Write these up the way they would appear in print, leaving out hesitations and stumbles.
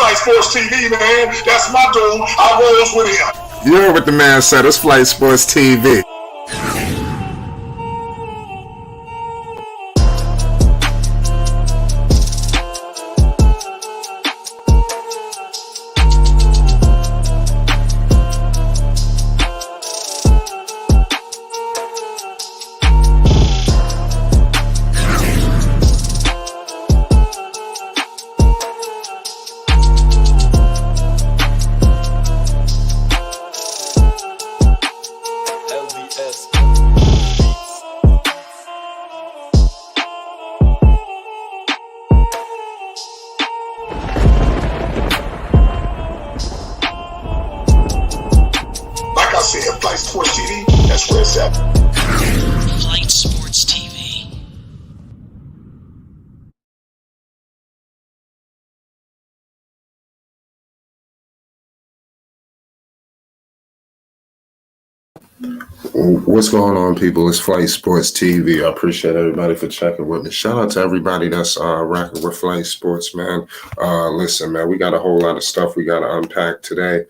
Flight Sports TV, man. That's my dude. I rolls with him. You heard what the man said. It's Flight Sports TV. Flight Sports TV, that's where it's at. Flight Sports TV. What's going on, people? It's Flight Sports TV. I appreciate everybody for checking with me. Shout out to everybody that's rocking with Flight Sports, man. Listen, man, we got a whole lot of stuff we got to unpack today.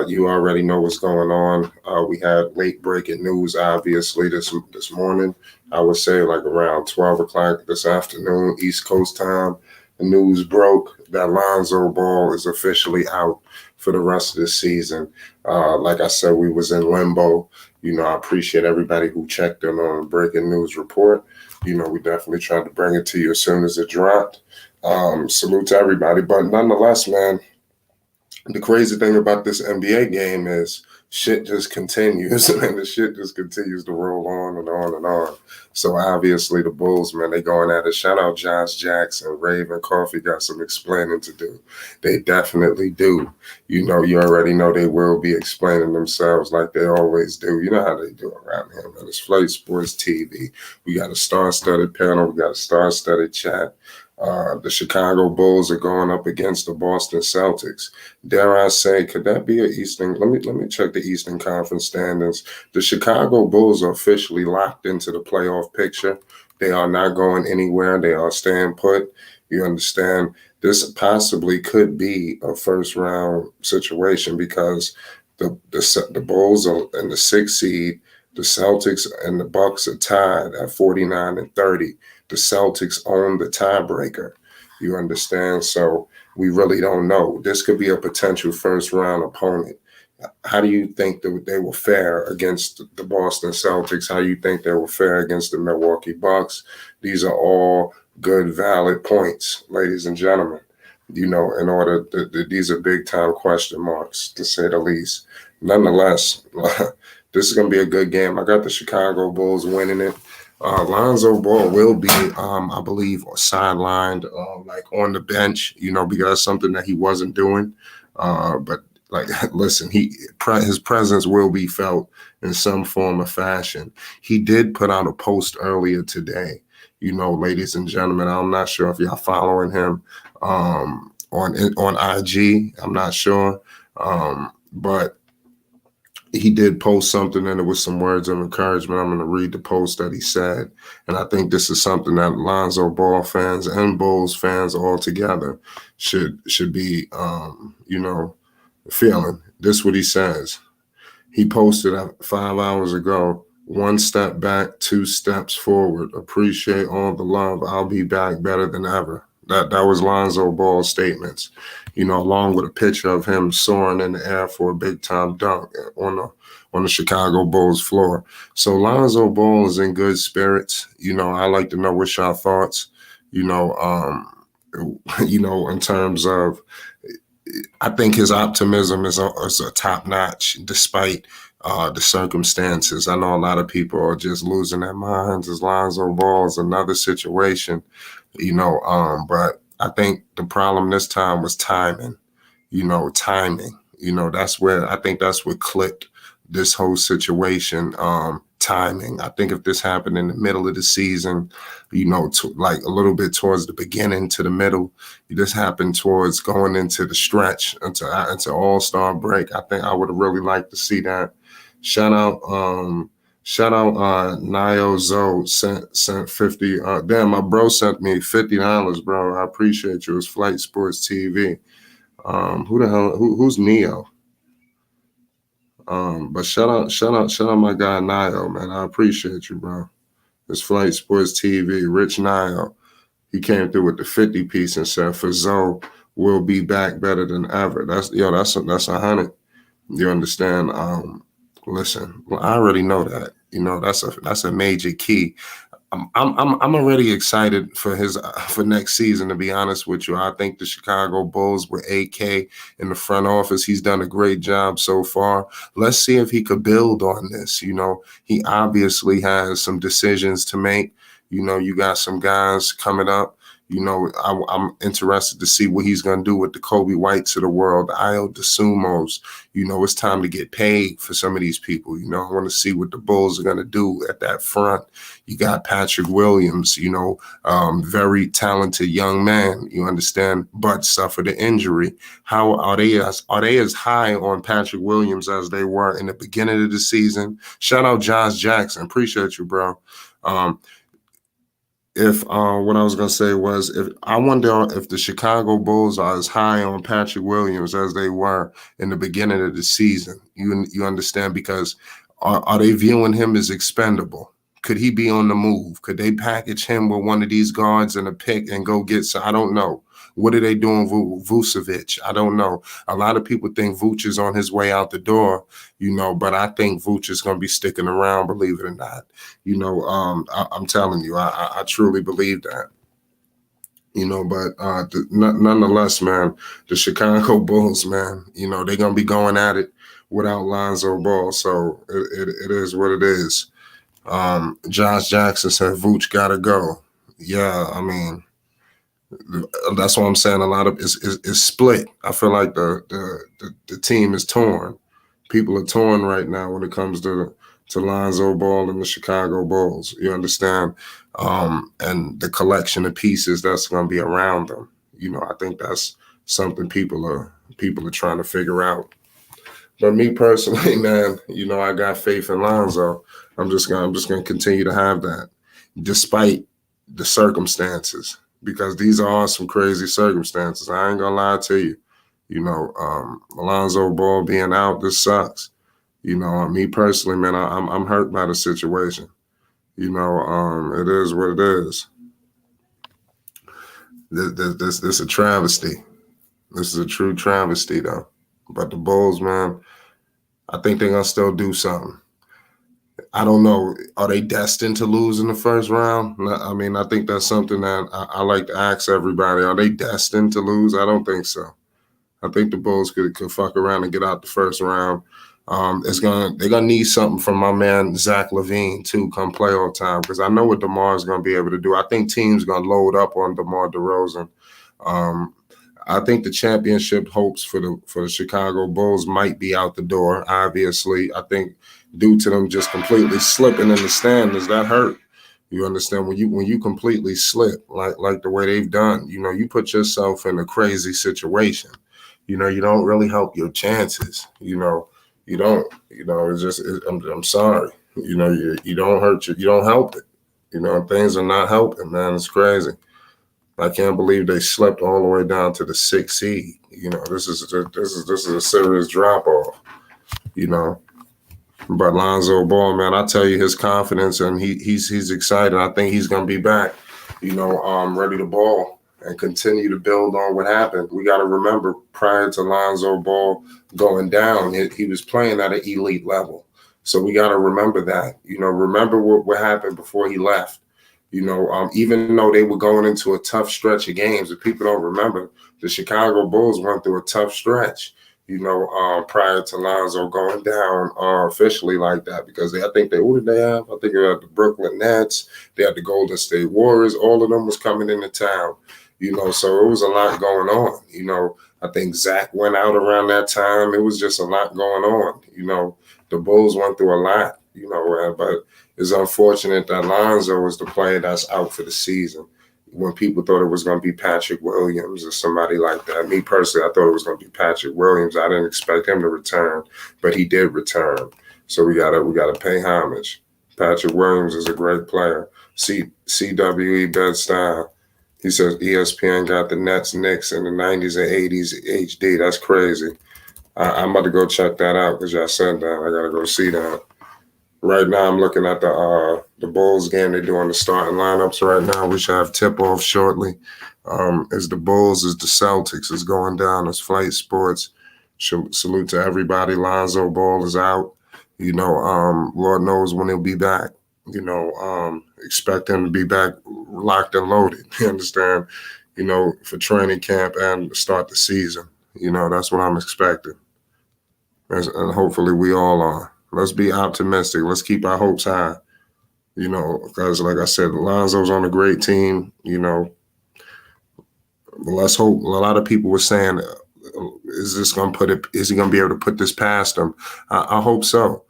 You already know what's going on. We had late breaking news, obviously, this morning. I would say like around 12 o'clock this afternoon, East Coast time. The news broke that Lonzo Ball is officially out for the rest of the season. Like I said, we was in limbo. You know, I appreciate everybody who checked in on the breaking news report. You know, we definitely tried to bring it to you as soon as it dropped. Salute to everybody. But nonetheless, man, the crazy thing about this NBA game is shit just continues, and the shit just continues to roll on and on and on. So obviously the Bulls, man, they going at it. Shout out Josh Jackson, Raven Coffee got some explaining to do. They definitely do. You know, you already know they will be explaining themselves like they always do. You know how they do around here, man. It's Flight Sports TV. We got a star-studded panel. We got a star-studded chat. The Chicago Bulls are going up against the Boston Celtics. Dare I say, could that be an Eastern? Let me check the Eastern Conference standings. The Chicago Bulls are officially locked into the playoff picture. They are not going anywhere. They are staying put. You understand? This possibly could be a first round situation because the Bulls are in the 6th seed. The Celtics and the Bucks are tied at 49 and 30. The Celtics own the tiebreaker. You understand? So we really don't know. This could be a potential first round opponent. How do you think that they will fare against the Boston Celtics? How do you think they will fare against the Milwaukee Bucks? These are all good, valid points, ladies and gentlemen. You know, in order, these are big time question marks, to say the least. Nonetheless, this is going to be a good game. I got the Chicago Bulls winning it. Lonzo Ball will be, I believe, sidelined, like on the bench, you know, because something that he wasn't doing. But like, listen, his presence will be felt in some form or fashion. He did put out a post earlier today, you know, ladies and gentlemen. I'm not sure if y'all following him on IG. I'm not sure, but he did post something, and it was some words of encouragement. I'm going to read the post that he said. And I think this is something that Lonzo Ball fans and Bulls fans all together should be, you know, feeling. This is what he says. He posted 5 hours ago, 1 step back, 2 steps forward. Appreciate all the love. I'll be back better than ever. That was Lonzo Ball's statements, you know, along with a picture of him soaring in the air for a big-time dunk on the Chicago Bulls floor. So Lonzo Ball is in good spirits. You know, I like to know what's your thoughts, you know, in terms of, I think his optimism is a top-notch despite the circumstances. I know a lot of people are just losing their minds as Lonzo Ball is another situation. You know, but I think the problem this time was timing. You know, timing. You know, that's what clicked this whole situation. Timing. I think if this happened in the middle of the season, you know, like a little bit towards the beginning to the middle, this happened towards going into the stretch into All-Star break. I think I would have really liked to see that. Shout out Nio Zo sent 50. Damn, my bro sent me $50, bro. I appreciate you. It's Flight Sports TV. Who the hell? Who's Neo? But shout out my guy Nio, man. I appreciate you, bro. It's Flight Sports TV. Rich Nio. He came through with the 50 piece and said, "For Zoe, we'll be back better than ever." That's 100. You understand? Listen, well, I already know that. That's a major key. I'm already excited for for next season. To be honest with you, I think the Chicago Bulls with AK in the front office, he's done a great job so far. Let's see if he could build on this. He obviously has some decisions to make. You got some guys coming up. I'm interested to see what he's going to do with the Kobe Whites of the world, the Io DeSumos. It's time to get paid for some of these people. I want to see what the Bulls are going to do at that front. You got Patrick Williams, very talented young man, you understand, but suffered an injury. How are they as high on Patrick Williams as they were in the beginning of the season? Shout out Josh Jackson. Appreciate you, bro. If what I was gonna say was, if I wonder if the Chicago Bulls are as high on Patrick Williams as they were in the beginning of the season. You understand, because are they viewing him as expendable? Could he be on the move? Could they package him with one of these guards and a pick and go get some? I don't know. What are they doing with Vucevic? I don't know. A lot of people think Vuce is on his way out the door, but I think Vuce is going to be sticking around, believe it or not. I'm telling you, I truly believe that. But nonetheless, man, the Chicago Bulls, man, they're going to be going at it without Lonzo Ball. So it is what it is. Josh Jackson said Vuce got to go. Yeah, I mean, that's what I'm saying. A lot of it's split. I feel like the team is torn. People are torn right now when it comes to Lonzo Ball and the Chicago Bulls. You understand? And the collection of pieces that's going to be around them. I think that's something people are trying to figure out. But me personally, man, I got faith in Lonzo. I'm just gonna continue to have that, despite the circumstances, because these are all some crazy circumstances. I ain't gonna lie to you. Lonzo Ball being out, this sucks. Me personally, man, I'm hurt by the situation. It is what it is. This is a travesty. This is a true travesty, though. But the Bulls, man, I think they're gonna still do something. I don't know. Are they destined to lose in the first round? I mean, I think that's something that I like to ask everybody. Are they destined to lose? I don't think so. I think the Bulls could fuck around and get out the first round. They're gonna need something from my man Zach LaVine too, come playoff time, because I know what DeMar's gonna be able to do. I think teams gonna load up on DeMar DeRozan. I think the championship hopes for the Chicago Bulls might be out the door. Obviously, I think due to them just completely slipping in the standings, that hurt. You understand, when you completely slip like the way they've done, you put yourself in a crazy situation. You don't really help your chances. You don't. It's just. I'm sorry. You don't hurt you don't help it. Things are not helping, man. It's crazy. I can't believe they slept all the way down to the 6th seed. This is a serious drop off. But Lonzo Ball, man, I tell you, his confidence, and he's excited. I think he's gonna be back. Ready to ball and continue to build on what happened. We got to remember, prior to Lonzo Ball going down, he was playing at an elite level. So we got to remember that. Remember what happened before he left. Even though they were going into a tough stretch of games, if people don't remember, the Chicago Bulls went through a tough stretch, prior to Lonzo going down officially like that, because what did they have? I think they had the Brooklyn Nets, they had the Golden State Warriors, all of them was coming into town, so it was a lot going on. I think Zach went out around that time. It was just a lot going on. The Bulls went through a lot, but it's unfortunate that Lonzo was the player that's out for the season, when people thought it was going to be Patrick Williams or somebody like that. Me personally, I thought it was going to be Patrick Williams. I didn't expect him to return, but he did return. So we gotta pay homage. Patrick Williams is a great player. CWE Bed-Stuy, He says ESPN got the Nets, Knicks in the 90s and 80s HD. That's crazy. I'm about to go check that out because y'all said that. I got to go see that. Right now, I'm looking at the Bulls game. They're doing the starting lineups right now. We should have tip-off shortly. It's the Bulls, it's the Celtics. It's going down. It's Flight Sports. Salute to everybody. Lonzo Ball is out. Lord knows when he'll be back. Expect him to be back locked and loaded. You understand? For training camp and start the season. That's what I'm expecting. And hopefully we all are. Let's be optimistic. Let's keep our hopes high. Because like I said, Lonzo's on a great team. Let's hope. A lot of people were saying, is he going to be able to put this past him? I hope so.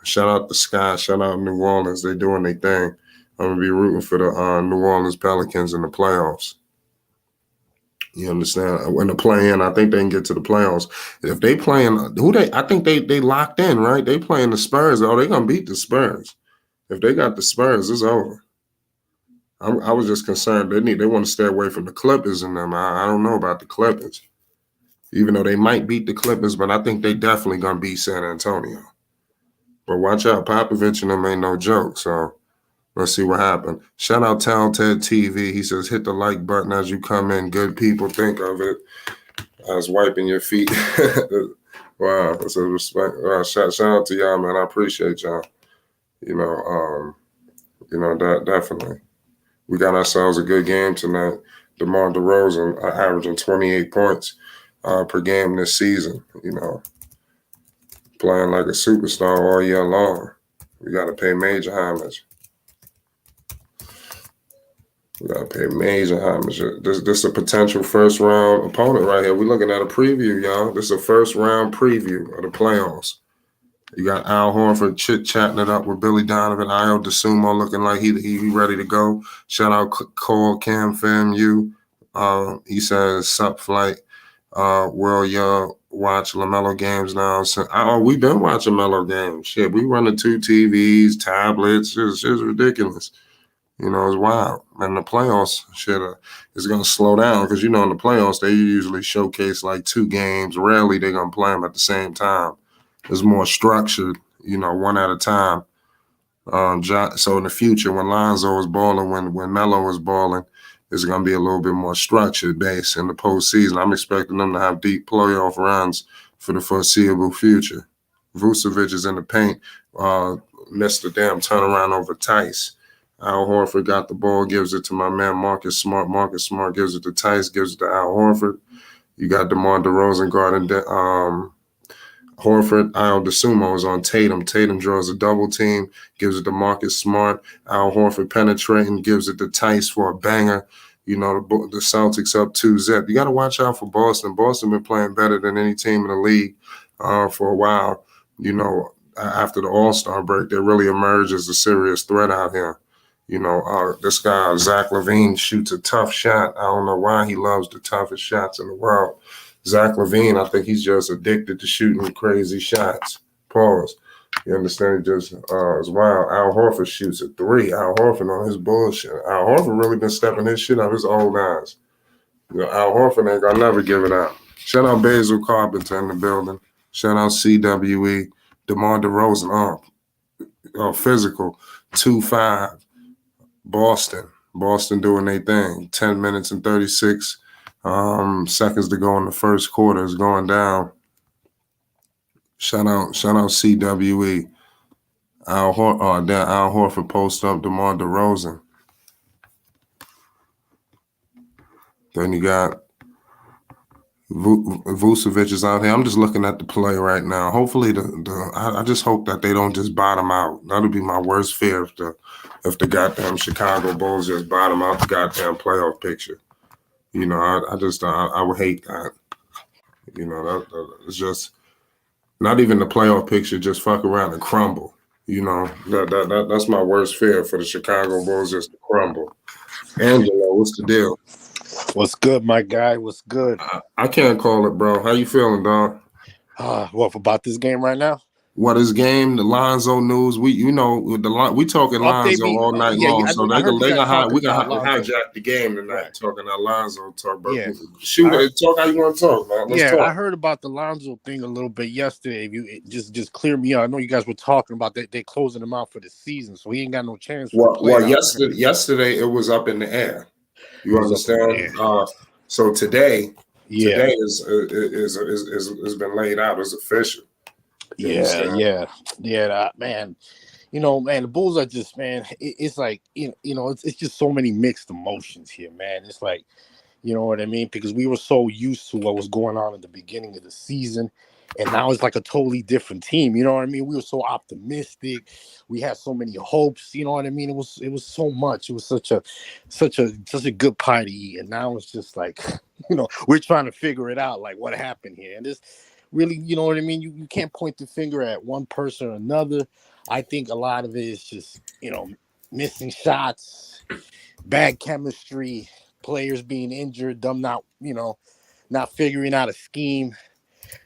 Shout out to Scott. Shout out New Orleans. They're doing their thing. I'm going to be rooting for the New Orleans Pelicans in the playoffs. You understand? When the play-in, I think they can get to the playoffs. If they playing, I think they locked in, right? They playing the Spurs. Oh, they're going to beat the Spurs. If they got the Spurs, it's over. I was just concerned. They want to stay away from the Clippers and them. I don't know about the Clippers. Even though they might beat the Clippers, but I think they definitely going to beat San Antonio. But watch out. Popovich and them ain't no joke, so let's see what happens. Shout out Talented TV. He says, hit the like button as you come in. Good people think of it as wiping your feet. Wow. That's a respect. Shout out to y'all, man. I appreciate y'all. Definitely. We got ourselves a good game tonight. DeMar DeRozan averaging 28 points per game this season, playing like a superstar all year long. We got to pay major homage. We got to pay major homage. This is a potential first-round opponent right here. We're looking at a preview, y'all. This is a first-round preview of the playoffs. You got Al Horford chit-chatting it up with Billy Donovan. Io DeSumo looking like he ready to go. Shout out Cole Cam Fam U. He says, sup, Flight. Will y'all watch LaMelo games now? We've been watching Melo games. Shit, we running 2 TVs, tablets. It's ridiculous. It's wild. And the playoffs, is going to slow down because, in the playoffs, they usually showcase like 2 games. Rarely they're going to play them at the same time. It's more structured, one at a time. So in the future, when Lonzo is balling, when Melo is balling, it's going to be a little bit more structured based in the postseason. I'm expecting them to have deep playoff runs for the foreseeable future. Vucevic is in the paint. Missed the damn turnaround over Tice. Al Horford got the ball, gives it to my man Marcus Smart. Marcus Smart gives it to Tice, gives it to Al Horford. You got DeMar DeRozan guarding Horford. Io DeSumo is on Tatum. Tatum draws a double team, gives it to Marcus Smart. Al Horford penetrating, gives it to Tice for a banger. The Celtics up 2-0. You got to watch out for Boston. Boston been playing better than any team in the league for a while. After the All-Star break, they really emerged as a serious threat out here. This guy, Zach LaVine, shoots a tough shot. I don't know why he loves the toughest shots in the world. Zach LaVine, I think he's just addicted to shooting crazy shots. Pause. You understand? Just it's wild. Al Horford shoots a 3. Al Horford on his bullshit. Al Horford really been stepping his shit out his old ass. Al Horford ain't gonna never give it up. Shout out Basil Carpenter in the building. Shout out CWE. DeMar DeRozan. Physical. 2-5. Boston doing their thing. 10 minutes and 36 seconds to go in the first quarter. Is going down. Shout out CWE. Al Horford post up DeMar DeRozan. Then you got Vucevic is out here. I'm just looking at the play right now. Hopefully, I just hope that they don't just bottom out. That'll be my worst fear if the goddamn Chicago Bulls just bottom out the goddamn playoff picture. I would hate that. It's just not even the playoff picture. Just fuck around and crumble. That's my worst fear for the Chicago Bulls, just to crumble. Angelo, what's the deal? What's good, my guy? What's good? I can't call it, bro. How you feeling, dog? What about this game right now? what is game? The Lonzo news. We we talking Update Lonzo me. all night Yeah, long. I, So I they heard can you guys talking we can about Lonzo. hijack the game tonight. Right. Talking about Lonzo. Talk about Yeah. shoot it. Talk how you want to talk, man. Let's Yeah, I talk. heard about the Lonzo thing a little bit yesterday. If you just clear me out. I know you guys were talking about that they closing him out for the season, so he ain't got no chance for the Well, playoffs. yesterday it was up in the air. You It was up in the understand? air. So today Yeah, is been laid out as official. You understand? man. Man, the Bulls are just, man. It's like it's just so many mixed emotions here, man. It's like, you know what I mean? Because we were so used to what was going on at the beginning of the season, and now it's like a totally different team. You know what I mean? We were so optimistic. We had so many hopes. You know what I mean? It was so much. It was such a good pie to eat, and now it's just like, we're trying to figure it out, like what happened here, and this really, you know what I mean? You can't point the finger at one person or another. I think a lot of it is just, missing shots, bad chemistry, players being injured, them not figuring out a scheme.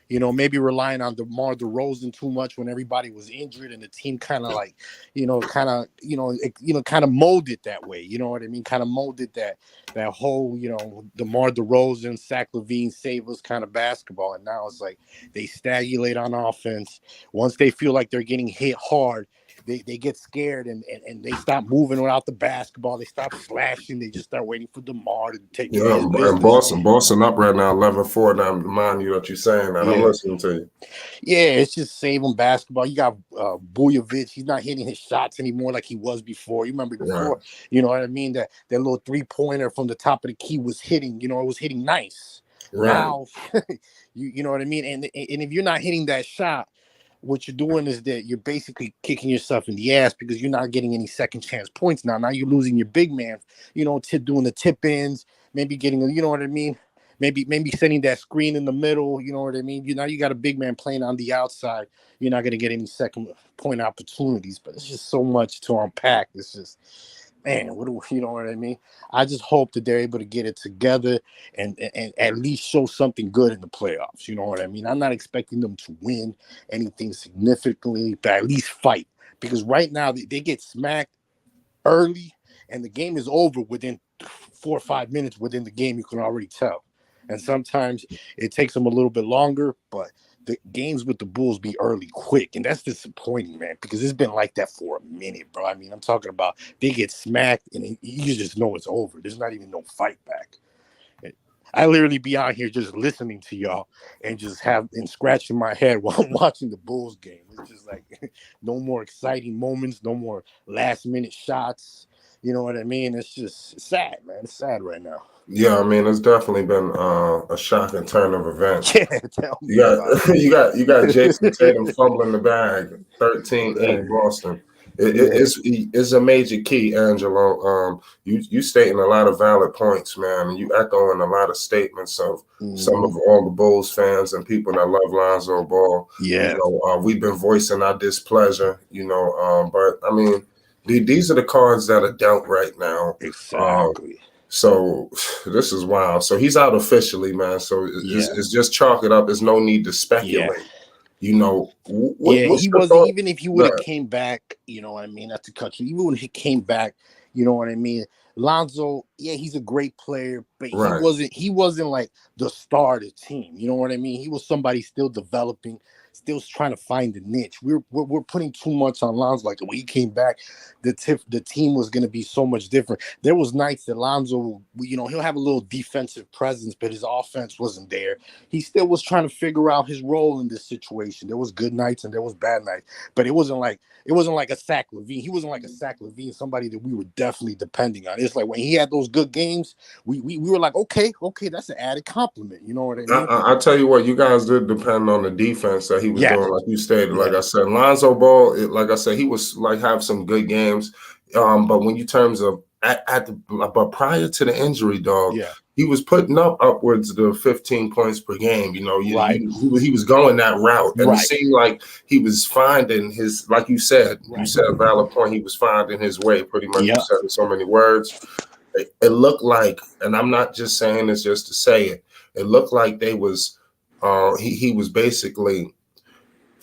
Maybe relying on DeMar DeRozan too much when everybody was injured, and the team kind of like, kind of molded that way. You know what I mean? Kind of molded that whole, DeMar DeRozan, Zach LaVine, save us kind of basketball. And now it's like they stagulate on offense. Once they feel like they're getting hit hard, they get scared and they stop moving without the basketball. They stop slashing. They just start waiting for DeMar to take care of his business. And Boston up right now 11-4. Now, mind you that you're saying that. I'm listening to you. Yeah, it's just saving basketball. You got Vujovic. He's not hitting his shots anymore like he was before. You remember before, Right. You know what I mean? That little 3-pointer from the top of the key was hitting. It was hitting nice. Right. Now, you know what I mean? And if you're not hitting that shot, what you're doing is that you're basically kicking yourself in the ass because you're not getting any second chance points now. Now you're losing your big man, doing the tip ins, maybe getting, you know what I mean? Maybe sending that screen in the middle, you know what I mean? You got a big man playing on the outside. You're not going to get any second point opportunities, but it's just so much to unpack. It's just, man, you know what I mean? I just hope that they're able to get it together and at least show something good in the playoffs. You know what I mean? I'm not expecting them to win anything significantly, but at least fight. Because right now they get smacked early and the game is over within 4 or 5 minutes within the game. You can already tell. And sometimes it takes them a little bit longer, but the games with the Bulls be early quick. And that's disappointing, man, because it's been like that for a minute, bro. I mean, I'm talking about they get smacked and you just know it's over. There's not even no fight back. I literally be out here just listening to y'all and just scratching my head while I'm watching the Bulls game. It's just like no more exciting moments, no more last minute shots. You know what I mean? It's sad, man. It's sad right now. Yeah, I mean it's definitely been a shocking turn of events. Yeah, tell me about it. you got Jason Tatum fumbling the bag, 13-8 Boston. It's a major key, Angelo. You stating a lot of valid points, man, and you echoing a lot of statements of some of all the Bulls fans and people that love Lonzo Ball. Yeah, we've been voicing our displeasure, but I mean, these are the cards that are dealt right now. exactly. So this is wild. So he's out officially, man. So it's just chalk it up. There's no need to speculate. Yeah. He wasn't, even if he would have came back, you know what I mean? Not to cut you. Even when he came back, you know what I mean? Lonzo, he's a great player, but he wasn't like the star of the team. You know what I mean? He was somebody still developing, still trying to find the niche. We're putting too much on Lonzo. Like when he came back, the team was going to be so much different. There was nights that Lonzo, he'll have a little defensive presence, but his offense wasn't there. He still was trying to figure out his role in this situation. There was good nights and there was bad nights, but it wasn't like a Zach LaVine. He wasn't like a Zach LaVine, somebody that we were definitely depending on. It's like when he had those good games, we were like, okay, that's an added compliment. You know what I mean? I'll tell you what, you guys did depend on the defense that he was doing, like you stated. Like I said, Lonzo Ball, like I said, he was like have some good games. But when you terms of but prior to the injury, dog, he was putting up upwards of 15 points per game. He was going that route, and it seemed like he was finding his, like you said, you said a valid point. He was finding his way, pretty much. You said in so many words. It looked like, and I'm not just saying this just to say it. It looked like they was, he was basically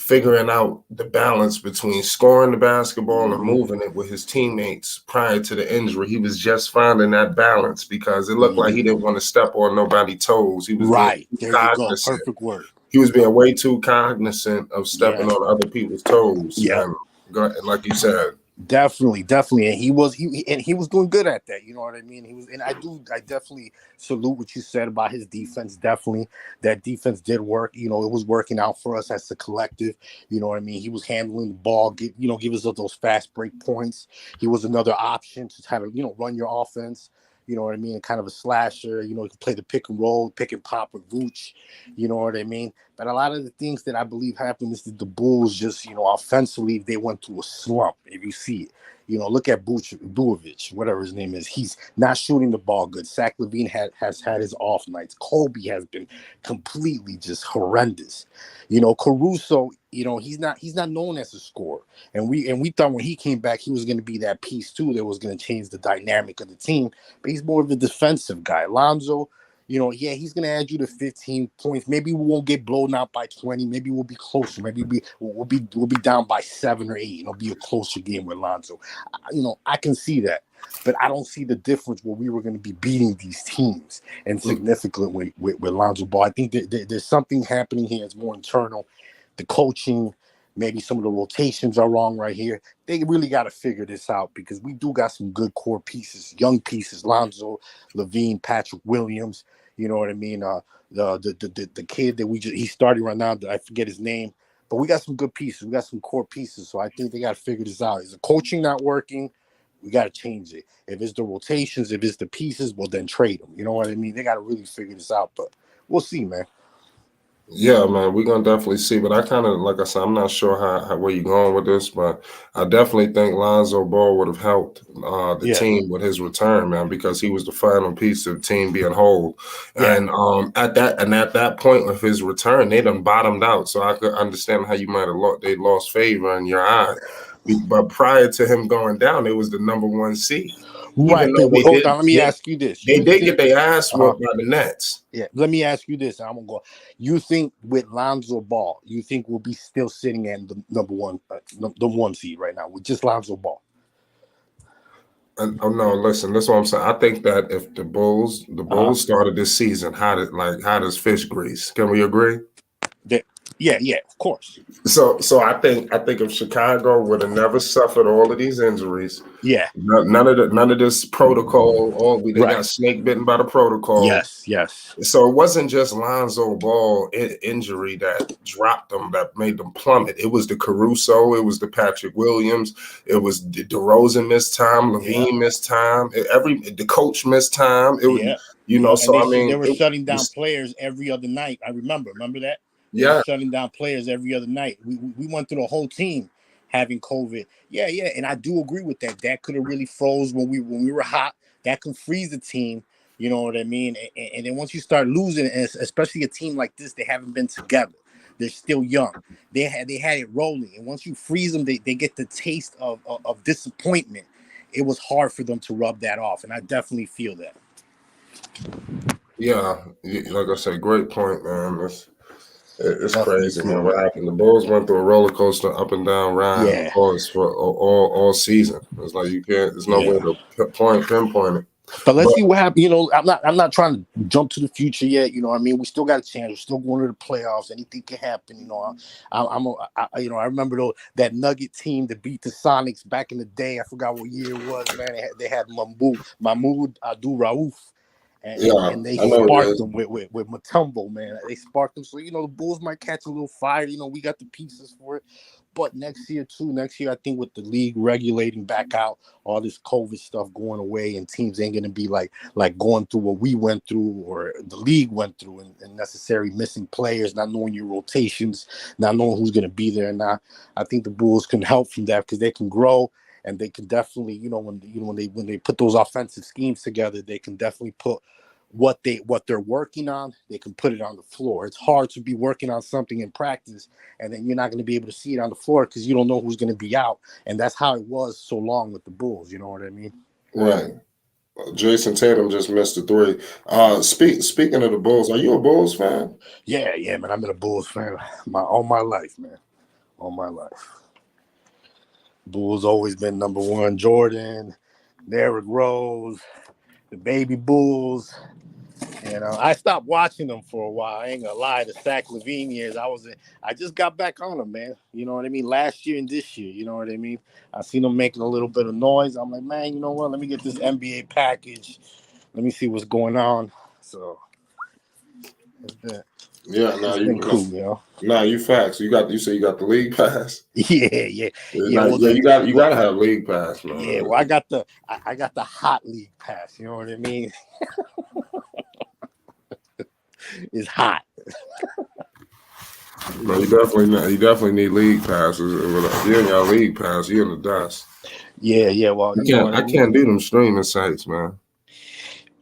figuring out the balance between scoring the basketball and Mhm. moving it with his teammates prior to the injury. He was just finding that balance because it looked like he didn't want to step on nobody's toes. He was being Right. There you go. cognizant. Perfect word. He was being way too cognizant of stepping Yeah. on other people's toes. Yeah. And like you said, Definitely, and he was doing good at that. You know what I mean? I definitely salute what you said about his defense. Definitely, that defense did work. You know, it was working out for us as a collective. You know what I mean? He was handling the ball, give us those fast break points. He was another option to kind of run your offense. You know what I mean? Kind of a slasher. You know, he could play the pick and roll, pick and pop with Vooch. You know what I mean? But a lot of the things that I believe happened is that the Bulls just, offensively, they went through a slump. If you see it, look at Bujovic, whatever his name is. He's not shooting the ball good. Zach LaVine has had his off nights. Kobe has been completely just horrendous. Caruso, he's not known as a scorer. And we thought when he came back, he was going to be that piece too that was going to change the dynamic of the team. But he's more of a defensive guy. Lonzo, he's going to add you to 15 points. Maybe we won't get blown out by 20. Maybe we'll be closer. Maybe we'll be down by 7 or 8. It'll be a closer game with Lonzo. I can see that. But I don't see the difference where we were going to be beating these teams and significantly with Lonzo Ball. I think there's something happening here. It's more internal. The coaching, maybe some of the rotations are wrong right here. They really got to figure this out because we do got some good core pieces, young pieces. Lonzo, LaVine, Patrick Williams. You know what I mean? The kid that he's starting right now. I forget his name, but we got some good pieces. We got some core pieces. So I think they got to figure this out. Is the coaching not working? We got to change it. If it's the rotations, if it's the pieces, well, then trade them. You know what I mean? They got to really figure this out, but we'll see, man. yeah, man, we're gonna definitely see. But I kind of, like I said, I'm not sure how where you're going with this, but I definitely think Lonzo Ball would have helped the Yeah. team with his return, man, because he was the final piece of the team being whole. Yeah. And at that point of his return, they done bottomed out. So I could understand how you might have lost favor in your eye. But prior to him going down, it was the number 1 seed. Right. Even though they Hold did, on. Let me ask you this. they You did think, get their ass whooped by the Nets. yeah. Let me ask you this. I'm gonna go. You think with Lonzo Ball, you think we'll be still sitting at the number 1 seed right now with just Lonzo Ball? Oh no! Listen, that's what I'm saying. I think that if the Bulls started this season, how does fish grease? Can we agree? Yeah, of course. So I think if Chicago would have never suffered all of these injuries, Yeah. none of this protocol, they Right. got snake bitten by the protocol. Yes. So it wasn't just Lonzo Ball injury that dropped them, that made them plummet. It was the Caruso, it was the Patrick Williams, it was the DeRozan missed time, LaVine missed time, the coach missed time. It was, So I mean, they were shutting down players every other night. I remember that. They were shutting down players every other night. We went through the whole team having COVID. Yeah, and I do agree with that. That could have really froze when we were hot. That can freeze the team. You know what I mean? And then once you start losing, and especially a team like this, they haven't been together. They're still young. They had it rolling, and once you freeze them, they get the taste of disappointment. It was hard for them to rub that off, and I definitely feel that. Yeah, like I said, great point, man. It's crazy, man. What happened? The Bulls went through a roller coaster, up and down ride, of course, for all season. It's like you can't. There's no way to pinpoint it. But let's see what happens. I'm not trying to jump to the future yet. You know what I mean? We still got a chance. We're still going to the playoffs. Anything can happen. I remember that Nugget team that beat the Sonics back in the day. I forgot what year it was, man. They had Mahmoud Abdul-Rauf. And they sparked them with Mutombo, man. They sparked them. So, the Bulls might catch a little fire. We got the pieces for it. But next year, I think with the league regulating back out, all this COVID stuff going away, and teams ain't going to be like going through what we went through or the league went through, and necessarily missing players, not knowing your rotations, not knowing who's going to be there. And I think the Bulls can help from that because they can grow. And they can definitely, when they put those offensive schemes together, they can definitely put what they're working on. They can put it on the floor. It's hard to be working on something in practice, and then you're not going to be able to see it on the floor because you don't know who's going to be out. And that's how it was so long with the Bulls. You know what I mean? Right. Jason Tatum just missed a 3. Speaking of the Bulls, are you a Bulls fan? Yeah, man. I've been a Bulls fan all my life, man. all my life. Bulls always been number one. Jordan, Derrick Rose, the baby Bulls. And I stopped watching them for a while. I ain't gonna lie. The Zach LaVine years, I just got back on them, man. You know what I mean? Last year and this year, you know what I mean? I seen them making a little bit of noise. I'm like, man, you know what? Let me get this NBA package. Let me see what's going on. So it's been, Yeah, now it's been cool, you know. Nah, you facts. You say you got the league pass. Yeah. Well, you gotta have league pass, man. Yeah, well, I got the hot league pass. You know what I mean? It's hot. No, you definitely need league passes. If you ain't got league pass, you in the dust. Yeah. Well, I can't do them streaming sites, man.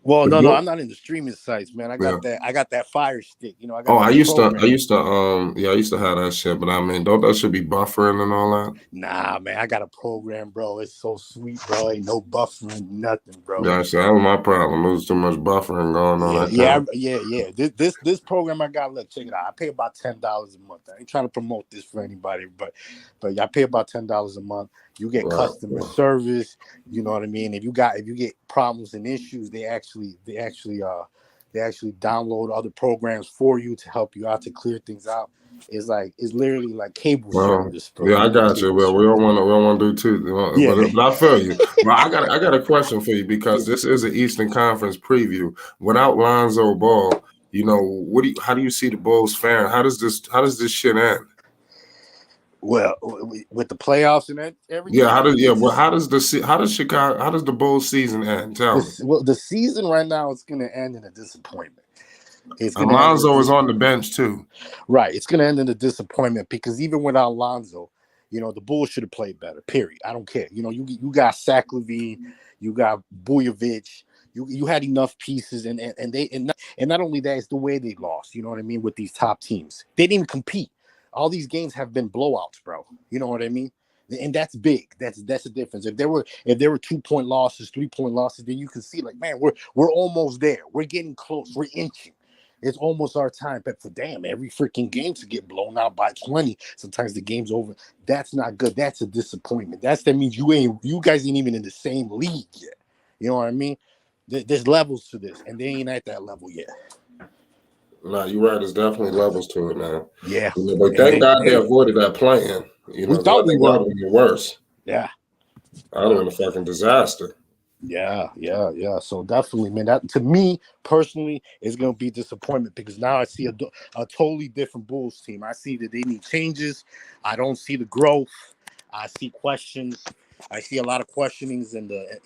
Well, no, I'm not in the streaming sites, man. I got that Fire Stick. You know, I used to have that shit, but I mean, don't that should be buffering and all that? Nah, man, I got a program, bro. It's so sweet, bro. Ain't no buffering, nothing, bro. Yeah, so that was my problem. There was too much buffering going on. Yeah. This program I got. Look, check it out. I pay about $10 a month. I ain't trying to promote this for anybody, but I pay about $10 a month. You get customer service. You know what I mean. If you get problems and issues, they actually download other programs for you to help you out to clear things out. It's literally like cable service. Bro. Yeah, I got you. Well, we don't want to do too. Yeah. But I feel you. Well, I got a question for you because this is an Eastern Conference preview. Without Lonzo Ball, you know, how do you see the Bulls faring? How does this shit end? Well, with the playoffs and everything. Yeah, how does the Bulls season end? Tell me. Well, the season right now is going to end in a disappointment. Lonzo is on the bench too. Right, it's going to end in a disappointment because even without Lonzo, you know, the Bulls should have played better. Period. I don't care. You know, you got Zach LaVine, you got Vujovic. You had enough pieces, and not only that, it's the way they lost. You know what I mean? With these top teams, they didn't compete. All these games have been blowouts, bro. You know what I mean? And that's big. That's the difference. If there were 2-point losses, 3-point losses, then you can see like, man, we're almost there. We're getting close. We're inching. It's almost our time. But for damn, every freaking game to get blown out by 20. Sometimes the game's over. That's not good. That's a disappointment. That means you guys ain't even in the same league yet. You know what I mean? There's levels to this, and they ain't at that level yet. No, you're right. There's definitely levels to it, man. Yeah. But thank God they avoided that playing. You know, we thought we were worse. Yeah. I would have been a fucking disaster. Yeah. So definitely, man, that to me personally is going to be a disappointment because now I see a totally different Bulls team. I see that they need changes. I don't see the growth. I see questions. I see a lot of questionings in the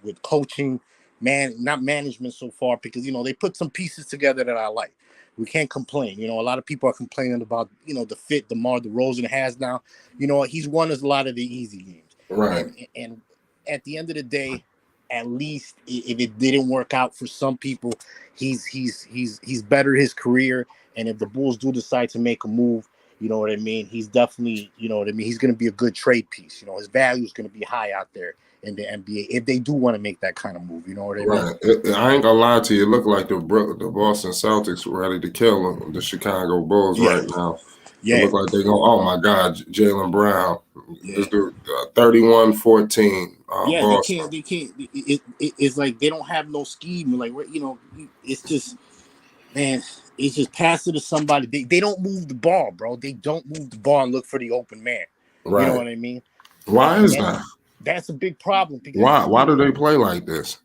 with coaching, not management so far because you know they put some pieces together that I like. We can't complain. You know, a lot of people are complaining about the fit DeMar DeRozan has now. You know, he's won us a lot of the easy games. Right. And at the end of the day, at least if it didn't work out for some people, he's bettered his career. And if the Bulls do decide to make a move, you know what I mean? He's definitely, you know what I mean? He's going to be a good trade piece. You know, his value is going to be high out there in the NBA if they do want to make that kind of move. You know what I mean? Right. I ain't going to lie to you. It looked like the Boston Celtics were ready to kill the Chicago Bulls right now. Yeah. It looked like they're going, oh, my God, Jaylen Brown. Yeah. This dude, 31-14. Boston. They can't. It's like they don't have no scheme. Like, you know, it's just, man, it's just pass it to somebody. They don't move the ball, bro. They don't move the ball and look for the open man. Right. You know what I mean? Why is that? That's a big problem. Because Why do they play like this?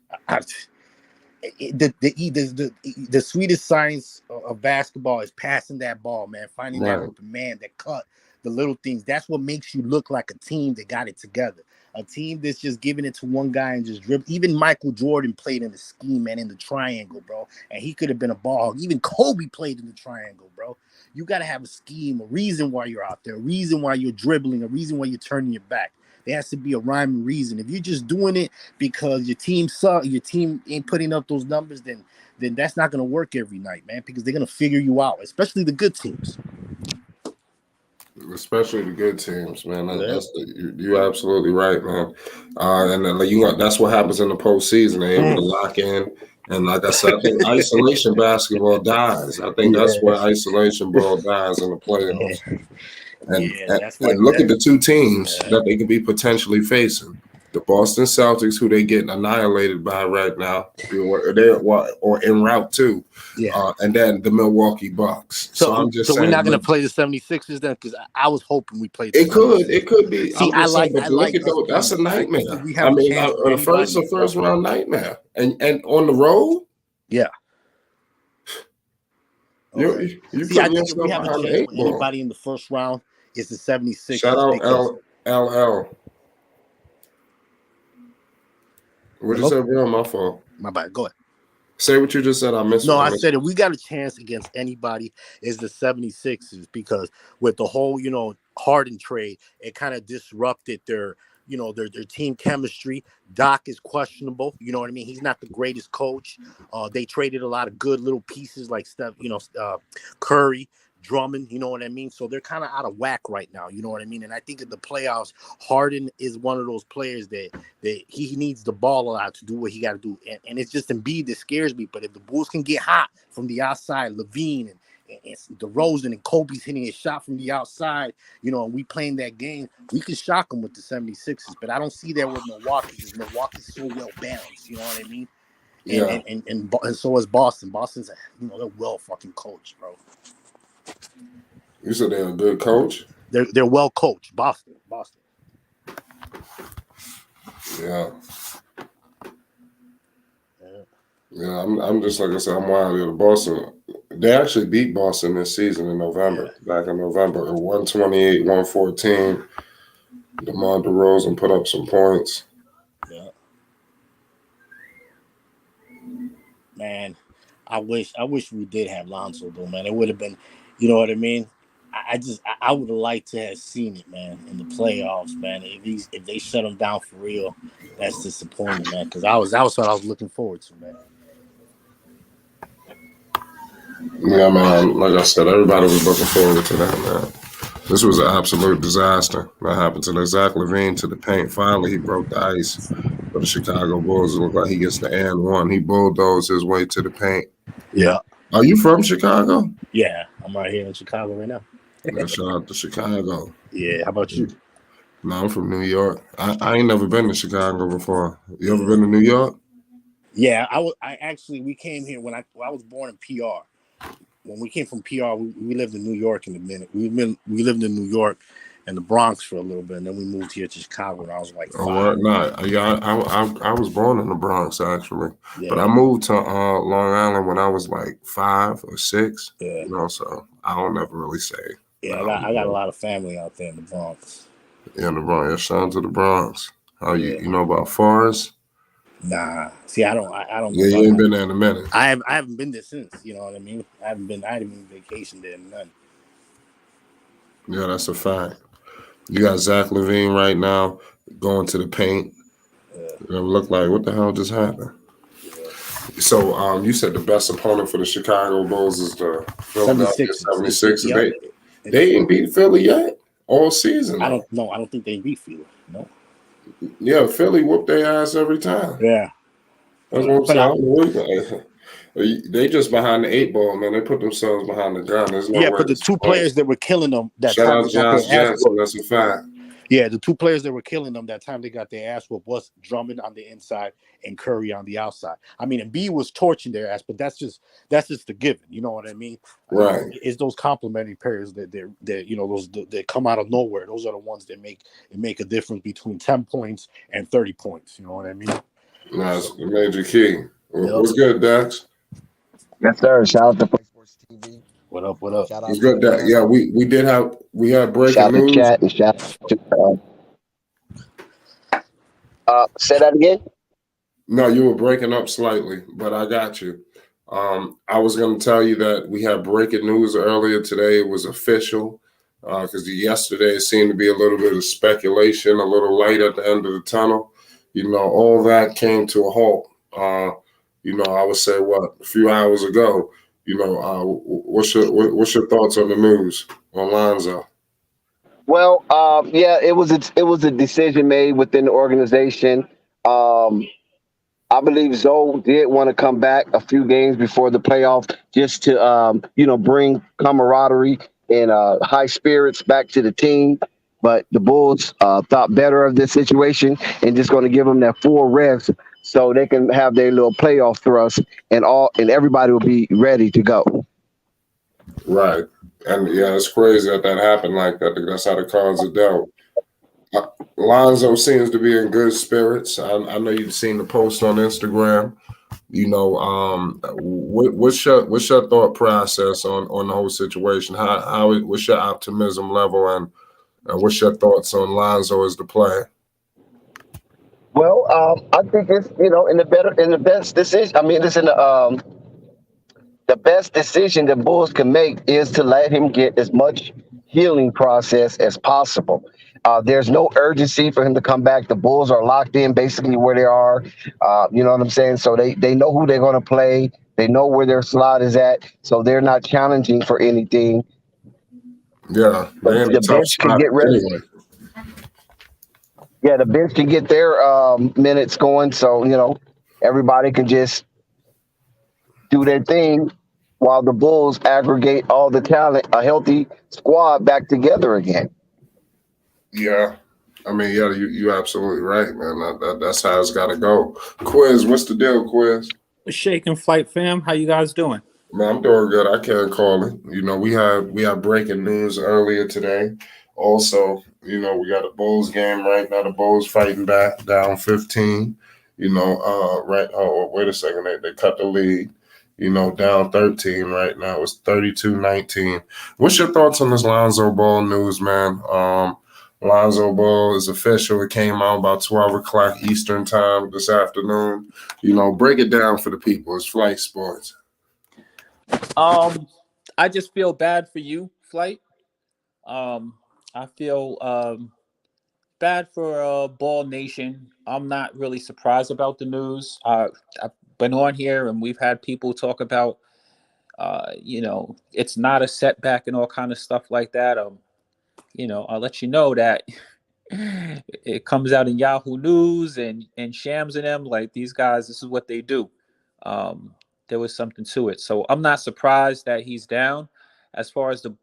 The sweetest science of basketball is passing that ball, man. Finding that open man, that cut, the little things. That's what makes you look like a team that got it together. A team that's just giving it to one guy and just dribble. Even Michael Jordan played in the scheme, man, in the triangle, bro. And he could have been a ball hog. Even Kobe played in the triangle, bro. You got to have a scheme, a reason why you're out there, a reason why you're dribbling, a reason why you're turning your back. There has to be a rhyme and reason. If you're just doing it because your team sucks, your team ain't putting up those numbers, then that's not going to work every night, man, because they're going to figure you out, especially the good teams. Especially the good teams, man. You're absolutely right, man. And then, that's what happens in the postseason. They're able to lock in. And like I said, I think isolation basketball dies. I think that's where isolation ball dies in the playoffs. And, Yeah, and, that's like and look that. at the two teams Yeah. that they could be potentially facing. The Boston Celtics, who they getting annihilated by right now, or en route to, Yeah. and then the Milwaukee Bucks. So I'm just So we're saying, not gonna look, play the 76ers then, because I was hoping we played the it 76ers. could be. See, I'm just saying, but I look like at us those. playing That's a them. I think if nightmare. we I have a mean, chance with the anybody. first round nightmare, and on the road, Yeah. Okay. you See, I putting think if we yourself have a behind the chance eight with ball. anybody in the first round, it's the Shout 76ers out because LL. What you hello? say, bro? My fault. My bad. Go ahead. Say what you just said. I missed No, it. I said if we got a chance against anybody, is the 76ers, because with the whole, Harden trade, it kind of disrupted their team chemistry. Doc is questionable. You know what I mean? He's not the greatest coach. They traded a lot of good little pieces like Curry, Drummond, you know what I mean? So they're kind of out of whack right now, you know what I mean? And I think in the playoffs, Harden is one of those players that he needs the ball a lot to do what he got to do. And it's just Embiid that scares me. But if the Bulls can get hot from the outside, Levine and DeRozan and Kobe's hitting a shot from the outside, and we playing that game, we could shock them with the 76ers. But I don't see that with Milwaukee, because Milwaukee's so well balanced, you know what I mean? Yeah. And so is Boston. Boston's they're well fucking coached, bro. You said they're a good coach. They're well coached. Boston. Yeah. Yeah, I'm just like I said, I'm wild at Boston. They actually beat Boston this season in November. Back in November, 128-114. DeMar DeRozan put up some points. Yeah. Man, I wish we did have Lonzo though, man. It would have been, you know what I mean? I would have liked to have seen it, man, in the playoffs, man. If they shut him down for real, that's disappointing, man. Because that was what I was looking forward to, man. Yeah, man. Like I said, everybody was looking forward to that, man. This was an absolute disaster. That happened to Zach LaVine to the paint. Finally, he broke the ice for the Chicago Bulls. It looked like he gets the and one. He bulldozed his way to the paint. Yeah. Are you from Chicago? Yeah, I'm right here in Chicago right now. Yeah, shout out to Chicago. Yeah, how about you? No, I'm from New York. I ain't never been to Chicago before. You ever been to New York? Yeah, we came here when I was born in PR. When we came from PR, we lived in New York in a minute. We lived in New York and the Bronx for a little bit, and then we moved here to Chicago when I was like 5. Oh, no, yeah, I was born in the Bronx actually, Yeah. but I moved to Long Island when I was like 5 or 6. Yeah. So I don't ever really say. Yeah, I got a lot of family out there in the Bronx. Yeah, in the Bronx. Yeah, shout out to the Bronx. How you know about Forest? Nah, see, I don't know. Yeah, you ain't been there in a minute. I haven't been there since. You know what I mean? I haven't even vacationed there, none. Yeah, that's a fact. You got Zach LaVine right now going to the paint. It look like, what the hell just happened? Yeah. So you said the best opponent for the Chicago Bulls is the Philadelphia 76ers. Yep. They ain't beat Philly yet all season. I don't think they beat Philly. No. Yeah, Philly whooped their ass every time. Yeah. That's what I'm saying. They just behind the 8 ball, man. They put themselves behind the gun. There's no but the two players that were killing them that shout time out Josh Jackson. That's a fact. Yeah, the two players that were killing them that time they got their ass whooped was Drummond on the inside and Curry on the outside. I mean, Embiid was torching their ass, but that's just the given. You know what I mean? Right. It's those complimentary players that those that come out of nowhere. Those are the ones that make a difference between 10 points and 30 points. You know what I mean? Nice, major key. What's good, Dax? Yes, sir. Shout out to Play Sports TV. What up? What up? Shout out it's good, Dax. Yeah, we had breaking shout news. Shout out to chat and shout out. Say that again. No, you were breaking up slightly, but I got you. I was going to tell you that we had breaking news earlier today. It was official because yesterday it seemed to be a little bit of speculation, a little light at the end of the tunnel. All that came to a halt. I would say a few hours ago. What's your thoughts on the news on Lonzo? Well, it was a decision made within the organization. I believe ZO did want to come back a few games before the playoffs just to bring camaraderie and high spirits back to the team. But the Bulls thought better of this situation and just going to give them that full rest so they can have their little playoff thrust and everybody will be ready to go. Right. And yeah, it's crazy that happened like that. That's how the cards are dealt. Lonzo seems to be in good spirits. I know you've seen the post on Instagram. You know, what's your thought process on the whole situation? What's your optimism level, and what's your thoughts on Lonzo as the player? Well, I think it's in the best decision. I mean, it's in the best decision the Bulls can make is to let him get as much healing process as possible. There's no urgency for him to come back. The Bulls are locked in basically where they are. You know what I'm saying? So they know who they're going to play. They know where their slot is at. So they're not challenging for anything. Yeah, they're in a The tough bench can spot get ready. anyway. Yeah, the bench can get their minutes going. So, everybody can just do their thing while the Bulls aggregate all the talent, a healthy squad back together again. Yeah. I mean, yeah, you're absolutely right, man. That's how it's got to go. Quiz, what's the deal, Quiz? Shaking Flight fam, how you guys doing? Man, I'm doing good. I can't call it. You know, we had breaking news earlier today. Also, we got a Bulls game right now. The Bulls fighting back down 15. Right. Oh, wait a second. They cut the lead. Down 13 right now. It's 32-19. What's your thoughts on this Lonzo Ball news, man? Lonzo Ball is official. It came out about 12 o'clock Eastern time this afternoon. Break it down for the people. It's Flight Sports. I just feel bad for you, Flight. I feel bad for Ball Nation. I'm not really surprised about the news. I've been on here and we've had people talk about, it's not a setback and all kind of stuff like that. I'll let you know that it comes out in Yahoo News and Shams and them, like these guys, this is what they do. There was something to it. So I'm not surprised that he's down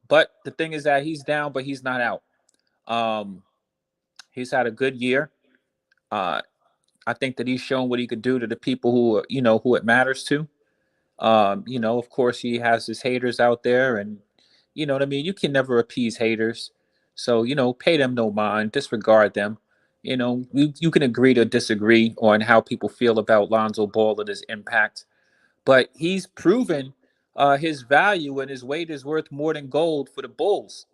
but the thing is that he's down, but he's not out. He's had a good year. I think that he's shown what he could do to the people who it matters to. Of course he has his haters out there and you know what I mean? You can never appease haters. So, pay them no mind, disregard them. You can agree to disagree on how people feel about Lonzo Ball and his impact. But he's proven his value and his weight is worth more than gold for the Bulls.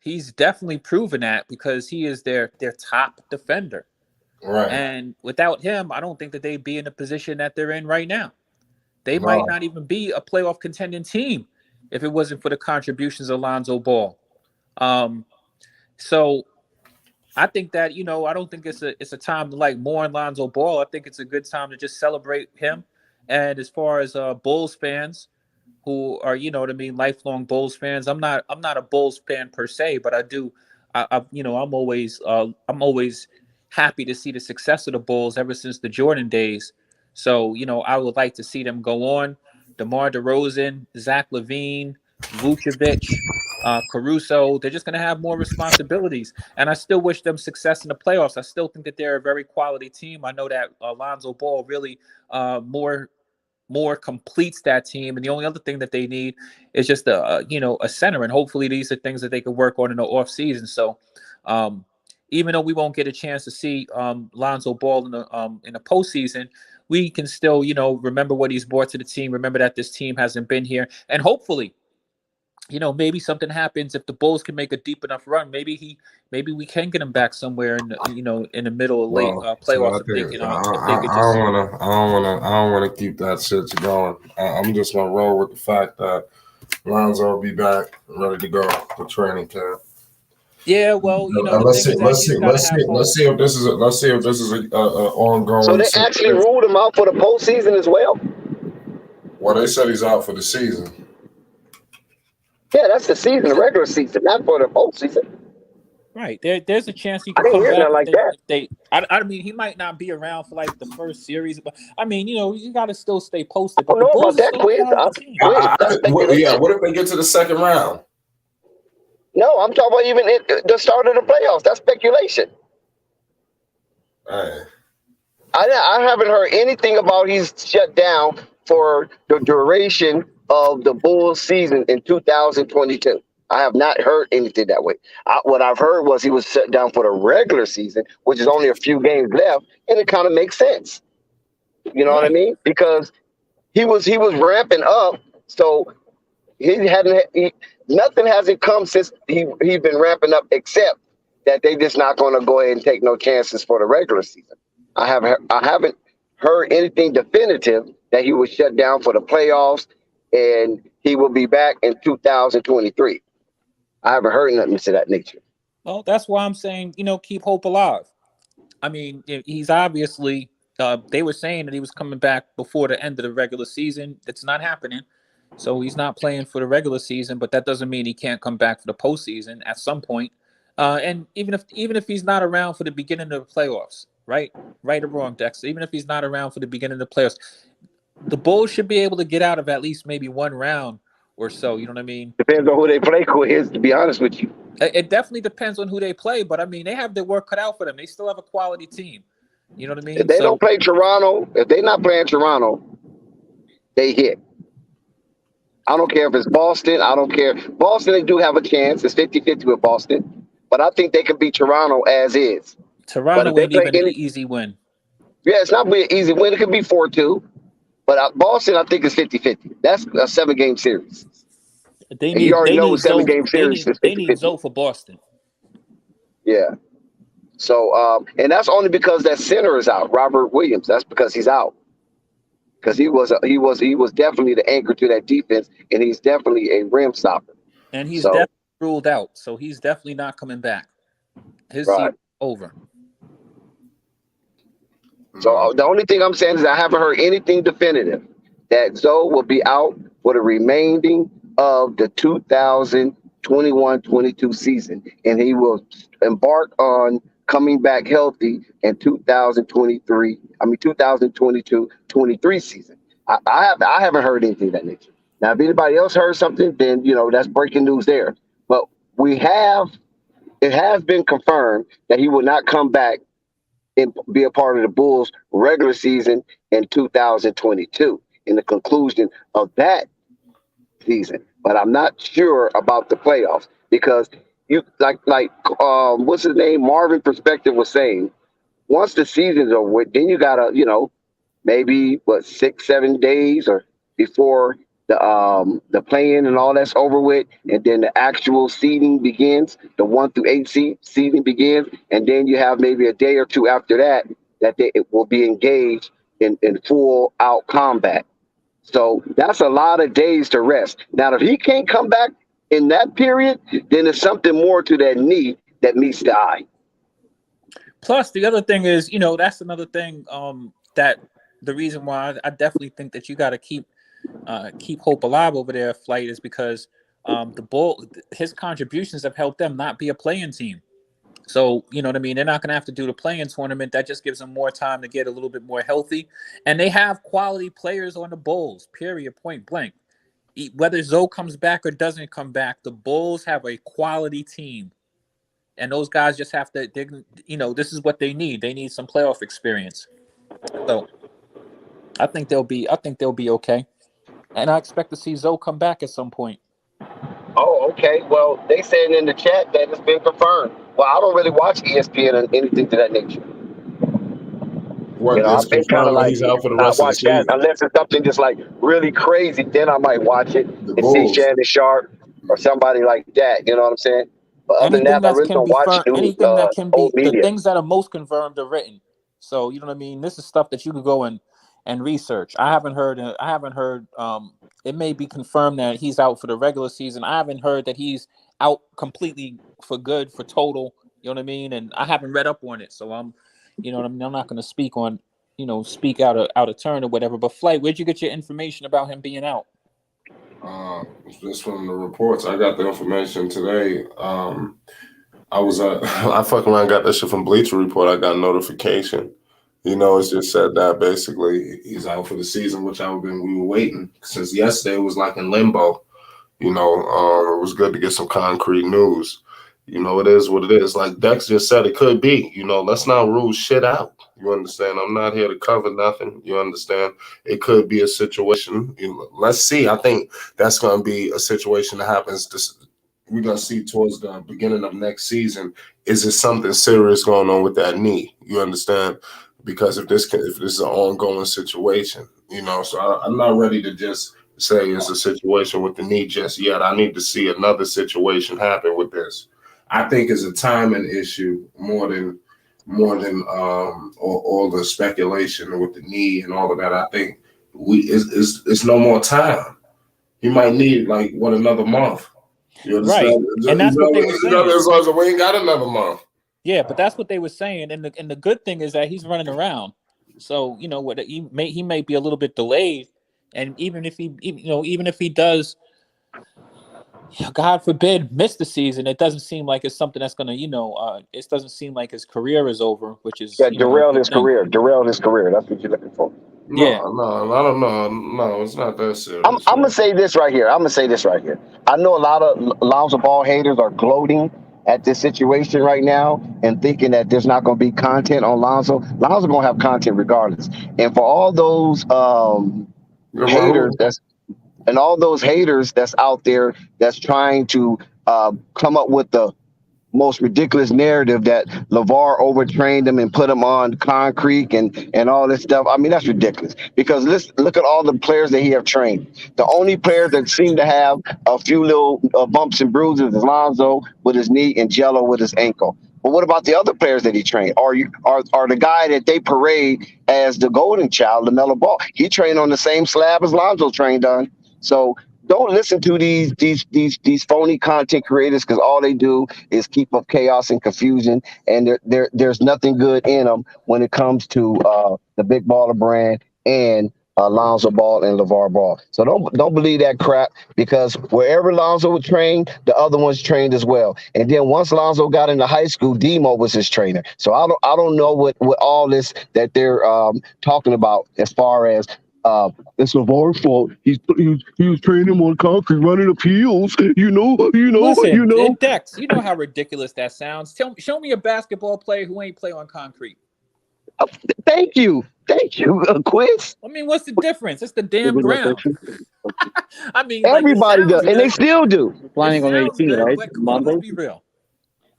He's definitely proven that because he is their top defender. Right. And without him, I don't think that they'd be in the position that they're in right now. They might not even be a playoff contending team if it wasn't for the contributions of Lonzo Ball. So I think that, I don't think it's a time to like mourn Lonzo Ball. I think it's a good time to just celebrate him. And as far as Bulls fans who are, lifelong Bulls fans, I'm not a Bulls fan per se, but I'm always happy to see the success of the Bulls ever since the Jordan days. So, I would like to see them go on. DeMar DeRozan, Zach LaVine, Vucevic, Caruso, they're just going to have more responsibilities. And I still wish them success in the playoffs. I still think that they're a very quality team. I know that Lonzo Ball really more completes that team. And the only other thing that they need is just a center. And hopefully these are things that they can work on in the offseason. So even though we won't get a chance to see Lonzo Ball in the postseason, we can still, remember what he's brought to the team. Remember that this team hasn't been here. And hopefully, maybe something happens if the Bulls can make a deep enough run. Maybe we can get him back somewhere in the middle of late playoffs. I don't want to keep that shit going. I'm just gonna roll with the fact that Lonzo will be back, ready to go for training camp. Yeah, well, let's see if this is a ongoing. So they actually ruled him out for the postseason as well. Well, they said he's out for the season. Yeah, that's the season, the regular season, not for the postseason. Right. There's a chance he could come back. Like that. I mean, he might not be around for like the first series, but I mean, you got to still stay posted. I don't know about that, Quiz. What if they get to the second round? No, I'm talking about even at the start of the playoffs. That's speculation. Hey, I haven't heard anything about he's shut down for the duration of the Bulls season in 2022. I have not heard anything that way. What I've heard was he was shut down for the regular season, which is only a few games left, and it kind of makes sense. You know what I Right. mean? Because he was ramping up, so he hadn't nothing hasn't come since he's been ramping up, except that they just not going to go ahead and take no chances for the regular season. I haven't heard anything definitive that he was shut down for the playoffs and he will be back in 2023. I haven't heard nothing to that nature. Well, that's why I'm saying, keep hope alive. I mean, he's obviously. They were saying that he was coming back before the end of the regular season. It's not happening, so he's not playing for the regular season. But that doesn't mean he can't come back for the postseason at some point. And even if he's not around for the beginning of the playoffs, right or wrong, Dexter. Even if he's not around for the beginning of the playoffs, the Bulls should be able to get out of at least maybe one round or so. You know what I mean? Depends on who they play with, to be honest with you. It definitely depends on who they play, but I mean, they have their work cut out for them. They still have a quality team. You know what I mean? If they don't play Toronto, if they're not playing Toronto, they hit. I don't care if it's Boston. I don't care. Boston, they do have a chance. It's 50-50 with Boston. But I think they can beat Toronto as is. But if Toronto they ain't play even an easy win. yeah, it's not be an easy win. It could be 4-2. But Boston, I think, is 50-50. That's a 7-game series. They And you need already they know a need Zoe 7-game series is they need 50-50. Zoe for Boston. Yeah. So, and that's only because that center is out, Robert Williams. That's because he's out. Because he was definitely the anchor to that defense, and he's definitely a rim stopper. And he's So, definitely ruled out. So he's definitely not coming back. His right. season's over. So the only thing I'm saying is I haven't heard anything definitive that Zoe will be out for the remaining of the 2021-22 season, and he will embark on coming back healthy in 2022-23 season. I haven't heard anything of that nature. Now, if anybody else heard something, then that's breaking news there. But it has been confirmed that he will not come back and be a part of the Bulls regular season in 2022 in the conclusion of that season. But I'm not sure about the playoffs because you what's his name? Marvin Perspective was saying once the season's over with, then you gotta, maybe 6-7 days or before the play-in and all that's over with, and then the actual seeding begins. The 1 through 8 seeding begins, and then you have maybe a day or two after that it will be engaged in full out combat. So that's a lot of days to rest. Now, if he can't come back in that period, then there's something more to that knee that meets the eye. Plus, the other thing is, that's another thing that the reason why I definitely think that you got to keep hope alive over there, Flight, is because the Bull, his contributions have helped them not be a playing team. So, you know what I mean? They're not going to have to do the play-in tournament. That just gives them more time to get a little bit more healthy. And they have quality players on the Bulls, period, point blank. Whether Zoe comes back or doesn't come back, the Bulls have a quality team. And those guys just have to, this is what they need. They need some playoff experience. So I think they'll be okay. And I expect to see Zoe come back at some point. Oh, okay. Well, they saying in the chat that it's been confirmed. Well, I don't really watch ESPN or anything to that nature. What is I've been kind of confirmed that like he's out for the not rest of the watch that season? unless it's something just like really crazy. Then I might watch it The and see Bulls. Shannon Sharp or somebody like that. You know what I'm saying? But other than Anything that, I that really can don't be watch anything that can old be, the media. things that are most confirmed are written. So you know what I mean. This is stuff that you could go and research. I haven't heard. It may be confirmed that he's out for the regular season. I haven't heard that he's out completely for good, for total. You know what I mean. And I haven't read up on it, so I'm not going to speak on, speak out of turn or whatever. But Flight, where'd you get your information about him being out? Just from the reports. I got the information today. I fucking around, got that shit from Bleacher Report. I got a notification. It's just said that basically he's out for the season, which we were waiting since yesterday. It was like in limbo. You know, it was good to get some concrete news. You know, it is what it is. Like Dex just said, it could be. You know, let's not rule shit out. You understand? I'm not here to cover nothing. You understand? It could be a situation. You know, let's see. I think that's going to be a situation that happens. We're going to see towards the beginning of next season. Is there something serious going on with that knee? You understand? Because if this is an ongoing situation, you know, so I'm not ready to just say it's a situation with the knee just yet. I need to see another situation happen with this. I think it's a timing issue more than all the speculation with the knee and all of that. I think it's no more time. He might need like another month. You understand? Right. And that's what they were saying. We ain't got another month. Yeah, but that's what they were saying. And the good thing is that he's running around. So, you know, he may be a little bit delayed. And even if he does, God forbid, miss the season, it doesn't seem like it's something that's gonna, it doesn't seem like his career is over, which is derail his career. Derail his career. That's what you're looking for. No, I don't know. No, it's not that serious. I'm gonna say this right here. I know a lot of Lonzo Ball haters are gloating at this situation right now and thinking that there's not gonna be content on Lonzo. Lonzo gonna have content regardless. And for all those haters that's out there that's trying to come up with the most ridiculous narrative that LeVar overtrained him and put him on concrete and all this stuff. I mean, that's ridiculous because look at all the players that he have trained. The only player that seemed to have a few little bumps and bruises is Lonzo with his knee and Jello with his ankle. But what about the other players that he trained? Are the guy that they parade as the golden child, LaMelo Ball? He trained on the same slab as Lonzo trained on. So don't listen to these phony content creators because all they do is keep up chaos and confusion, and there's nothing good in them when it comes to the Big Baller brand and Lonzo Ball and LeVar Ball. So don't believe that crap because wherever Lonzo was trained, the other ones trained as well. And then once Lonzo got into high school, Demo was his trainer. So I don't know what all this that they're talking about as far as. It's LeVar's fault. He was training on concrete, running appeals. Listen, Dex, you know how ridiculous that sounds. Show me a basketball player who ain't play on concrete. Thank you, Quiz. I mean, what's the difference? It's the damn ground. I mean, everybody does, and they still do. Planning on 18, right? Monday. Let's be real.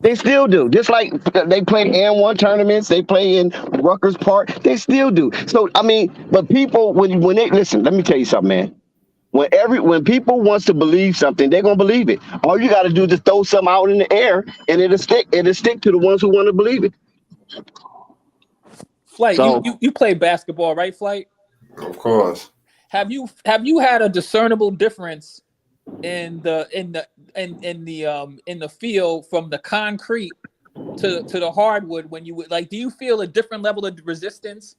They still do. Just like they play in N1 tournaments, they play in Rutgers Park. They still do. So I mean, but people when they listen, let me tell you something, man. When people wants to believe something, they're gonna believe it. All you got to do is just throw something out in the air, and it'll stick. It'll stick to the ones who want to believe it. Flight, so, you play basketball, right, Flight? Of course. Have you had a discernible difference in the field from the concrete to the hardwood when you would do you feel a different level of resistance?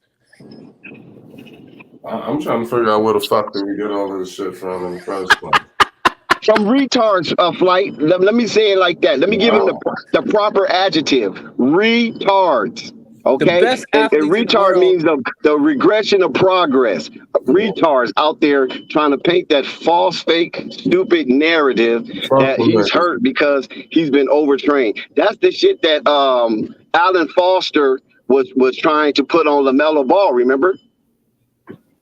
I'm trying to figure out where the fuck did we get all this shit from in the first place. From retards, Flight. Let me say it like that. Let me give him the proper adjective. Retards. Okay, and retard means the regression of progress. Retards out there trying to paint that false, fake, stupid narrative that he's hurt because he's been overtrained. That's the shit that Alan Foster was trying to put on LaMelo Ball. Remember?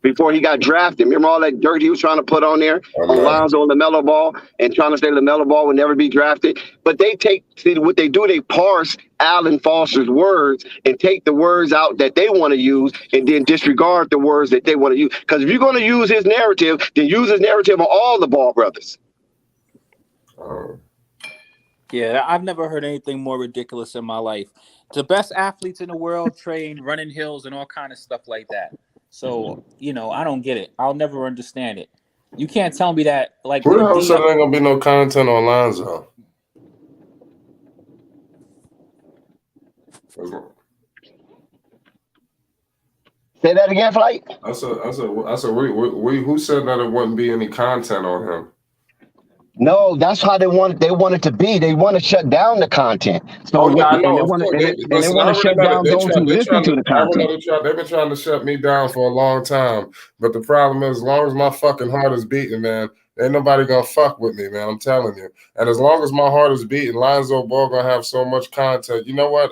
Before he got drafted. Remember all that dirt he was trying to put on there on Lonzo and LaMelo Ball and trying to say LaMelo Ball would never be drafted. But they what they do, they parse Alan Foster's words and take the words out that they want to use and then disregard the words that they want to use. Because if you're going to use his narrative, then use his narrative on all the Ball brothers. Yeah, I've never heard anything more ridiculous in my life. The best athletes in the world train running hills and all kind of stuff like that. So, I don't get it. I'll never understand it. You can't tell me that, Who the hell said there ain't going to be no content on Lonzo? Say that again, Flight? I said, who said that it wouldn't be any content on him? No, that's how they want it to be. They want to shut down the content. So I know. They want to shut down those who listen to the content. They've been trying to shut me down for a long time. But the problem is, as long as my fucking heart is beating, man, Ain't nobody gonna fuck with me, man. I'm telling you. And as long as my heart is beating, Lonzo Ball gonna have so much content. You know what?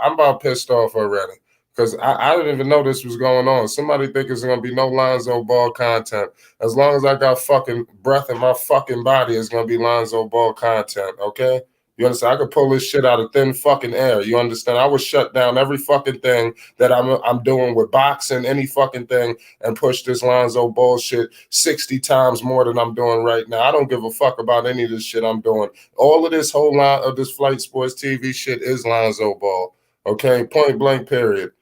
I'm about pissed off already because I didn't even know this was going on. Somebody think it's gonna be no Lonzo Ball content. As long as I got fucking breath in my fucking body, it's gonna be Lonzo Ball content. Okay. You understand? I could pull this shit out of thin fucking air. You understand? I would shut down every fucking thing that I'm doing with boxing, any fucking thing, and push this Lonzo Ball shit 60 times more than I'm doing right now. I don't give a fuck about any of this shit I'm doing. All of this whole line of this Flight Sports TV shit is Lonzo Ball. Okay? Point blank, period.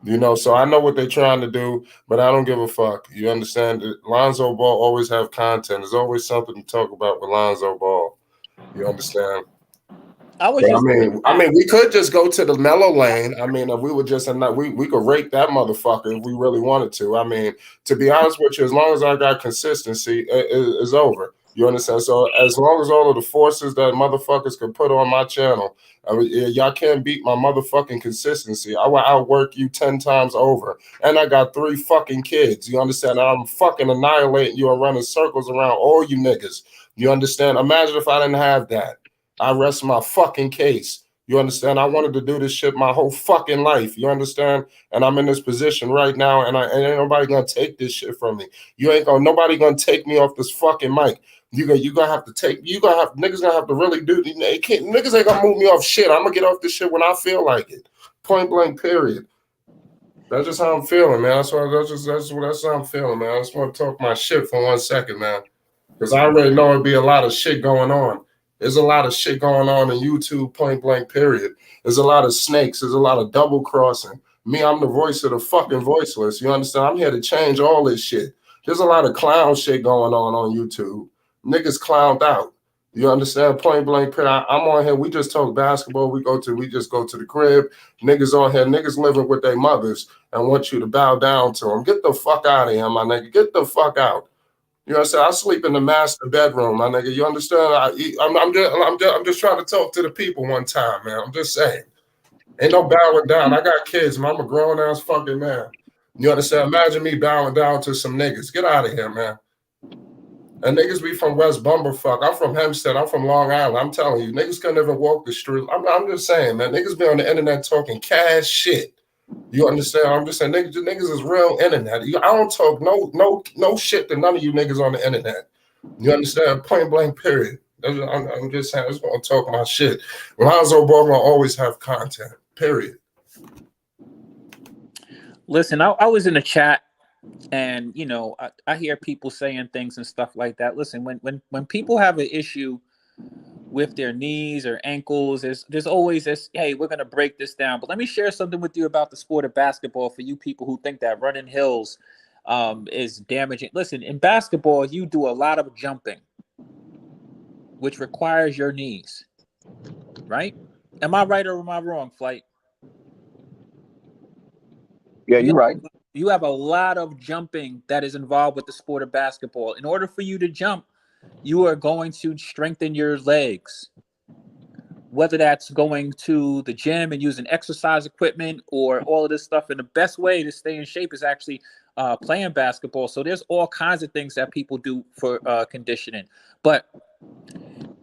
You know, so I know what they're trying to do, but I don't give a fuck. You understand? Lonzo Ball always have content. There's always something to talk about with Lonzo Ball. You understand? I mean, we could just go to the mellow lane. I mean, if we were just we could rake that motherfucker if we really wanted to. I mean, to be honest with you, as long as I got consistency, it's over. You understand? So as long as all of the forces that motherfuckers can put on my channel, I mean, y'all can't beat my motherfucking consistency. I will outwork you 10 times over. And I got 3 fucking kids. You understand? I'm fucking annihilating you and running circles around all you niggas. You understand? Imagine if I didn't have that. I rest my fucking case. You understand? I wanted to do this shit my whole fucking life. You understand? And I'm in this position right now, and ain't nobody gonna take this shit from me. Nobody gonna take me off this fucking mic. Niggas gonna have to really do. Niggas ain't gonna move me off shit. I'm gonna get off this shit when I feel like it. Point blank. Period. That's just how I'm feeling, man. That's how I'm feeling, man. I just want to talk my shit for 1 second, man, because I already know it'd be a lot of shit going on. There's a lot of shit going on in YouTube, point blank, period. There's a lot of snakes. There's a lot of double crossing. Me, I'm the voice of the fucking voiceless. You understand? I'm here to change all this shit. There's a lot of clown shit going on YouTube. Niggas clowned out. You understand? Point blank, period. I'm on here. We just talk basketball. We just go to the crib. Niggas on here. Niggas living with their mothers and want you to bow down to them. Get the fuck out of here, my nigga. Get the fuck out. You know what I'm saying? I sleep in the master bedroom, my nigga. You understand? I'm just trying to talk to the people one time, man. I'm just saying. Ain't no bowing down. I got kids, man. I'm a grown-ass fucking man. You understand? Imagine me bowing down to some niggas. Get out of here, man. And niggas be from West Bumblefuck. I'm from Hempstead. I'm from Long Island. I'm telling you, niggas couldn't even walk the street. I'm just saying, man. Niggas be on the internet talking cash shit. You understand? I'm just saying, niggas is real internet. I don't talk no shit to none of you niggas on the internet. You understand? Point blank, period. I'm just saying, I just want to talk my shit. Lonzo Ball gonna always have content. Period. Listen, I was in the chat, and you know, I hear people saying things and stuff like that. Listen, when people have an issue with their knees or ankles, there's always this, hey, we're going to break this down. But let me share something with you about the sport of basketball for you people who think that running hills is damaging. Listen, in basketball, you do a lot of jumping, which requires your knees, right? Am I right or am I wrong, Flight? Yeah, you're right. You have a lot of jumping that is involved with the sport of basketball. In order for you to jump, you are going to strengthen your legs, whether that's going to the gym and using exercise equipment or all of this stuff. And the best way to stay in shape is actually playing basketball. So there's all kinds of things that people do for conditioning. But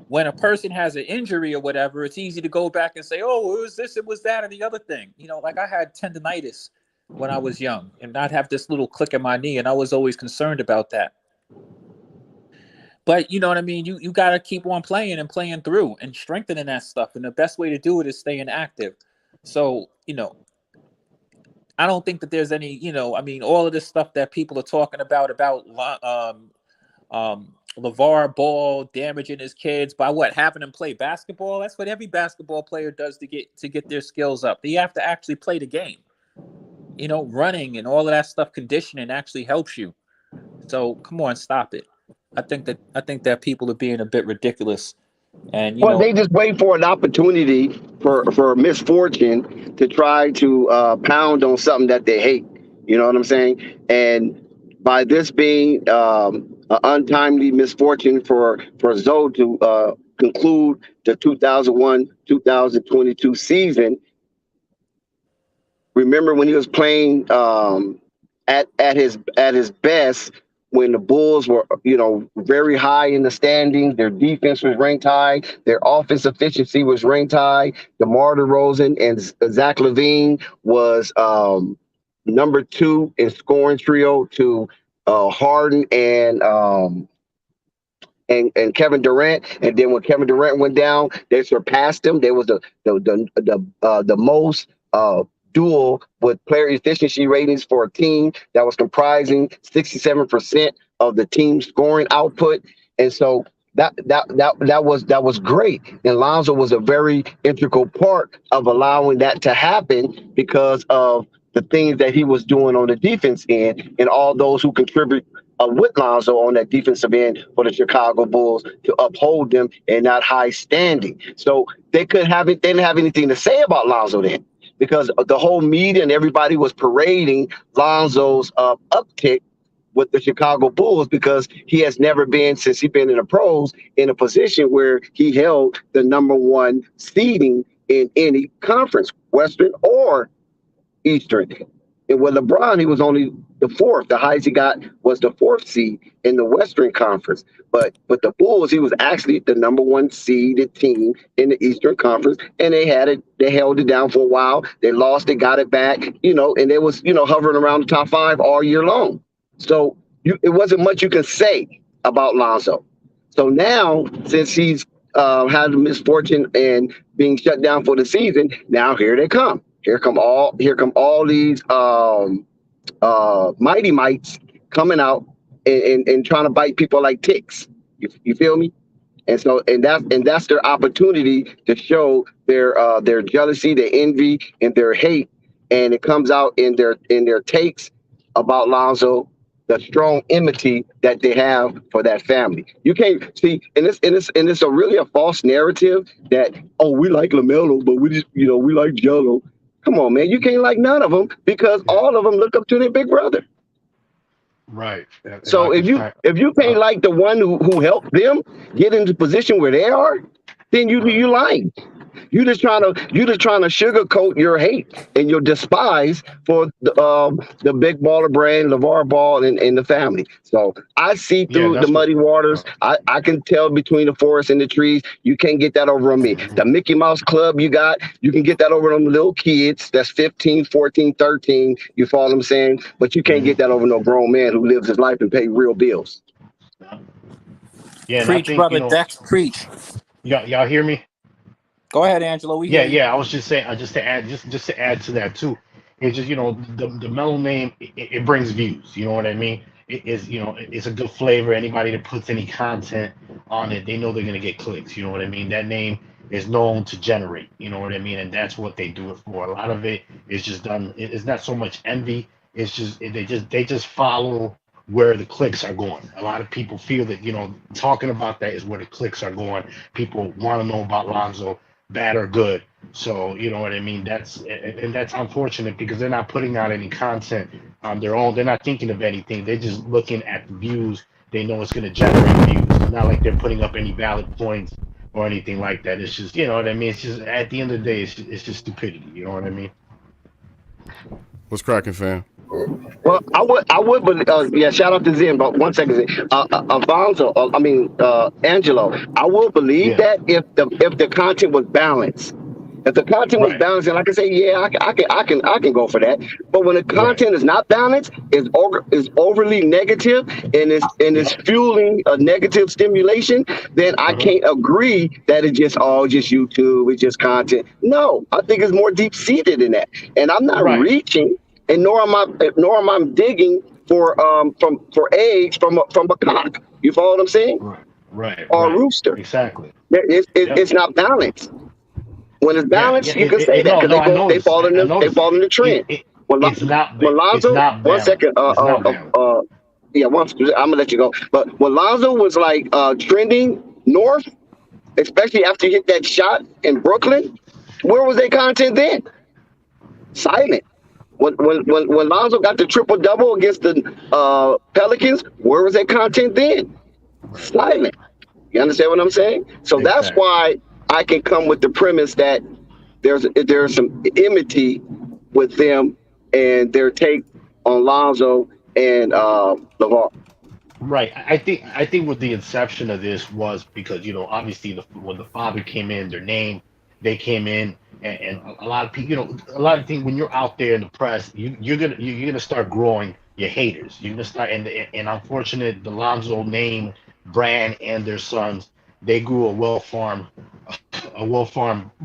when a person has an injury or whatever, it's easy to go back and say, oh, it was this, it was that, and the other thing. You know, like I had tendonitis when I was young and I'd have this little click in my knee, and I was always concerned about that. But you know what I mean? You got to keep on playing and playing through and strengthening that stuff. And the best way to do it is staying active. So, you know, I don't think that there's any, you know, I mean, all of this stuff that people are talking about LeVar Ball damaging his kids by what? Having them play basketball. That's what every basketball player does to get their skills up. They have to actually play the game. You know, running and all of that stuff, conditioning actually helps you. So come on, stop it. I think that people are being a bit ridiculous, and you know, they just wait for an opportunity for misfortune to try to pound on something that they hate. You know what I'm saying? And by this being an untimely misfortune for ZO to conclude the 2001-2022 season, remember when he was playing at his best when the Bulls were, very high in the standings. Their defense was ranked high. Their offense efficiency was ranked high. DeMar DeRozan and Zach LaVine was number 2 in scoring trio to Harden and Kevin Durant. And then when Kevin Durant went down, they surpassed him. There was the most duel with player efficiency ratings for a team that was comprising 67% of the team's scoring output. And so that was great. And Lonzo was a very integral part of allowing that to happen because of the things that he was doing on the defense end and all those who contribute with Lonzo on that defensive end for the Chicago Bulls to uphold them in that high standing. So they didn't have anything to say about Lonzo then, because the whole media and everybody was parading Lonzo's uptick with the Chicago Bulls, because he has never been, since he's been in the pros, in a position where he held the number 1 seeding in any conference, Western or Eastern. And with LeBron, he was only the 4th. The highest he got was the 4th seed in the Western Conference. But with the Bulls, he was actually the number 1 seeded team in the Eastern Conference, and they held it down for a while. They lost it, got it back, and it was, hovering around the top 5 all year long. So it wasn't much you can say about Lonzo. So now, since he's had the misfortune and being shut down for the season, now here they come. Here come all these mighty mites coming out and trying to bite people like ticks. You feel me? And so that's their opportunity to show their jealousy, their envy, and their hate. And it comes out in their takes about Lonzo, the strong enmity that they have for that family. You can't see, and it's a really a false narrative that, oh, we like LaMelo, but we just, we like Jello. Come on, man. You can't like none of them, because all of them look up to their big brother. Right. So if you can't like the one who helped them get into the position where they are, then you lying. You just trying to sugarcoat your hate and your despise for the big baller brand, LeVar Ball, and the family. So I see through the muddy waters. I can tell between the forest and the trees. You can't get that over on me. The Mickey Mouse Club you can get that over on the little kids that's 15, 14, 13. You follow what I'm saying? But you can't get that over no grown man who lives his life and pay real bills. Yeah, preach, brother Dex, preach. Y'all hear me? Go ahead, Angelo. I was just saying, just to add to that too. It's just, the Mellow name, it brings views. You know what I mean? It is, it's a good flavor. Anybody that puts any content on it, they know they're gonna get clicks. You know what I mean? That name is known to generate. You know what I mean? And that's what they do it for. A lot of it is just done. It's not so much envy. It's just they just follow where the clicks are going. A lot of people feel that, talking about that is where the clicks are going. People want to know about Lonzo, bad or good. So you know what I mean? That's unfortunate, because they're not putting out any content on their own. They're not thinking of anything. They're just looking at the views. They know it's going to generate views. It's not like they're putting up any valid points or anything like that. It's just, you know what I mean? It's just, at the end of the day, it's just stupidity. You know what I mean? What's cracking, fam? Well, I would, but shout out to Zen. But 1 second, Zen. Angelo, I will believe that if the content was balanced. If the content was balanced, and I can say, I can go for that. But when the content is not balanced, is overly negative, and it's fueling a negative stimulation, then I can't agree that it's just YouTube, it's just content. No, I think it's more deep seated in that, and I'm not reaching, and nor am I digging for eggs from a cock. You follow what I'm saying? Right. Or a rooster. Exactly. It's not balanced. When it's balanced, you can say that, because they fall in the trend. When Lonzo, I'm gonna let you go. But when Lonzo was like trending north, especially after he hit that shot in Brooklyn, where was their content then? Silent. When Lonzo got the triple double against the Pelicans, where was their content then? Silent. You understand what I'm saying? So that's why I can come with the premise that there's some enmity with them and their take on Lonzo and LeVar. Right. I think what the inception of this was because obviously when the father came in, their name, they came in, and a lot of people, a lot of things when you're out there in the press, you're gonna start growing your haters. You're gonna start and unfortunate the Lonzo name, brand, and their sons, they grew a well farmed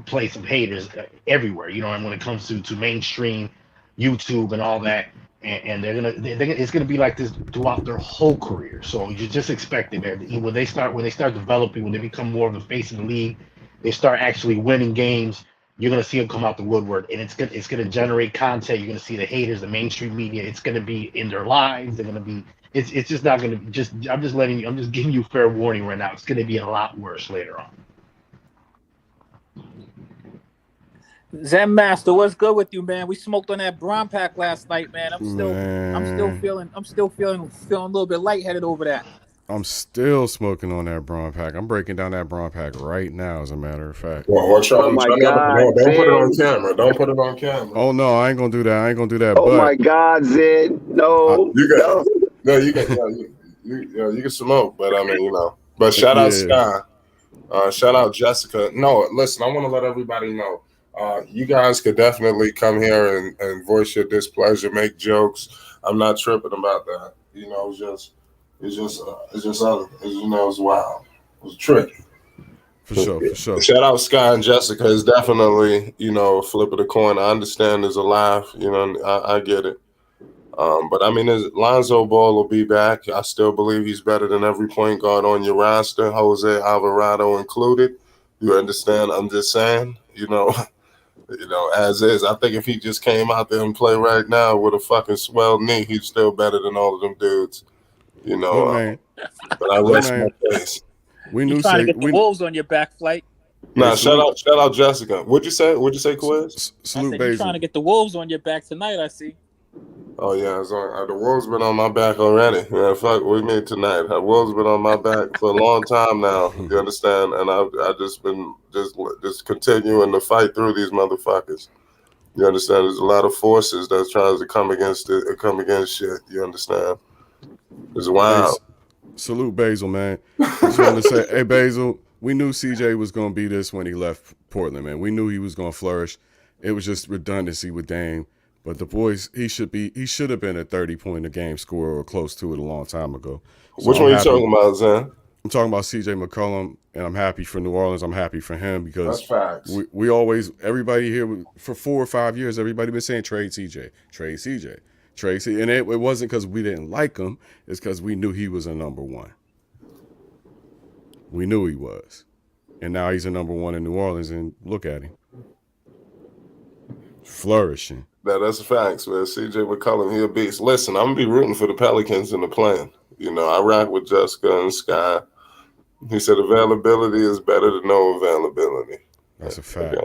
place of haters everywhere. And when it comes to mainstream YouTube and all that, and it's gonna be like this throughout their whole career. So you just expect it, man. When they start developing, when they become more of the face of the league, they start actually winning games. You're gonna see them come out the woodwork, and it's gonna generate content. You're gonna see the haters, the mainstream media. It's gonna be in their lives. They're gonna be. It's just not gonna be just. I'm just letting you. I'm just giving you fair warning right now. It's gonna be a lot worse later on. Zen Master, what's good with you, man? We smoked on that Bron pack last night, man. I'm still Man, feeling a little bit lightheaded over that. I'm still smoking on that Braun pack. I'm breaking down that Braun pack right now, as a matter of fact. Well, try, Oh my try not to, God, no, don't put it on Zed. camera. Don't put it on camera. Oh no, I ain't gonna do that. I ain't gonna do that. Oh But my God, Zed. No, You got no. no. You can you can smoke, but I mean But shout out Sky. Shout out Jessica. No, listen, I want to let everybody know. You guys could definitely come here and voice your displeasure, make jokes. I'm not tripping about that. It's wild. It's tricky. for sure. Shout out Sky and Jessica. Is definitely a flip of the coin. I understand there's a laugh. I get it. But I mean, Lonzo Ball will be back. I still believe he's better than every point guard on your roster, Jose Alvarado included. You understand? I'm just saying, as is. I think if he just came out there and play right now with a fucking swell knee, he's still better than all of them dudes. Look, man. But I rest my case. We You knew trying to get the Wolves on your back, Flight? Nah, shout out Jessica. What'd you say, Quiz? Salute, I said, you trying to get the Wolves on your back tonight, I see. Oh yeah, the Wolves been on my back already. Yeah, fuck, we meet tonight. The Wolves been on my back for a long time now. You understand? And I just been just continuing to fight through these motherfuckers. You understand? There's a lot of forces that's trying to come against shit. You understand? It's wild. Salute Basil, man. Just want to say, hey Basil, we knew CJ was gonna be this when he left Portland, man. We knew he was gonna flourish. It was just redundancy with Dame. But the boys, he should have been a 30-point a game scorer or close to it a long time ago. So Which one are you talking about, Zan? I'm talking about CJ McCollum, and I'm happy for New Orleans. I'm happy for him because that's facts. We always, everybody here for 4 or 5 years, everybody been saying trade CJ, and it wasn't because we didn't like him. It's because we knew he was a number one. We knew he was, and now he's a number one in New Orleans, and look at him, flourishing. That's facts, man. CJ McCollum, he a beast. Listen, I'm gonna be rooting for the Pelicans in the plan. I rock with Jessica and Sky. He said availability is better than no availability. That's a fact.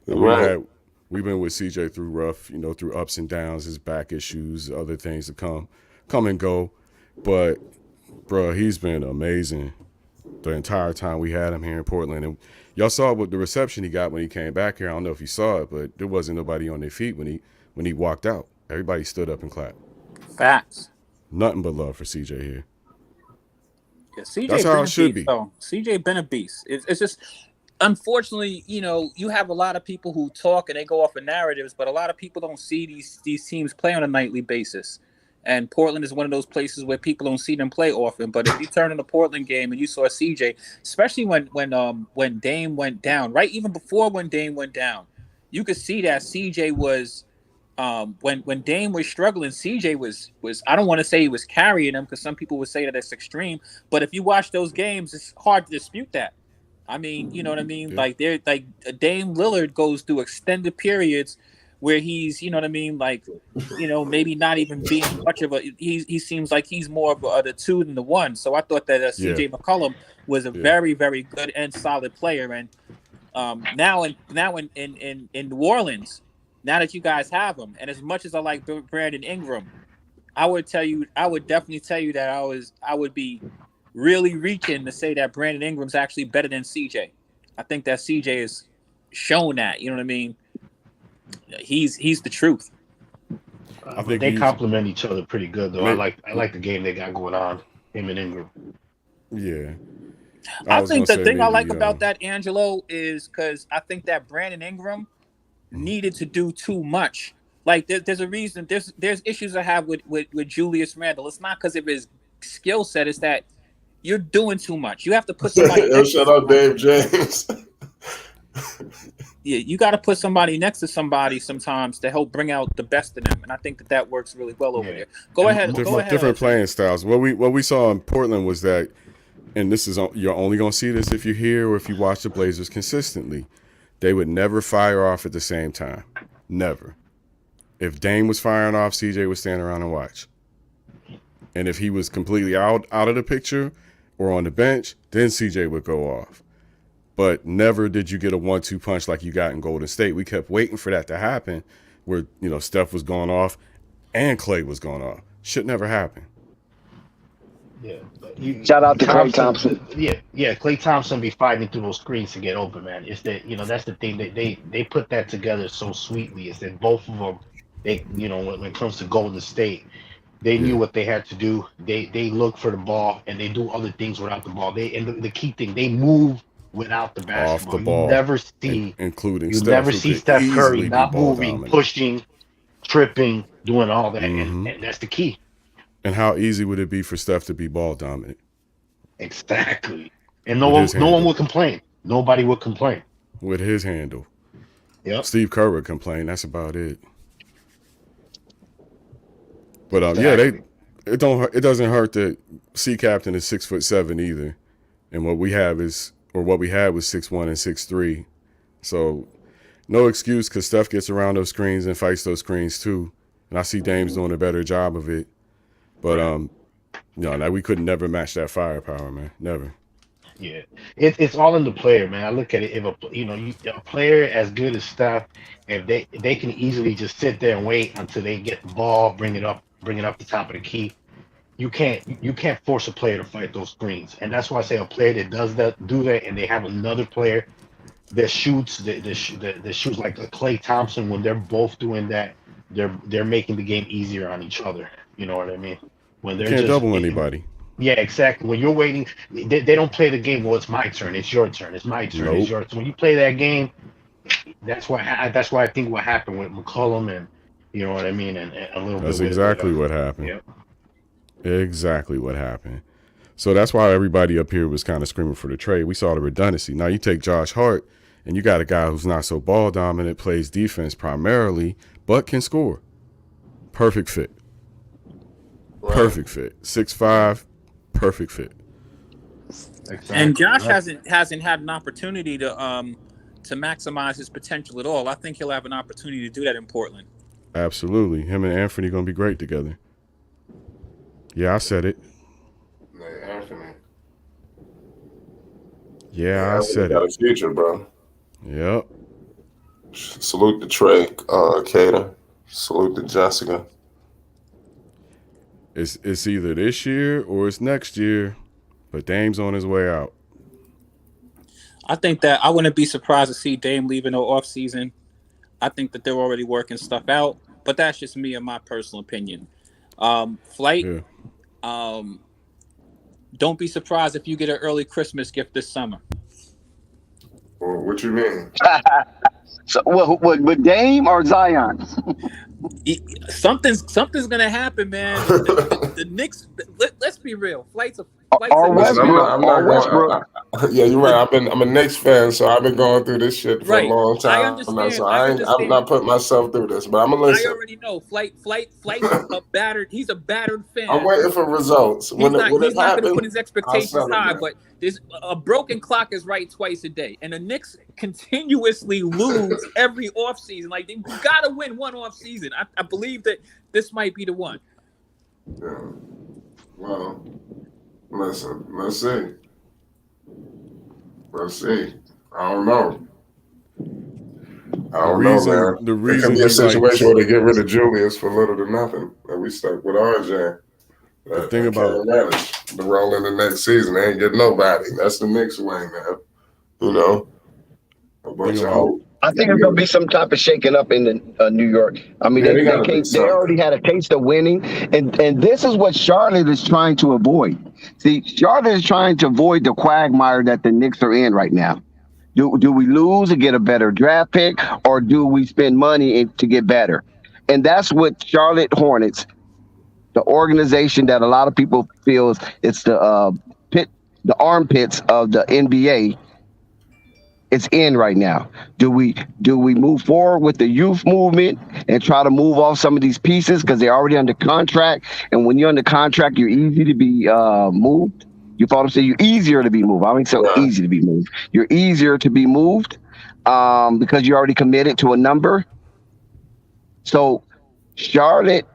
Okay. We've been with CJ through rough, through ups and downs, his back issues, other things to come and go. But, bro, he's been amazing the entire time we had him here in Portland. And y'all saw what the reception he got when he came back here. I don't know if you saw it, but there wasn't nobody on their feet when he walked out. Everybody stood up and clapped. Facts. Nothing but love for CJ here. Yeah, CJ That's how it should be. CJ been a beast. It's just, unfortunately, you have a lot of people who talk and they go off of narratives, but a lot of people don't see these teams play on a nightly basis. And Portland is one of those places where people don't see them play often. But if you turn on the Portland game and you saw CJ, especially when Dame went down, right, even before when Dame went down, you could see that CJ was when Dame was struggling, CJ was I don't want to say he was carrying them because some people would say that it's extreme, but if you watch those games, it's hard to dispute that. I mean, you know what I mean? Yeah. Like Dame Lillard goes through extended periods where he's, you know what I mean, like, maybe not even being much of a. He seems like he's more of the two than the one. So I thought that CJ McCollum was a very, very good and solid player. And now in New Orleans, now that you guys have him, and as much as I like Brandon Ingram, I would definitely tell you that I would be really reaching to say that Brandon Ingram's actually better than CJ. I think that CJ has shown that, you know what I mean? He's the truth. I But think they he's complement each other pretty good, though. I like the game they got going on, him and Ingram. yeah. I I was gonna think the say thing I like maybe about that, Angelo, is because I think that Brandon Ingram needed to do too much. Like there's a reason. There's issues I have with Julius Randle. It's not because of his skill set. It's that you're doing too much. You have to put somebody Yo, next to shout out somebody. Dave James. Yeah, you got to put somebody next to somebody sometimes to help bring out the best in them, and I think that works really well over Yeah. there. Go And ahead. Go ahead. different LJ. playing styles. What we saw in Portland was that, and this is you're only gonna see this if you're here or if you watch the Blazers consistently. They would never fire off at the same time. Never. If Dame was firing off, CJ would stand around and watch. And if he was completely out of the picture or on the bench, then CJ would go off. But never did you get a 1-2 punch like you got in Golden State. We kept waiting for that to happen where, Steph was going off and Clay was going off. Shit never happened. Yeah. Shout out to Klay Thompson. Yeah. Klay Thompson be fighting through those screens to get open, man. It's that that's the thing that they put that together so sweetly. Is that both of them, when it comes to Golden State, they knew what they had to do. They look for the ball and they do other things without the ball. The key thing, they move without the basketball. Off the ball. You never see, including Steph, who could Steph Curry easily not be ball moving, dominant. pushing, tripping, doing all that, and that's the key. And how easy would it be for Steph to be ball dominant? Exactly. And no one would complain. Nobody would complain. With his handle. Yep. Steve Kerr would complain. That's about it. But Exactly. it doesn't hurt that C Captain is 6'7" either. And what we had was 6'1" and 6'3". So no excuse because Steph gets around those screens and fights those screens too. And I see Dame's doing a better job of it. But we could never match that firepower, man. Never. Yeah, it's all in the player, man. I look at it, if a player as good as Steph, if they can easily just sit there and wait until they get the ball, bring it up the top of the key. You can't force a player to fight those screens, and that's why I say a player that do that, and they have another player that shoots that shoots like a Klay Thompson. When they're both doing that, they're making the game easier on each other. You know what I mean? When they're Can't just double anybody. Yeah, exactly. When you're waiting, they don't play the game. Well, it's my turn. It's your turn. It's my turn. Nope. It's your turn. When you play that game, that's why I think what happened with McCollum and you know what I mean, and a little That's bit. exactly what happened. Yep. Exactly what happened. So that's why everybody up here was kind of screaming for the trade. We saw the redundancy. Now you take Josh Hart, and you got a guy who's not so ball dominant, plays defense primarily, but can score. Perfect fit. Right. Perfect fit. 6'5", perfect fit. Exactly. And Josh hasn't had an opportunity to maximize his potential at all. I think he'll have an opportunity to do that in Portland. Absolutely. Him and Anthony going to be great together. Yeah, I said it. Hey, Anthony. Yeah, I said got it. a future, bro. Yep. Salute to Trey, Kata. Salute to Jessica. It's either this year or it's next year, but Dame's on his way out. I think that I wouldn't be surprised to see Dame leaving or off season. I think that they're already working stuff out, but that's just me and my personal opinion. Flight. Yeah. Don't be surprised if you get an early Christmas gift this summer. Well, what you mean? So what with Dame or Zion? Something's gonna happen, man. The Knicks. Let's be real. Flight's Or Westbrook. I'm not Westbrook. Yeah, you're right. I'm a Knicks fan, so I've been going through this shit for Right. a long time. I understand. So I I'm understand. not putting myself through this, but I'm gonna I listen. already know. Flight's a battered. He's a battered fan. I'm waiting for results. He's not going to put his I'll expectations settle, high, man. but there's a broken clock is right twice a day, and the Knicks continuously lose every offseason. Like you got to win one offseason. I believe that this might be the one. Yeah. Well, listen. Let's see. Let's see. I don't know. Man. The It reason could be a he likes- situation where they get rid of Julius for little to nothing, and we stuck with RJ. The thing about- can't manage the role in the next season, they ain't get nobody. That's the Knicks way, man. You know, a bunch of hope. I think it's gonna be some type of shaking up in the, New York. I mean, Yeah, they gotta do can't. They something. already had a taste of winning, and this is what Charlotte is trying to avoid. See, Charlotte is trying to avoid the quagmire that the Knicks are in right now. Do we lose and get a better draft pick, or do we spend money to get better? And that's what Charlotte Hornets, the organization that a lot of people feels it's the armpits of the NBA, it's in right now. Do we move forward with the youth movement and try to move off some of these pieces because they're already under contract? And when you're under contract, you're easy to be moved. You follow what I'm saying? You're easier to be moved. I mean, so easy to be moved. You're easier to be moved because you're already committed to a number. So Charlotte,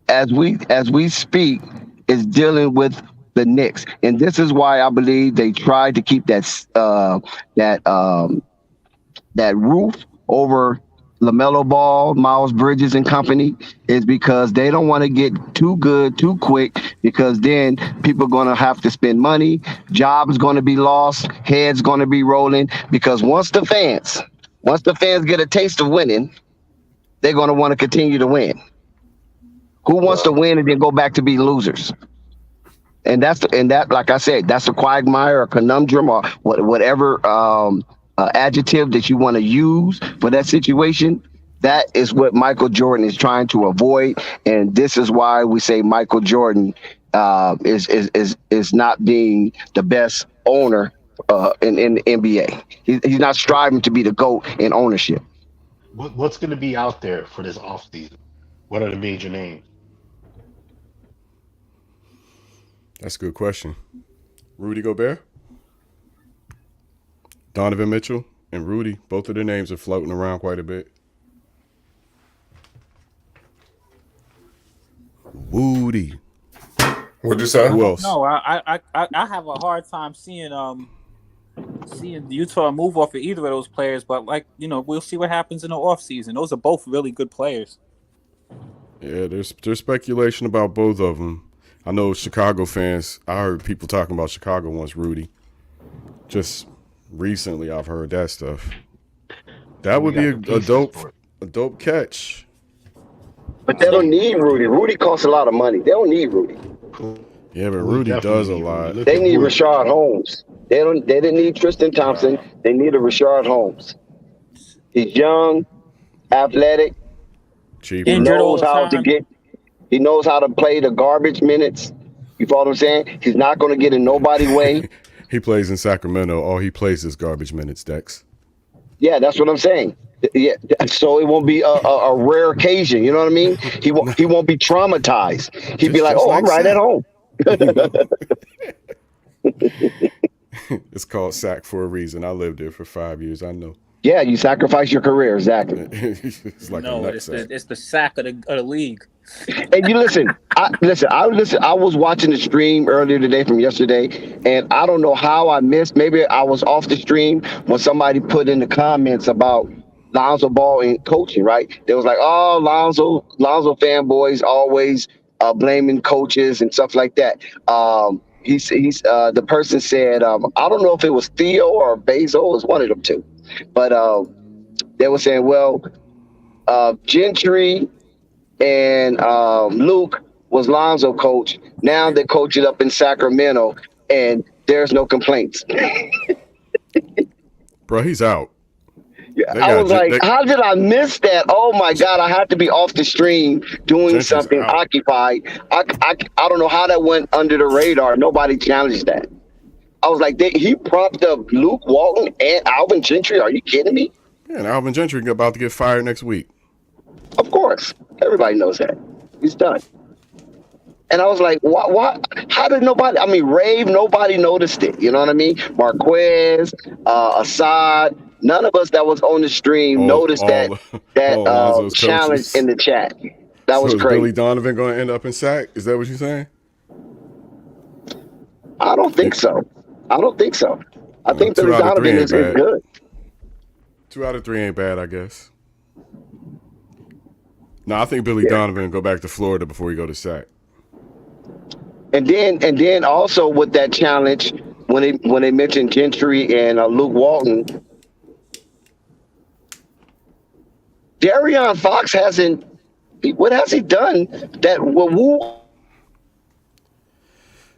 as we speak, is dealing with the Knicks, and this is why I believe they tried to keep that roof over LaMelo Ball, Miles Bridges, and company, is because they don't want to get too good too quick, because then people are going to have to spend money, jobs going to be lost, heads going to be rolling, because once the fans get a taste of winning, they're going to want to continue to win. Who wants to win and then go back to be losers? And that, like I said, that's a quagmire, a conundrum, or whatever adjective that you want to use for that situation. That is what Michael Jordan is trying to avoid, and this is why we say Michael Jordan is not being the best owner in the NBA. He's not striving to be the GOAT in ownership. What's going to be out there for this offseason? What are the major names? That's a good question. Rudy Gobert, Donovan Mitchell, and Rudy. Both of their names are floating around quite a bit. Woody. What'd you say? Who else? No, I have a hard time seeing Utah move off of either of those players, but we'll see what happens in the offseason. Those are both really good players. Yeah, there's speculation about both of them. I know Chicago fans, I heard people talking about Chicago wants Rudy. Just recently I've heard that stuff. That would be a dope catch. But they don't need Rudy. Rudy costs a lot of money. They don't need Rudy. Yeah, but Rudy does a lot. They need Rashard Holmes. They didn't need Tristan Thompson. They need a Rashard Holmes. He's young, athletic. Cheap. He knows how to play the garbage minutes. You follow what I'm saying? He's not going to get in nobody's way. He plays in Sacramento. All he plays is garbage minutes, Dex. Yeah, that's what I'm saying. Yeah, so it won't be a rare occasion. You know what I mean? He won't be traumatized. He'd be like, "Oh, I'm right at home." It's called SAC for a reason. I lived there for 5 years. I know. Yeah, you sacrifice your career, exactly. It's like it's the sack of the league. And you listen. I was watching the stream earlier today from yesterday, and I don't know how I missed. Maybe I was off the stream when somebody put in the comments about Lonzo Ball and coaching. Right? They was like, "Oh, Lonzo fanboys always blaming coaches and stuff like that." He's the person said, I don't know if it was Theo or Bezos, it was one of them two, but they were saying, well, Gentry and Luke was Lonzo coach. Now they're coaching up in Sacramento, and there's no complaints. Bro, he's out. Yeah, I was like, how did I miss that? Oh my God, I had to be off the stream doing Gentry's something out. Occupied. I don't know how that went under the radar. Nobody challenged that. I was like, he propped up Luke Walton and Alvin Gentry. Are you kidding me? Yeah, and Alvin Gentry about to get fired next week. Of course. Everybody knows that. He's done. And I was like, what? How did nobody? I mean, Rave, nobody noticed it. You know what I mean? Marquez, Assad, none of us that was on the stream noticed that challenge coaches in the chat. That was crazy. Is Billy Donovan going to end up in sack? Is that what you're saying? I don't think so. I think Billy Donovan is good. 2 out of 3 ain't bad, I guess. No, I think Billy Donovan go back to Florida before he go to sack. And then also with that challenge, when they mentioned Gentry and Luke Walton, Darion Fox hasn't. What has he done that Woo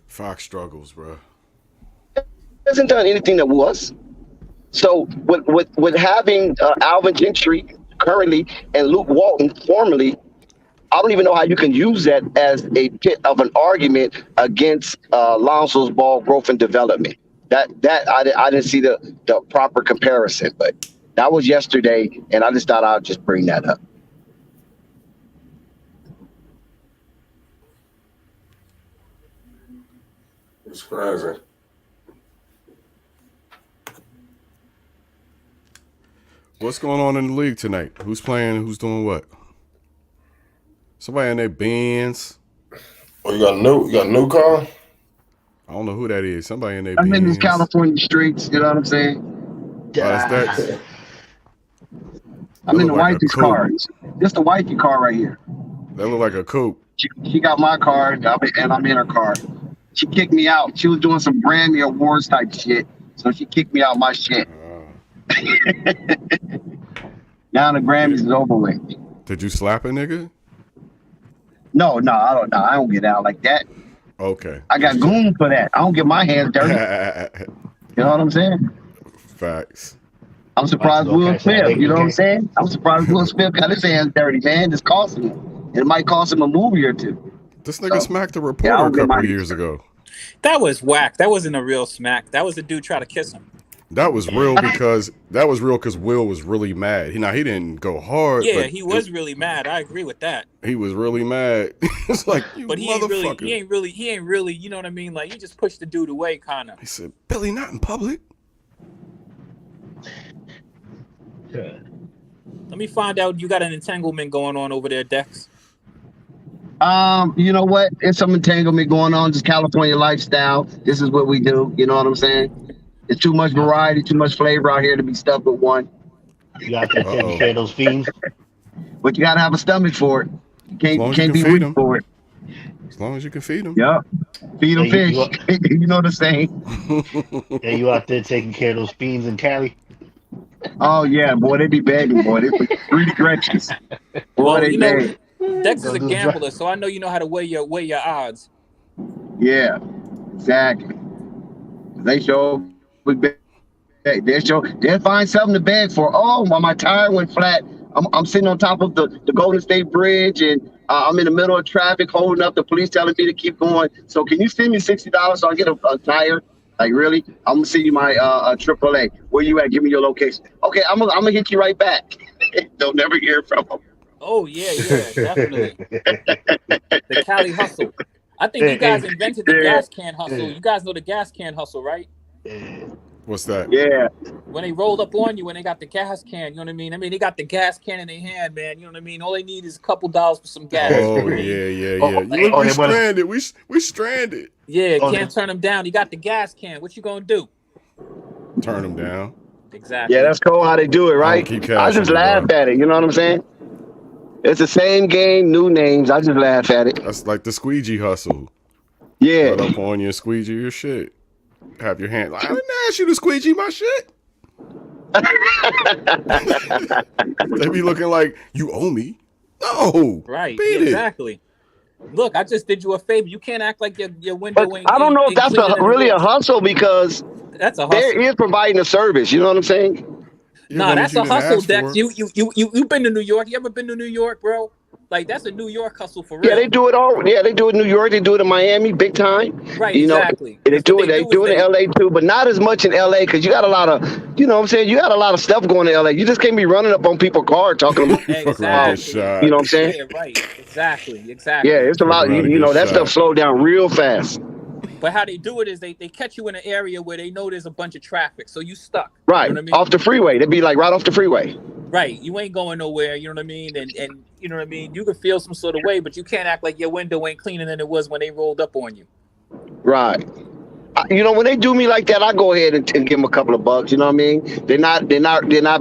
Fox struggles, bro. hasn't done anything that was? So with having Alvin Gentry currently and Luke Walton formerly, I don't even know how you can use that as a bit of an argument against Lonzo's ball growth and development. I didn't see the proper comparison, but that was yesterday, and I just thought I'd just bring that up. It's crazy. What's going on in the league tonight? Who's playing? Who's doing what? Somebody in their Benz. Oh, you got a new car? I don't know who that is. Somebody in their I'm Benz. in these California streets, you know what I'm saying? That's I'm in the look like a wifey's coupe. car. Just the wifey car right here. That look like a coupe. She got my car, and I'm in her car. She kicked me out. She was doing some Grammy Awards type shit, so she kicked me out my shit. Now the Grammys is over with. Did you slap a nigga? No, I don't know. I don't get out like that. Okay. I got goon for that. I don't get my hands dirty. You know what I'm saying? Facts. I'm surprised Will Smith. You know what I'm saying? I'm surprised Will Smith got his hands dirty, man. It's costing him. It might cost him a movie or two. This nigga smacked a reporter a couple years ago. That was whack. That wasn't a real smack. That was a dude trying to kiss him. That was real because Will was really mad. He didn't go hard. Yeah, but he was really mad. I agree with that. He was really mad. It's like, you But he motherfucker. ain't really, you know what I mean? Like, you just pushed the dude away, kind of. He said, Billy, not in public. Let me find out you got an entanglement going on over there, Dex. You know what? It's some entanglement going on. Just California lifestyle. This is what we do. You know what I'm saying? It's too much variety, too much flavor out here to be stuck with one. You got to take care of those fiends. But you gotta have a stomach for it. You can't be feed weak them. for it. As long as you can feed them. Yep. Feed them fish. You know what I'm saying? Yeah, you out there taking care of those fiends in Cali. Oh yeah, boy, they be begging, boy. They be greedy Gretchens. Boy, Well, they you know, beg. Dex is a gambler, so I know you know how to weigh your odds. Yeah, exactly. They show they'll find something to beg for. Oh, my tire went flat. I'm sitting on top of the Golden State Bridge, and I'm in the middle of traffic holding up. The police telling me to keep going. So can you send me $60 so I get a tire? Like, really? I'm gonna send you my AAA. Where you at? Give me your location. Okay, I'm gonna hit you right back. Don't never hear from them. Oh yeah, definitely. The Cali hustle. I think you guys invented the gas can hustle. You guys know the gas can hustle, right? What's that? Yeah. When they rolled up on you, when they got the gas can, you know what I mean? I mean, they got the gas can in their hand, man. You know what I mean? All they need is a couple dollars for some gas. Oh, yeah. We stranded. We stranded. Yeah, can't turn them down. You got the gas can. What you gonna do? Turn them down. Exactly. Yeah, that's cool how they do it, right? I just laugh at it. You know what I'm saying? It's the same game, new names. I just laugh at it. That's like the squeegee hustle. Yeah. Run up on you and squeegee your shit. Have your hand like, I didn't ask you to squeegee my shit. They be looking like you owe me. No. Right. Beat exactly. Look, I just did you a favor. You can't act like your window But ain't. I don't know if that's really a hustle because that's a hustle. There is providing a service. You know what I'm saying? Nah, that's a hustle, Dex. You been to New York? You ever been to New York, bro? Like, that's a New York hustle for real. Yeah, they do it all. Yeah, they do it in New York. They do it in Miami, big time. Right, you know, exactly. They do it in LA too, but not as much in LA because you got a lot of, you know what I'm saying? You got a lot of stuff going to LA. You just can't be running up on people's cars talking about, exactly. You know what I'm saying? Yeah, right. Exactly. Yeah, it's a lot. You know, that stuff slowed down real fast. But how they do it is they catch you in an area where they know there's a bunch of traffic, so you stuck. Right, you know what I mean? Off the freeway. They'd be like right off the freeway. Right, you ain't going nowhere. You know what I mean? And you know what I mean. You can feel some sort of way, but you can't act like your window ain't cleaner than it was when they rolled up on you. Right. You know, when they do me like that, I go ahead and give them a couple of bucks. You know what I mean? They're not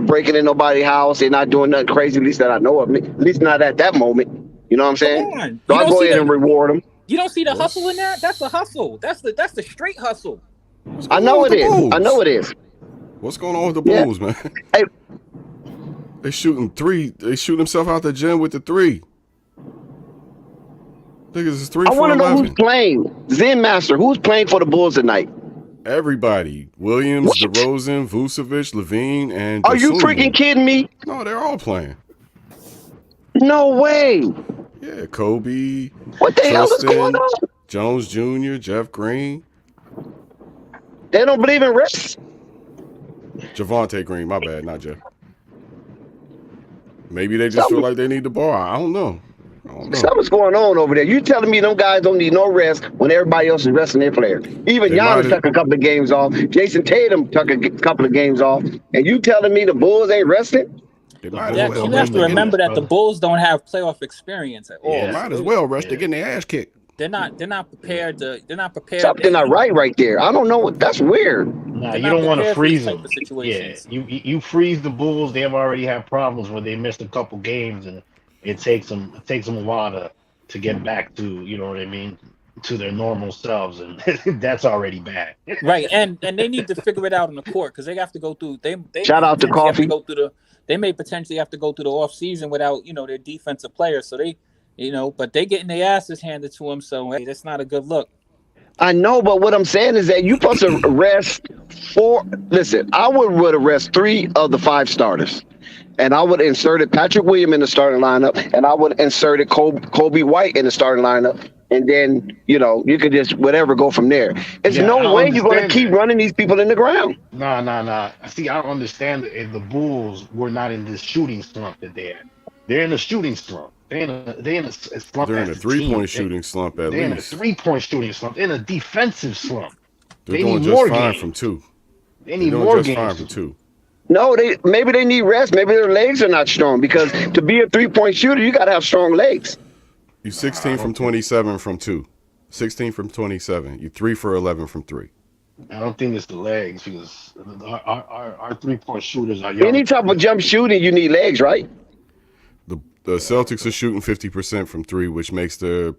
breaking in nobody's house. They're not doing nothing crazy. At least that I know of. At least not at that moment. You know what I'm saying? So I go ahead and reward them. You don't see the hustle in that? That's a hustle. That's the straight hustle. I know it is. I know it is. What's going on with the Bulls, man? Hey, They shooting three. They shooting himself out the gym with the three. Niggas is 3 I for want to know 11. who's playing. Zen Master, who's playing for the Bulls tonight? Everybody. Williams, What? DeRozan, Vucevic, Levine, and Are you Dosunmu. freaking kidding me? No, they're all playing. No way. Yeah, Kobe, What the hell is Tristan, going on? Jones Jr., Jeff Green, They don't believe in rest. Javante Green. My bad, not Jeff. Maybe they just feel like they need the ball. I don't know. Something's going on over there. You telling me them guys don't need no rest when everybody else is resting their players? Even They Giannis might- took a couple of games off. Jason Tatum took a couple of games off. And you telling me the Bulls ain't resting? They might as Yeah, well you rest. have to remember that the Bulls don't have playoff experience at all. Yeah. Might as well rest. They're getting their ass kicked. They're not prepared to. They're not prepared. Something not right there. I don't know. That's weird. Nah, They're you not don't want to prepared for freeze these type them. of situations. Yeah, you freeze the Bulls. They have already had problems where they missed a couple games, and it takes them a while to get back to, you know what I mean, to their normal selves, and that's already bad. Right, and they need to figure it out on the court because they have to go through. They Shout out to potentially have Coffee. go through they may potentially have to go through the off season without their defensive players. So they, but they getting their asses handed to them. So hey, that's not a good look. I know, but what I'm saying is that you supposed to rest listen, I would rest 3 of the 5 starters. And I would have inserted Patrick Williams in the starting lineup, and I would have inserted Kobe White in the starting lineup. And then, you could just whatever go from there. There's Yeah, no I way you're going to understand keep that. running these people in the ground. Nah. See, I don't understand that the Bulls were not in this shooting slump that they're in. They're in a shooting slump. They're in a slump. They're in a as a 3-point team. shooting slump at They're least. in a 3-point shooting slump. They're in a defensive slump. They're they doing need just more fine games. from 2. They They're need doing more just games. fine from 2. No, maybe they need rest. Maybe their legs are not strong because to be a 3-point shooter, you got to have strong legs. You 16 from 27 from 2. 16 from 27. You 3 for 11 from 3. I don't think it's the legs because our 3-point shooters are young. Any type of jump shooting, you need legs, right? The Celtics are shooting 50% from 3, which makes their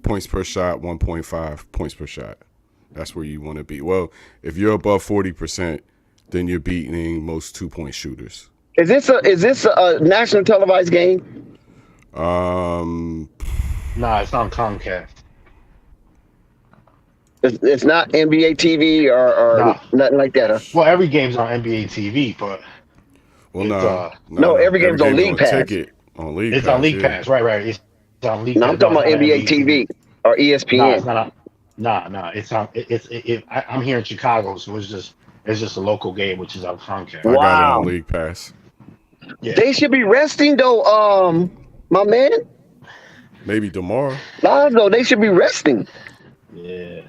points per shot 1.5 points per shot. That's where you want to be. Well, if you're above 40%, then you're beating most 2-point shooters. Is this a national televised game? Nah, it's on Comcast. It's not NBA TV or Nah. nothing like that, huh? Well, every game's on NBA TV, but Well, It's, no, every game's on League Pass. Ticket, on League it's Pass, on League yeah. Pass. Right. It's on League No, Pass. I'm talking about it's not NBA TV or No, ESPN. it's not on. Nah. It's on. I'm here in Chicago, so it's just a local game, which is on Comcast. I got it Wow. on League Pass. Yeah. They should be resting though. My man, Maybe tomorrow. Lonzo, they should be resting. Yeah.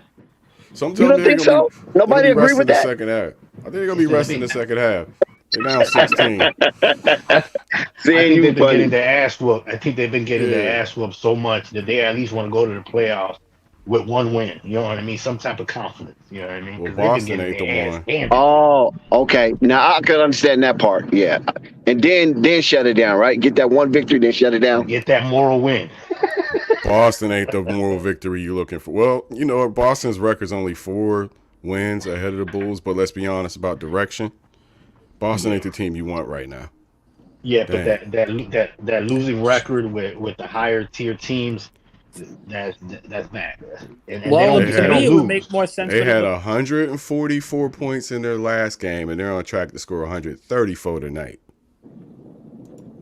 Sometimes You don't think so? Nobody agree with that? The second half. I think they're gonna be resting the second half. They're down 16. Seeing I think you, they've been buddy. getting their ass whooped. I think they've been getting Yeah. their ass whooped so much that they at least want to go to the playoffs with one win. You know what I mean? Some type of confidence. You know what I mean? Well, 'Cause they've been Boston getting ain't the their ass one. handed. Oh, okay. Now I can understand that part. Yeah, and then shut it down, right? Get that one victory, then shut it down. Get that moral win. Boston ain't the moral victory you're looking for. Well, Boston's record's only 4 wins ahead of the Bulls, but let's be honest about direction. Boston ain't the team you want right now. Yeah, but Damn. that losing record with the higher tier teams, that's bad. And Well, they to don't, me, they it don't would lose. make more sense. They for had them 144 points in their last game, and they're on track to score 134 tonight.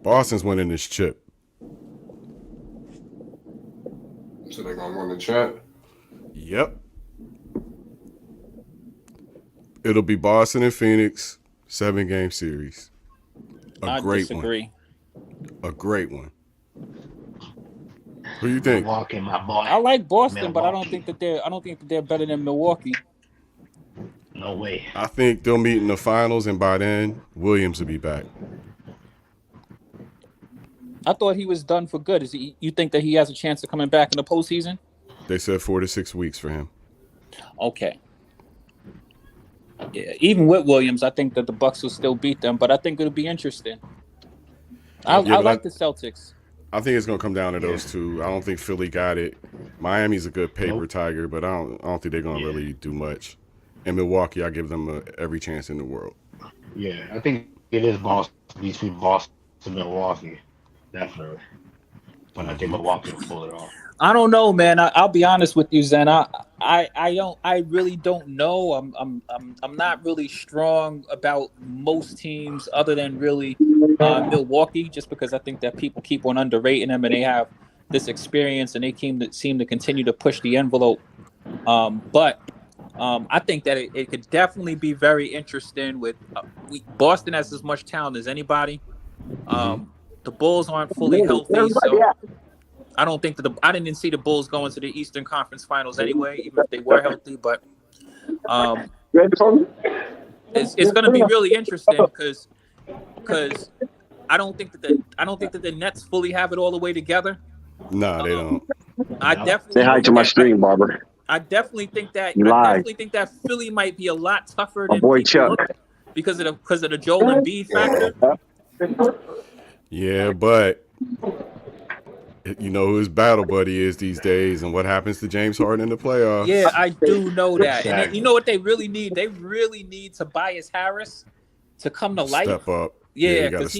Boston's winning this chip. So they're gonna win the chat. Yep. It'll be Boston and Phoenix, 7-game series. I disagree. A great one. Who you think? Milwaukee, my boy. I like Boston, but I don't Milwaukee. think that they're better than Milwaukee. No way. I think they'll meet in the finals, and by then, Williams will be back. I thought he was done for good. You think that he has a chance of coming back in the postseason? They said 4 to 6 weeks for him. Okay. Yeah, even with Williams, I think that the Bucks will still beat them, but I think it'll be interesting. I but like the Celtics. I think it's gonna come down to those two. I don't think Philly got it. Miami's a good paper tiger, but I don't think they're gonna really do much. And Milwaukee, I give them every chance in the world. Yeah, I think it is Boston. Between Boston to Milwaukee, definitely. But I think Milwaukee will pull it off. I don't know, man. I'll be honest with you, Zen. I really don't know. I'm not really strong about most teams other than really Milwaukee, just because I think that people keep on underrating them and they have this experience and they seem to continue to push the envelope. But I think that it could definitely be very interesting with Boston has as much talent as anybody. The Bulls aren't fully healthy, so I don't think that I didn't see the Bulls going to the Eastern Conference Finals anyway, even if they were healthy. But it's going to be really interesting because I don't think that the Nets fully have it all the way together. Nah, they don't. I definitely Say hi to my stream, Barber. I definitely think that Philly might be a lot tougher My than boy people Chuck. look because of the Joel Embiid factor. Yeah, but you know who his battle buddy is these days and what happens to James Harden in the playoffs. Yeah, I do know that. Exactly. And you know what they really need? They really need Tobias Harris to come to life. Step up. Yeah, because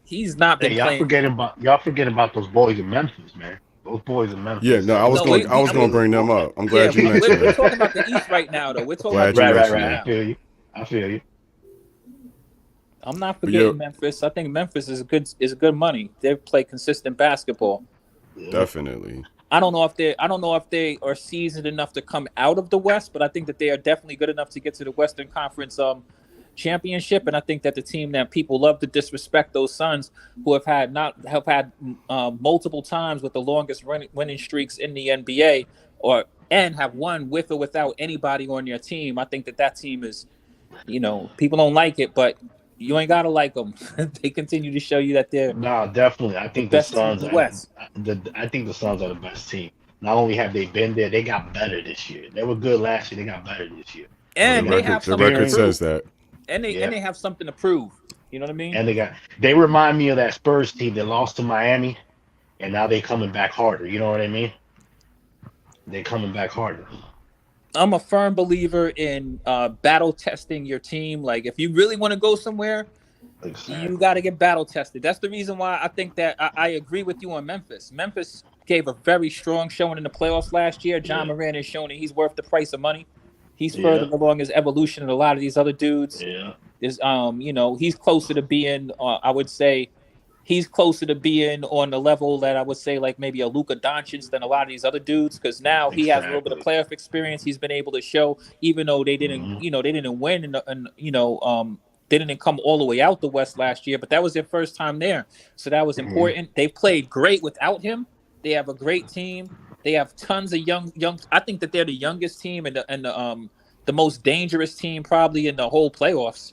he's not been y'all playing. Y'all forgetting about those boys in Memphis, man. Those boys in Memphis. Yeah, no, I was going to bring them up. I'm glad you mentioned We're that. talking about the East right now, though. We're talking Glad about you the East mentioned right that. now. I feel you. I'm not forgetting Memphis. I think Memphis is good money. They play consistent basketball. Definitely. I don't know if they are seasoned enough to come out of the West, but I think that they are definitely good enough to get to the Western Conference championship. And I think that the team that people love to disrespect, those Suns, who have had multiple times with the longest winning streaks in the NBA, and have won with or without anybody on your team. I think that team is, people don't like it, but you ain't gotta like them. They continue to show you that they're definitely. I think the Suns. West. I think the Suns are the best team. Not only have they been there, they got better this year. They were good last year. They got better this year. And the record says that. And they have something to prove. You know what I mean? And they remind me of that Spurs team that lost to Miami, and now they coming back harder. You know what I mean? They coming back harder. I'm a firm believer in battle testing your team. Like, if you really want to go somewhere, you got to get battle tested. That's the reason why I think that I agree with you on Memphis. Memphis gave a very strong showing in the playoffs last year. John Moran has shown that he's worth the price of money. He's further along his evolution than a lot of these other dudes. Yeah. There's, he's closer to being, I would say, he's closer to being on the level that I would say like maybe a Luka Doncic than a lot of these other dudes, because now he has a little bit of playoff experience. He's been able to show, even though they didn't, they didn't win, they didn't come all the way out the West last year, but that was their first time there, so that was important. They played great without him. They have a great team. They have tons of young. I think that they're the youngest team and the most dangerous team probably in the whole playoffs.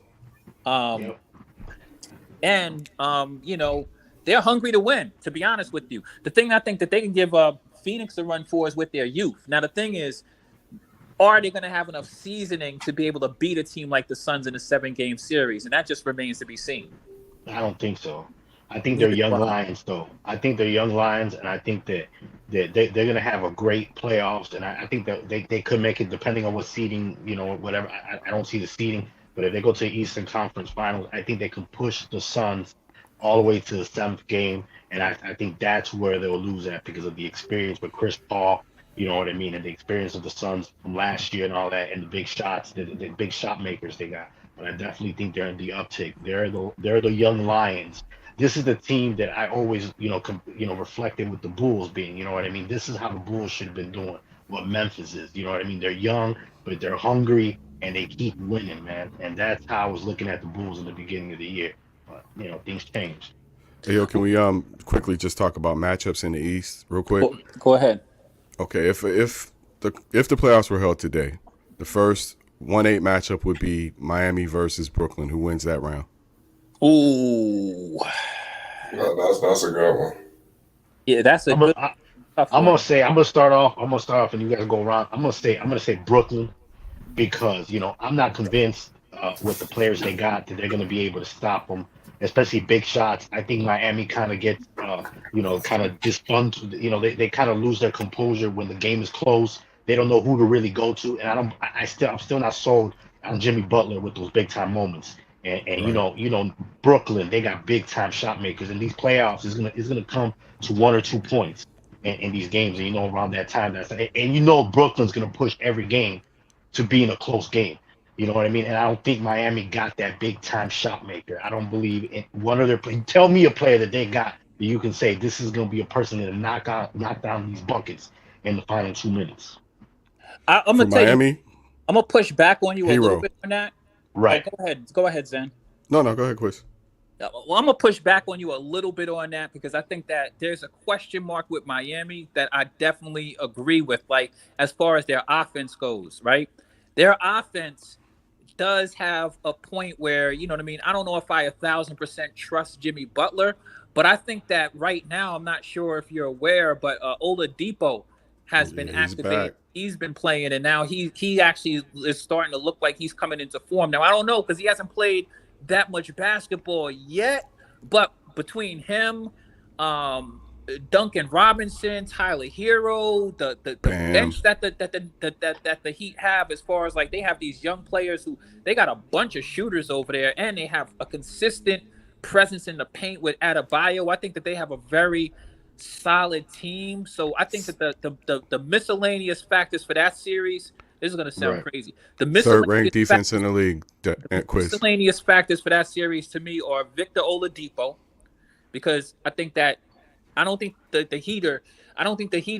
And they're hungry to win, to be honest with you. The thing I think that they can give Phoenix a run for is with their youth. Now, the thing is, are they going to have enough seasoning to be able to beat a team like the Suns in a 7-game series? And that just remains to be seen. I don't think so. I think they're young Lions, though. I think they're young Lions, and I think that they're going to have a great playoffs. And I think that they could make it depending on what seeding, whatever. I don't see the seeding. But if they go to the Eastern Conference Finals, I think they can push the Suns all the way to the 7th game. And I think that's where they'll lose at because of the experience with Chris Paul, you know what I mean, and the experience of the Suns from last year and all that, and the big shots, the big shot makers they got. But I definitely think they're in the uptick. They're the young Lions. This is the team that I always, reflected with the Bulls being, you know what I mean? This is how the Bulls should have been doing, what Memphis is, you know what I mean? They're young, but they're hungry, and they keep winning, man. And that's how I was looking at the Bulls in the beginning of the year. But, things change. Hey, yo, can we quickly just talk about matchups in the East real quick? Go ahead. Okay, if the playoffs were held today, the first 1-8 matchup would be Miami versus Brooklyn. Who wins that round? Ooh. That's a good one. Yeah, that's a good. I'm gonna start off, and you guys go around. I'm gonna say Brooklyn, because I'm not convinced with the players they got that they're gonna be able to stop them, especially big shots. I think Miami kind of gets kind of dysfunctional. They kind of lose their composure when the game is close. They don't know who to really go to, and I'm still not sold on Jimmy Butler with those big time moments. And Right. Brooklyn, they got big time shot makers. And these playoffs is gonna come to 1 or 2 points in these games. And around that time, Brooklyn's gonna push every game to being a close game. You know what I mean? And I don't think Miami got that big time shot maker. I don't believe in one of their. Tell me a player that they got that you can say this is gonna be a person that'll knock down these buckets in the final 2 minutes. I'm For gonna tell you, Miami, I'm gonna push back on you a little Hero. bit on that. Right. Go ahead, Zen. No, go ahead, Quiz. Well, I'm gonna push back on you a little bit on that because I think that there's a question mark with Miami that I definitely agree with. Like as far as their offense goes, right? Their offense does have a point where you know what I mean. I don't know if I 1,000% trust Jimmy Butler, but I think that right now I'm not sure if you're aware, but Oladipo has been Yeah, he's activated. back. He's been playing, and now he actually is starting to look like he's coming into form. Now I don't know because he hasn't played that much basketball yet, but between him, Duncan Robinson, Tyler Hero, the Bam. bench that the Heat have, as far as like they have these young players who they got a bunch of shooters over there, and they have a consistent presence in the paint with Adebayo. I think that they have a very solid team. So I think that the miscellaneous factors for that series. This is going to sound Right. crazy. The Third ranked miscellaneous defense in factors the league. Quiz. miscellaneous factors for that series to me are Victor Oladipo, because I think that I don't think the Heat are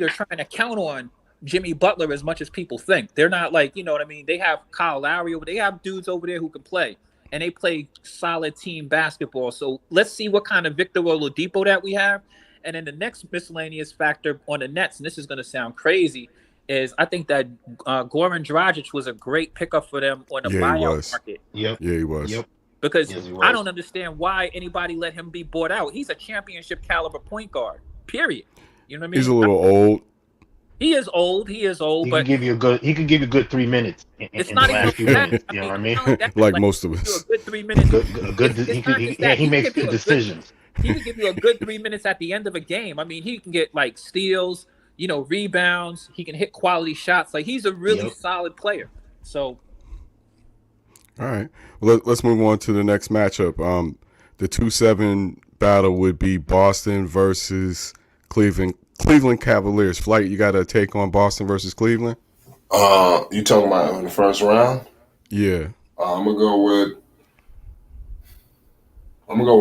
trying to count on Jimmy Butler as much as people think. They're not like, you know what I mean? They have Kyle Lowry over, they have dudes over there who can play, and they play solid team basketball. So let's see what kind of Victor Oladipo that we have. And then the next miscellaneous factor on the Nets, and this is going to sound crazy, is I think that Goran Dragic was a great pickup for them on the Yeah, he buyout was. market. Yep. Yeah, he was. Yep. Because Yes, he I was. don't understand why anybody let him be bought out. He's a championship caliber point guard, period. You know what I mean? He's a little old. He is old, He can but give you a good. He can give you a good 3 minutes in it's the not even last few that. minutes. You know what I mean? Not only that, Like most of he can us. do a good 3 minutes. Good. It's He not can. just that. He He makes can give good you a good decisions. He can give you a good 3 minutes at the end of a game. I mean, he can get like steals, rebounds. He can hit quality shots. Like he's a really Yep. solid player. So All right. Well, let's move on to the next matchup. The 2-7 battle would be Boston versus Cleveland. Cleveland Cavaliers. Flight, you got a take on Boston versus Cleveland? You talking about in the first round? Yeah. I'm gonna go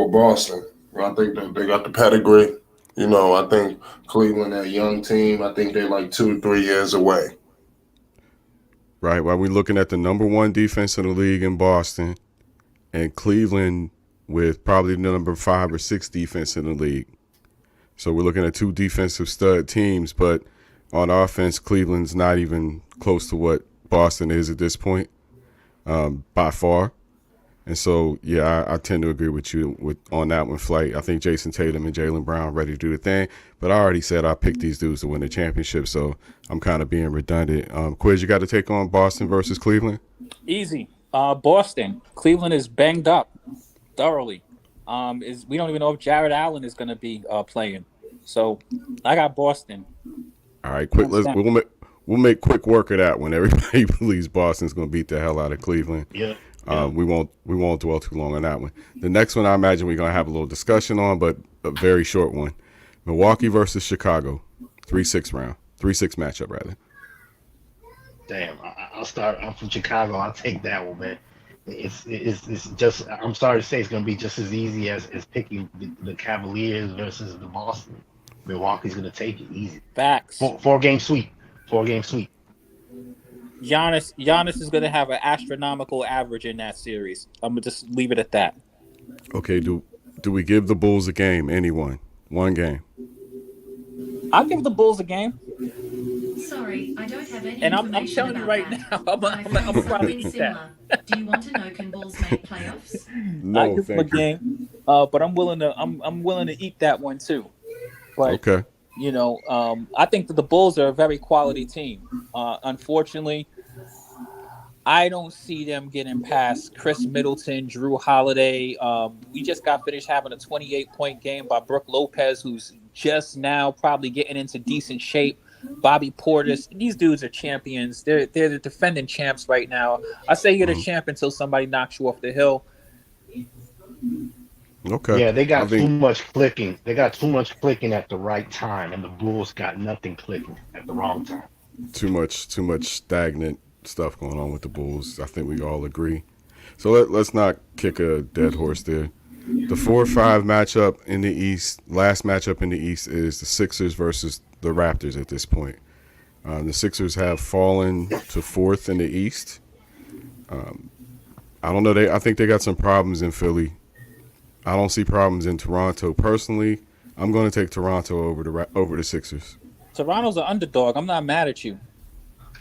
with Boston. I think that they got the pedigree. I think Cleveland, that young team, I think they're like 2-3 years away. Right. While we're looking at the number one defense in the league in Boston, and Cleveland with probably the number 5 or 6 defense in the league. So we're looking at two defensive stud teams, but on offense, Cleveland's not even close to what Boston is at this point, by far. And so, yeah, I tend to agree with you on that one, Flight. I think Jason Tatum and Jaylen Brown ready to do the thing, but I already said I picked these dudes to win the championship, so I'm kind of being redundant. Quiz, you got to take on Boston versus Cleveland? easy. Boston. Cleveland is banged up thoroughly. We don't even know if Jared Allen is going to be playing. So I got Boston. All right, quick. We'll make quick work of that one. Everybody believes Boston's going to beat the hell out of Cleveland. Yeah. We won't dwell too long on that one. The next one I imagine we're going to have a little discussion on, but a very short one. Milwaukee versus Chicago, 3-6 matchup rather. Damn. I'll start. I'm from Chicago. I'll take that one, man. It's just. I'm sorry to say, it's going to be just as easy as picking the Cavaliers versus the Boston. Milwaukee's going to take it easy. Facts. Four game sweep. Giannis is going to have an astronomical average in that series. I'm going to just leave it at that. Okay, do we give the Bulls a game? Anyone? One game. I'll give the Bulls a game. Sorry, I don't have any And I'm information telling you about right that. now, But I've heard I'm probably something eat similar. Do you want to know, can Bulls make playoffs? No, I'll give them a thank you. game. But I'm willing to eat that one too. But Okay. I think that the Bulls are a very quality team. Unfortunately, I don't see them getting past Chris Middleton, Drew Holiday. We just got finished having a 28-point game by Brook Lopez, who's just now probably getting into decent shape. Bobby Portis. These dudes are champions. They're the defending champs right now. I say you're the champ until somebody knocks you off the hill. Okay. Yeah, they I got too think much clicking. They got too much clicking at the right time, and the Bulls got nothing clicking at the wrong time. too much stagnant stuff going on with the Bulls. I think we all agree. So let's not kick a dead horse there. The 4-5 matchup in the East, last matchup in the East is the Sixers versus the Raptors at this point. The Sixers have fallen to fourth in the East. I don't know. I think they got some problems in Philly. I don't see problems in Toronto. Personally, I'm going to take Toronto over the Sixers. Toronto's an underdog. I'm not mad at you.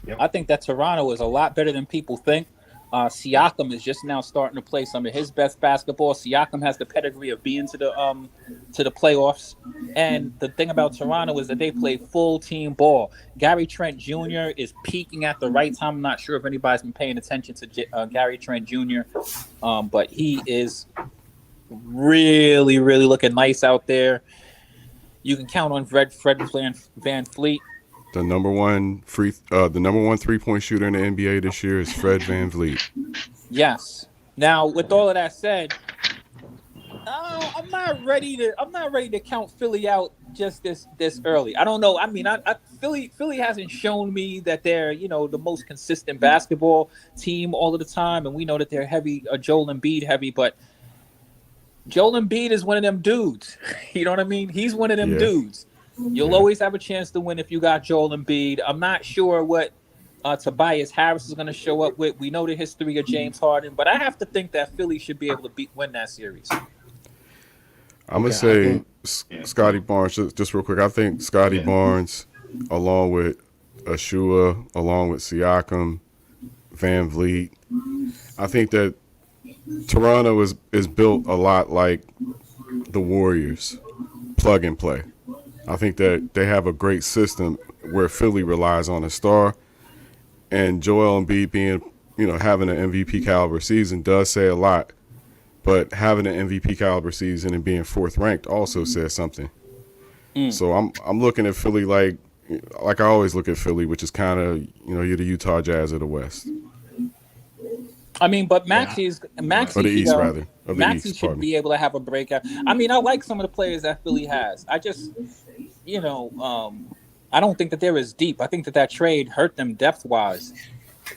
Yep. I think that Toronto is a lot better than people think. Siakam is just now starting to play some of his best basketball. Siakam has the pedigree of being to the playoffs. And the thing about Toronto is that they play full team ball. Gary Trent Jr. is peaking at the right time. I'm not sure if anybody's been paying attention to Gary Trent Jr., but he is really, really looking nice out there. You can count on Fred Van Fleet. The number one 3-point shooter in the NBA this year is Fred Van Vliet. Yes. Now, with all of that said, I'm not ready to count Philly out just this early. I don't know. I mean, Philly hasn't shown me that they're the most consistent basketball team all of the time, and we know that they're heavy, Joel Embiid heavy, but Joel Embiid is one of them dudes. You know what I mean? He's one of them dudes. You'll always have a chance to win if you got Joel Embiid. I'm not sure what Tobias Harris is going to show up with. We know the history of James Harden, but I have to think that Philly should be able to win that series. I'm going to say Scotty Barnes, just real quick. I think Scotty Barnes, along with Ashua, along with Siakam, Van Vliet, I think that Toronto is built a lot like the Warriors, plug and play. I think that they have a great system where Philly relies on a star, and Joel Embiid being, having an MVP caliber season does say a lot, but having an MVP caliber season and being fourth ranked also says something. So I'm looking at Philly like I always look at Philly, which is kind of, you're the Utah Jazz of the West. I mean, but Maxey or the East rather. Maxey should be able to have a breakout. I mean, I like some of the players that Philly has. I just, I don't think that they're as deep. I think that trade hurt them depth wise.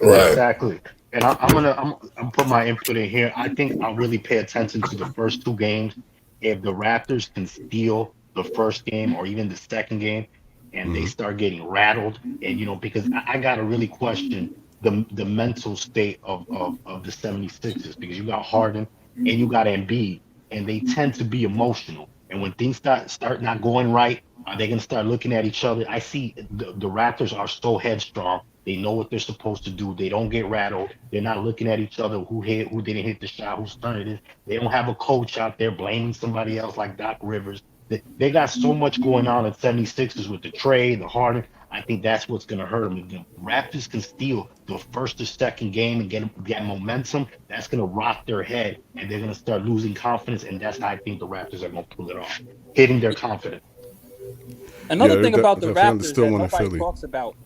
Right. Exactly. And I'm gonna put my input in here. I think I'll really pay attention to the first two games. If the Raptors can steal the first game or even the second game, and they start getting rattled, and because I gotta really question the mental state of the 76ers, because you got Harden and you got Embiid, and they tend to be emotional. And when things start not going right, are they going to start looking at each other? I see the Raptors are so headstrong. They know what they're supposed to do. They don't get rattled. They're not looking at each other, who hit, who didn't hit the shot, whose turn it is. They don't have a coach out there blaming somebody else like Doc Rivers. They got so much going on at 76ers with the trade, the Harden. I think that's what's going to hurt them. If the Raptors can steal the first or second game and get momentum, that's going to rock their head, and they're going to start losing confidence, and that's how I think the Raptors are going to pull it off, hitting their confidence. Another thing about the Raptors still that want nobody talks about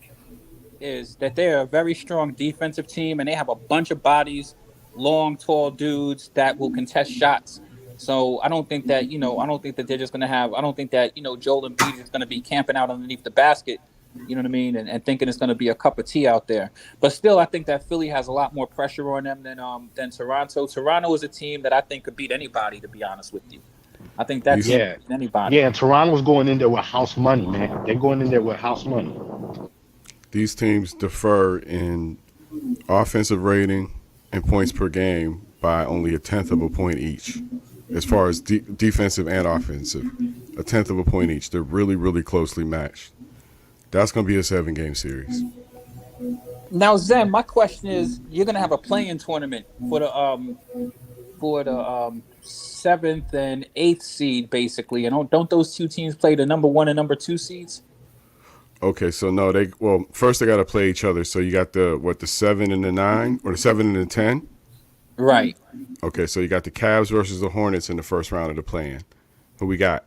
is that they're a very strong defensive team, and they have a bunch of bodies, long, tall dudes that will contest shots. So I don't think that, I don't think that they're just going to have, I don't think that, Joel Embiid is going to be camping out underneath the basket, you know what I mean, and thinking it's going to be a cup of tea out there. But still, I think that Philly has a lot more pressure on them than Toronto. Toronto is a team that I think could beat anybody, to be honest with you. I think that's anybody. Yeah, and Toronto's going in there with house money, man. They're going in there with house money. These teams differ in offensive rating and points per game by only 1/10 of a point each. As far as defensive and offensive, 1/10 of a point each. They're really, really closely matched. That's going to be a 7-game series. Now, Zen, my question is: you're going to have a play-in tournament for the 7th and 8th seed, basically, and don't those two teams play the number 1 and number 2 seeds? Okay, so no, first they got to play each other. So you got the 7 and the 9, or the 7 and the 10. Right. Okay, so you got the Cavs versus the Hornets in the first round of the play-in. Who we got?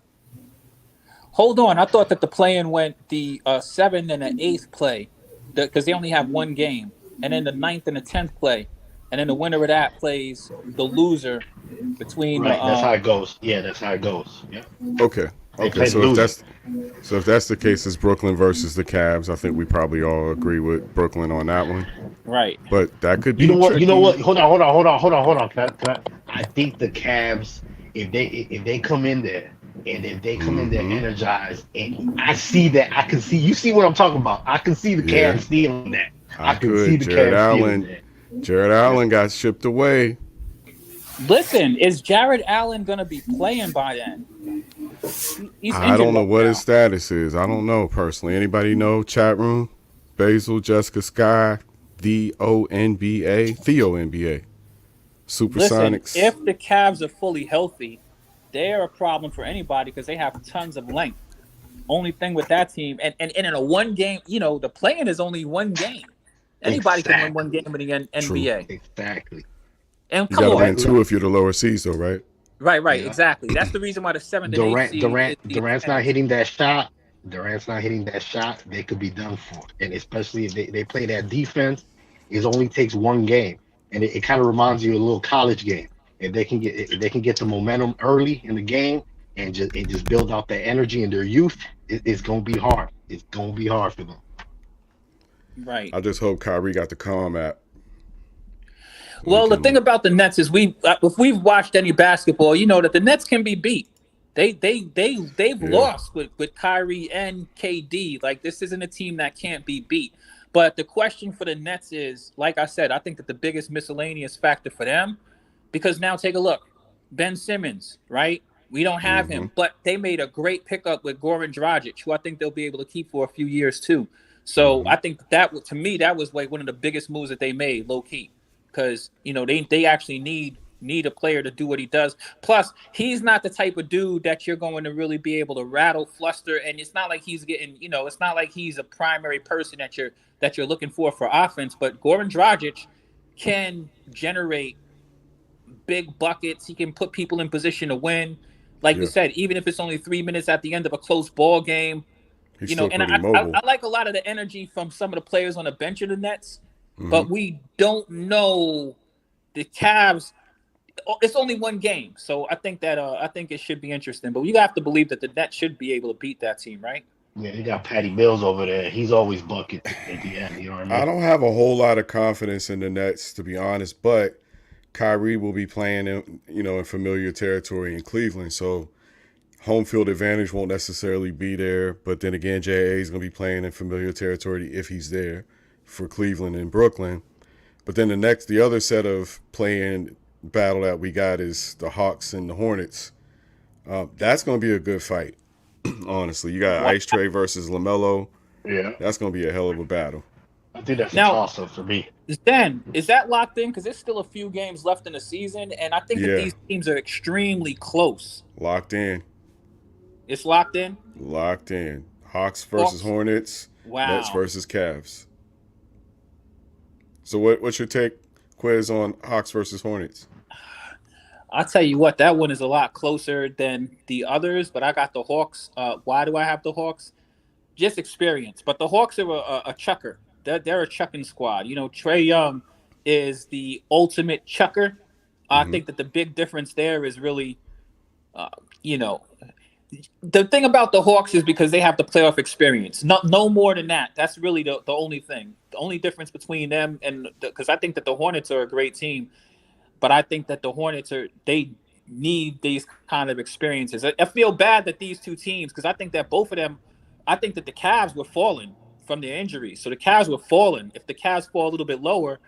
Hold on. I thought that the play-in went the 7th and the 8th play, because they only have one game, and then the 9th and the 10th play. and then the winner of that plays the loser between the Right. That's how it goes. Yeah, that's how it goes. Yeah. Okay. They Okay. play the So if loser. that's the case, it's Brooklyn versus the Cavs. I think we probably all agree with Brooklyn on that one. right. But that could You be know what? You know tricky. what? Hold on. I think the Cavs, if they come in there and if they come in there Mm-hmm. energized, and I see that, I can see. You see what I'm talking about? I can see the Yeah, Cavs stealing that. I I can see could. the Cavs stealing that. Jared Yeah. Allen got shipped away. Listen, is Jared Allen gonna be playing by then? He's I injured don't know right what his now. status is. I don't know personally. Anybody know? Chat room. Basil, Jessica Sky, Theo NBA, Listen, Supersonics. if the Cavs are fully healthy, they're a problem for anybody because they have tons of length. Only thing with that team, and in a one game, the playing is only one game. Anybody can win one Exactly. game in the True. NBA. Exactly. And You come got to on, win two if you're the lower seeds, though, right? right, Yeah. exactly. That's the reason why the 7th and 8th Durant, seed Durant, is the Durant's not advantage. hitting that shot. Durant's not hitting that shot. They could be done for. And especially if they play that defense, it only takes one game. And it kind of reminds you of a little college game. If they can get the momentum early in the game and just build out their energy and their youth, it's gonna be hard. It's gonna be hard for them. Right. I just hope Kyrie got the Calm app. Well, the thing about the Nets is if we've watched any basketball, you know that the Nets can be beat. They've lost with Kyrie and KD. Like, this isn't a team that can't be beat. But the question for the Nets is, like I said, I think that the biggest miscellaneous factor for them, because now take a look, Ben Simmons, right? We don't have him, but they made a great pickup with Goran Dragic, who I think they'll be able to keep for a few years too. So I think that to me that was like one of the biggest moves that they made, low key, because they actually need a player to do what he does. Plus, he's not the type of dude that you're going to really be able to rattle, fluster, and it's not like he's getting, it's not like he's a primary person that you're looking for offense. But Goran Dragic can generate big buckets. He can put people in position to win. Like you said, even if it's only 3 minutes at the end of a close ball game, He's still and pretty mobile. I like a lot of the energy from some of the players on the bench of the Nets, but we don't know the Cavs. It's only one game, so I think it should be interesting. But you have to believe that the Nets should be able to beat that team, right? Yeah, you got Patty Mills over there. He's always buckets at the end. You know what I mean? I don't have a whole lot of confidence in the Nets, to be honest, but Kyrie will be playing in familiar territory in Cleveland, so home field advantage won't necessarily be there. But then again, JA is going to be playing in familiar territory if he's there for Cleveland and Brooklyn. But then the other set of playing battle that we got is the Hawks and the Hornets. That's going to be a good fight, honestly. You got Ice Tray versus LaMelo. Yeah. That's going to be a hell of a battle. I think that's a Now- toss-up for me. Then is that locked in? Because there's still a few games left in the season, and I think that these teams are extremely close. Locked in. It's locked in. Locked in. Hawks versus Hornets. Wow. Nets versus Cavs. So what's your take, Quiz, on Hawks versus Hornets? I'll tell you what, that one is a lot closer than the others, but I got the Hawks. Why do I have the Hawks? Just experience. But the Hawks are a chucker. They're a chucking squad. Trae Young is the ultimate chucker. I think that the big difference there is really, the thing about the Hawks is because they have the playoff experience. No more than that. That's really the only thing. The only difference between them and because I think that the Hornets are a great team, but I think that the Hornets they need these kind of experiences. I feel bad that these two teams, because I think that both of them, I think that the Cavs were falling from their injuries. So the Cavs were falling. If the Cavs fall a little bit lower,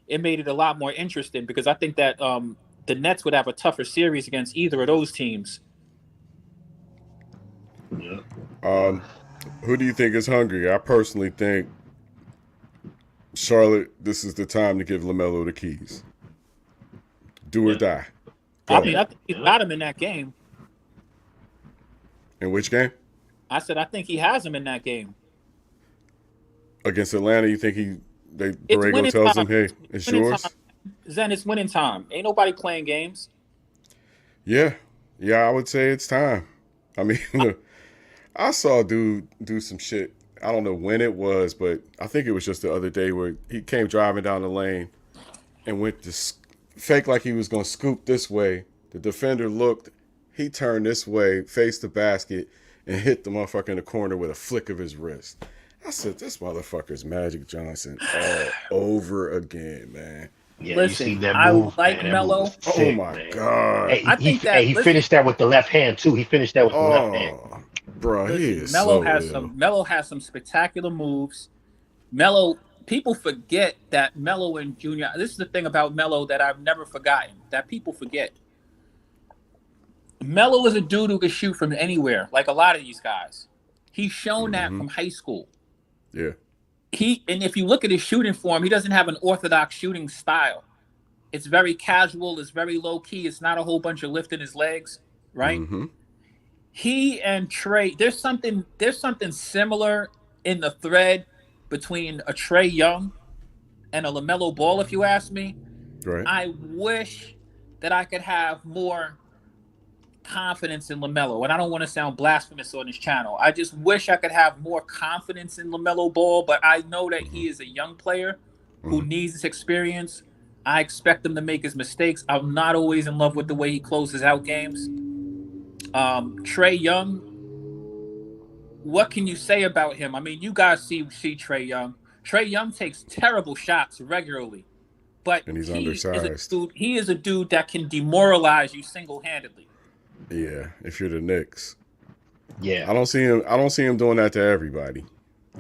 it made it a lot more interesting because I think that the Nets would have a tougher series against either of those teams. Yeah. Who do you think is hungry? I personally think Charlotte, this is the time to give LaMelo the keys. Do or die. I think he's got him in that game. In which game? I said I think he has him in that game. Against Atlanta, you think It's Borrego winning tells time. him, hey, it's Winning yours? time. Zen, it's winning time. Ain't nobody playing games. Yeah, I would say it's time. I mean, I saw a dude do some shit. I don't know when it was, but I think it was just the other day where he came driving down the lane and went to fake like he was going to scoop this way. The defender looked. He turned this way, faced the basket, and hit the motherfucker in the corner with a flick of his wrist. I said, this motherfucker's Magic Johnson all over again, man. Yeah, Listen, you see that I move? like Man, that move Melo. was sick, Oh my man. God. Hey, I think that he finished that with the left hand too. He finished that with the left hand. Oh, bro, he Listen, is Melo so has ill. Melo has some spectacular moves. Melo, people forget that Melo and Junior. This is the thing about Melo that I've never forgotten. That people forget. Melo is a dude who can shoot from anywhere, like a lot of these guys. He's shown that from high school. Yeah. And if you look at his shooting form, he doesn't have an orthodox shooting style. It's very casual. It's very low key. It's not a whole bunch of lifting his legs, right? He and Trey, there's something similar in the thread between a Trey Young and a LaMelo Ball, if you ask me. Right. I wish that I could have more confidence in LaMelo, and I don't want to sound blasphemous on this channel. I just wish I could have more confidence in LaMelo Ball, but I know that he is a young player who needs this experience. I expect him to make his mistakes. I'm not always in love with the way he closes out games. Trey Young, what can you say about him? I mean, you guys see Trey Young. Trey Young takes terrible shots regularly, but and he's undersized. He is a dude that can demoralize you single-handedly. Yeah, if you're the Knicks. Yeah. I don't see him doing that to everybody.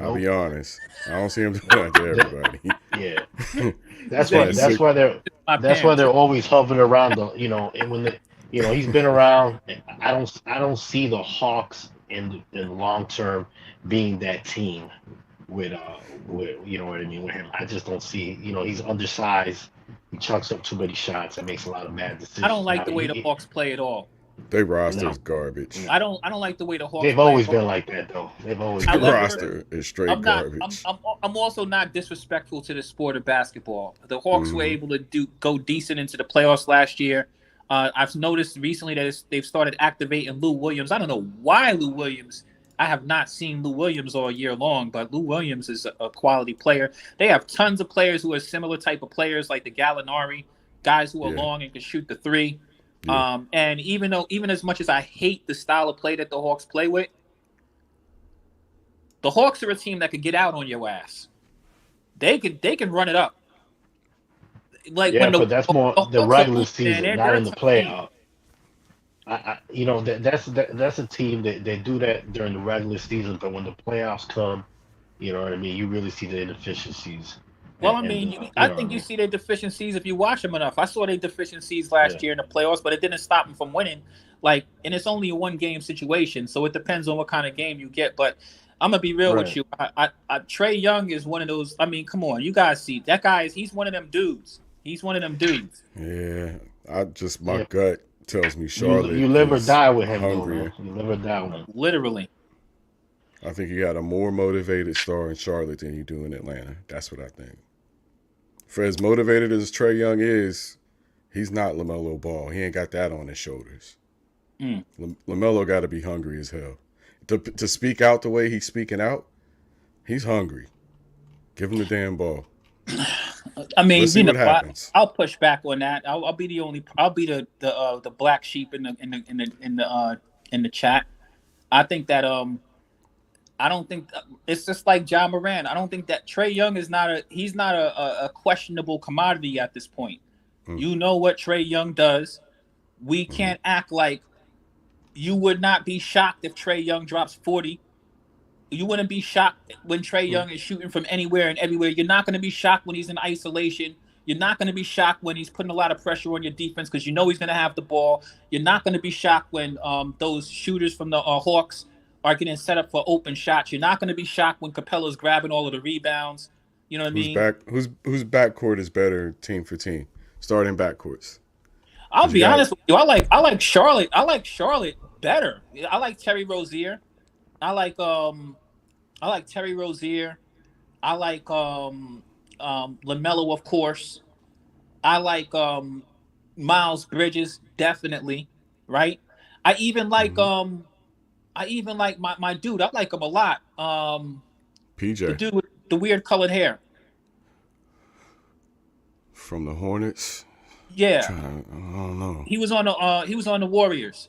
I'll be honest. I don't see him doing that to everybody. Yeah. That's why they're always hovering around and when he's been around. I don't see the Hawks in long term being that team with you know what I mean with him. I just don't see he's undersized. He chucks up too many shots and makes a lot of bad decisions. I don't like the way the Hawks play at all. They roster's garbage. I don't like the way the Hawks. They've always been like that though. They've always been roster is straight garbage. I'm also not disrespectful to the sport of basketball. The Hawks were able to go decent into the playoffs last year. I've noticed recently that they've started activating Lou Williams. I don't know why Lou Williams. I have not seen Lou Williams all year long, but Lou Williams is a quality player. They have tons of players who are similar type of players, like the Gallinari, guys who are long and can shoot the three. Yeah. And even as much as I hate the style of play that the Hawks play with, the Hawks are a team that could get out on your ass. They can run it up. But that's more the regular season, not in the playoff. That's a team that they do that during the regular season, but when the playoffs come, you know what I mean. You really see the inefficiencies. Well, I think you see their deficiencies if you watch them enough. I saw their deficiencies last year in the playoffs, but it didn't stop them from winning. And it's only a one-game situation, so it depends on what kind of game you get. But I'm gonna be real with you. Trey Young is one of those. I mean, come on, you guys see that guy. He's one of them dudes. He's one of them dudes. Yeah, my gut tells me Charlotte. You live or die with him. Hungrier. You live or die with him. Literally. I think you got a more motivated star in Charlotte than you do in Atlanta. That's what I think. For as motivated as Trey Young is, he's not LaMelo Ball. He ain't got that on his shoulders. LaMelo got to be hungry as hell. To speak out the way he's speaking out, he's hungry. Give him the damn ball. I mean, Let's see what happens. I'll push back on that. I'll be the black sheep in the chat. I think that I don't think it's just like John Moran. I don't think that Trey Young is not a questionable commodity at this point. You know what Trey Young does. We can't act like you would not be shocked if Trey Young drops 40. You wouldn't be shocked when Trey Young is shooting from anywhere and everywhere. You're not going to be shocked when he's in isolation. You're not going to be shocked when he's putting a lot of pressure on your defense because you know he's going to have the ball. You're not going to be shocked when those shooters from the Hawks are getting set up for open shots. You're not going to be shocked when Capella's grabbing all of the rebounds. You know what I mean? Whose backcourt is better team for team? Starting backcourts. I'll be honest with you. I like Charlotte. I like Charlotte better. I like Terry Rozier. I like Terry Rozier. I like LaMelo, of course. I like Miles Bridges, definitely. Right? I even like my dude. I like him a lot. PJ. The dude with the weird colored hair. From the Hornets. Yeah, I don't know. he was on the Warriors.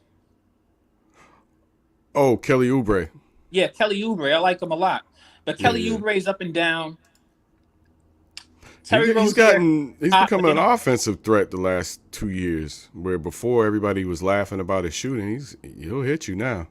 Oh, Kelly Oubre. Yeah, Kelly Oubre. I like him a lot. But Kelly Yeah. Oubre's up and down. Terry He's Rozier, become you an know, offensive threat the last 2 years, where before everybody was laughing about his shooting. He'll hit you now.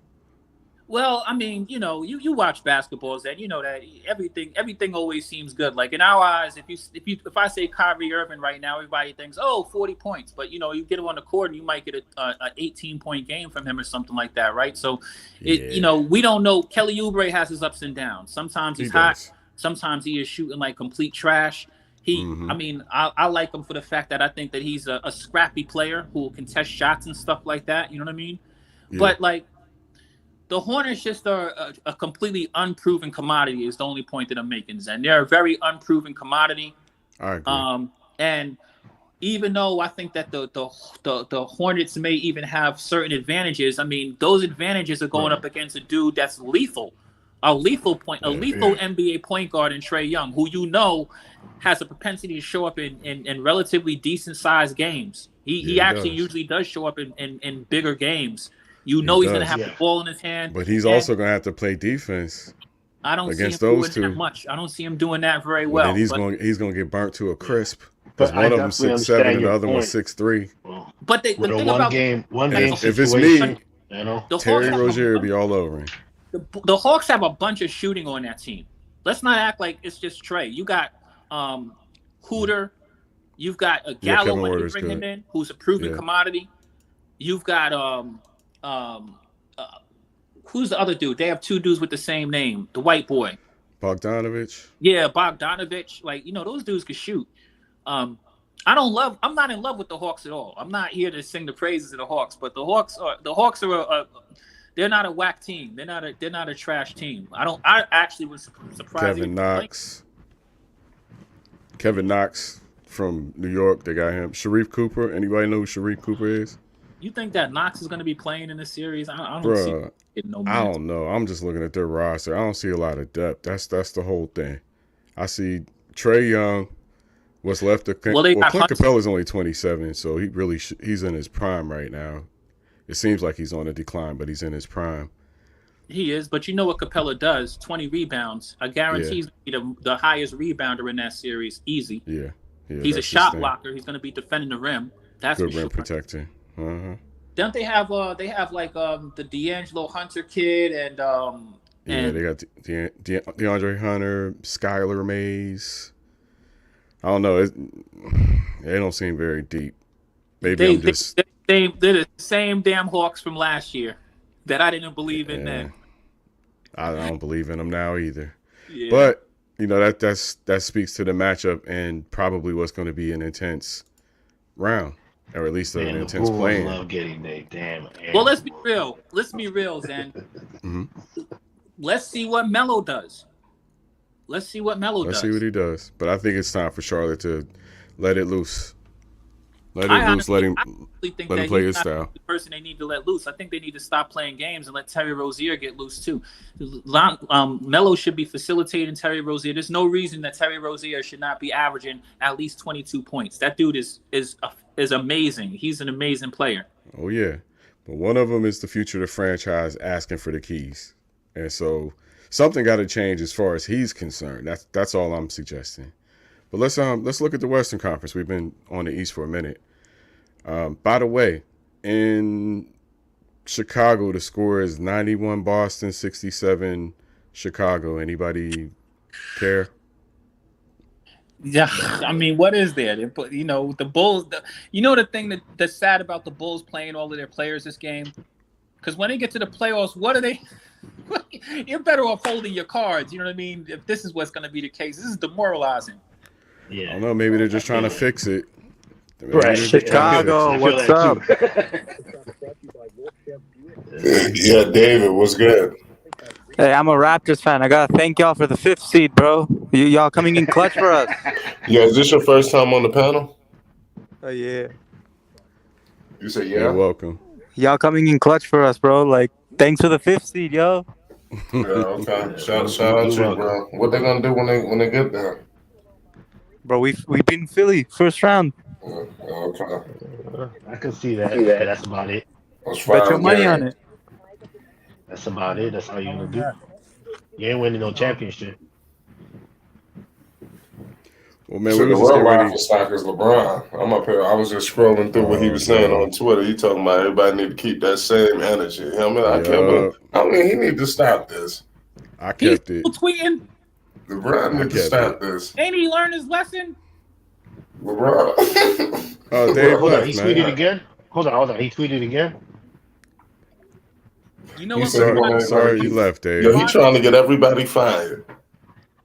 well, I mean, you know, you watch basketballs and you know that everything always seems good. Like in our eyes, if I say Kyrie Irving right now, everybody thinks, 40 points. But you know, you get him on the court and you might get a 18-point game from him or something like that, right? So you know, we don't know. Kelly Oubre has his ups and downs. Sometimes he's hot, does. sometimes he is shooting like complete trash. I mean, I like him for the fact that I think that he's a scrappy player who will contest shots and stuff like that. You know what I mean? Yeah. But like, the Hornets just are a completely unproven commodity is the only point that I'm making, Zen. They're a very unproven commodity. I agree. And even though I think that the Hornets may even have certain advantages, I mean, those advantages are going up against a dude that's lethal. A lethal NBA point guard in Trae Young, who you know has a propensity to show up in relatively decent sized games. He actually usually does show up in bigger games. You know he's going to have the ball in his hand. But he's also going to have to play defense. I don't against see him those doing two. that much. I don't see him doing that very well. Then he's going to get burnt to a crisp. Because But I one of them definitely 6'7" and the understand other your one point. 6'3". But the With a thing one about game If it's situation, me, you know, the Terry Hawks Rozier would be all over him. the Hawks have a bunch of shooting on that team. Let's not act like it's just Trae. You got Hooter. You've got a Gallo Kevin when you Huerter's bring him good. in, who's a proven commodity. You've got who's the other dude? They have two dudes with the same name. The white boy. Bogdanovich. Yeah, Bogdanovich. Like, you know, those dudes can shoot. I'm not in love with the Hawks at all. I'm not here to sing the praises of the Hawks, but the Hawks are they're not a whack team. They're not a trash team. I actually was surprised. Kevin Knox from New York, they got him. Sharif Cooper. Anybody know who Sharif Cooper is? You think that Knox is going to be playing in this series? I don't see it no I don't know. I'm just looking at their roster. I don't see a lot of depth. That's the whole thing. I see Trae Young. What's left of Clint Capella's only 27, so he's in his prime right now. It seems like he's on a decline, but he's in his prime. He is, but you know what Capella does? 20 rebounds. I guarantee he's the highest rebounder in that series. Easy. Yeah. He's a shot blocker. He's going to be defending the rim. That's good for rim sure. protector. Don't they have like the D'Angelo Hunter kid and they got DeAndre Hunter, Skylar Mays. I don't know. They don't seem very deep. Maybe they're the same damn Hawks from last year that I didn't believe in then. I don't believe in them now either. Yeah. But you know that speaks to the matchup and probably what's going to be an intense round, or at least an intense play. Love getting their damn. Well, let's be real. Zen. Let's see what Melo does. Let's see what he does. But I think it's time for Charlotte to let it loose. Let him play his style. The person they need to let loose. I think they need to stop playing games and let Terry Rozier get loose too. Melo should be facilitating Terry Rozier. There's no reason that Terry Rozier should not be averaging at least 22 points. That dude is amazing. He's an amazing player. Oh yeah, but one of them is the future of the franchise asking for the keys, and so something got to change as far as he's concerned. That's all I'm suggesting. But let's look at the Western Conference. We've been on the East for a minute. By the way, in Chicago, the score is 91 Boston, 67 Chicago. Anybody care? Yeah, I mean, what is there? You know, the Bulls. The thing that's sad about the Bulls playing all of their players this game, because when they get to the playoffs, what are they? You're better off holding your cards. You know what I mean? If this is what's going to be the case, this is demoralizing. Yeah, I don't know. Maybe they're just trying to fix it. Right, Chicago, what's up? Yeah, David, what's good? Hey, I'm a Raptors fan. I gotta thank y'all for the 5th seed, bro. Y'all coming in clutch for us. Yeah, is this your first time on the panel? Oh yeah. You say You're welcome. Y'all coming in clutch for us, bro. Like, thanks for the 5th seed, yo. Yeah, okay. Shout out to you, bro. What they gonna do when they get there? Bro, we beat Philly first round. Okay. I can see that. But that's about it. That's Bet your 5 money on games. it. That's about it. That's all you're gonna do. Yeah. You ain't winning no championship. Well, man, So we the was just real getting ready. laughing stock is LeBron. I'm up here. I was just scrolling through what he was saying bro. on Twitter. He talking about everybody need to keep that same energy. I can't believe. I mean, he need to stop this. I He's kept it. still tweeting. LeBron need to kept stop this. Ain't he learned his lesson? LeBron. Dave Hold on, left, he man. tweeted again. Hold on, he tweeted again. You know He what? said he LeBron, wanted- Sorry, you left, Dave. Yo, he trying to get everybody fired.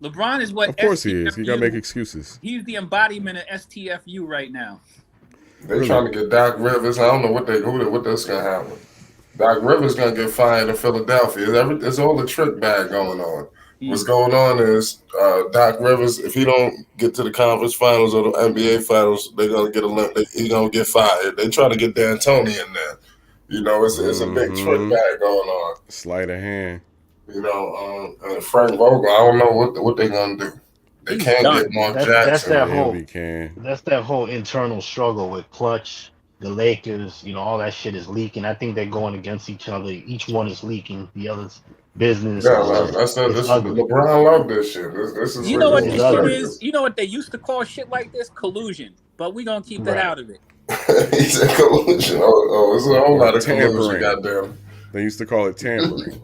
LeBron is what Of course he is. STFU He got to make excuses. He's the embodiment of STFU right now. They Really? trying to get Doc Rivers. I don't know what that's gonna happen. Doc Rivers gonna get fired in Philadelphia. It's all a trick bag going on. What's going on is Doc Rivers, if he don't get to the conference finals or the NBA finals, they're gonna he's gonna get fired. They try to get D'Antoni in there. You know, it's a big trick bag going on. Sleight of hand. You know, Frank Vogel, I don't know what they're gonna do. They can't get Mark Jackson. That's that whole internal struggle with Clutch, the Lakers. You know, all that shit is leaking. I think they're going against each other. Each one is leaking the other's business. Yeah, LeBron love this shit. This is You know what this shit is? You know what they used to call shit like this? Collusion. But we're gonna keep that out of it. He said collusion. Oh, it's a whole lot of collusion, goddamn. They used to call it tampering.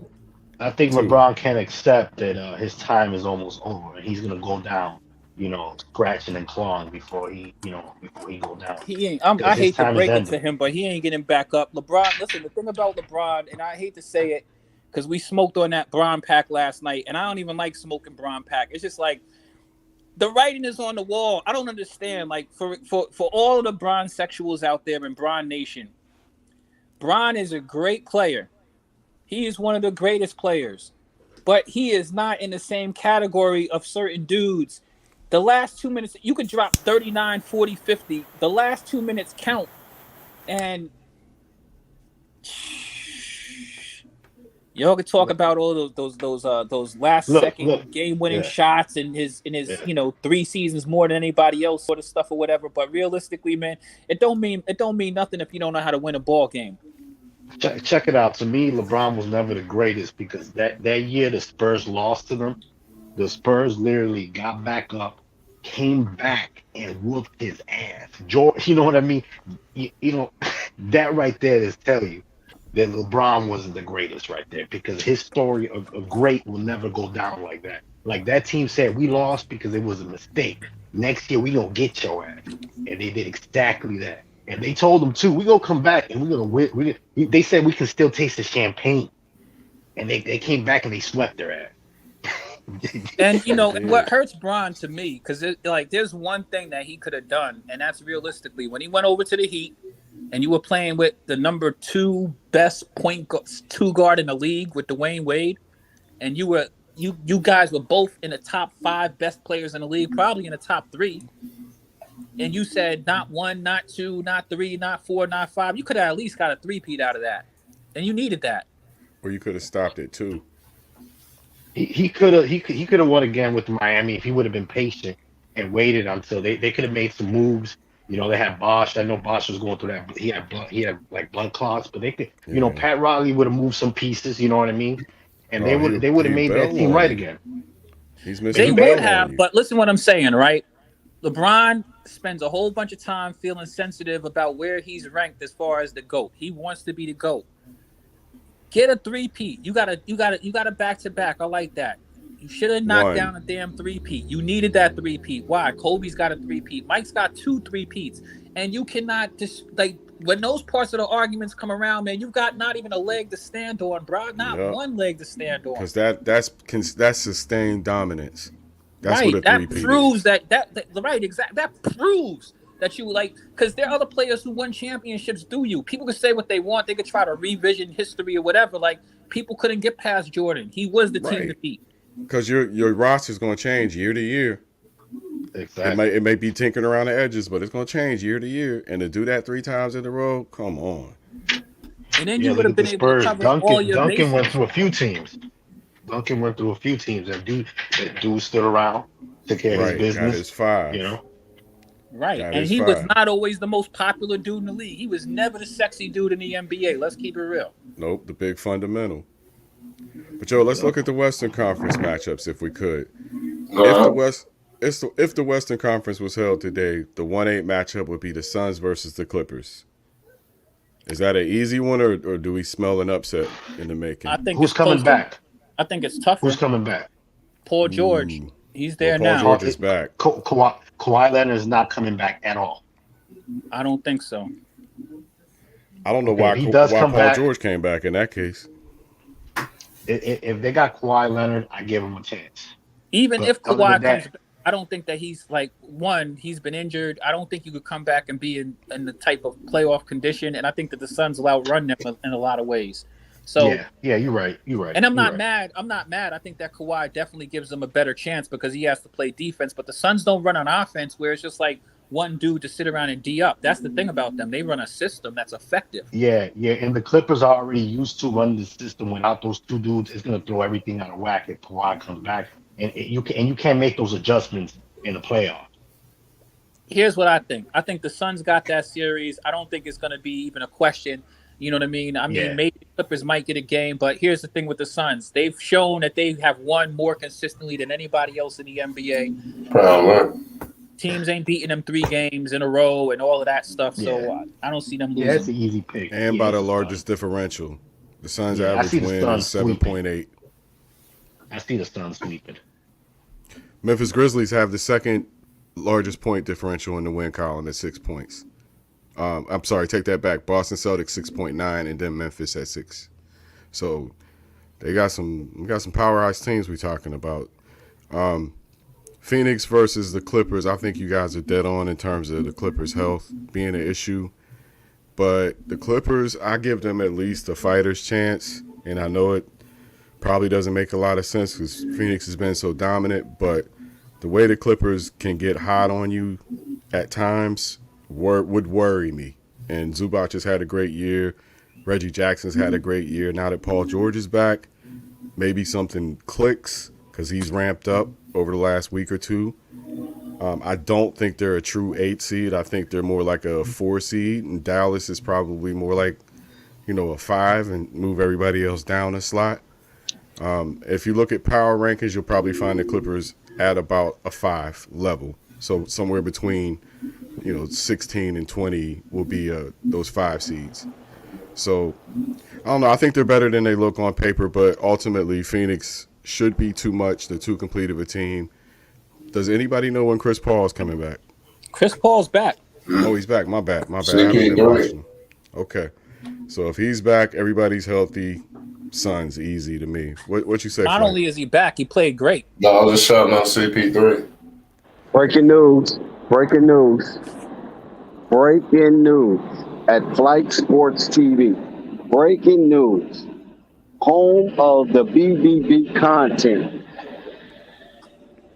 I think LeBron can accept that his time is almost over and he's gonna go down, you know, scratching and clawing before he go down. He ain't. I hate to break it to him, but he ain't getting back up. LeBron. Listen, the thing about LeBron, and I hate to say it, because we smoked on that Bron pack last night, and I don't even like smoking Bron pack. It's just like the writing is on the wall. I don't understand. Like for all of the Bron sexuals out there in Bron Nation, Bron is a great player. He is one of the greatest players, but he is not in the same category of certain dudes. The last 2 minutes, you could drop 39, 40, 50. The last 2 minutes count. And y'all could talk about all those last second game winning shots in his 3 seasons more than anybody else sort of stuff or whatever. But realistically, man, it don't mean nothing if you don't know how to win a ball game. Check it out. To me, LeBron was never the greatest because that year the Spurs lost to them. The Spurs literally got back up, came back, and whooped his ass. George, you know what I mean? You know, that right there is tell you that LeBron wasn't the greatest right there because his story of great will never go down like that. Like that team said, we lost because it was a mistake. Next year, we gonna get your ass. And they did exactly that. And they told them too, we're gonna come back and we're gonna win. They said we can still taste the champagne. And they came back and they swept their ass. And you know what hurts Bron to me, because there's one thing that he could have done, and that's realistically when he went over to the Heat and you were playing with the number 2 best two guard in the league with Dwayne Wade, and you guys were both in the top 5 best players in the league, probably in the top 3. And you said not 1, not 2, not 3, not 4, not 5. You could have at least got a 3-peat out of that. And you needed that. Or you could have stopped it too. He could have won again with Miami if he would have been patient and waited until they could have made some moves. You know, they had Bosch. I know Bosch was going through that. He had like blood clots, but they could. Yeah. You know, Pat Riley would have moved some pieces. You know what I mean? And they would have made that team right again. He's missing. They would have, but listen to what I'm saying, right? LeBron spends a whole bunch of time feeling sensitive about where he's ranked as far as the GOAT. He wants to be the GOAT. Get a 3-peat. You got a back-to-back. I like that. You should have knocked down a damn 3-peat. You needed that 3-peat. Why? Kobe's got a 3-peat. Mike's got 2 3-peats. And you cannot just when those parts of the arguments come around, man, you've got not even a leg to stand on, bro. Not one leg to stand on. Because that's sustained dominance. That's right. What a that 3-peat proves is. that right, exactly. That proves that you because there are other players who won championships through you. People can say what they want. They could try to revision history or whatever. Like, people couldn't get past Jordan. He was the team to beat. Because your roster's going to change year to year. Exactly. It may be tinkering around the edges, but it's going to change year to year. And to do that 3 times in a row, come on. And then you would have been able to cover all your Duncan bases. went through a few teams. And dude stood around, took care of his business. Got his 5. You know, Right. That And is he was fine. not always the most popular dude in the league. He was never the sexy dude in the NBA. Let's keep it real. Nope, the big fundamental. But let's look at the Western Conference matchups if we could. If the West if the Western Conference was held today, the 1-8 matchup would be the Suns versus the Clippers. Is that an easy one, or do we smell an upset in the making? I think Who's it's coming closer. back? I think it's Who's tougher. coming back? Paul George. Ooh. He's Well, there Paul now. George is back. Kawhi Leonard is not coming back at all. I don't think so. I don't know Okay, why if he does why come Paul back- George came back in that case. If they got Kawhi Leonard, I give him a chance. Even But if other Kawhi than that- comes back, I don't think that he's like, one, he's been injured. I don't think you could come back and be in the type of playoff condition. And I think that the Suns will outrun them in a lot of ways. So yeah, you're right. You're right. And I'm You're not right. mad. I'm not mad. I think that Kawhi definitely gives them a better chance because he has to play defense. But the Suns don't run on offense where it's just like one dude to sit around and D up. That's the thing about them. They run a system that's effective. Yeah, and the Clippers are already used to running the system without those two dudes. It's gonna throw everything out of whack if Kawhi comes back, and you can't make those adjustments in the playoffs. Here's what I think. I think the Suns got that series. I don't think it's going to be even a question. You know what I mean? Yeah. Maybe the Clippers might get a game, but here's the thing with the Suns. They've shown that they have won more consistently than anybody else in the NBA. Probably. Teams ain't beating them 3 games in a row and all of that stuff, so Yeah. I don't see them Yeah, that's losing. an easy pick. And Yeah, by the it's largest differential. The Suns' Yeah, I average see the win Suns is 7.8. I see the Suns sweeping. Memphis Grizzlies have the second largest point differential in the win column at 6 points. I'm sorry, take that back. Boston Celtics 6.9, and then Memphis at 6. So we got some powerhouse teams we talking about. Phoenix versus the Clippers. I think you guys are dead on in terms of the Clippers' health being an issue. But the Clippers, I give them at least a fighter's chance. And I know it probably doesn't make a lot of sense because Phoenix has been so dominant. But the way the Clippers can get hot on you at times would worry me. And Zubac has had a great year. Reggie Jackson's had a great year. Now that Paul George is back, maybe something clicks because he's ramped up over the last week or two. I don't think they're a true 8 seed. I think they're more like a 4 seed, and Dallas is probably more like, a 5 and move everybody else down a slot. If you look at power rankings, you'll probably find the Clippers at about a 5 level. So somewhere between, 16 and 20 will be those 5 seeds. So I don't know. I think they're better than they look on paper, but ultimately Phoenix should be too much. They're too complete of a team. Does anybody know when Chris Paul is coming back? Chris Paul's back. Oh, he's back. My bad. I haven't CP3. been watching. Okay. So if he's back, everybody's healthy. Suns, easy to me. What you say? Not Frank? only is he back, he played great. No, I was just shouting out CP3. Breaking news. Breaking news. Breaking news at Flight Sports TV. Breaking news. Home of the BBB content.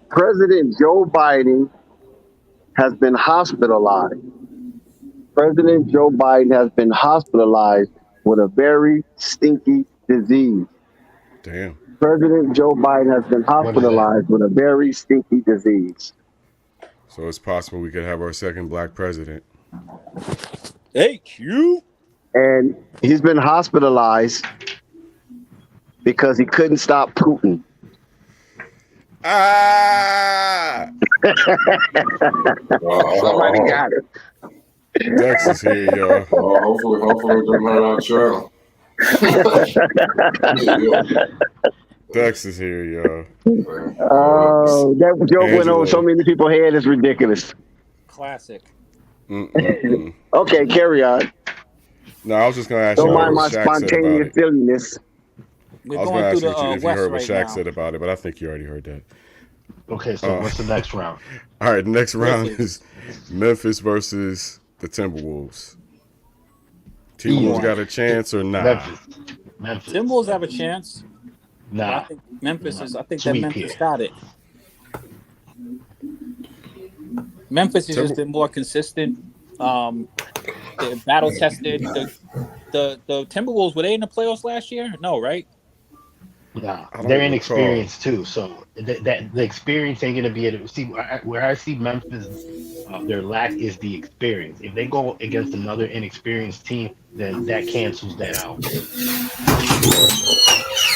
President Joe Biden has been hospitalized. President Joe Biden has been hospitalized with a very stinky disease. Damn. President Joe Biden has been hospitalized with a very stinky disease. So it's possible we could have our second black president. Hey, you. And he's been hospitalized because he couldn't stop Putin. Ah! Somebody got it. Dex is here, y'all. Hopefully we can learn our trail. Dex is here, y'all. Oh, that joke went over so many people's head. It's ridiculous. Classic. Okay, carry on. No, I was just gonna ask Don't you mind what my Shaq said about spontaneous it. silliness. We're I was going gonna through ask the you if you West heard what right Shaq now. said about it, but I think you already heard that. Okay, so what's the next round? All right, the next round Grizzlies. is Memphis versus the Timberwolves. T-Wolves got a chance or not? Memphis. Timberwolves have a chance. I Nah. think Memphis is. I think Sweep that Memphis here. got it. Memphis has just been more consistent. They're battle tested. The Timberwolves, were they in the playoffs last year? No, right? Nah, I they're don't recall. inexperienced too. So that the experience ain't gonna be able to see where I see Memphis. Their lack is the experience. If they go against another inexperienced team, then that cancels that out.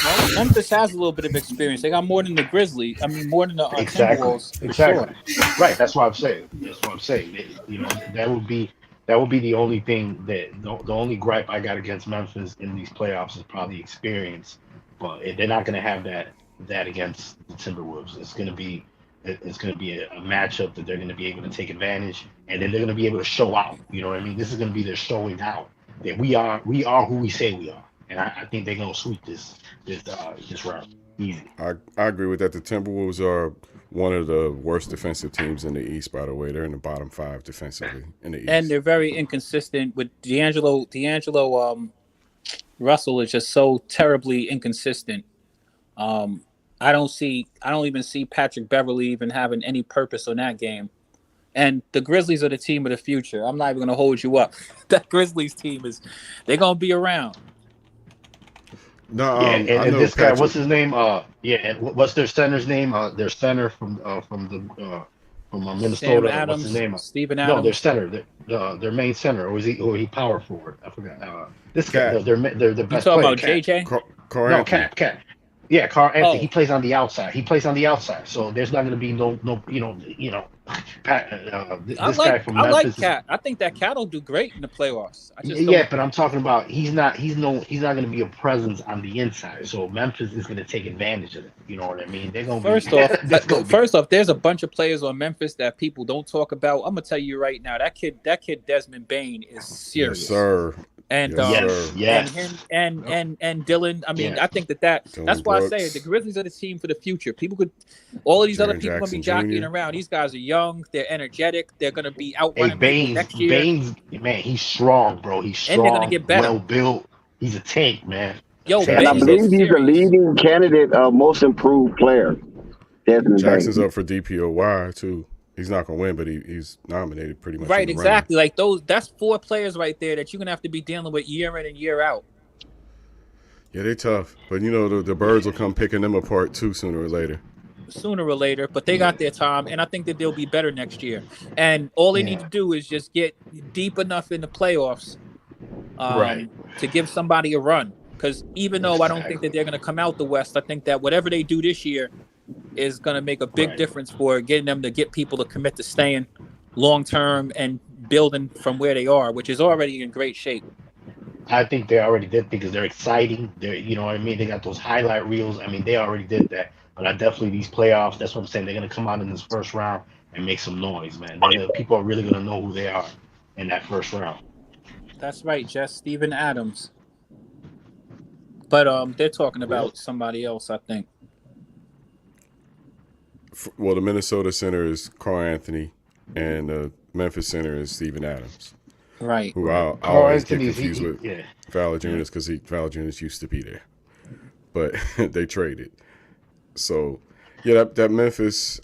Well, Memphis has a little bit of experience. They got more than the Grizzlies. I mean, more than the Exactly. Timberwolves for sure. Exactly. Right. That's what I'm saying. That's what I'm saying. That would be the only thing the only gripe I got against Memphis in these playoffs is probably experience. But they're not going to have that against the Timberwolves. It's going to be a matchup that they're going to be able to take advantage, and then they're going to be able to show out. You know what I mean? This is going to be their showing out that we are who we say we are, and I think they're going to sweep this round easy. I agree with that. The Timberwolves are one of the worst defensive teams in the East, by the way. They're in the bottom 5 defensively in the And East. they're very inconsistent with D'Angelo Russell is just so terribly inconsistent. I don't even see Patrick Beverly even having any purpose on that game. And the Grizzlies are the team of the future. I'm not even going to hold you up. That Grizzlies team they're going to be around. No, Yeah, I and know this guy, Patrick. what's his name? Yeah, and what's their center's name? Their center from Sam Minnesota. What's his Adams, name? Steven No, their Adams. center, their main center, or he power forward. I forgot. This guy, Cat. they're the You best talking player, about Cat. JJ? Car No, Anthony. Cat. Yeah, Carl Anthony. He Oh, plays on the outside. So there's not going to be no Pat, this guy from I like Memphis is. Cat. I think that Cat will do great in the playoffs. I just don't. Yeah, but I'm talking about he's not going to be a presence on the inside. So Memphis is going to take advantage of it. You know what I mean? They're going to be First off, there's going to be first off, there's a bunch of players on Memphis that people don't talk about. I'm gonna tell you right now, that kid Desmond Bain is Yes, serious. sir. And Yes, sir. and him yes. and Dylan. I mean, Yeah. I think that's Dylan why I say the Brooks, Grizzlies are the team for the future. People could, all of these other Jaren people gonna be Jackson jockeying Jr. around. These guys are young. They're energetic. They're gonna be Hey, outrunning people Baines, next year, Baines, man, he's strong, bro. He's and they're gonna strong, get better. well built. He's a tank, man. A Yo, And tank. I Baines is believe he's the serious. leading candidate of most improved player, Desmond Jackson's Bain. up for DPOY too. He's not gonna win, but he's nominated pretty much in Right, the running. exactly. Like that's 4 players right there that you're gonna have to be dealing with year in and year out. Yeah, they tough, but the birds will come picking them apart too sooner or later. Sooner or later, but they Yeah, got their time, and I think that they'll be better next year. And all they need to yeah, do is just get deep enough in the playoffs right. to give somebody a run. Because even though I don't think that Exactly. they're going to come out the West, I think that whatever they do this year is going to make a big Right. difference for getting them to get people to commit to staying long term and building from where they are, which is already in great shape. I think they already did because they're exciting. You know what I mean? They got those highlight reels. I mean, they already did that. But I definitely these playoffs. That's what I'm saying. They're gonna come out in this first round and make some noise, man. People are really gonna know who they are in that first round. That's right, Jess. Steven Adams. But they're talking Who about else? somebody else, I think. Well, the Minnesota center is Carl Anthony, and the Memphis center is Steven Adams, Right. who Right. I Carl always get Anthony's confused with yeah. Valanciunas because Valanciunas used to be there, but they traded. So, yeah, that Memphis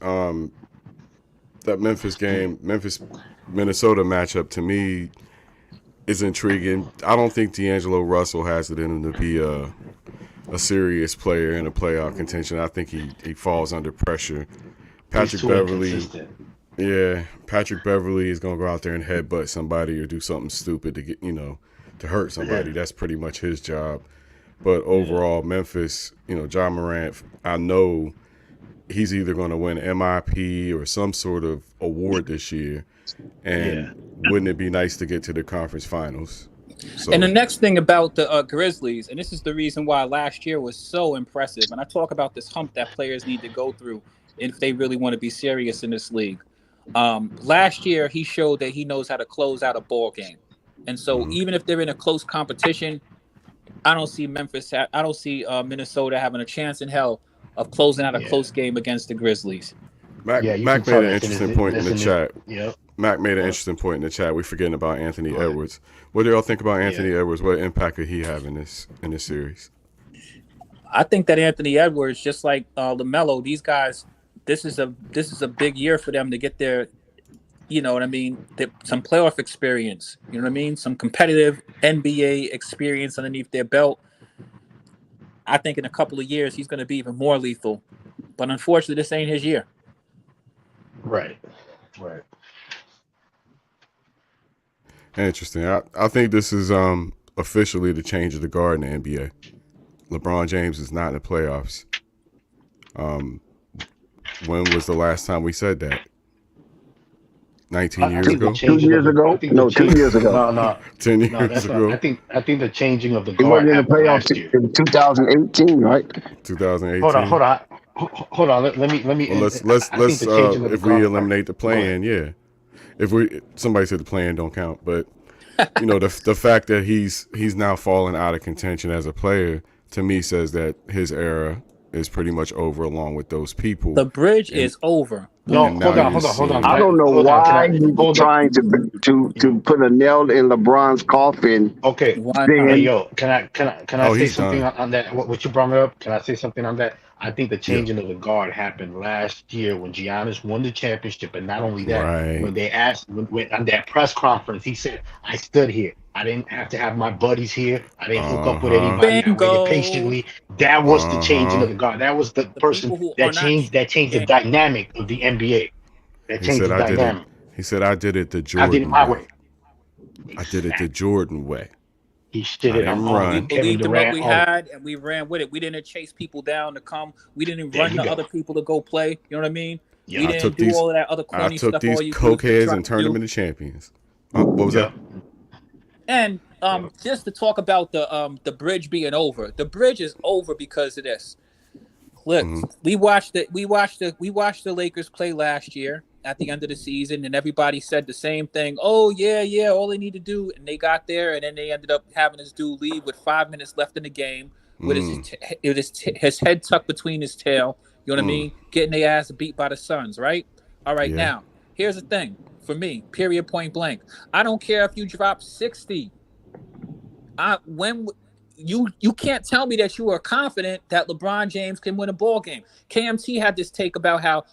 game, Memphis Minnesota matchup to me is intriguing. I don't think D'Angelo Russell has it in him to be a serious player in a playoff contention. I think he falls under pressure. He's Patrick too Beverly, inconsistent. yeah, Patrick Beverly is gonna go out there and headbutt somebody or do something stupid to get to hurt somebody. Yeah. That's pretty much his job. But Yeah. overall, Memphis, John Morant, I know he's either going to win MIP or some sort of award this year. And Yeah. wouldn't it be nice to get to the conference finals? So, And the next thing about the Grizzlies, and this is the reason why last year was so impressive, and I talk about this hump that players need to go through if they really want to be serious in this league. Last year, he showed that he knows how to close out a ball game. And so even if they're in a close competition, I don't see Minnesota having a chance in hell of closing out a Yeah. close game against the Grizzlies. Mac, Yeah, you Mac can made tell an that's interesting point in the chat. Yep. Mac made an Yep. interesting point in the chat. We're forgetting about Anthony Go ahead. Edwards. What do y'all think about Anthony Yeah. Edwards? What impact could he have in this series? I think that Anthony Edwards, just like LaMelo, these guys, this is a big year for them to get their, you know what I mean, some playoff experience. You know what I mean, some competitive NBA experience underneath their belt. I think in a couple of years he's going to be even more lethal. But unfortunately, this ain't his year. Right. Right. Interesting. I think this is officially the change of the guard in the NBA. LeBron James is not in the playoffs. When was the last time we said that? 19 years ago? 2 years ago? No, 2 years ago. No, 10 no, years that's ago? not. I think the changing of the He guard wasn't in the happened playoffs last year. in 2018, right? 2018. Hold on. Let me. Well, let's I think the changing of the if we guard eliminate the Go ahead. play-in, yeah. If somebody said the play-in don't count, but you know the fact that he's now fallen out of contention as a player to me says that his era is pretty much over along with those people. The bridge is over. No, And hold now on. you're I don't know Hold on, why can I- he's hold on. trying to put a nail in LeBron's coffin. Okay. Why Then- not? Hey, yo, can I Oh, say he's something done. on that? What you brought up? Can I say something on that? I think the changing of the guard happened last year when Giannis won the championship, and not only that, Right. when they asked when on that press conference, he said, "I stood here. I didn't have to have my buddies here. I didn't hook up with anybody. I Bingo. waited patiently." That was the changing of the guard. That was the person people who that are not changed the game. dynamic of the NBA. That He changed said the I did it. dynamic. He said I did it the I did Jordan it my way. way. I did it the Jordan way. He stood I it on didn't all run. We of Kevin believed in what Durant. we all- had, and we ran with it. We didn't chase people down to come. We didn't There run you to go. other people to go play. You know what I mean? Yeah. We I didn't took do these- all of that other I corny took stuff. these all you coke dudes heads try and to turned them do. into champions. What was Yeah. that? And just to talk about the bridge being over. The bridge is over because of this. Look, we watched the Lakers play last year at the end of the season, and everybody said the same thing. Oh yeah, all they need to do, and they got there, and then they ended up having this dude leave with 5 minutes left in the game with his head tucked between his tail. You know what I mean? Getting their ass beat by the Suns, right? All right, Yeah. now here's the thing for me. Period. Point blank. I don't care if you drop 60. You can't tell me that you are confident that LeBron James can win a ball game. KMT had this take about how,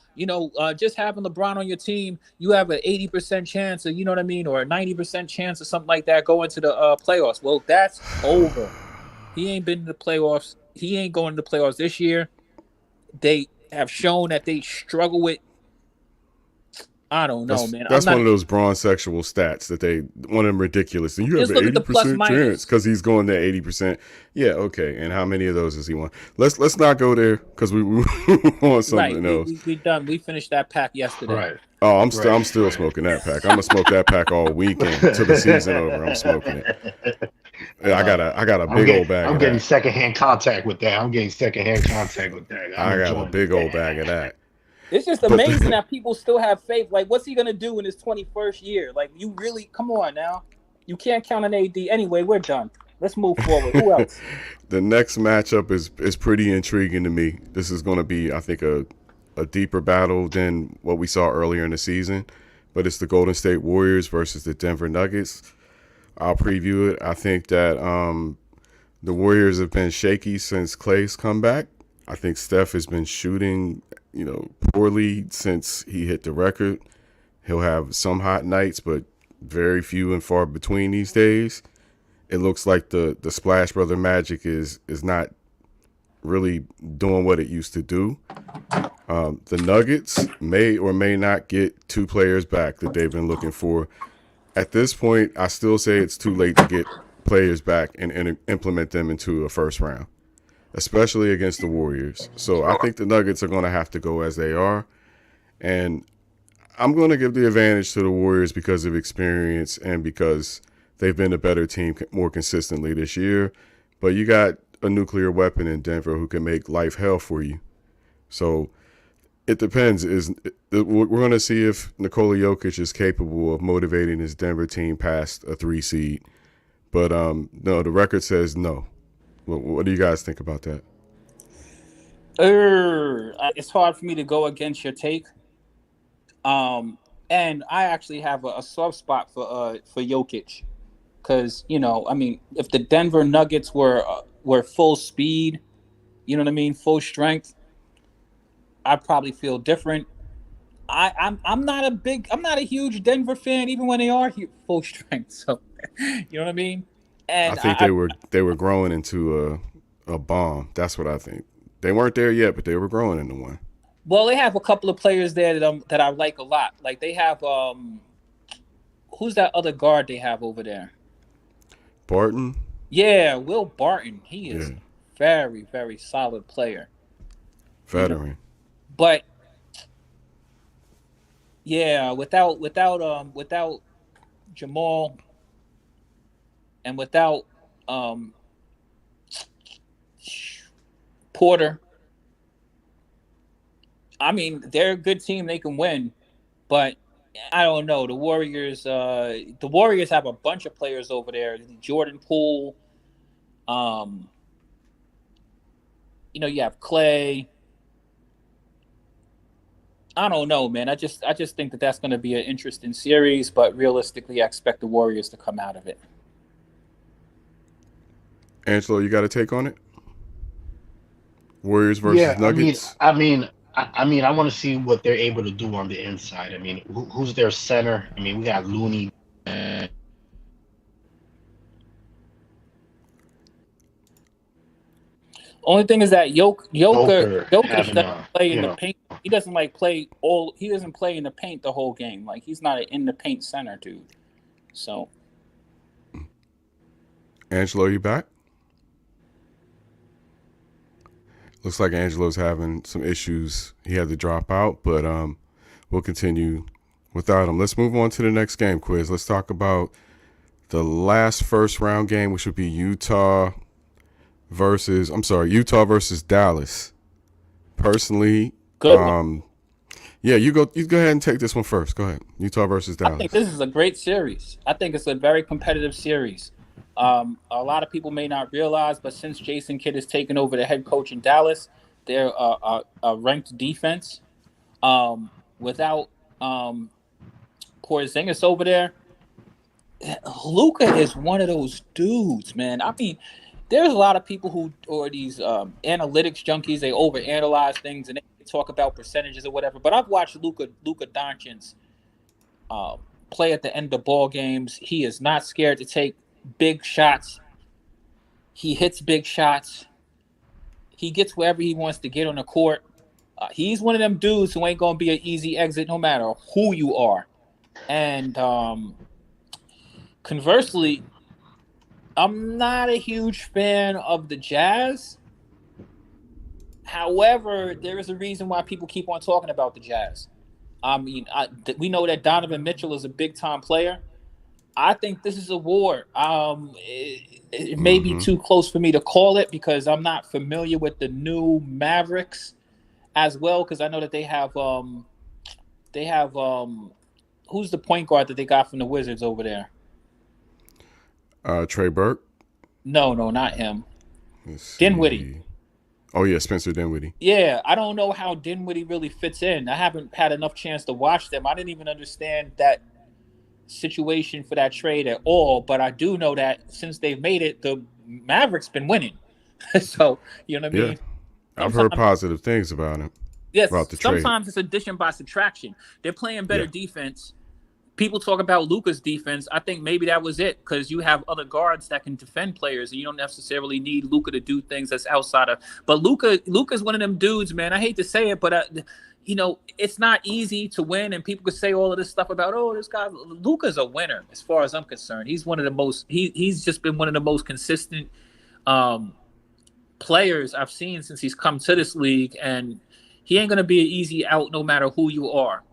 just having LeBron on your team, you have an 80% chance of, you know what I mean, or a 90% chance or something like that going to the playoffs. Well, that's over. He ain't been to the playoffs. He ain't going to the playoffs this year. They have shown that they struggle with. I don't know, man. That's one of those bronze sexual stats that one of them ridiculous. And you have Just an look at the plus 80% minus. chance because he's going to 80%. Yeah, okay. And how many of those has he won? Let's not go there because we want something else. We done. We finished that pack yesterday. Right. Oh, I'm still smoking that pack. I'm gonna smoke that pack all weekend till the season over. I'm smoking it. Yeah, I got a big old bag. I'm getting secondhand contact with that. I got a big old bag of that. It's just amazing that people still have faith. Like, what's he gonna do in his 21st year? Like, you really come on now. You can't count on AD. Anyway, we're done. Let's move forward. Who else? The next matchup is pretty intriguing to me. This is going to be, I think, a deeper battle than what we saw earlier in the season. But it's the Golden State Warriors versus the Denver Nuggets. I'll preview it. I think that the Warriors have been shaky since Klay's comeback. I think Steph has been shooting, poorly since he hit the record. He'll have some hot nights, but very few and far between these days. It looks like the Splash Brother magic is not really doing what it used to do. The Nuggets may or may not get two players back that they've been looking for. At this point, I still say it's too late to get players back and implement them into a first round, especially against the Warriors. So I think the Nuggets are going to have to go as they are. And I'm going to give the advantage to the Warriors because of experience and because they've been a better team more consistently this year. But you got a nuclear weapon in Denver who can make life hell for you. So it depends. We're going to see if Nikola Jokic is capable of motivating his Denver team past a 3 seed. But no, the record says no. What do you guys think about that? It's hard for me to go against your take. And I actually have a soft spot for Jokic, because if the Denver Nuggets were full speed, you know what I mean, full strength, I'd probably feel different. I'm not a huge Denver fan, even when they are full strength. So you know what I mean. And I think they were growing into a bomb. That's what I think. They weren't there yet, but they were growing into one. Well, they have a couple of players there that I like a lot. Like they have who's that other guard they have over there? Barton. Yeah, Will Barton. He is very, very solid player. Veteran. You know? But yeah, without Jamal and without Porter, I mean, they're a good team. They can win, but I don't know. The Warriors have a bunch of players over there. Jordan Poole. You have Clay. I don't know, man. I just think that that's going to be an interesting series, but realistically, I expect the Warriors to come out of it. Angelo, you got a take on it? Warriors versus Nuggets. I want to see what they're able to do on the inside. I mean, who's their center? I mean, we got Looney. Only thing is that Joker doesn't play in you the know. paint. He doesn't play in the paint the whole game. Like he's not an in the paint center dude. So, Angelo, you back? Looks like Angelo's having some issues. He had to drop out, but we'll continue without him. Let's move on to the next game quiz. Let's talk about the last first round game, which would be Utah versus Dallas. Personally, good. Yeah, you go ahead and take this one first. Go ahead. Utah versus Dallas. I think this is a great series. I think it's a very competitive series. A lot of people may not realize, but since Jason Kidd has taken over the head coach in Dallas, they're a ranked defense. Without Porzingis over there, Luka is one of those dudes, man. I mean, there's a lot of people who are these analytics junkies. They overanalyze things and they talk about percentages or whatever. But I've watched Luka Doncic play at the end of ball games. He is not scared to take big shots. He hits big shots. He gets wherever he wants to get on the court. He's one of them dudes who ain't going to be an easy exit no matter who you are. And conversely, I'm not a huge fan of the Jazz. However, there is a reason why people keep on talking about the Jazz. I mean, we know that Donovan Mitchell is a big-time player. I think this is a war. It may be too close for me to call it because I'm not familiar with the new Mavericks as well, because I know that they have who's the point guard that they got from the Wizards over there? Trey Burke? No, not him. Dinwiddie. Oh, yeah, Spencer Dinwiddie. Yeah, I don't know how Dinwiddie really fits in. I haven't had enough chance to watch them. I didn't even understand that situation for that trade at all, but I do know that since they've made it, the Mavericks been winning. So, you know what I mean? I've heard positive things about him. Yes, about the trade. Sometimes it's addition by subtraction. They're playing better defense. People talk about Luka's defense. I think maybe that was it because you have other guards that can defend players, and you don't necessarily need Luka to do things that's outside of. But Luka's one of them dudes, man. I hate to say it, but it's not easy to win, and people could say all of this stuff about, this guy. Luka's a winner, as far as I'm concerned. He's one of the most. He's just been one of the most consistent players I've seen since he's come to this league, and he ain't gonna be an easy out no matter who you are.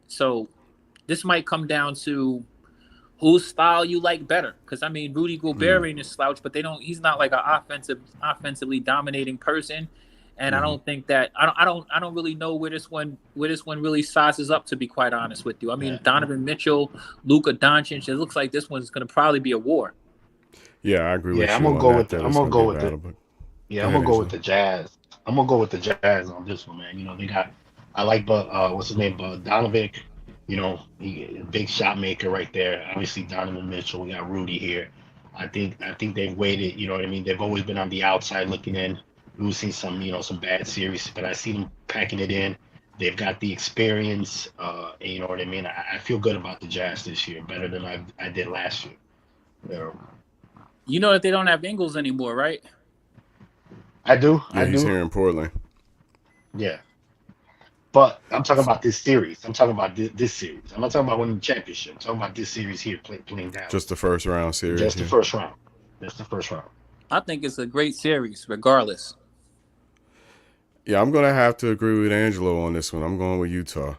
So this might come down to whose style you like better. Because I mean, Rudy Gobert ain't a slouch, but he's not like an offensively dominating person. And I don't think that I don't really know where this one really sizes up, to be quite honest with you. I mean, Donovan Mitchell, Luka Doncic, it looks like this one's gonna probably be a war. Yeah, I agree with you. I'm gonna go with the Jazz. I'm gonna go with the Jazz on this one, man. You know, I like what's his name? Donovan. You know, he a big shot maker right there. Obviously, Donovan Mitchell. We got Rudy here. I think they've waited. You know what I mean? They've always been on the outside looking in. We've seen some bad series, but I see them packing it in. They've got the experience. And you know what I mean? I feel good about the Jazz this year, better than I did last year. You know that they don't have Ingles anymore, right? I do. Yeah, I he's do. here in Portland. Yeah. But I'm talking about this series. I'm talking about this series. I'm not talking about winning the championship. I'm talking about this series here playing Just Dallas. the first round series. Just the Yeah. first round. Just the first round. I think it's a great series, regardless. Yeah, I'm gonna have to agree with Angelo on this one. I'm going with Utah.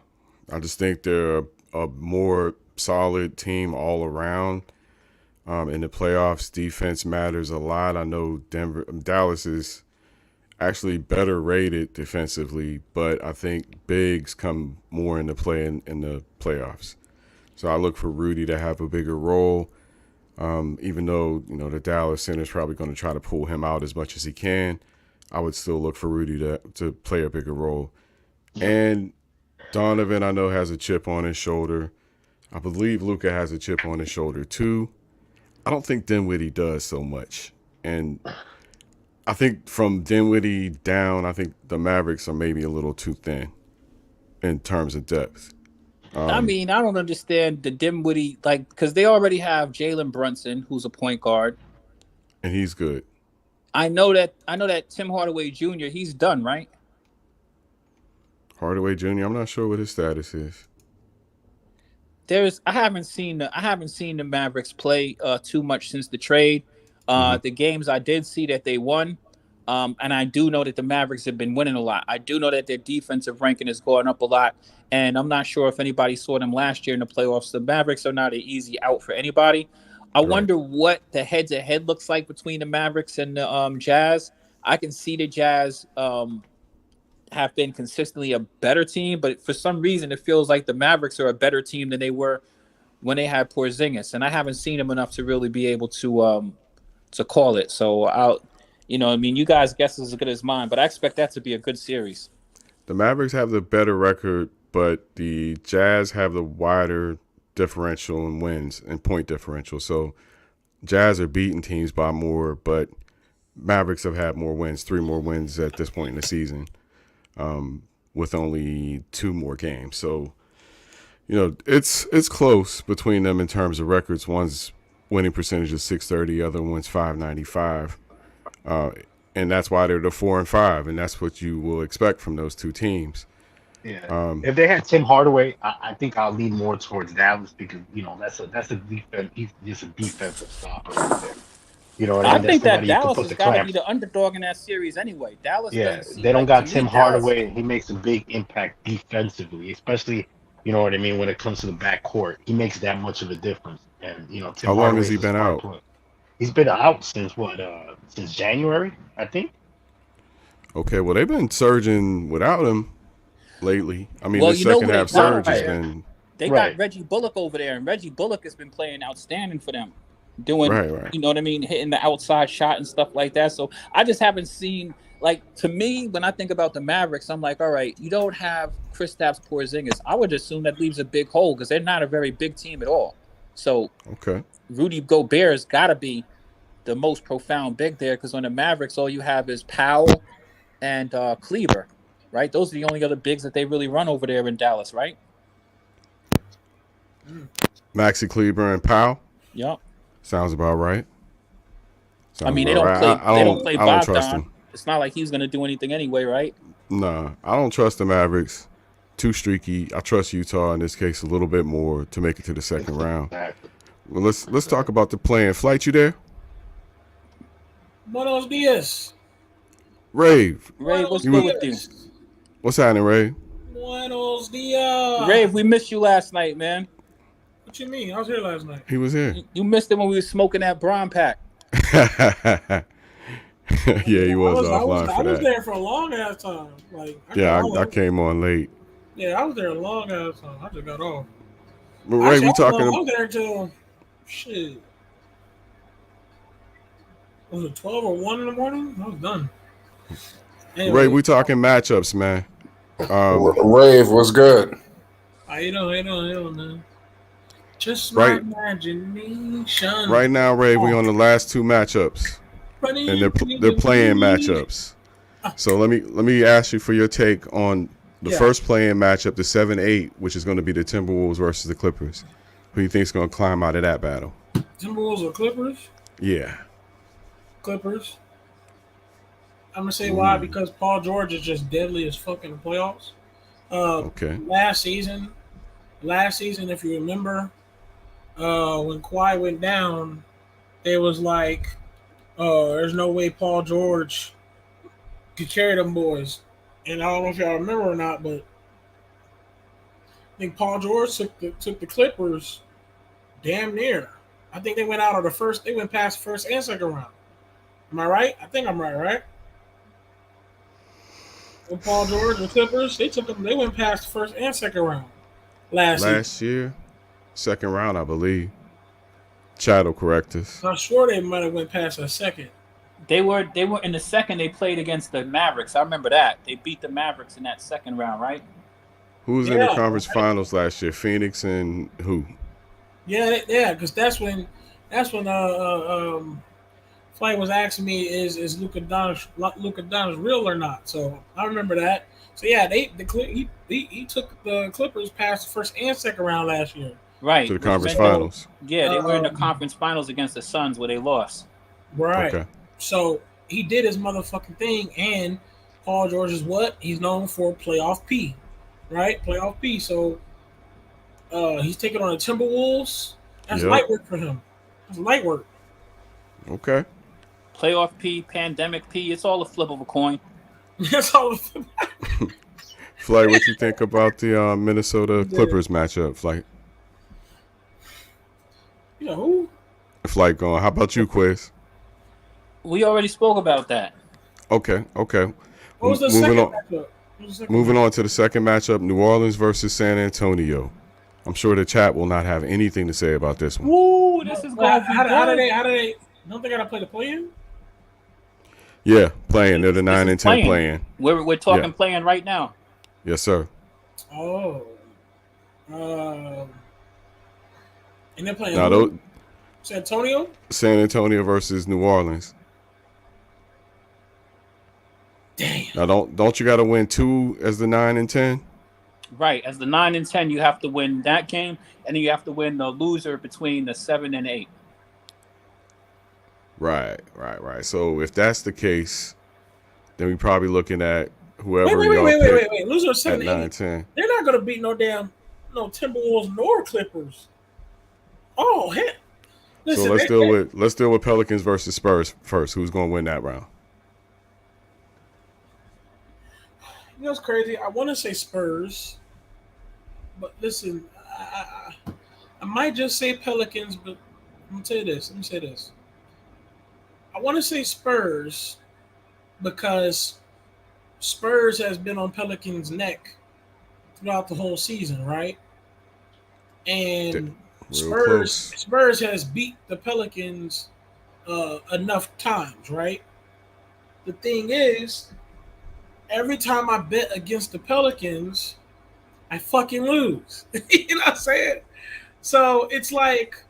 I just think they're a more solid team all around. In the playoffs, defense matters a lot. I know Dallas is actually better rated defensively, but I think bigs come more into play in the playoffs. So I look for Rudy to have a bigger role, even though the Dallas center is probably going to try to pull him out as much as he can. I would still look for Rudy to play a bigger role. And Donovan, I know, has a chip on his shoulder. I believe Luka has a chip on his shoulder too. I don't think Dinwiddie does so much. And I think from Dinwiddie down, I think the Mavericks are maybe a little too thin in terms of depth. I mean, I don't understand the Dinwiddie, because they already have Jalen Brunson, who's a point guard. And he's good. I know that Tim Hardaway Jr., he's done, right? Hardaway Jr., I'm not sure what his status is. I haven't seen the Mavericks play too much since the trade. The games I did see that they won, and I do know that the Mavericks have been winning a lot. I do know that their defensive ranking is going up a lot, and I'm not sure if anybody saw them last year in the playoffs. The Mavericks are not an easy out for anybody. I wonder what the head-to-head looks like between the Mavericks and the Jazz. I can see the Jazz have been consistently a better team, but for some reason it feels like the Mavericks are a better team than they were when they had Porzingis, and I haven't seen them enough to really be able to call it. So you guys' guess is as good as mine, but I expect that to be a good series. The Mavericks have the better record, but the Jazz have the wider differential in wins and point differential. So Jazz are beating teams by more, but Mavericks have had more wins, 3 more wins at this point in the season. With only 2 more games. So, it's close between them in terms of records. One's winning percentage is .630, other one's .595. And that's why they're the 4 and 5, and that's what you will expect from those two teams. Yeah. If they had Tim Hardaway, I think I'll lean more towards Dallas because that's a defense. He's just a defensive stopper right there. You know what I mean? I think that Dallas has has got to be the underdog in that series anyway. Dallas. Yeah, doesn't seem they don't like, got to Tim me, Dallas- Hardaway. He makes a big impact defensively, especially when it comes to the backcourt. He makes that much of a difference. And Tim How long Hardaway has he is a been smart out? player. He's been out since what? Since January, I think. Okay, well, they've been surging without him lately. I mean, Well, the you know second who they half surge got, has right? been They got Reggie Bullock over there, and Reggie Bullock has been playing outstanding for them, doing, right. you know what I mean, hitting the outside shot and stuff like that. So I just haven't seen, to me, when I think about the Mavericks, I'm like, all right, you don't have Kristaps Porzingis. I would assume that leaves a big hole because they're not a very big team at all. So Rudy Gobert's got to be the most profound big there because on the Mavericks, all you have is Powell and Kleber, right? Those are the only other bigs that they really run over there in Dallas, right? Maxi Kleber and Powell. Yep. Sounds about right. They don't play I don't trust Bogdan. him. It's not like he's going to do anything anyway, right? Nah, I don't trust the Mavericks. Too streaky. I trust Utah in this case a little bit more to make it to the second round. Well, let's talk about the play-in. Flight, you there? Buenos dias. Rave, what's good with you? What's happening, Rave? Buenos dias. Rave, we missed you last night, man. What you mean? I was here last night. He was here. You missed it when we were smoking that Braun pack. Yeah, he was offline for that. I was there for a long ass time. I came on late. Yeah, I was there a long ass time. I just got off. But Ray, we talking I was there until shit. Was it 12 or 1 in the morning? I was done. Anyway, Ray, we talking matchups, man. Rave, what's good? How you doing, man? Just my imagination. Right now, Ray, we on the last 2 matchups, and they're playing matchups. So let me ask you for your take on the first playing matchup, the 7-8, which is going to be the Timberwolves versus the Clippers. Who do you think is going to climb out of that battle? Timberwolves or Clippers? Yeah. Clippers. I'm gonna say why, because Paul George is just deadly as fuck in the playoffs. Okay. Last season, if you remember, when Kawhi went down, it was like, there's no way Paul George could carry them boys. And I don't know if y'all remember or not, but I think Paul George took the Clippers damn near. I think they went out of the first. They went past the first and second round. Am I right? I think I'm right, right? With Paul George, the Clippers, they took them. They went past the first and second round last year, second round, I believe. Chad will correct us. I'm sure they might have went past a second. They were in the second. They played against the Mavericks. I remember that they beat the Mavericks in that second round, right? Who was in the conference finals last year? Phoenix and who? Yeah, because that's when Flight was asking me is Luka Doncic real or not. So I remember that. So yeah, he took the Clippers past the first and second round last year. Right. To the conference finals. Yeah, they were in the conference finals against the Suns where they lost. Right. Okay. So he did his motherfucking thing, and Paul George is what? He's known for playoff P. Right? Playoff P. So he's taking on the Timberwolves. That's light work for him. That's light work. Okay. Playoff P, pandemic P, it's all a flip of a coin. That's all. Flight, what you think about the Minnesota Clippers matchup, Flight? You know who? Flight going. How about you, Quiz? We already spoke about that. Okay. What was the second matchup? Moving on to the second matchup, New Orleans versus San Antonio. I'm sure the chat will not have anything to say about this one. Woo, this is going to be how do they don't they gotta play the play-in? Yeah, playing. They're the 9 and 10 playing. We're talking playing right now. Yes, sir. Oh. And they're playing San Antonio? San Antonio versus New Orleans. Damn. Now don't you gotta win 2 as the 9 and 10? Right. As the 9 and 10, you have to win that game, and then you have to win the loser between the 7 and 8. Right. So if that's the case, then we're probably looking at whoever wait. Loser 7 at 8. 9-10. They're not gonna beat no Timberwolves nor Clippers. Oh hell. Listen, so let's deal with Pelicans versus Spurs first. Who's gonna win that round? You know what's crazy? I want to say Spurs, but listen, I might just say Pelicans, but Let me say this. I want to say Spurs because Spurs has been on Pelicans' neck throughout the whole season, right? And Spurs has beat the Pelicans enough times, right? The thing is, every time I bet against the Pelicans, I fucking lose. You know what I'm saying? So it's like,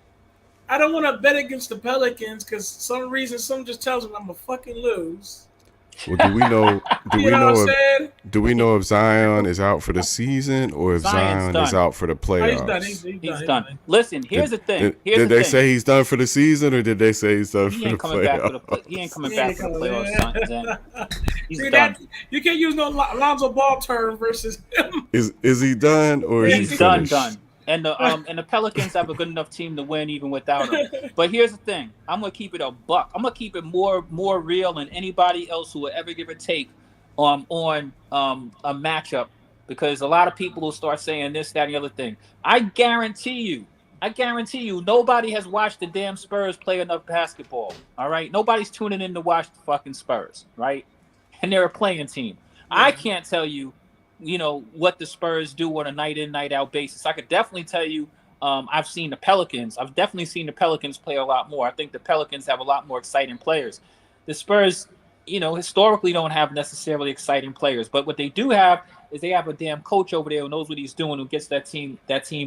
I don't want to bet against the Pelicans because something just tells me I'm going to fucking lose. Well, do we know if Zion is out for the season or if Zion is out for the playoffs? He's done. Listen, here's the thing. Did they say he's done for the season or did they say he's done for the playoffs? He ain't coming back for the playoffs. He's done. You can't use no Lonzo Ball term versus him. Is he done or is he finished? Done. And the Pelicans have a good enough team to win even without him. But here's the thing. I'm going to keep it a buck. I'm going to keep it more real than anybody else who will ever give a take on a matchup, because a lot of people will start saying this, that, and the other thing. I guarantee you, nobody has watched the damn Spurs play enough basketball, all right? Nobody's tuning in to watch the fucking Spurs, right? And they're a playing team. Yeah. I can't tell you, what the Spurs do on a night in, night out basis. I could definitely tell you I've seen the Pelicans. I've definitely seen the Pelicans play a lot more. I think the Pelicans have a lot more exciting players. The Spurs, historically don't have necessarily exciting players. But what they do have is they have a damn coach over there who knows what he's doing, who gets that team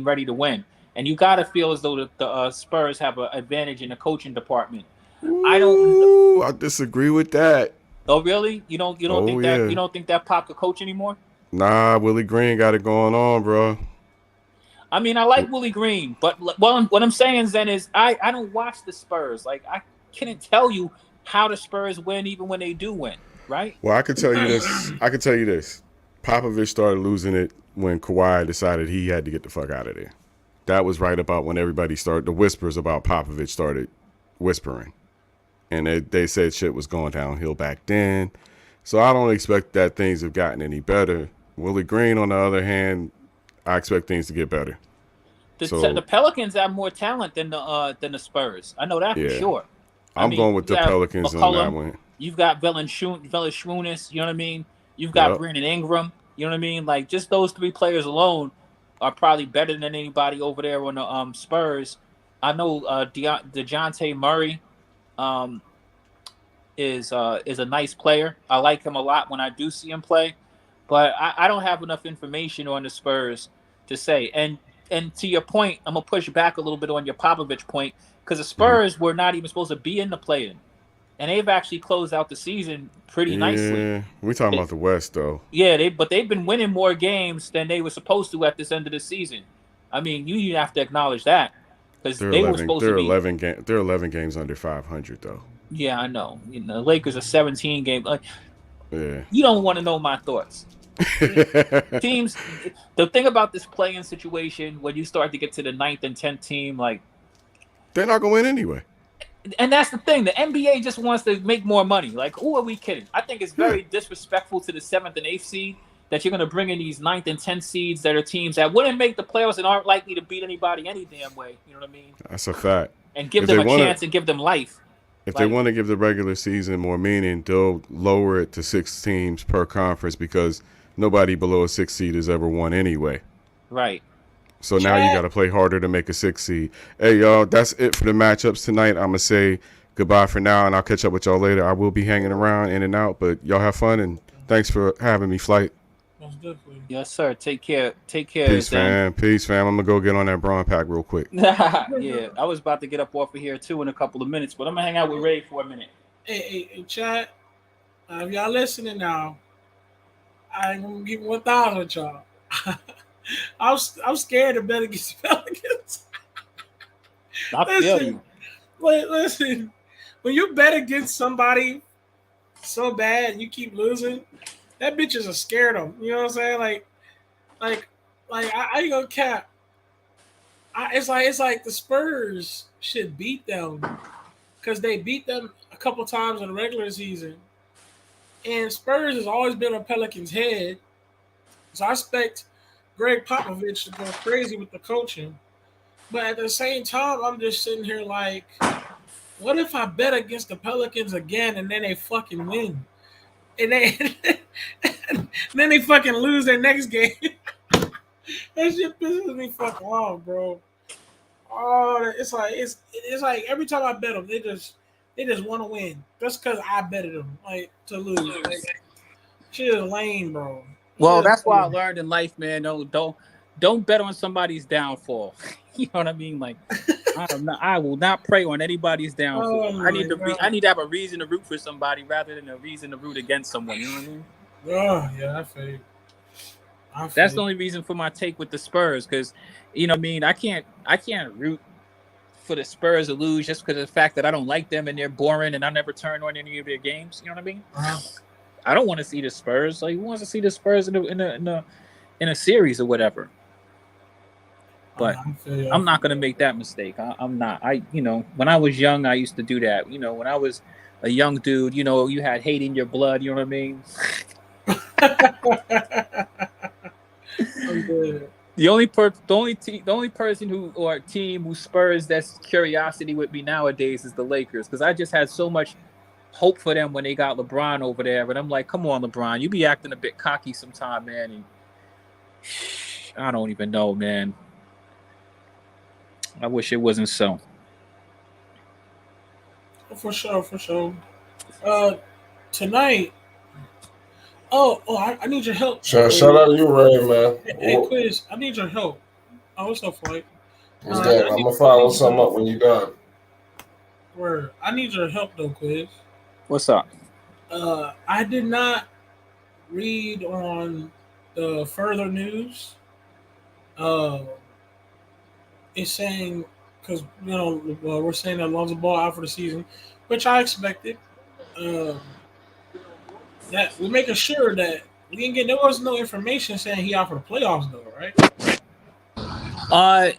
ready to win. And you got to feel as though the Spurs have an advantage in the coaching department. I disagree with that. Oh, really? You don't think that Pop could coach anymore? Nah, Willie Green got it going on, bro. I mean, I like Willie Green, but what I'm saying, Zen, is I don't watch the Spurs. Like, I couldn't tell you how the Spurs win even when they do win, right? Well, I can tell you this. Popovich started losing it when Kawhi decided he had to get the fuck out of there. That was right about when everybody started, the whispers about Popovich started whispering. And they said shit was going downhill back then. So I don't expect that things have gotten any better. Willie Green, on the other hand, I expect things to get better. The Pelicans have more talent than the Spurs. I know that for sure. I'm going with the Pelicans McCollum, on that one. You've got Valanciunas, you know what I mean? You've got Brandon Ingram, you know what I mean? Like, just those three players alone are probably better than anybody over there on the Spurs. I know DeJounte Murray is a nice player. I like him a lot when I do see him play, but I don't have enough information on the Spurs to say. And to your point, I'm gonna push back a little bit on your Popovich point, because the Spurs were not even supposed to be in the play-in, and they've actually closed out the season pretty nicely. Yeah, we're talking about the West though. Yeah, but they've been winning more games than they were supposed to at this end of the season. I mean, you have to acknowledge that, because they were supposed to be. They're 11 games under 500 though. Yeah, I know. The Lakers are 17 games. Yeah. You don't want to know my thoughts. Teams, the thing about this play-in situation, when you start to get to the 9th and 10th team, like, they're not going to win anyway. And that's the thing. The NBA just wants to make more money. Like, who are we kidding? I think it's very disrespectful to the 7th and 8th seed that you're going to bring in these 9th and 10th seeds that are teams that wouldn't make the playoffs and aren't likely to beat anybody any damn way. You know what I mean? That's a fact. And give them a chance and give them life. If they want to give the regular season more meaning, they'll lower it to 6 teams per conference, because nobody below a 6 seed has ever won anyway. Right. So now you got to play harder to make a 6 seed. Hey, y'all, that's it for the matchups tonight. I'm going to say goodbye for now, and I'll catch up with y'all later. I will be hanging around in and out, but y'all have fun, and thanks for having me, Flight. Yes, sir. Take care. Peace, fam. Peace, fam. I'm going to go get on that Braun pack real quick. Yeah, I was about to get up off of here, too, in a couple of minutes, but I'm going to hang out with Ray for a minute. Hey, chat. If y'all listening now, I ain't going to give 1,000 with y'all. I'm scared to bet against the Pelicans. I feel you. Listen, when you bet against somebody so bad and you keep losing, that bitches are scared of them. You know what I'm saying? Like I ain't gonna cap. It's like the Spurs should beat them, because they beat them a couple times in the regular season, and Spurs has always been on Pelicans' head. So I expect Greg Popovich to go crazy with the coaching. But at the same time, I'm just sitting here like, what if I bet against the Pelicans again and then they fucking win? And then they fucking lose their next game. That shit pisses me fucking off, bro. Oh, it's like every time I bet them, they just want to win. Just because I betted them, like, to lose. Like, shit is lame, bro. Well, that's why I learned in life, man. Don't bet on somebody's downfall. You know what I mean? Like, I will not prey on anybody's downfall. I need to have a reason to root for somebody rather than a reason to root against someone. You know what I mean? Oh, yeah, I feel. That's the only reason for my take with the Spurs, because, you know what I mean, I can't root for the Spurs to lose just because of the fact that I don't like them and they're boring and I never turn on any of their games. You know what I mean? I don't want to see the Spurs. Like, who wants to see the Spurs in a series or whatever? But I'm not going to make that mistake. I'm not. When I was young, I used to do that. You know, when I was a young dude, you know, you had hate in your blood. You know what I mean? The only person who, or team who spurs that curiosity with me nowadays is the Lakers, because I just had so much hope for them when they got LeBron over there. But I'm like, come on, LeBron, you be acting a bit cocky sometime, man. And I don't even know, man. I wish it wasn't so. For sure. Tonight. I need your help. Shout out to you, Ray, man. Hey, Quiz, I need your help. What's up, Flight? What's that? I'm gonna follow something up when you're done. Word. I need your help though, Quiz. What's up? I did not read on the further news. It's saying, because we're saying that Lonzo Ball out for the season, which I expected. that we're making sure that we didn't get. There was no information saying he out for the playoffs, though, right?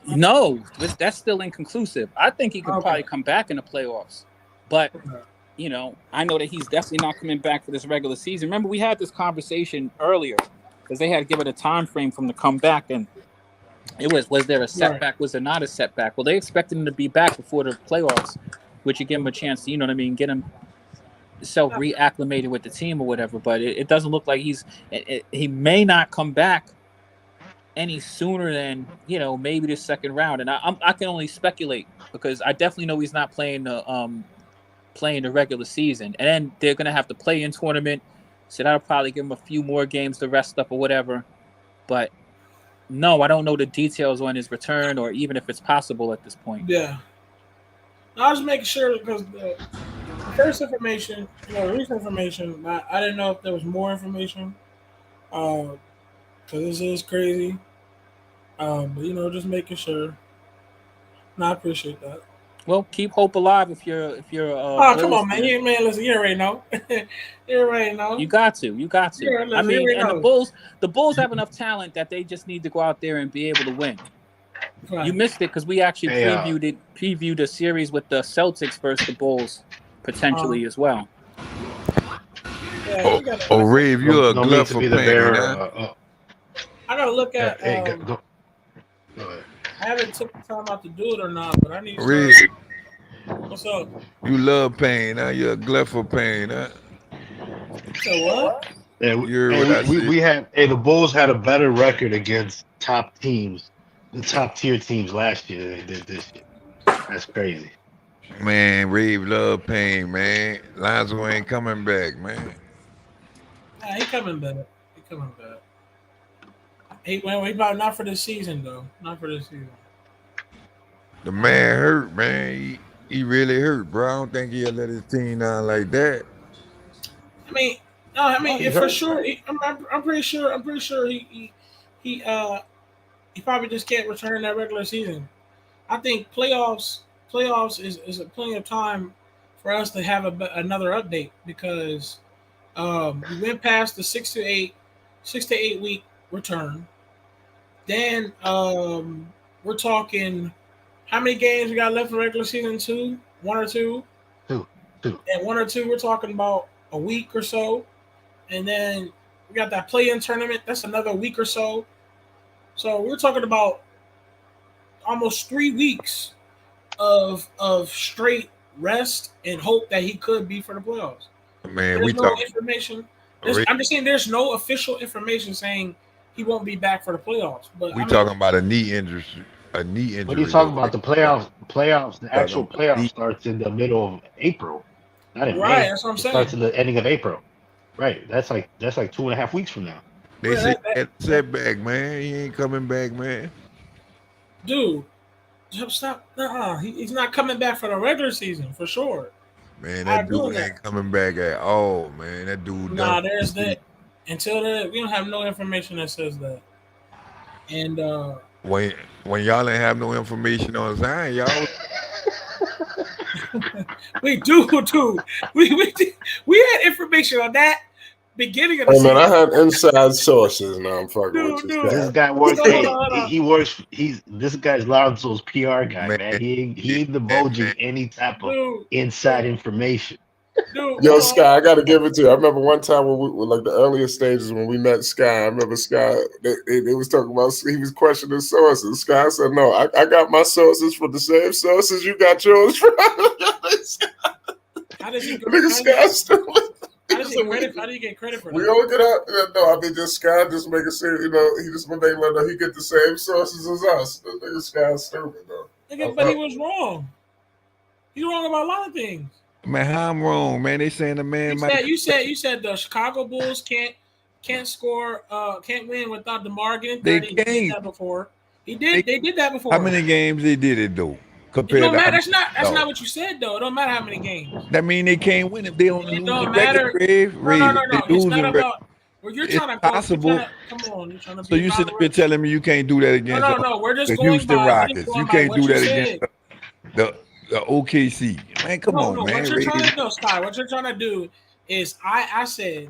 No, that's still inconclusive. I think he could probably come back in the playoffs, but I know that he's definitely not coming back for this regular season. Remember, we had this conversation earlier because they had to give it a time frame from the comeback, and it was there a setback? Right. Was there not a setback? Well, they expected him to be back before the playoffs, which would give him a chance to, get him self reacclimated with the team or whatever. But it doesn't look like he may not come back any sooner than maybe the second round. And I can only speculate because I definitely know he's not playing the regular season, and then they're gonna have to play in tournament, so that'll probably give him a few more games to rest up or whatever. But no, I don't know the details on his return or even if it's possible at this point. Yeah, I was making sure because the first information, the recent information, I didn't know if there was more information. Because this is crazy. But just making sure. No, I appreciate that. Well, keep hope alive if you're. Oh, come on, man! Listen, you already know. You already know. You got to. I mean, and the Bulls have enough talent that they just need to go out there and be able to win. Right. You missed it because we actually previewed a series with the Celtics versus the Bulls potentially as well. Yeah, Reeve, you're a glove for pain. I gotta look at. Go ahead. I haven't took the time out to do it or not, but I need to. Reeve, what's up? You love pain, huh? You're a glove for pain, huh? So what? Yeah, the Bulls had a better record against top teams, the top tier teams last year than they did this year. That's crazy. Man, Reeve love pain, man. Lonzo ain't coming back, man. Nah, he coming back. He probably not for this season though. Not for this season. The man hurt, man. He really hurt, bro. I don't think he'll let his team down like that. For sure. I'm pretty sure he probably just can't return that regular season. I think playoffs is plenty of time for us to have another update because we went past the 6 to 8 week return. Then we're talking how many games we got left in regular season? 2? 1 or 2? 2. And 1 or 2, we're talking about a week or so. And then we got that play-in tournament. That's another week or so. So we're talking about almost 3 weeks of straight rest and hope that he could be for the playoffs. Man, there's no information. I'm just saying there's no official information saying he won't be back for the playoffs. But we talking about a knee injury. What are you talking about? The playoffs. The actual playoffs starts in the middle of April. Not in May. That's what I'm saying. It starts in the ending of April. Right. That's like 2.5 weeks from now. They say that setback, man. He ain't coming back, man. Dude, stop. He's not coming back for the regular season for sure. Man, that dude ain't coming back at all, man. That dude. Nah, there's that. Until then, we don't have no information that says that. And when y'all ain't have no information on Zion, y'all. We do. We had information on that beginning of the season. I had inside sources. Now I'm fucking with you. This guy works. He works. This guy's Lonzo's PR guy, man. He ain't divulging any type of inside information. Yo, Sky, I gotta give it to you. I remember one time when we were like the earliest stages when we met Sky. I remember Sky. They was talking about he was questioning sources. Sky said, "No, I got my sources from the same sources you got yours from." How does he get credit for that? We all get out. No, I mean just Sky just make it serious. He just one day he get the same sources as us. This nigga Sky's stupid though. But he was wrong. He's wrong about a lot of things. Man, how I'm wrong, man. They saying the man. You said the Chicago Bulls can't score, can't win without DeMar getting 30. He did that before. They did that before. How many games they did it though? Compared to that's not what you said though. It don't matter how many games. That mean they can't win if they only lose don't matter. No. It's not about. Well, you're trying to possible. Come on, you're trying to. So you sitting here telling me you can't do that against No. We're just the going Houston by, Rockets. You can't do that against OKC. Man, come No, on, no. What man. you're trying Raiders. to do, Sky, what you're trying to do is I said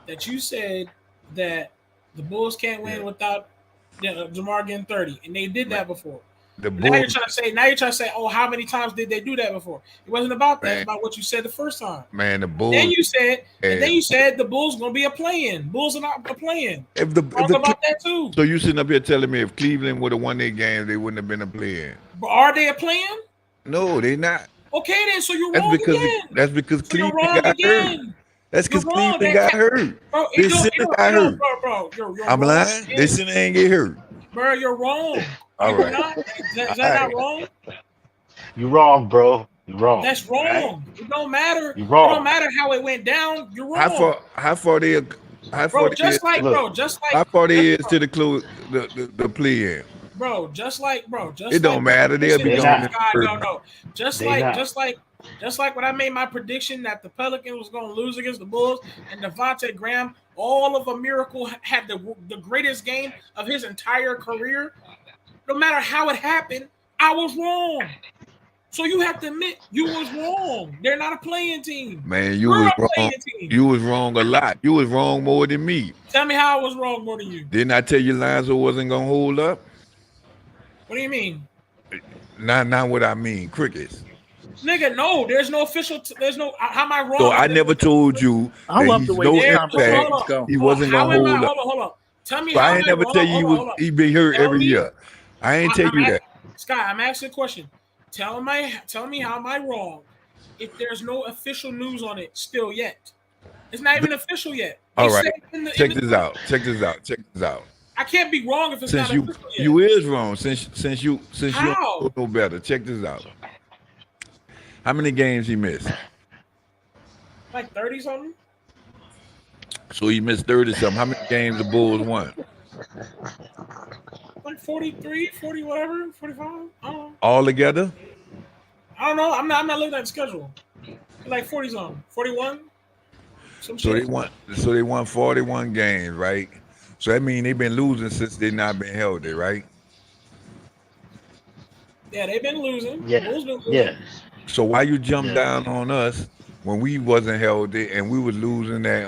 that you said that the Bulls can't win Yeah. without Jamar getting 30, and they did Man, that before. the But now you're Bulls, trying to say, oh, how many times did they do that before? It wasn't about that. It's man, about what you said the first time. man, the Then Bulls. you said, and then And you said the Bulls gonna be a play-in. Bulls are not a play-in. if the Talk about that too. so you sitting up here telling me if Cleveland would have won their game, they wouldn't have been a play-in. But are they a play-in? No, they not. Okay, then. So you're That's wrong because again. that's because So you're Cleveland wrong got hurt. again. That's You're because wrong. Cleveland got hurt. Bro, They Simmons got hurt. bro. You're I'm wrong lying. again. They Simmons ain't get hurt. Bro, you're wrong. All You're right. not. Is that All not right. wrong? You wrong, bro. You wrong. That's All right? wrong. It don't matter. You It wrong. don't matter how it went down. You're wrong. How far they Bro, just like how far they is to the close the play-in. Bro, It don't matter. They'll be listen, going in Sky, first. no. Just like when I made my prediction that the Pelicans was going to lose against the Bulls and Devontae Graham, all of a miracle, had the greatest game of his entire career. No matter how it happened, I was wrong. So you have to admit you was wrong. They're not a playing team. Man, you We're was a playing wrong. team. You was wrong a lot. You was wrong more than me. Tell me how I was wrong more than you. Didn't I tell you Lonzo wasn't gonna hold up? What do you mean? Not what I mean. Crickets. Nigga, no, there's no official. There's no. How am I wrong? So I never told you I that love he's the way no this conversation impact. go. He wasn't How gonna am I? hold up. Hold on. Tell me So how I am ain't I never wrong? tell you Hold on. he been hurt Tell every me- year. I ain't tell you that. Sky, I'm asking a question. Tell me how am I wrong if there's no official news on it still yet? It's not even official yet. They All right. said in the- Check in the- this out. Check this out. Check this out. I can't be wrong if it's Since not you official yet. you is wrong. Since you How? don't know better. Check this out. How many games he missed? Like 30 something. So he missed 30 something. How many games the Bulls won? Like 43, 40, whatever, 45. I don't know. All together? I'm not looking at the schedule. Like 40 something. 41. Some So shit. they won 41 games, right? So that means they've been losing since they not been healthy, right? Yeah, they've been losing. Yeah. Bulls been losing. Yeah. So why you jump down on us when we wasn't healthy and we was losing that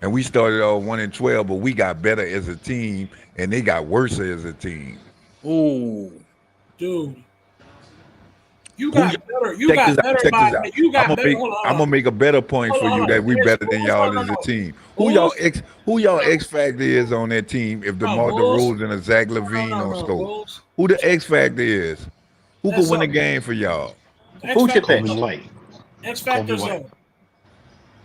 and we started off 1-12, but we got better as a team and they got worse as a team. Ooh. Dude. You Who got y- better. You Check got this out, better check by this out. you got I'm better. gonna make a better point for you that we better than y'all as a team. Who y'all X factor is on that team if DeMar DeRozan or Zach LaVine don't score? Who the X factor is? Who could win a game for y'all? Who should Kobe pitch? White. X Factor Kobe White.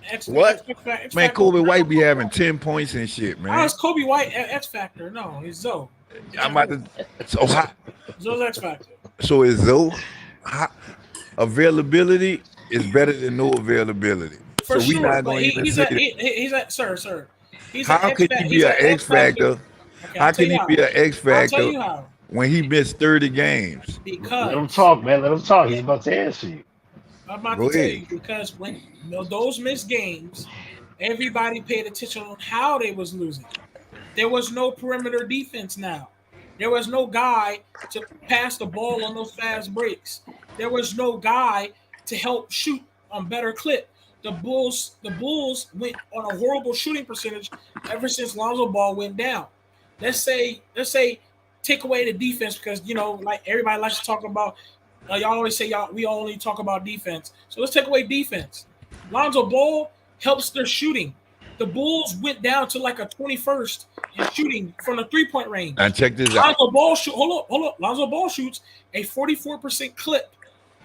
X What? X Man, Factor. Kobe White be having 10 points and shit, How man. is Kobe White X Factor? No, he's Zoe. I'm about to. Zoe's X Factor. So is Zoe availability is better than no availability. For so we sure, not but gonna even he's say a, that. he's a sir. He's How can he be an X factor? Okay, How I'll tell can you he be an X I'll tell factor you how. when he missed 30 games? Because Let him talk, man. Let him talk. He's about to answer you. I'm about Go to tell ahead. you because when those missed games, everybody paid attention on how they was losing. There was no perimeter defense now. There was no guy to pass the ball on those fast breaks. There was no guy to help shoot on better clip. The Bulls went on a horrible shooting percentage ever since Lonzo Ball went down. Let's say take away the defense because like everybody likes to talk about. Y'all always say we only talk about defense. So let's take away defense. Lonzo Ball helps their shooting. The Bulls went down to like a 21st in shooting from the 3-point range. And check this out. Lonzo Ball hold up. Lonzo Ball shoots a 44% clip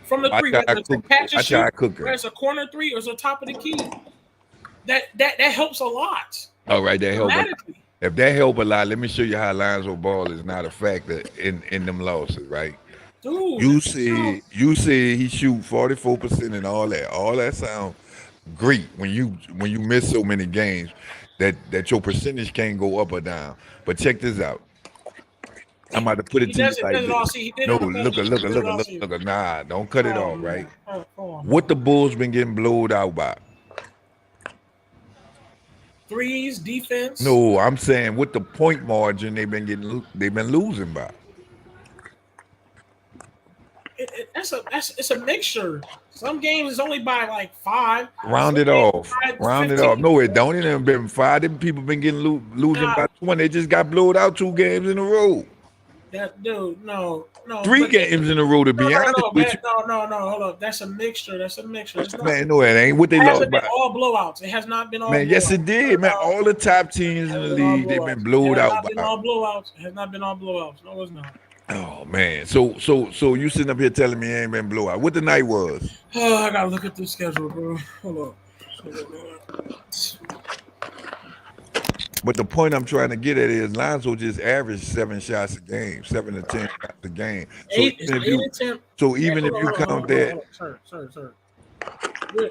from the three. Whether it's a catch and shoot, whether it's a corner three, or it's a top of the key. That helps a lot. All right, that helps. Dramatically. If that help a lot, let me show you how Lonzo Ball is not a factor in them losses, right? Dude, You say he shoot 44% and all that. All that sound great when you miss so many games that your percentage can't go up or down. But check this out. I'm about to put it to you like this. No, look. Nah, don't cut it off, right? What the Bulls been getting blowed out by? Threes, defense. No, I'm saying what the point margin they've been losing by. it's a mixture. Some games is only by like 5. Round Some it games off. by Round it 15. off. No, it don't. It ain't been 5. Them people been getting losing Nah. by 20. They just got blowed out 2 games in a row. That dude, no. 3 games in a row, to be honest with you. No, hold up. That's a mixture. It's not, Man, no, it ain't. What they it lost hasn't been by. all blowouts. It has not been all Man, blowouts. yes, it did, man. All the top teams in the league, they've been blowed out It has not been all blowouts. It has not been all blowouts. No, it's not. Oh man, so you sitting up here telling me it ain't been blowout? What the night was? Oh, I gotta look at the schedule, bro. Hold up. But the point I'm trying to get at is Lonzo just averaged 7 shots a game, 7 to 10 shots a game. So even if you count that, sir.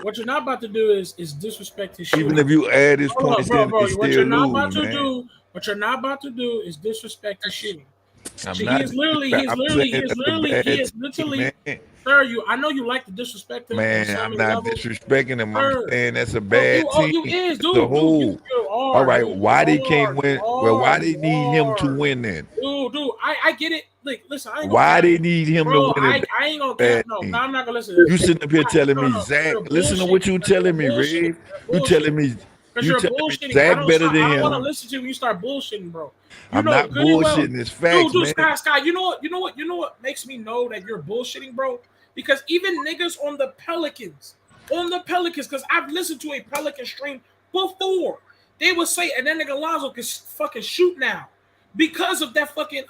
What you're not about to do is disrespect his shooting. even if you add his points in, bro, they what still you're not lose, about to man. do, what you're not about to do is disrespect his shooting. He is literally, sir. I know you like to disrespect him. Man, I'm not disrespecting him. I'm saying that's a bad team. You is, dude. The whole. All right, why they can't win? Well, why they need him to win then? Dude, I get it. Like, listen, I ain't why they need him to win? I ain't gonna care. No, I'm not gonna listen. You sitting up here telling me, Zach. Listen to what you telling me, Ray. You telling me. You telling me Zach better than him. I don't want to listen to you when you start bullshitting, bro. I'm not bullshitting. It's facts, man. Sky. You know what makes me know that you're bullshitting, bro? Because even niggas on the Pelicans, because I've listened to a Pelican stream before, they would say, and that nigga Lonzo can fucking shoot now because of that fucking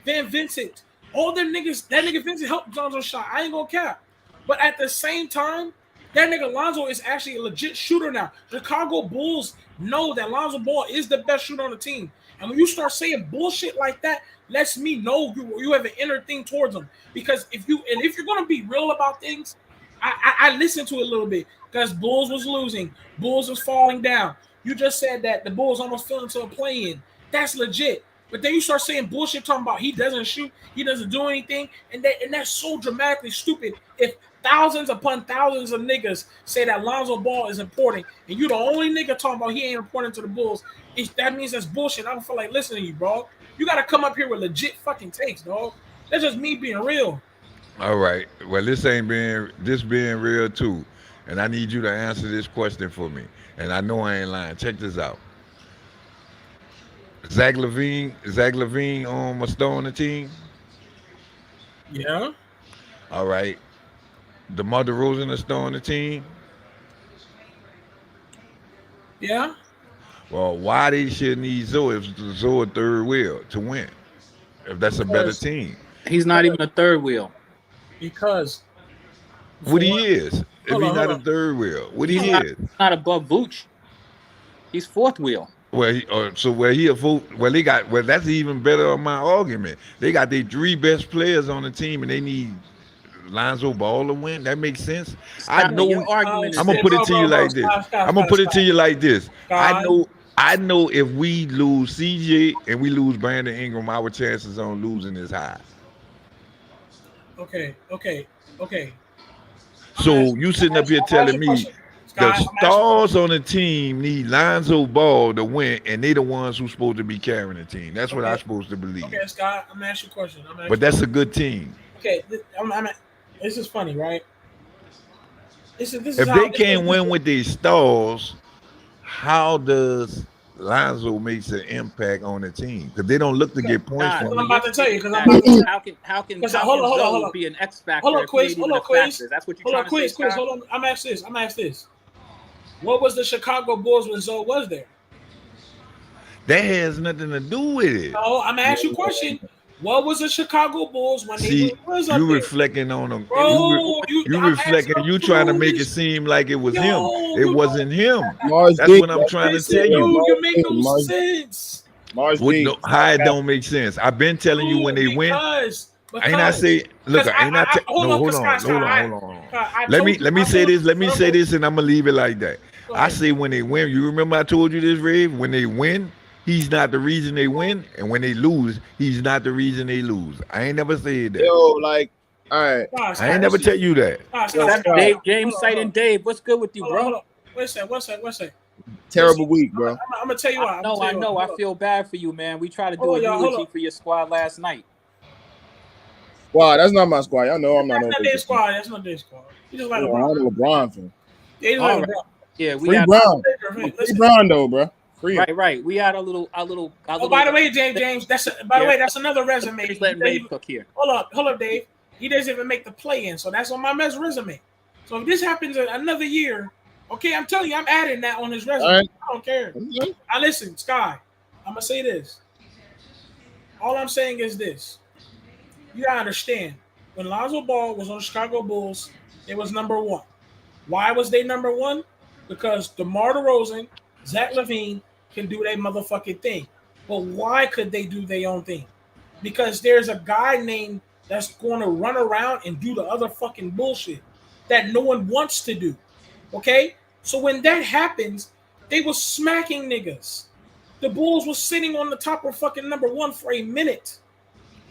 Van Vincent. All them niggas, that nigga Vincent helped Lonzo shot. I ain't gonna cap, but at the same time, that nigga Lonzo is actually a legit shooter now. Chicago Bulls know that Lonzo Ball is the best shooter on the team. And when you start saying bullshit like that, lets me know you have an inner thing towards them. Because if you're gonna be real about things, I listened to it a little bit because Bulls was losing, Bulls was falling down. You just said that the Bulls almost fell into a play-in. That's legit. But then you start saying bullshit talking about he doesn't shoot, he doesn't do anything, and that's so dramatically stupid. If thousands upon thousands of niggas say that Lonzo Ball is important, and you the only nigga talking about he ain't important to the Bulls, that means that's bullshit. I don't feel like listening to you, bro. You got to come up here with legit fucking takes, dog. That's just me being real. All right. Well, this being real too, and I need you to answer this question for me. And I know I ain't lying. Check this out. Zach Levine still on the team? Yeah. All right. DeMar DeRozan is still on the team? Yeah. Well, why they should need Zoe if Zoe a third wheel to win? If that's a better team. He's not even a third wheel. Because what he is. If he's not a third wheel. What he is. Not above Vooch. He's fourth wheel. Well, that's even better on my argument. They got their 3 best players on the team, and they need Lonzo Ball to win. That makes sense. I know. I'm gonna put it to you like this. I'm gonna put it to you like this. I know if we lose CJ and we lose Brandon Ingram, our chances on losing is high. Okay. So you sitting up here telling me the stars on the team need Lonzo Ball to win, and they the ones who's supposed to be carrying the team. That's what I'm supposed to believe. Okay, Scott, I'm gonna ask you a question. But that's a good team. Okay, this is funny, right? If they can't win with these stars, how does Lonzo makes an impact on the team? Because they don't look to get points from. I'm about to tell you. How can Zoe be an X factor? Hold on, quiz. That's what you're trying to say. Hold on. I'm gonna ask this. What was the Chicago Bulls when Zoe was there? That has nothing to do with it. No, I'm gonna ask you a question. What was the Chicago Bulls when they was up you there? reflecting on them. Bro, you reflecting. You trying to make it seem like it was him. It wasn't him. Mars That's what I'm trying to tell you. You make no sense. How it don't make sense? I've been telling you when they win. Ain't I say? Look, ain't I? Hold on. Let me say this. Let me say this, and I'm gonna leave it like that. I say when they win. You remember I told you this, Rave? When they win, he's not the reason they win, and when they lose, he's not the reason they lose. I ain't never said that. All right. I ain't never tell you that. Dave, James citing Dave. What's good with you, bro? What's that? Terrible week, bro. I'm gonna tell you why. I know. I feel bad for you, man. We tried to do a eulogy for your squad last night. Wow, that's not my squad. Y'all know I'm not That's no not their squad. That's not their squad. You just like I'm LeBron. a LeBron fan. Yeah, you All like right. LeBron. Yeah, we Free had Brown. Free Listen. Brown though, bro. Free. right. We had our little. Oh, by the way, James. That's another resume. Just letting Ray cook here. Hold up, Dave. He doesn't even make the play-in, so that's on my resume. So if this happens in another year, okay, I'm telling you, I'm adding that on his resume. Right. I don't care. Now listen, Sky. I'm gonna say this. All I'm saying is this. You gotta understand. When Lonzo Ball was on the Chicago Bulls, it was number one. Why was they number one? Because DeMar DeRozan, Zach LaVine can do their motherfucking thing. But why could they do their own thing? Because there's a guy named that's going to run around and do the other fucking bullshit that no one wants to do. Okay? So when that happens, they were smacking niggas. The Bulls was sitting on the top of fucking number one for a minute,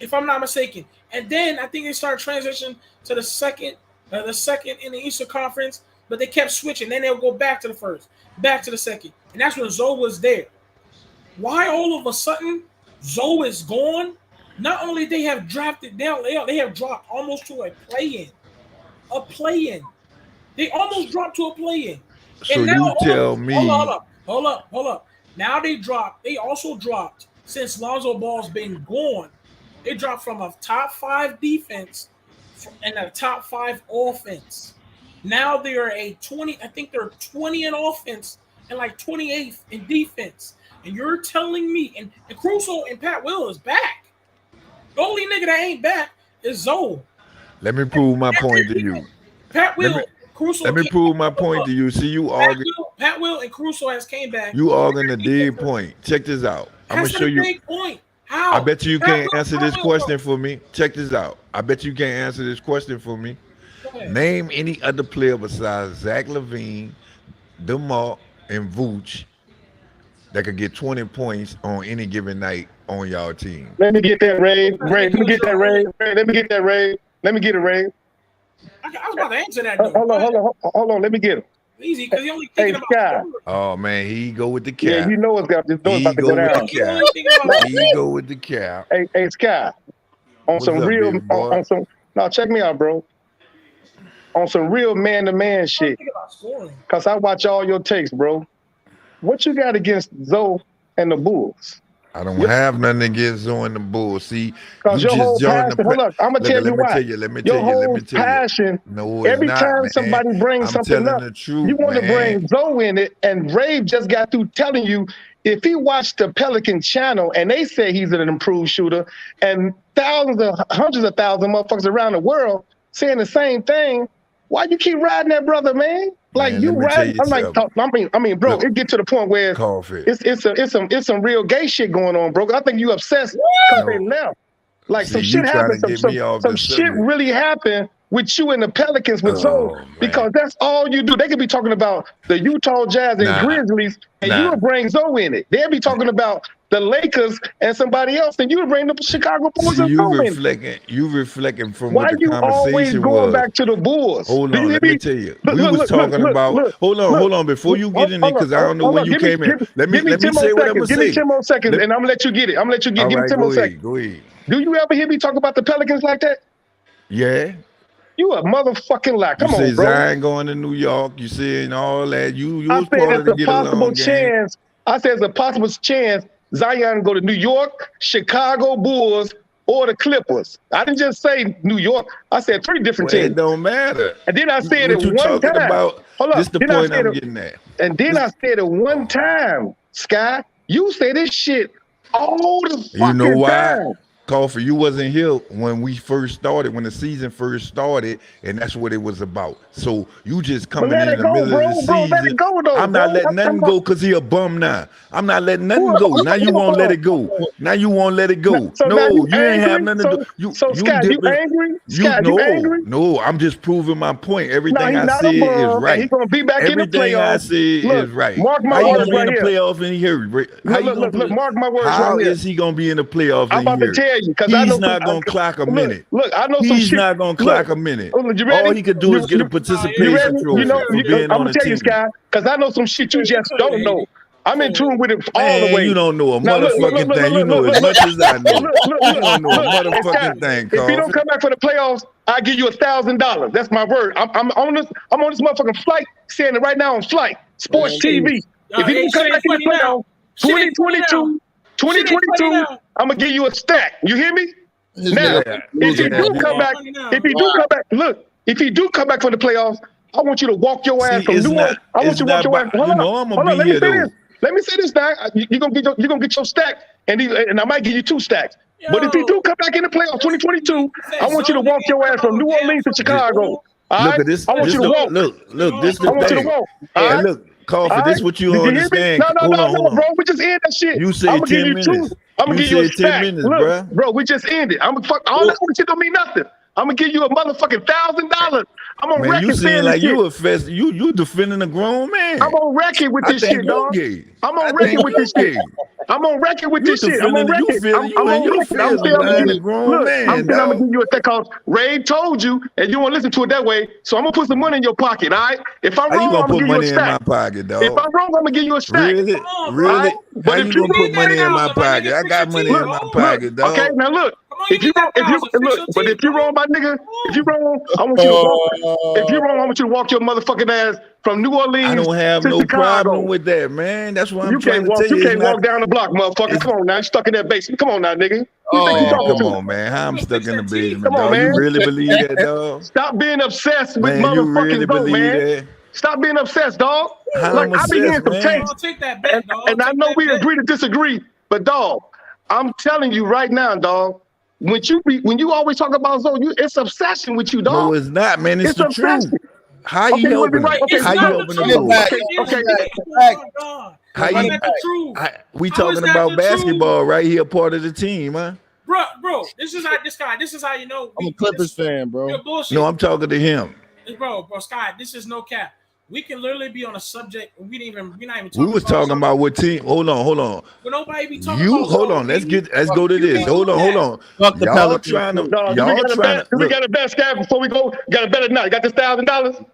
if I'm not mistaken. And then I think they started transitioning to the second in the Eastern Conference, but they kept switching. Then they'll go back to the first, back to the second. And that's when Zoe was there. Why all of a sudden Zoe is gone? Not only they have drafted down, they have dropped almost to a play-in. A play-in. They almost dropped to a play-in. So and now, you tell me. Hold up. Now they also dropped, since Lonzo Ball's been gone, they dropped from a top 5 defense and a top 5 offense. Now they are I think they're 20 in offense and like 28th in defense. And you're telling me, and Crusoe and Pat Will is back. The only nigga that ain't back is Zoe. Let me prove my point to you. Pat Will, Crusoe. Let me prove my point to you. See, you arguing. Pat Will and Crusoe has came back. You arguing a dead point. Check this out. I'm gonna show you. Point. How? I bet you can't answer this question for me. Check this out. I bet you can't answer this question for me. Name any other player besides Zach LaVine, DeMar, and Vooch that could get 20 points on any given night on y'all team. Let me get that, Ray. Let me get that, Ray. Let me get that, Ray. Let me get it, Ray. I was about to answer that. Though. Hold on. Let me get him. Easy, because you only thinking about. Sky. Oh man, he go with the cap. Yeah, you know it's got to go He down. go with the cap. Hey, Sky. On What's some up, real, baby boy? on some. Now check me out, bro. On some real man-to-man shit. Cause I watch all your takes, bro. What you got against Zoe and the Bulls? I don't have nothing against Zoe and the Bulls. See, because your whole passion. Hold up, I'm gonna tell you why. Let me your tell you. whole passion. No, every not, time man. somebody brings I'm something up, the truth, you want to man. bring Zoe in it. And Rave just got through telling you if he watched the Pelican channel and they say he's an improved shooter, and hundreds of thousands of motherfuckers around the world saying the same thing, why you keep riding that brother, man? Like Man, you let me riding? tell you I mean, bro, Look, it get to the point where it's some real gay shit going on, bro. I think you obsessed because they left. Like See, some you shit trying happened. to get me off Some this shit subject. really happened with you and the Pelicans with Zoe because that's all you do. They could be talking about the Utah Jazz and Grizzlies, and you would bring Zoe in it. They'd be talking about the Lakers and somebody else, and you would bring the Chicago Bulls See, and you Zoe in. reflecting from Why what the you always conversation going was. back to the Bulls? Hold on, let me tell you. We was talking about. Hold on. Before you get in it, because I don't know when you came in. Let me say what I'm gonna say. Give me 10 more seconds, and I'm gonna let you get it. I'm gonna let you get. All Give me right, 10 more seconds. Go ahead. Do you ever hear me talk about the Pelicans like that? Yeah. You a motherfucking lie. Come you on, say bro. Zion going to New York. You saying all that. You I was said part of the it's a get along possible game. chance. I said it's a possible chance Zion go to New York, Chicago Bulls, or the Clippers. I didn't just say New York. I said 3 different teams. It don't matter. And then I said it What you one talking time. about? Hold up. This the Then point I'm getting at. And then I said it one time, Sky. You say this shit all the fucking You know why? time. Coffee, you wasn't here when we first started, when the season first started, and that's what it was about. So you just coming in the middle of the season. Let it go, though, I'm not letting nothing go because he a bum now. I'm not letting nothing go. Now you won't let it go. Now you won't let it go. So no, you ain't have nothing to do. So Scott, you angry? Scott, you angry? No, I'm just proving my point. Everything I not said a bum, is right. He's gonna be back in the Everything playoffs. I said is right. Mark my How you words gonna be right in the here. playoff and here? Look, mark my words How right here. is he gonna be in the playoffs? I'm about to tell you because I know not gonna clock a minute. Look, I know some shit. He's not gonna clock a minute. You ready? All he could do is get a participation trophy for being I'm on gonna the tell you, team. Sky, because I know some shit you just don't know. I'm in tune with it all the Man, way. you don't know a Now motherfucking thing. You know as much as I know. You don't know a motherfucking thing, If you don't Coffee. come back for the playoffs, I give you $1,000. That's my word. I'm on this motherfucking flight, saying it right now on flight, sports TV. If you don't come back in the playoffs, 2022, 2022, I'm gonna give you a stack. You hear me? Now, if you do come back, if you do come back for the playoffs, I want you to walk your ass from New Orleans. I want you to walk your ass. Hold on, let me say this. Let me say this, now. You're gonna get your stack, and I might give you 2 stacks. But if you do come back in the playoffs 2022, I want you to walk your ass from New Orleans to Chicago. All right? Look at this. I want you to walk. Look, this the I want you thing. to walk. Hey, look, Coffee, this what you Did don't hear me? understand. No, Hold on. bro. We just ended that shit. You said I'm gonna 10 give you minutes. 2. I'm gonna give you a said 10 stack. minutes, Look, bruh. bro, we just ended. I'm gonna fuck all that shit don't mean nothing. I'm gonna give you a motherfucking $1,000. I'm on Man, record you saying seem this like shit. you defending a grown man. I'm on record with this shit, dog. I'm on record with this shit. I'm on record with this shit. I'm on record. I'm on record. I'm saying I'm gonna give you. Look, I'm gonna give you a thing called Ray told you, and you won't listen to it that way. So I'm gonna put some money in your pocket. All right. If I'm How you wrong, gonna I'm gonna put give you a money in my stack. pocket, dog? If I'm wrong, I'm gonna give you a stack. Really? Right? How you gonna put money in my pocket? I got money in my pocket, dog. Okay, now look. If you wrong, but if you're wrong, my nigga, if you're wrong, I want you to walk. If you're wrong, I want you to walk your motherfucking ass from New Orleans I don't have to no Chicago. problem with that, man. That's what I'm You trying can't to walk. tell you. You can't It's not- walk down the block, motherfucker. Come on now, you stuck in that basement. Come on now, nigga. Who you think you talking Come to? on, man. How I'm stuck in the basement, Come on, dog. You man. really believe that, dog? Stop being obsessed with Man, you really motherfucking GOAT, believe man. that? Stop being obsessed, dog. How Like I'm I be hearing obsessed, some man? takes, Take that bet, dog. and I know we agree to disagree, but dog, I'm telling you right now, dog. When you always talk about Zoe, it's obsession with you, dog. No, it's not, man. It's the obsession. truth. How Okay, you you wanna be helping right? them? Okay, How you no, helping them? okay, lose? okay. How you? We talking about basketball right here, part of the team, huh? Bro, this is how you know. I'm a Clippers fan, bro. You're bullshit. No, I'm talking to him. Bro, Scott, this is no cap. We can literally be on a subject we're not even talking We was talking about what team. Hold on. But nobody be talking You about hold on. Let's go to this. Hold on. Fuck the Y'all Pelicans. trying to. Dog, Y'all trying to. we Look, got a bet, Scott, before we go. Got a bet or not? You got this $1,000?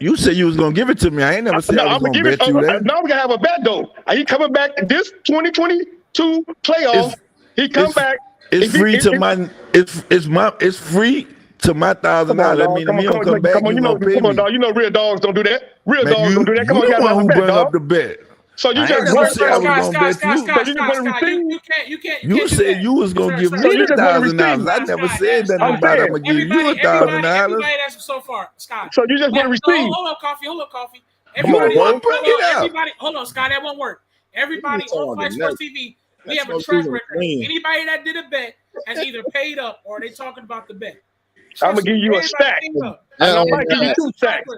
you said you was gonna give it to me. I ain't never said I was gonna bet you that. No, we gotta have a bet though. He coming back this 2022 playoffs. He come back. It's free to my. It's free to my $1,000. That means if he don't come back, you gonna pay come on, me. dog. You know real dogs don't do that. Real Man, dogs don't do that. Come you on, you the gotta one have a who bet, bring up dog. the bet. So you I just ain't never said I was gonna bet you. So you just want to receive. You said you was gonna give me So you just wanna receive. $1,000. I never said that I'm about saying. I'm gonna give you Everybody $1,000. that's so far, Scott. So you just want to receive. Hold up, coffee. Come on, bro, bring it out. Everybody, hold on, Scott. That won't work. Everybody on Flight Sports TV, we have a That's track what record. we Anybody that did a bet has either paid up or they talking about the bet. I'm gonna give you a stack. And I might give you 2 stacks.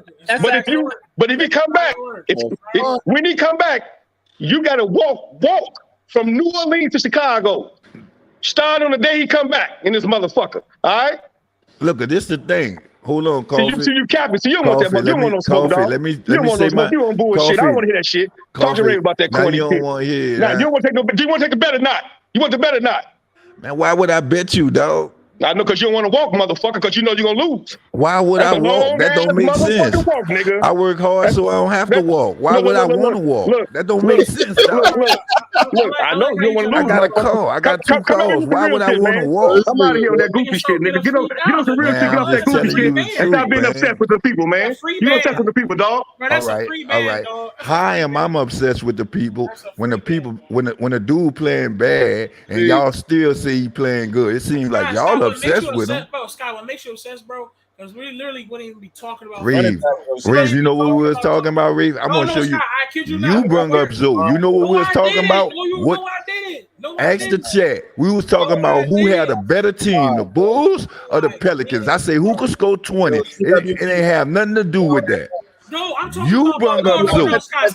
But if he come back, when he come back, you gotta walk from New Orleans to Chicago. Start on the day he come back in this motherfucker. All right? Look, this the thing. Hold on, Coffee. So you capping. So you don't want that, but you don't want no smoke, dog. Let me you don't want no say smoke. my. You want bullshit. I don't want to hear that shit. Talk to Ray about that Now corny you shit. don't want to hear. Now, you don't want to take no. Do you want to take the bet or not? You want the bet or not? Man, why would I bet you, dog? I know, because you don't want to walk, motherfucker, because you know you're going to lose. Why would I walk? That don't make sense. Walk, nigga. I work hard so I don't have to walk. Why would I want to walk? That don't make sense, dog. Look, I know you don't want to lose. I got a call. I got 2 calls. Why would I want to walk? I'm out of here on that goofy shit, nigga. Get on some real shit, get off that goofy shit, and stop being obsessed with the people, man. You obsessed with the people, dog. All right. How am I obsessed with the people when the dude playing bad and y'all still say he playing good? It seems like y'all obsessed with him. Bro, Scott, what makes you obsessed, bro? Because we literally wouldn't even be talking about Reeve, you know what we was talking about, Reeve? I'm gonna show you. Scott, I kid you You not. brung up Zoe. You know what we was talking about? What? No, I didn't. Ask the chat. We was talking about who had a better team, the Bulls or the Pelicans. I say who could score 20. It ain't have nothing to do with that. No, I'm talking You about brung up Zoe. Scott.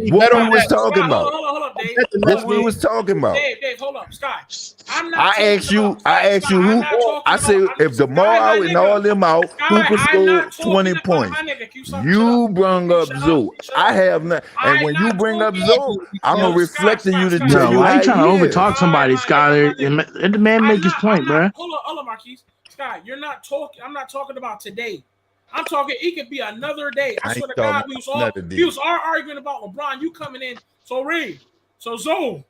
What we was talking about? Hold up, Dave. What we was talking about? Dave, hold up, Scott. I asked you who. I say if DeMar and all them out, who could score 20 points? You brung up Zoe. I have not. And when you bring up Zoe, I'm gonna reflect to you to tell you why how you trying to he is. overtalk somebody, Skyler? Let the man make his point, bro. Hold on, Marquise. Scott, you're not talking. I'm not talking about today. I'm talking. It could be another day. I I swear ain't to God, talking we was another day. all arguing about LeBron. You coming in, so Ray, so Zoe.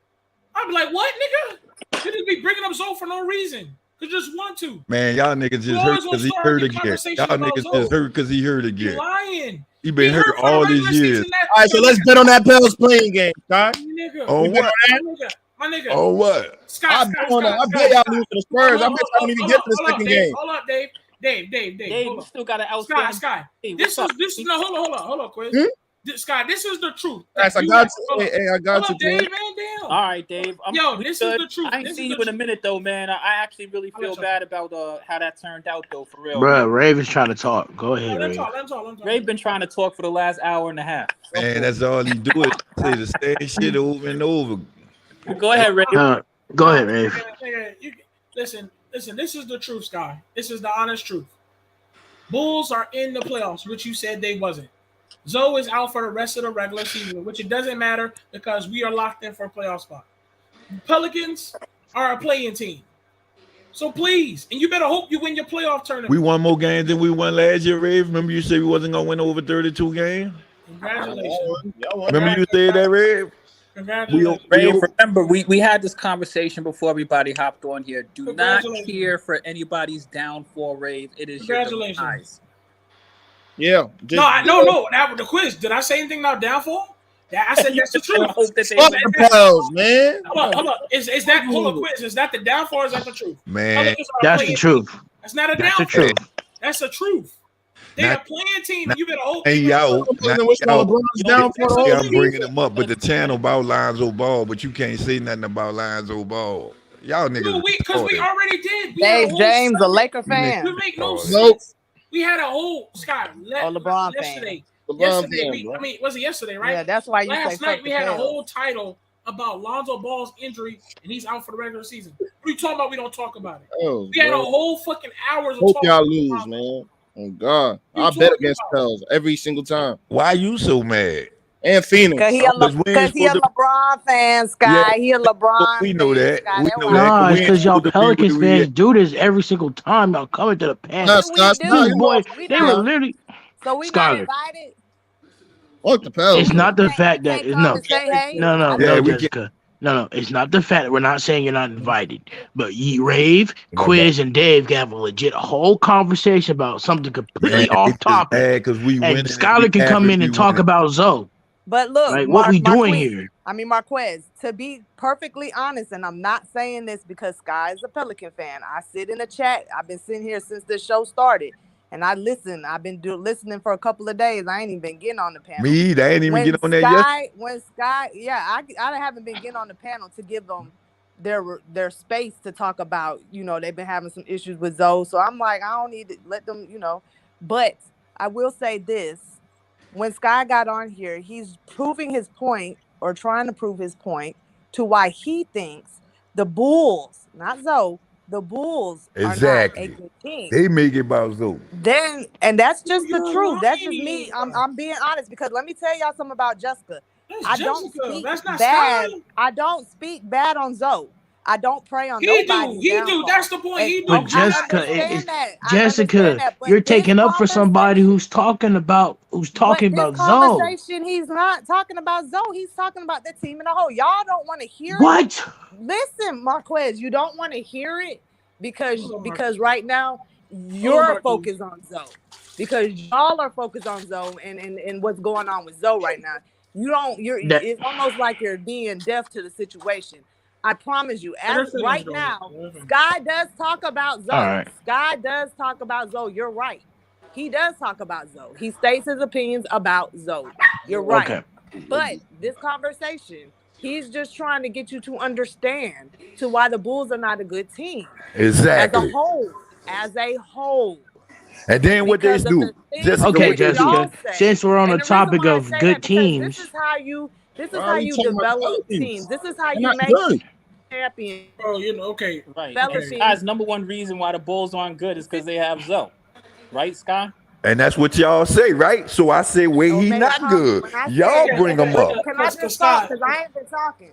I'd be like, what, nigga? You just be bringing up Zoe for no reason. You just want to. Man, y'all niggas just hurt because he hurt again. Y'all niggas just hurt because he hurt again. You lying. He been hurt all these years. All right, so let's bet on that Pels playing game, Sky. Nigga. On what? My nigga. On what? I bet y'all lose to the Spurs. I bet y'all don't even get to the second game. Hold up, Dave. Dave, you still got to outstand. Sky. Hey, This is no. Hold on, Quiz. Sky, this is the truth. Guys, I got you. Hey, I got you, Dave. Dave. Damn. All right, Dave. This is the truth. I ain't seen you in a minute though, man. I actually really feel bad about how that turned out though, for real. Bro, Raven's trying to talk. Go ahead, Let him Raven. talk. Rave been trying to talk for the last hour and a half. Man, that's all he do is say the same shit over and over. Go ahead, Rave. Go ahead, Rave. Listen. This is the truth, Sky. This is the honest truth. Bulls are in the playoffs, which you said they wasn't. Zoe is out for the rest of the regular season, which it doesn't matter because we are locked in for a playoff spot. Pelicans are a playing team. So please, and you better hope you win your playoff tournament. We won more games than we won last year, Rave. Remember you said we wasn't going to win over 32 games? Congratulations. Remember you said that, Rave? Congratulations. Rave, remember, we had this conversation before everybody hopped on here. Do not care for anybody's downfall, Rave. It is your demise. Yeah. No. That was the quiz. Did I say anything about downfall? Yeah, I said that's the truth. Fuck the Pels, man. Hold on. Is that quiz? Is that the downfall or is that the truth? Man, that's the truth. That's not a downfall. That's the truth. That's the truth. They're a playing team. You better hope. Hey, y'all. I'm bringing them up, but the channel about Lonzo Ball, but you can't say nothing about Lonzo Ball. Y'all niggas. Because we already did. Dave James, a Laker fan. You make no sense. We had a whole LeBron yesterday. fan. Yesterday, was it yesterday, right? Yeah, that's why you last say night we had a Pels. whole title about Lonzo Ball's injury and he's out for the regular season. What are you talking about? We don't talk about it. Oh, we had a whole fucking hours of hope talking. y'all lose, man. Oh God, I bet against Pels every single time. Why you so mad? And Phoenix. Because he a LeBron fan, Sky. Yeah. He a LeBron We know that. fan, We Sky. know Nah, that. it's because y'all Pelicans fans do this every single time y'all coming to the panel. Boy, they were literally. So we not Scholar. invited. Fuck the Pels. It's not the fact that no, say hey? no, Yeah, we Jessica. No, it's not the fact that we're not saying you're not invited. But Rave, Quiz, and Dave can have a legit whole conversation about something completely off topic. Because we and win. Skylar can come in and talk about Zoe. But look, Like, what we doing here? Marquez, to be perfectly honest, and I'm not saying this because Sky is a Pelican fan. I sit in the chat. I've been sitting here since the show started. And I listen. I've been listening for a couple of days. I ain't even been getting on the panel. Me either. I ain't even get on that yet. When Sky, I haven't been getting on the panel to give them their space to talk about. They've been having some issues with Zoe, so I'm like, I don't need to let them. But I will say this: when Sky got on here, he's proving his point or trying to prove his point to why he thinks the Bulls, not Zoe. The Bulls are not a good team. They make it about Zoe. And that's just the truth. That's just me. I'm being honest because let me tell y'all something about Jessica. I don't speak bad on Zoe. I don't pray on nobody. He do. That's the point. He do. But Jessica, you're taking up for somebody who's talking about Zoe. Conversation, he's not talking about Zoe. He's talking about the team in a whole. Y'all don't want to hear what? Listen, Marquez, you don't want to hear it because right now you're focused on Zoe. Because y'all are focused on Zoe and what's going on with Zoe right now. It's almost like you're being deaf to the situation. I promise you, right now, Sky does talk about Zoe. Right. Sky does talk about Zoe. You're right. He does talk about Zoe. He states his opinions about Zoe. You're right. Okay. But this conversation, he's just trying to get you to understand to why the Bulls are not a good team. Exactly. As a whole. And then what they do. Jessica, since we're on the topic of good teams. This is how you develop teams. This is how you make champion. Oh, okay. Right. Guys, number one reason why the Bulls aren't good is because they have Zoe. Right, Sky? And that's what y'all say, right? So I say, he not good. Y'all bring him up. Can I just talk? Because I ain't been talking.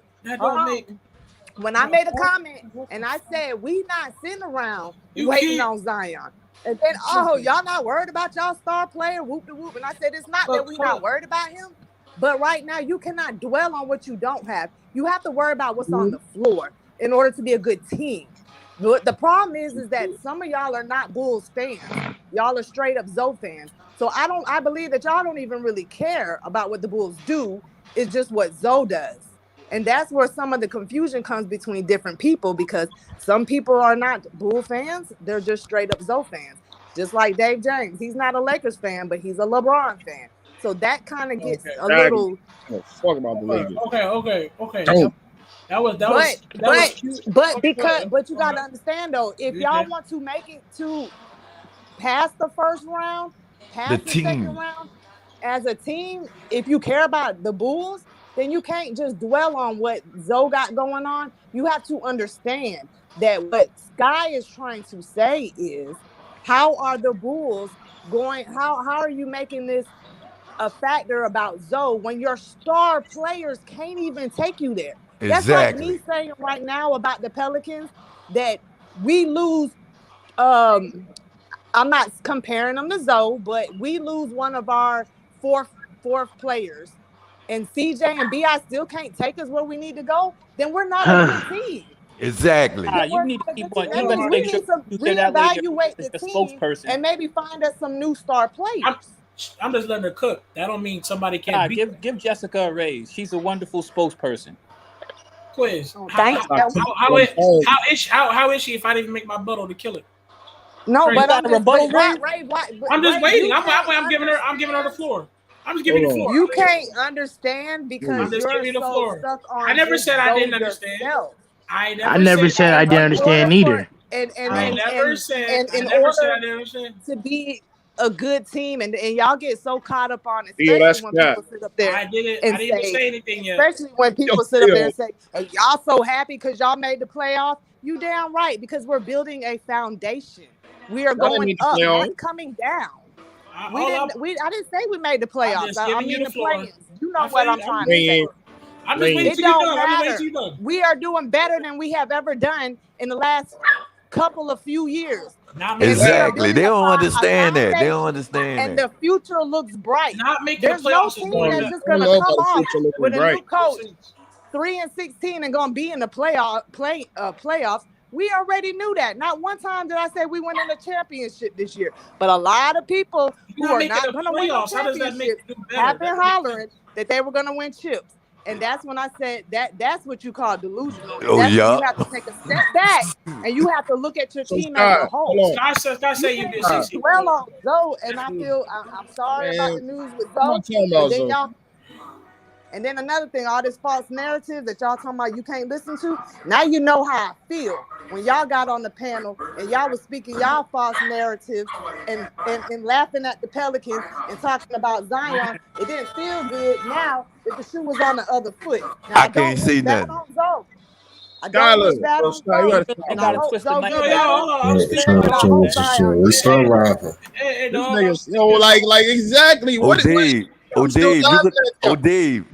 When I made a comment and I said, we not sitting around waiting on Zion. And then, y'all not worried about y'all star player, whoop de whoop. And I said, it's not that we're not worried about him, but right now you cannot dwell on what you don't have. You have to worry about what's on the floor in order to be a good team. But the problem is that some of y'all are not Bulls fans. Y'all are straight up ZO fans. So I believe that y'all don't even really care about what the Bulls do. It's just what ZO does. And that's where some of the confusion comes between different people, because some people are not Bull fans. They're just straight up ZO fans. Just like Dave James. He's not a Lakers fan, but he's a LeBron fan. So that kind of gets a little. Fuck about the Lakers. Okay. Don't. But you got to understand though, if y'all want to make it to past the first round, past the second round, as a team, if you care about the Bulls, then you can't just dwell on what ZO got going on. You have to understand that what Sky is trying to say is, how are the Bulls going? How are you making this a factor about ZO when your star players can't even take you there? That's like me saying right now about the Pelicans that we lose. I'm not comparing them to ZO, but we lose one of our fourth players, and CJ and BI still can't take us where we need to go. Then we're not a good team. Exactly. You need to keep on. That means we need to reevaluate the team and maybe find us some new star players. I'm just letting her cook. That don't mean somebody can't give Jessica a raise. She's a wonderful spokesperson. Quiz. How is she if I didn't make my buttle to kill it? No, Crazy. but I'm just waiting. I'm giving her the floor. I'm just giving you the floor. You can't understand because I'm just you're giving you the so floor. stuck on. I never said I didn't understand. I never said I didn't understand either. I never said I didn't understand. To be a good team, and y'all get so caught up on it, Yeah, especially when people sit up there. I didn't even say anything yet. Especially when people sit up there and say, hey, y'all so happy because y'all made the playoffs. You damn right, because we're building a foundation. We are going up, not coming down. I didn't say we made the playoffs. I mean the play-ins. You know what I'm trying to say. I'm just waiting It till you're don't done. matter. We are doing better than we have ever done in the last few years. Exactly. They don't understand that. They don't understand and that. the future looks bright. There's the no playoffs team is going that's to- just going to I don't know come about the off future looking with a bright. new coach, 3-16, and going to be in the playoffs. We already knew that. Not one time did I say we went in the championship this year. But a lot of people who are not going to win the playoffs. How does that make championship it do better? have been hollering that they were going to win chips. And that's when I said that's what you call delusional. And that's when you have to take a step back and you have to look at your team as a whole. Sky say you did 60. Well on ZO, and I feel I'm sorry about the news with ZO. And then another thing, all this false narrative that y'all talking about you can't listen to. Now you know how I feel when y'all got on the panel and y'all was speaking y'all false narratives and laughing at the Pelicans and talking about Zion. It didn't feel good now that the shoe was on the other foot. Now, I can't see nothing. I don't wish that on ZO. And I hope ZO gets better. We start rapping. This niggas, like exactly.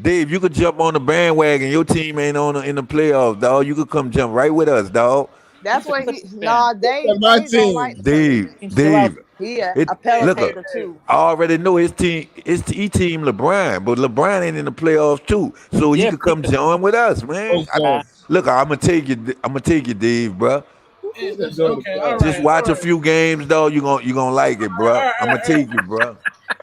Dave, you could jump on the bandwagon. Your team ain't in the playoffs, dog. You could come jump right with us, dog. That's what Dave. Yeah, a Pelican too. I already know his team LeBron, but LeBron ain't in the playoffs too. So you could come join with us, man. I'm gonna take you, Dave, bro. Just watch a few games, though. You gonna like it, bro. I'm gonna take you, bro.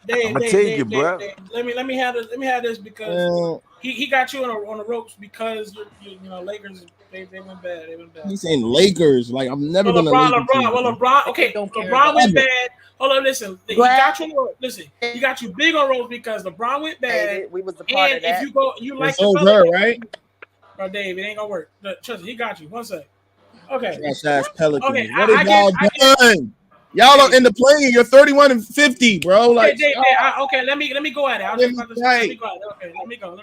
I'm gonna take you, bro. Let me have this because he got you on the ropes because you know Lakers they went bad. He's saying Lakers. Like I'm never gonna. LeBron. Okay, LeBron went bad. Hold on, listen. He got you big on ropes because LeBron went bad. We was a part of that. If you go, you like the Pelicans, right? Bro, Dave, it ain't gonna work. Trust me, he got you. 1 sec. Okay. That's Pelicans. Okay, what have y'all done? Y'all are in the play. You're 31-50, bro. Like, okay, let me go at it. Let me go. Okay, let me go.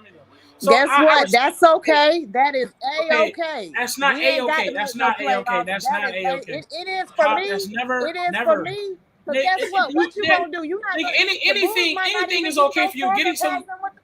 So guess what? That's okay. That is A-okay. That's not A-okay. That's not A-okay. That's not A-okay. It is for me. That's never. It is for me. So guess what? What you gonna do? You not anything is okay for you. Getting some.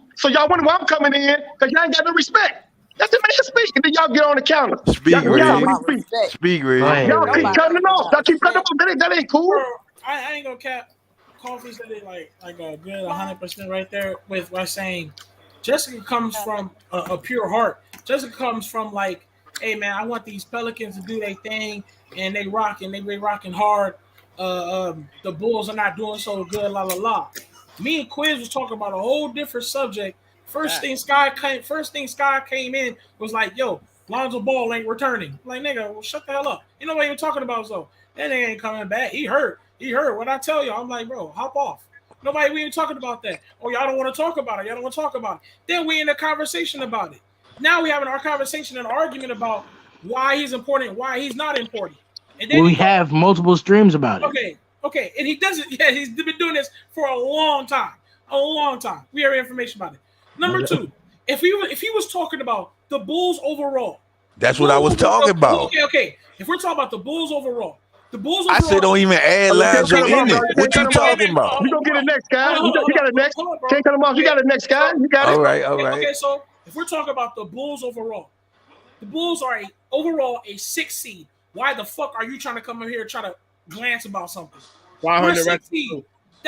talk. So y'all wonder why I'm coming in because y'all ain't got no respect. Let the man speak, and then y'all get on the counter. Speak, Y'all Ray. speak. Speak, Ray. Y'all keep cutting it off. Y'all keep cutting it off. That ain't cool. Bro, I ain't gonna cap. Coffee said it like a good 100% right there with saying Jessica comes from a pure heart. Jessica comes from like, hey man, I want these Pelicans to do their thing and they rocking hard. The Bulls are not doing so good, la la la. Me and Quiz was talking about a whole different subject. First thing Sky came in was like, yo, Lonzo Ball ain't returning. I'm like, nigga, well, shut the hell up. You know what you're talking about, so that nigga ain't coming back. He hurt. What I tell you, I'm like, bro, hop off. Nobody, we ain't talking about that. Oh, y'all don't want to talk about it. Then we in a conversation about it. Now we having our conversation and argument about why he's important, why he's not important. And then we have multiple streams about it. Okay. And he doesn't. Yeah, he's been doing this for a long time. We have information about it. Number two, if he was talking about the Bulls overall, That's what I was talking about. Okay. If we're talking about the Bulls overall, I said don't even add Lonzo in it. What you talking about? You gonna get it next, guy. Hold on, You got it next. hold on, bro. Can't cut him off. You got it next, guy. You got it. All right. Okay, so if we're talking about the Bulls overall, the Bulls are overall a 6 seed. Why the fuck are you trying to come in here and try to glance about something? We're 6 seed.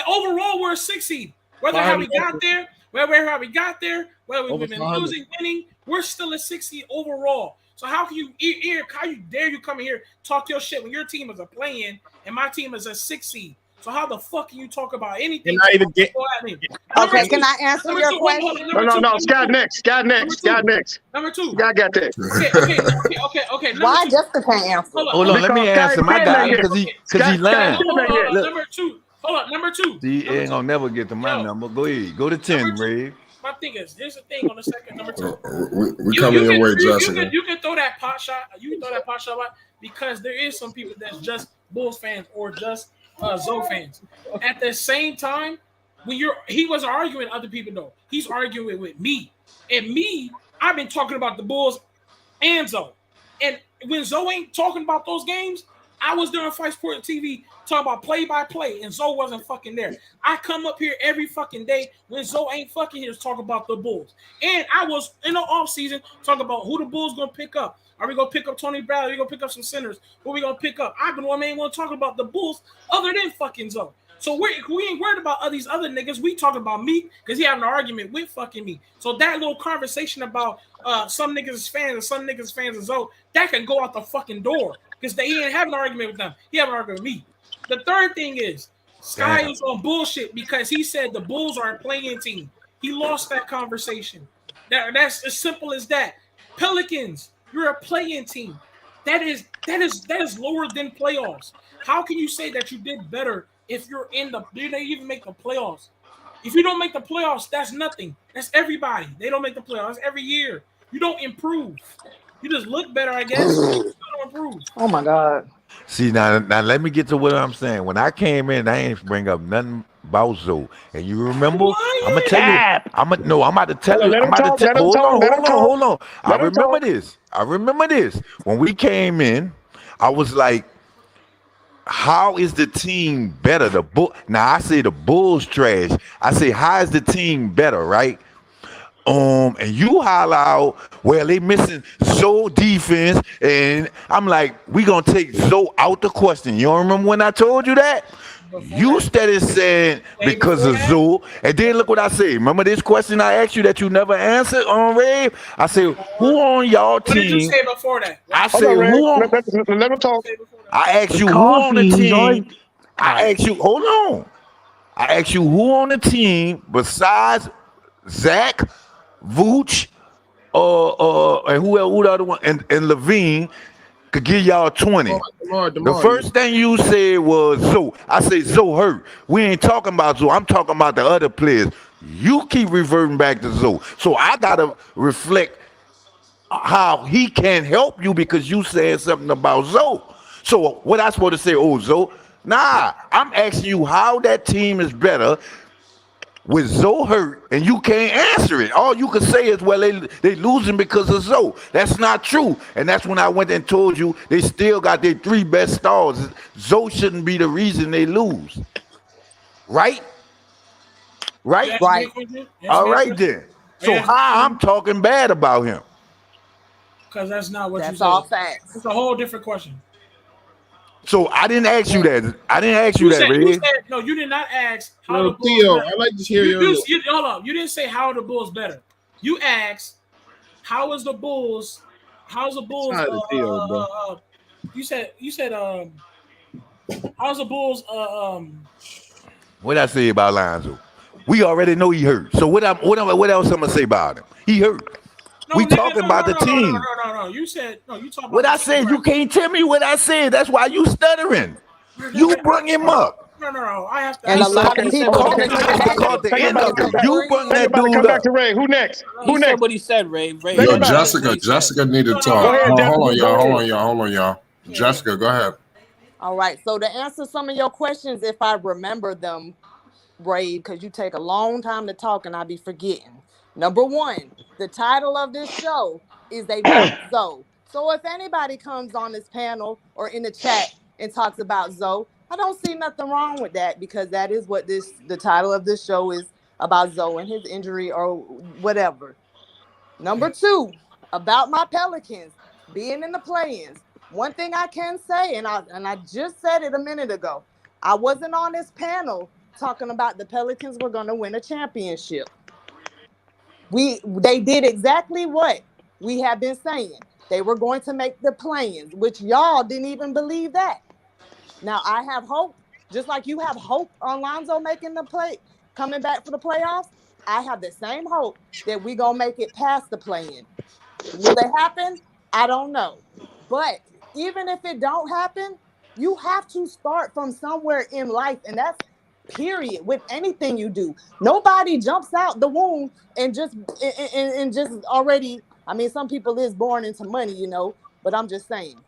Overall, we're a 6 seed. Whether how we got there, whether we've been losing, winning, we're still a 6 seed overall. So how can you dare you come in here talk your shit when your team is a play-in and my team is a 6 seed? So how the fuck can you talk about anything? Okay, can I answer your question? No. Scott next. Number 2. Scott got that. Okay. Why Jessica can't answer? Hold on, let me answer my guy because he lying. Number 2. Hold on, number 2. He ain't gonna never get to my number. Go ahead. Go to 10, Ray. My thing is, here's the thing on the second number 2. We coming your way, Jessica. You can throw that pot shot. You can throw that pot shot out because there is some people that's just Bulls fans or just ZO fans. At the same time, he wasn't arguing with other people though. He's arguing with me. And me, I've been talking about the Bulls and ZO. And when ZO ain't talking about those games, I was doing Fight Sport TV talking about play-by-play, and ZO wasn't fucking there. I come up here every fucking day when ZO ain't fucking here to talk about the Bulls. And I was in the offseason talking about who the Bulls going to pick up. Are we going to pick up Tony Bradley? Are we going to pick up some centers? Who are we going to pick up? I've been one man want to talk about the Bulls other than fucking ZO. So we ain't worried about these other niggas. We talking about me because he having an argument with fucking me. So that little conversation about some niggas is fans and some niggas fans of ZO, that can go out the fucking door because they ain't having an argument with them. He having an argument with me. The third thing is Sky is on bullshit because he said the Bulls are a play-in team. He lost that conversation. That's as simple as that. Pelicans, you're a play-in team. That is lower than playoffs. How can you say that you did better if you didn't even make the playoffs? If you don't make the playoffs, that's nothing. That's everybody. They don't make the playoffs every year. You don't improve. You just look better, I guess. You don't improve. Oh my God. See, now let me get to what I'm saying. When I came in, I ain't bring up nothing about ZO. And you remember? I'm going to tell you. I'm about to tell you. Hold on. I remember this. When we came in, I was like, how is the team better? Now, I say the Bulls trash. I say, how is the team better, right? And you holler out, well, they missing ZO defense, and I'm like, we gonna take ZO out the question. You don't remember when I told you that? You started saying because of ZO, and then look what I say. Remember this question I asked you that you never answered on Rave? I said, who on y'all team? What did you say before that? I said, who on? Let him talk. I asked you who on the team. I asked you, hold on. I asked you who on the team besides Zach, Vooch, and who the other one, and Levine could give y'all 20. The first thing you said was ZO. I say ZO hurt. We ain't talking about ZO. I'm talking about the other players. You keep reverting back to ZO. So I gotta reflect how he can help you because you said something about ZO. So what I supposed to say? Oh, ZO? Nah, I'm asking you how that team is better with ZO hurt, and you can't answer it. All you can say is, well, they losing because of ZO. That's not true. And that's when I went and told you they still got their 3 best stars. ZO shouldn't be the reason they lose. Right? Right? Right. All right then. So how I'm talking bad about him? Because that's not what you said. That's all facts. It's a whole different question. So I didn't ask you that. I didn't ask you that, Red. No, you did not ask how No, the Bulls Theo, better. I like to hear Hold on. You didn't say how are the Bulls better. You asked how is the Bulls? How's the Bulls? You said how's the Bulls? What I say about Lonzo? We already know he hurt. So what else I'm gonna say about him? He hurt. We talking about the team. No. You said no. You talking about what I said. You can't tell me what I said. That's why you stuttering. You bring him up. No. I have to. And a lot of people caught the end of it. You bring that dude Come back up. to Ray. Who next? He said what he said, Ray. Yo, Jessica need to talk. Hold on, y'all. Jessica, go ahead. All right. So to answer some of your questions, if I remember them, Ray, because you take a long time to talk and I be forgetting. Number 1, the title of this show is About ZO. So if anybody comes on this panel or in the chat and talks about Zoe, I don't see nothing wrong with that because that is what the title of this show is about, Zoe and his injury or whatever. Number 2, about my Pelicans being in the play-ins. One thing I can say, and I just said it a minute ago, I wasn't on this panel talking about the Pelicans were going to win a championship. They did exactly what we have been saying. They were going to make the play-ins, which y'all didn't even believe that. Now I have hope, just like you have hope on Lonzo coming back for the playoffs. I have the same hope that we're going to make it past the play-in. Will it happen? I don't know. But even if it don't happen, you have to start from somewhere in life, and that's period with anything you do. Nobody jumps out the womb and just already. I mean, some people is born into money, you know, but I'm just saying.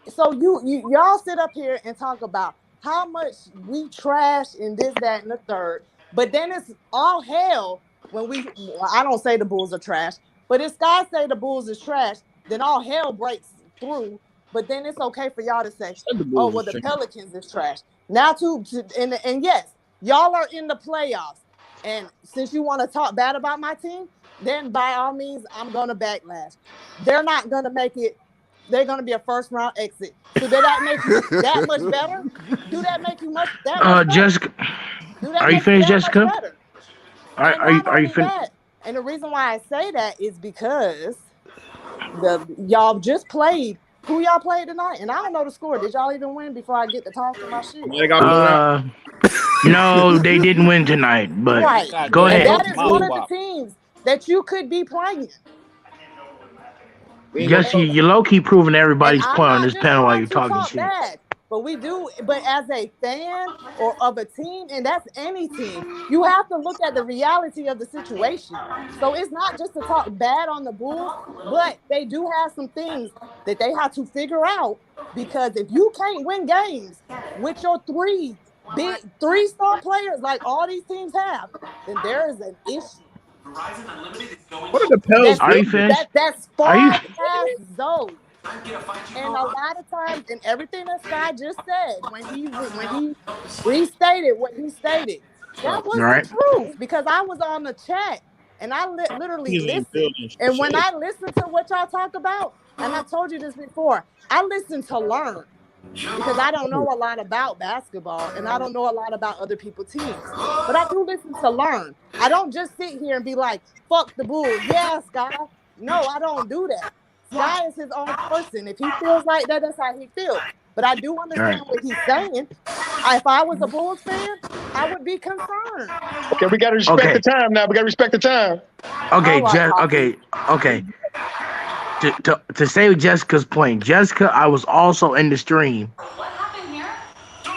So y'all sit up here and talk about how much we trash in this, that, and the third, but then it's all hell when I don't say the Bulls are trash, but if Sky say the Bulls is trash, then all hell breaks through. But then it's okay for y'all to say, oh, well, the Pelicans is trash. Now, and yes, y'all are in the playoffs. And since you want to talk bad about my team, then by all means, I'm going to backlash. They're not going to make it. They're going to be a first-round exit. So did that make you that much better? Do that make you much better? Jessica, are you finished, Jessica? Are you finished? And the reason why I say that is because y'all just played. Who y'all played tonight? And I don't know the score. Did y'all even win before I get to talking my shit? No, they didn't win tonight. But right. Go ahead. And that is one of the teams that you could be playing. Jesse, you're low-key proving everybody's point on this panel while you're talking shit. Bad, but as a fan or of a team, and that's any team, you have to look at the reality of the situation. So it's not just to talk bad on the Bulls, but they do have some things that they have to figure out, because if you can't win games with your three-star players like all these teams have, then there is an issue. What are the Pels? Are you finished? That's far past Zoe. And a lot of times, and everything that Sky just said, when he restated what he stated, that was the truth. Because I was on the chat and I literally listened. And when I listened to what y'all talk about, and I told you this before, I listened to learn. Because I don't know a lot about basketball and I don't know a lot about other people's teams. But I do listen to learn. I don't just sit here and be like, fuck the Bulls. Yeah, Sky. No, I don't do that. Sky is his own person. If he feels like that, that's how he feels. But I do understand what he's saying. If I was a Bulls fan, I would be concerned. Okay, we got to respect the time now. We got to respect the time. Okay, okay. To say Jessica's point, Jessica, I was also in the stream.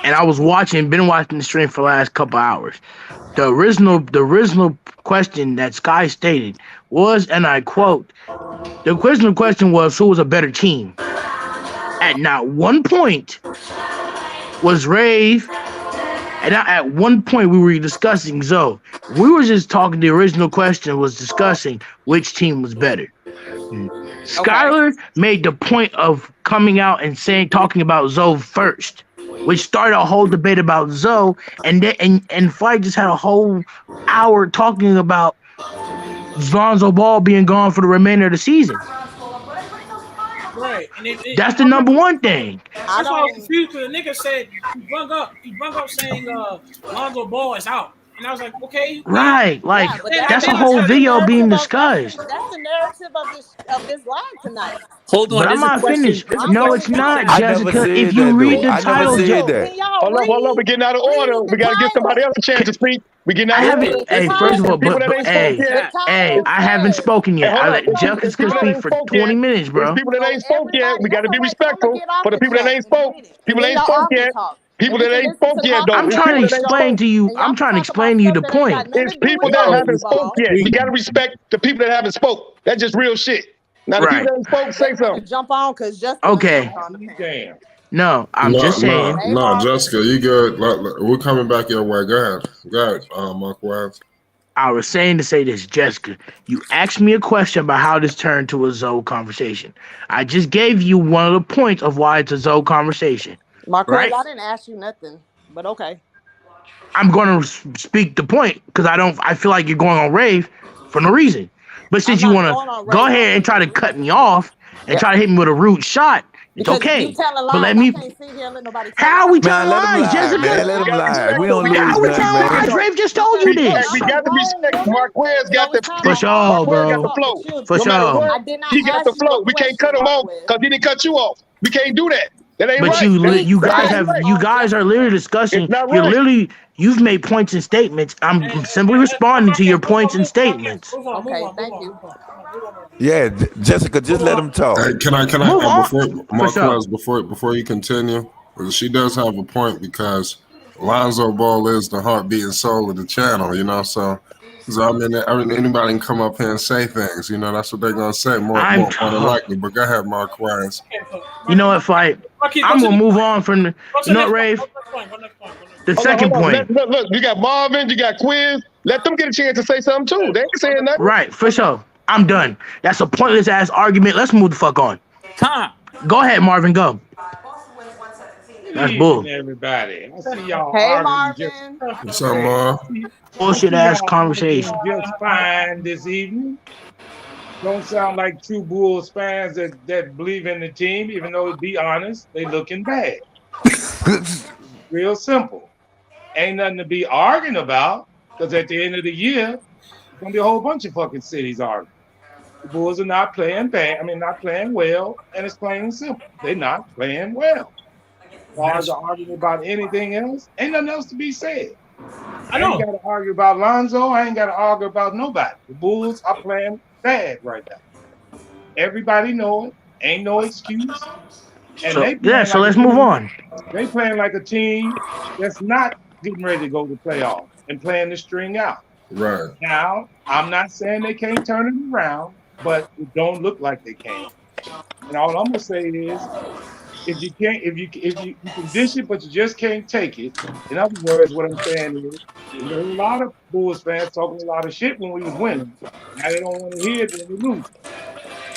And I was been watching the stream for the last couple hours. The original question that Sky stated was, and I quote, the original question was, who was a better team? At not one point was Rave, and at one point we were discussing Zoe. We were just talking, the original question was discussing which team was better. Skylar made the point of coming out and talking about Zoe first, which started a whole debate about Zoe, and Flight just had a whole hour talking about Lonzo Ball being gone for the remainder of the season. Right. That's the number one thing. That's why I was confused because the nigga said he brung up saying Lonzo Ball is out. And I was like, okay. Right, that's a whole video being discussed. That's the narrative of this live tonight. Hold on, but I'm not finished. No, it's not, Jessica. If you read the title, hold on, we're getting out of order. We got to give somebody else a chance to speak. We getting out of order. Hey, first of all, I haven't spoken yet. I let Jessica speak for 20 minutes, bro. People that ain't spoke yet, we got to be respectful. For the people that ain't spoke, People that ain't spoke yet, though. I'm trying to explain to you. I'm trying to explain to you the point. It's people that haven't spoke yet. You got to respect the people that haven't spoke. That's just real shit. Now, the people that ain't spoke, say something. Jump on, because just okay. No, I'm just saying. No, Jessica, you good? We're coming back your way. Go ahead, Mark Wise. I was saying to say this, Jessica. You asked me a question about how this turned to a Zoe conversation. I just gave you one of the points of why it's a Zoe conversation. Marquez, Right? I didn't ask you nothing, but okay. I'm going to speak the point because I feel like you're going on rave for no reason. But since you want to go ahead and try to cut me off and try to hit me with a rude shot, it's Because okay. you telling But lies, let me. I can't sit here and let nobody tell How we lies. telling Man, let him lies, lie, Jessica? man. Let him lie. We don't lose How we nothing, telling lies? man. Rafe just told you this. We got to respect Marquez got the For sure, Marquez got the bro. flow. For No matter sure. what, I did not he got the ask you flow. a We can't cut question, him off Marquez. because he didn't cut you off. We can't do that. That ain't But right. you guys That ain't right. you guys are literally discussing. It's not You're right. literally you've made points and statements. I'm simply responding to your points and statements. Okay, thank you. Yeah, Jessica, just let him talk. Hey, can I Move on. before For sure. Marquez before you continue? Because she does have a point because Lonzo Ball is the heartbeat and soul of the channel, you know. So I mean, anybody can come up here and say things, you know. That's what they're gonna say more than likely. But go ahead, Marquez. You know what, fight? I'm gonna move on from the. You know what, Rave? The second Hold on. point. Look, you got Marvin, you got Quiz. Let them get a chance to say something too. They ain't saying nothing. Right, for sure. I'm done. That's a pointless ass argument. Let's move the fuck on. Time. Go ahead, Marvin. Go. That's bull. Everybody, I see y'all Hey, arguing Marvin. What's up, Ma? Bullshit ass conversation. just fine this evening. Don't sound like true Bulls fans that believe in the team, even though, to be honest, they looking bad. Real simple. Ain't nothing to be arguing about, because at the end of the year, there's gonna be a whole bunch of fucking cities arguing. The Bulls are not playing bad. I mean, not playing well, and it's plain and simple. They're not playing well. As far as arguing about anything else, ain't nothing else to be said. I ain't got to argue about Lonzo. I ain't got to argue about nobody. The Bulls are playing bad right now. Everybody know it. Ain't no excuse. And So let's move on. They playing like a team that's not getting ready to go to playoffs and playing the string out. Right. Now, I'm not saying they can't turn it around, but it don't look like they can. And all I'm gonna say is, if you can dish it, but you just can't take it. In other words, what I'm saying is, there's a lot of Bulls fans talking a lot of shit when we was winning. Now they don't want to hear it when we lose.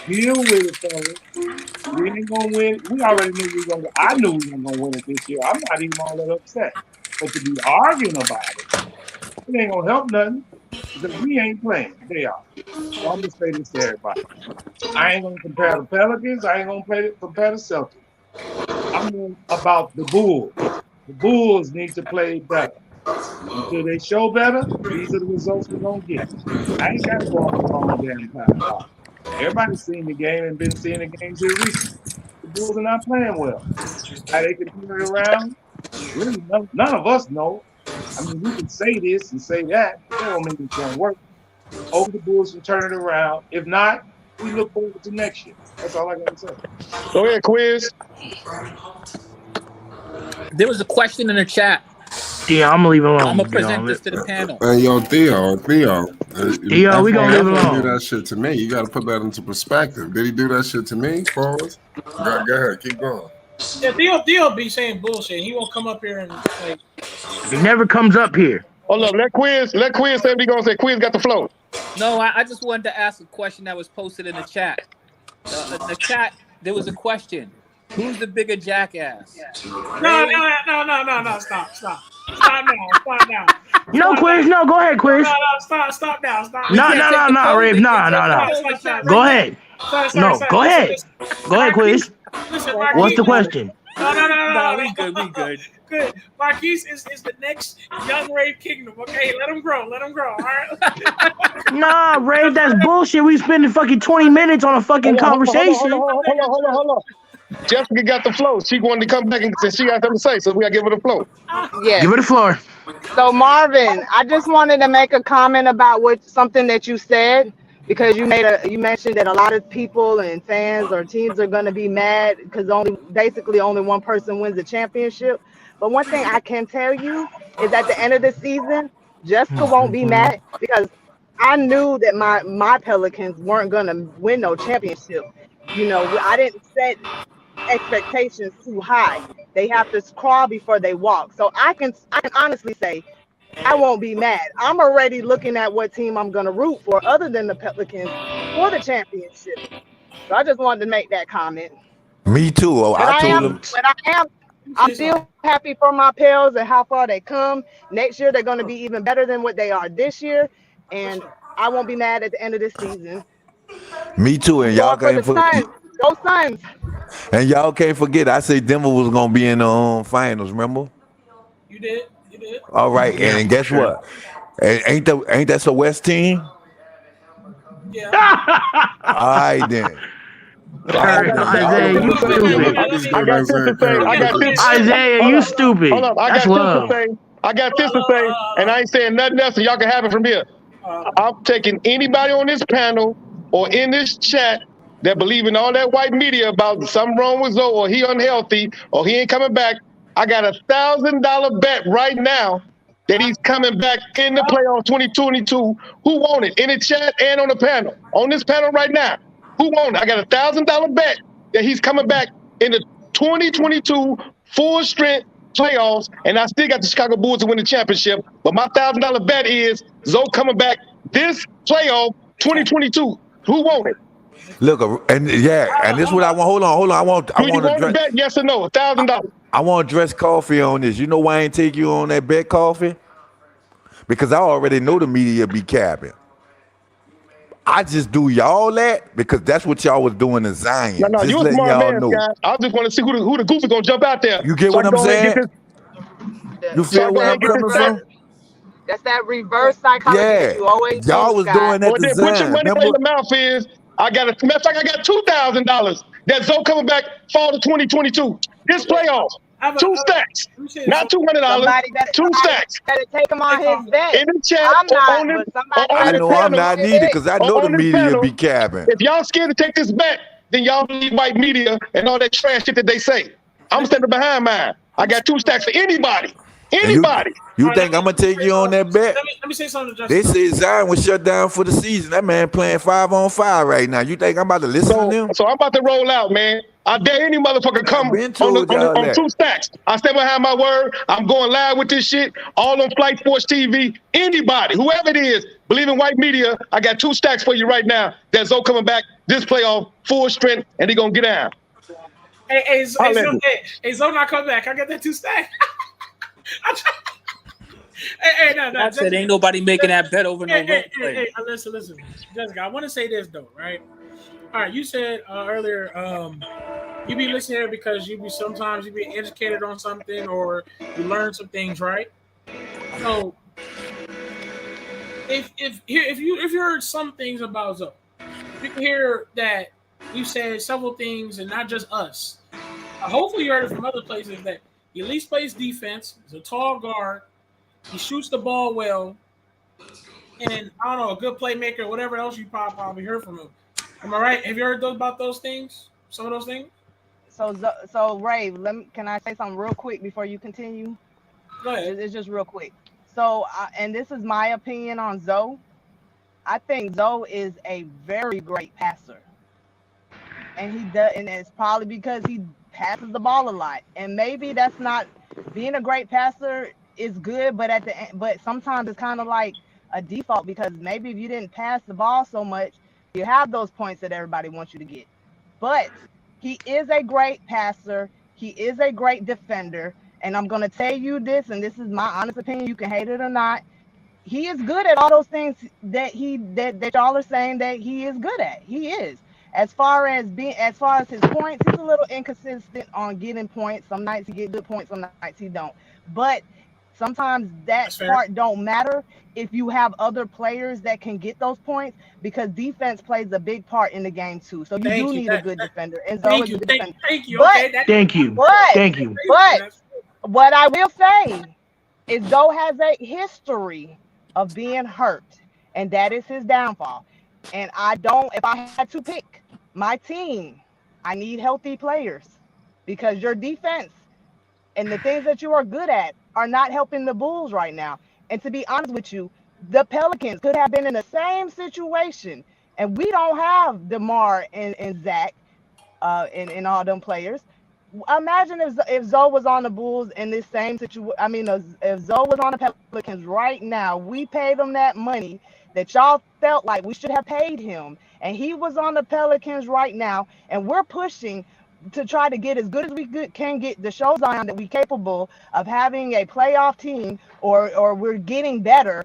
Deal with it, fellas. We ain't gonna win. We already knew we were gonna. I knew we weren't gonna win it this year. I'm not even all that upset. But to be arguing about it ain't gonna help nothing because we ain't playing. They are. So I'm gonna say this to everybody. I ain't gonna compare the Pelicans. I ain't gonna compare the Celtics. I'm about the Bulls. The Bulls need to play better. Until they show better, these are the results we're gonna get. I ain't got to go off a long damn time about it. Everybody's seen the game and been seeing the games here recently. The Bulls are not playing well. How they can turn it around? Really, none of us know. I mean, we can say this and say that, but that don't mean it's gonna work. Hope the Bulls can turn it around. If not, we look forward to next year. That's all I gotta say. Go ahead, Quiz. There was a question in the chat. Yeah, I'm gonna leave it alone. I'm gonna present this to the panel. Hey, yo, Theo. Theo, we gonna leave it alone. Do that shit to me. You got to put that into perspective. Did he do that shit to me? Pause. Go ahead, keep going. Yeah, Theo be saying bullshit. He won't come up here and like. He never comes up here. Hold up, let Quiz say what he gonna say. Quiz got the flow. No, I just wanted to ask a question that was posted in the chat. In the chat, there was a question. Who's the bigger jackass? No. Stop now. No, Quiz. No, go ahead, Quiz. Stop now. No, Rafe. No. Go ahead. No, go ahead. Go ahead, Quiz. Listen, What's the question? No, we good. Good. Marquise is the next young Rafe Kingdom. Okay, let him grow. All right. Nah, Rafe, that's bullshit. We spending fucking 20 minutes on a fucking conversation. Hold on. Jessica got the flow. She wanted to come back and say she got something to say, so we gotta give her the flow. Yes. Give her the floor. So Marvin, I just wanted to make a comment about something that you said, because you mentioned that a lot of people and fans or teams are going to be mad because only one person wins the championship. But one thing I can tell you is at the end of the season, Jessica won't be mad because I knew that my Pelicans weren't going to win no championship. You know, I didn't set expectations too high. They have to crawl before they walk. So I can honestly say I won't be mad. I'm already looking at what team I'm going to root for other than the Pelicans for the championship. So I just wanted to make that comment. Me too. Oh, But I I told am, him. I'm still happy for my Pels and how far they come. Next year they're going to be even better than what they are this year, and I won't be mad at the end of the season. Me too. And y'all Going for the can't Suns. Go Suns. and y'all can't forget. I said Denver was gonna be in the finals. Remember? You did. You did. All right. Yeah, And for guess sure. what? Ain't that a West team? Yeah. All right then. Isaiah, you stupid. I got this to say. I got this. Isaiah, Hold you up. stupid. Hold up. I That's got love. this to say. I got this to say, and I ain't saying nothing else, and y'all can have it from here. I'm taking anybody on this panel or in this chat that believe in all that white media about something wrong with Zoe or he unhealthy or he ain't coming back. I got $1,000 bet right now that he's coming back in the playoffs 2022. Who want it? In the chat and on the panel. On this panel right now. Who want it? I got $1,000 bet that he's coming back in the 2022 full strength playoffs, and I still got the Chicago Bulls to win the championship. But my $1,000 bet is Zoe coming back this playoff 2022. Who want it? Look, and this is what I want. Hold on. I want Do you to want to dress. bet? Yes or no? $1,000. I want to dress coffee on this. You know why I ain't take you on that bet, coffee? Because I already know the media be capping. I just do y'all that because that's what y'all was doing in Zion. No, Just you a letting smart y'all man, know. Scott. I just want to see who the goofy gonna jump out there. You get so what I I'm go ahead and saying? You So I feel go where ahead I'm and get coming this bet. from? That's that reverse psychology that you always Y'all do, was Scott. doing that Well, to then put your Zion. money where Remember? your mouth is. I got a matter of fact, I got $2,000. That Zoe coming back fall of 2022. This playoff. Two stacks. Not $200. Two stacks. Better take him on his bet. In the chat I'm or not, on the, but or somebody on I better this know take I'm him panel. on not his neither bet. because I Or know the on this media panel. be capping. If y'all scared to take this bet, then y'all believe white media and all that trash shit that they say. I'm standing behind mine. I got two stacks for anybody. And you Anybody. think I'm gonna take you on that bet? Let me say something to They Justin. say Zion was shut down for the season. That man playing 5-on-5 right now. You think I'm about to listen to them? So I'm about to roll out, man. I dare any motherfucker come I've been told y'all on that. two stacks. I stand behind my word. I'm going live with this shit. All on Flight Sports TV. Anybody, whoever it is, believe in white media. I got two stacks for you right now. That's Zoe coming back this playoff full strength, and he gonna get down. Hey, Zoe not come back. I got that two stack. No. I said ain't nobody making that bet over no role play. Listen, Jessica. I want to say this though, right? All right, you said earlier, you be listening here because sometimes you be educated on something or you learn some things, right? So if you heard some things about Zoe, you can hear that you said several things and not just us. Hopefully you heard it from other places that he at least plays defense. He's a tall guard. He shoots the ball well, and I don't know, a good playmaker, whatever else you probably heard from him. Am I right? Have you heard about those things? Some of those things? So Ray, can I say something real quick before you continue? Go ahead. It's just real quick. So, and this is my opinion on Zoe. I think Zoe is a very great passer, and it's probably because he passes the ball a lot. And maybe that's not being a great passer is good, but but sometimes it's kind of like a default because maybe if you didn't pass the ball so much, you have those points that everybody wants you to get. But he is a great passer. He is a great defender. And I'm going to tell you this, and this is my honest opinion. You can hate it or not. He is good at all those things that y'all are saying that he is good at. He is. As far as his points, he's a little inconsistent on getting points. Some nights he get good points, some nights he don't. But sometimes that part don't matter if you have other players that can get those points because defense plays a big part in the game too. So you do need a good defender. And Zoe is a good defender. Thank you. Thank you. But what I will say is Zoe has a history of being hurt, and that is his downfall. And if I had to pick my team, I need healthy players because your defense and the things that you are good at are not helping the Bulls right now. And to be honest with you, the Pelicans could have been in the same situation, and we don't have DeMar and Zach and all them players. Imagine if Zoe was on the Bulls in this same situation. I mean, if Zoe was on the Pelicans right now, we paid him that money that y'all felt like we should have paid him, and he was on the Pelicans right now, and we're pushing to try to get as good as we can get to show Zion that we're capable of having a playoff team, or we're getting better.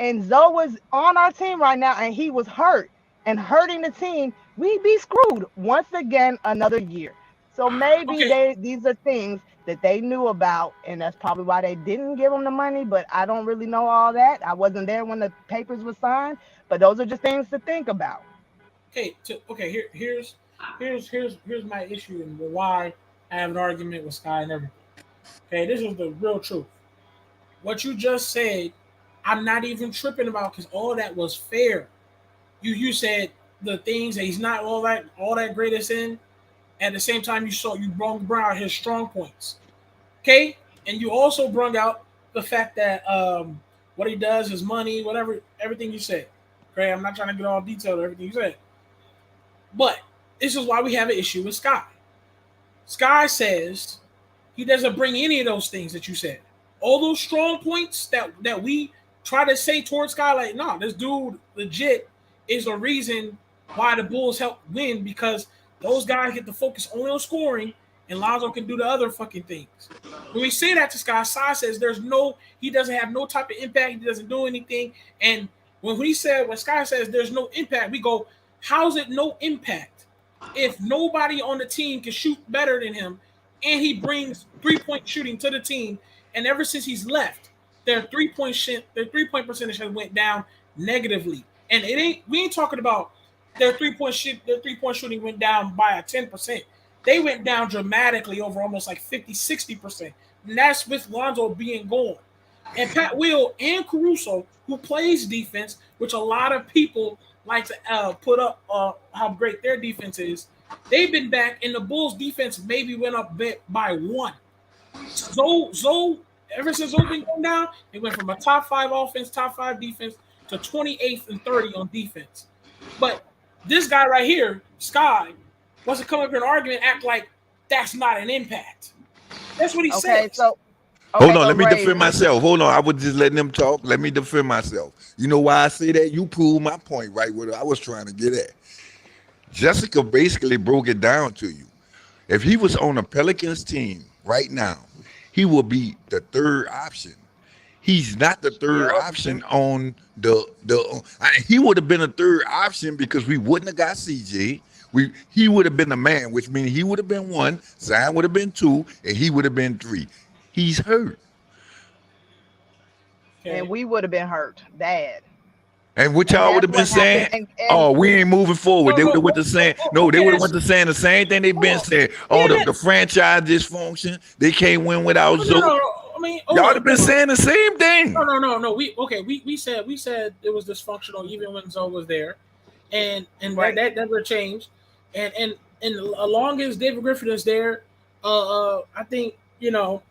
And Zoe was on our team right now, and he was hurt and hurting the team. We'd be screwed once again another year. So maybe these are things that they knew about, and that's probably why they didn't give him the money. But I don't really know all that. I wasn't there when the papers were signed, but those are just things to think about. Here's my issue and why I have an argument with Sky and everything. Okay, this is the real truth. What you just said, I'm not even tripping about because all that was fair. You said the things that he's not all that greatest in. At the same time, you brought out his strong points, okay, and you also brought out the fact that what he does, his money, whatever, everything you said. Okay, I'm not trying to get all detailed or everything you said, but this is why we have an issue with Sky. Sky says he doesn't bring any of those things that you said. All those strong points that we try to say towards Sky, like, no, this dude legit is the reason why the Bulls help win because those guys get to focus only on scoring, and Lonzo can do the other fucking things. When we say that to Sky, Sky says he doesn't have no type of impact, he doesn't do anything. And when Sky says there's no impact, we go, how's it no impact? If nobody on the team can shoot better than him, and he brings 3-point shooting to the team, and ever since he's left, their 3-point percentage has went down negatively. And we ain't talking about their 3-point shooting went down by 10%. They went down dramatically over almost like 50-60%. And that's with Lonzo being gone. And Pat Will and Caruso, who plays defense, which a lot of people like to put up how great their defense is, they've been back, and the Bulls' defense maybe went up by 1. Zoe, ever since Zoe been going down, it went from a top 5 offense, top 5 defense to 28th and 30 on defense. But this guy right here, Sky, wants to come up in an argument, act like that's not an impact. That's what he said. Hold on, let me defend myself. Hold on, I was just letting them talk. Let me defend myself. You know why I say that? You proved my point right what I was trying to get at. Jessica basically broke it down to you. If he was on a Pelicans team right now, he will be the third option. He's not the third option on he would have been a third option because we wouldn't have got CJ. He would have been a man, which means he would have been 1, Zion would have been 2, and he would have been 3. He's hurt. And we would have been hurt bad. And what y'all would have been saying? Oh, we ain't moving forward. They would have went to saying, no, they would have went to saying the same thing they've been saying. Oh, the franchise dysfunction. They can't win without Zoe. Y'all have been saying the same thing. No. We said it was dysfunctional even when Zoe was there, and right. that never changed. And as long as David Griffin is there, I think y'all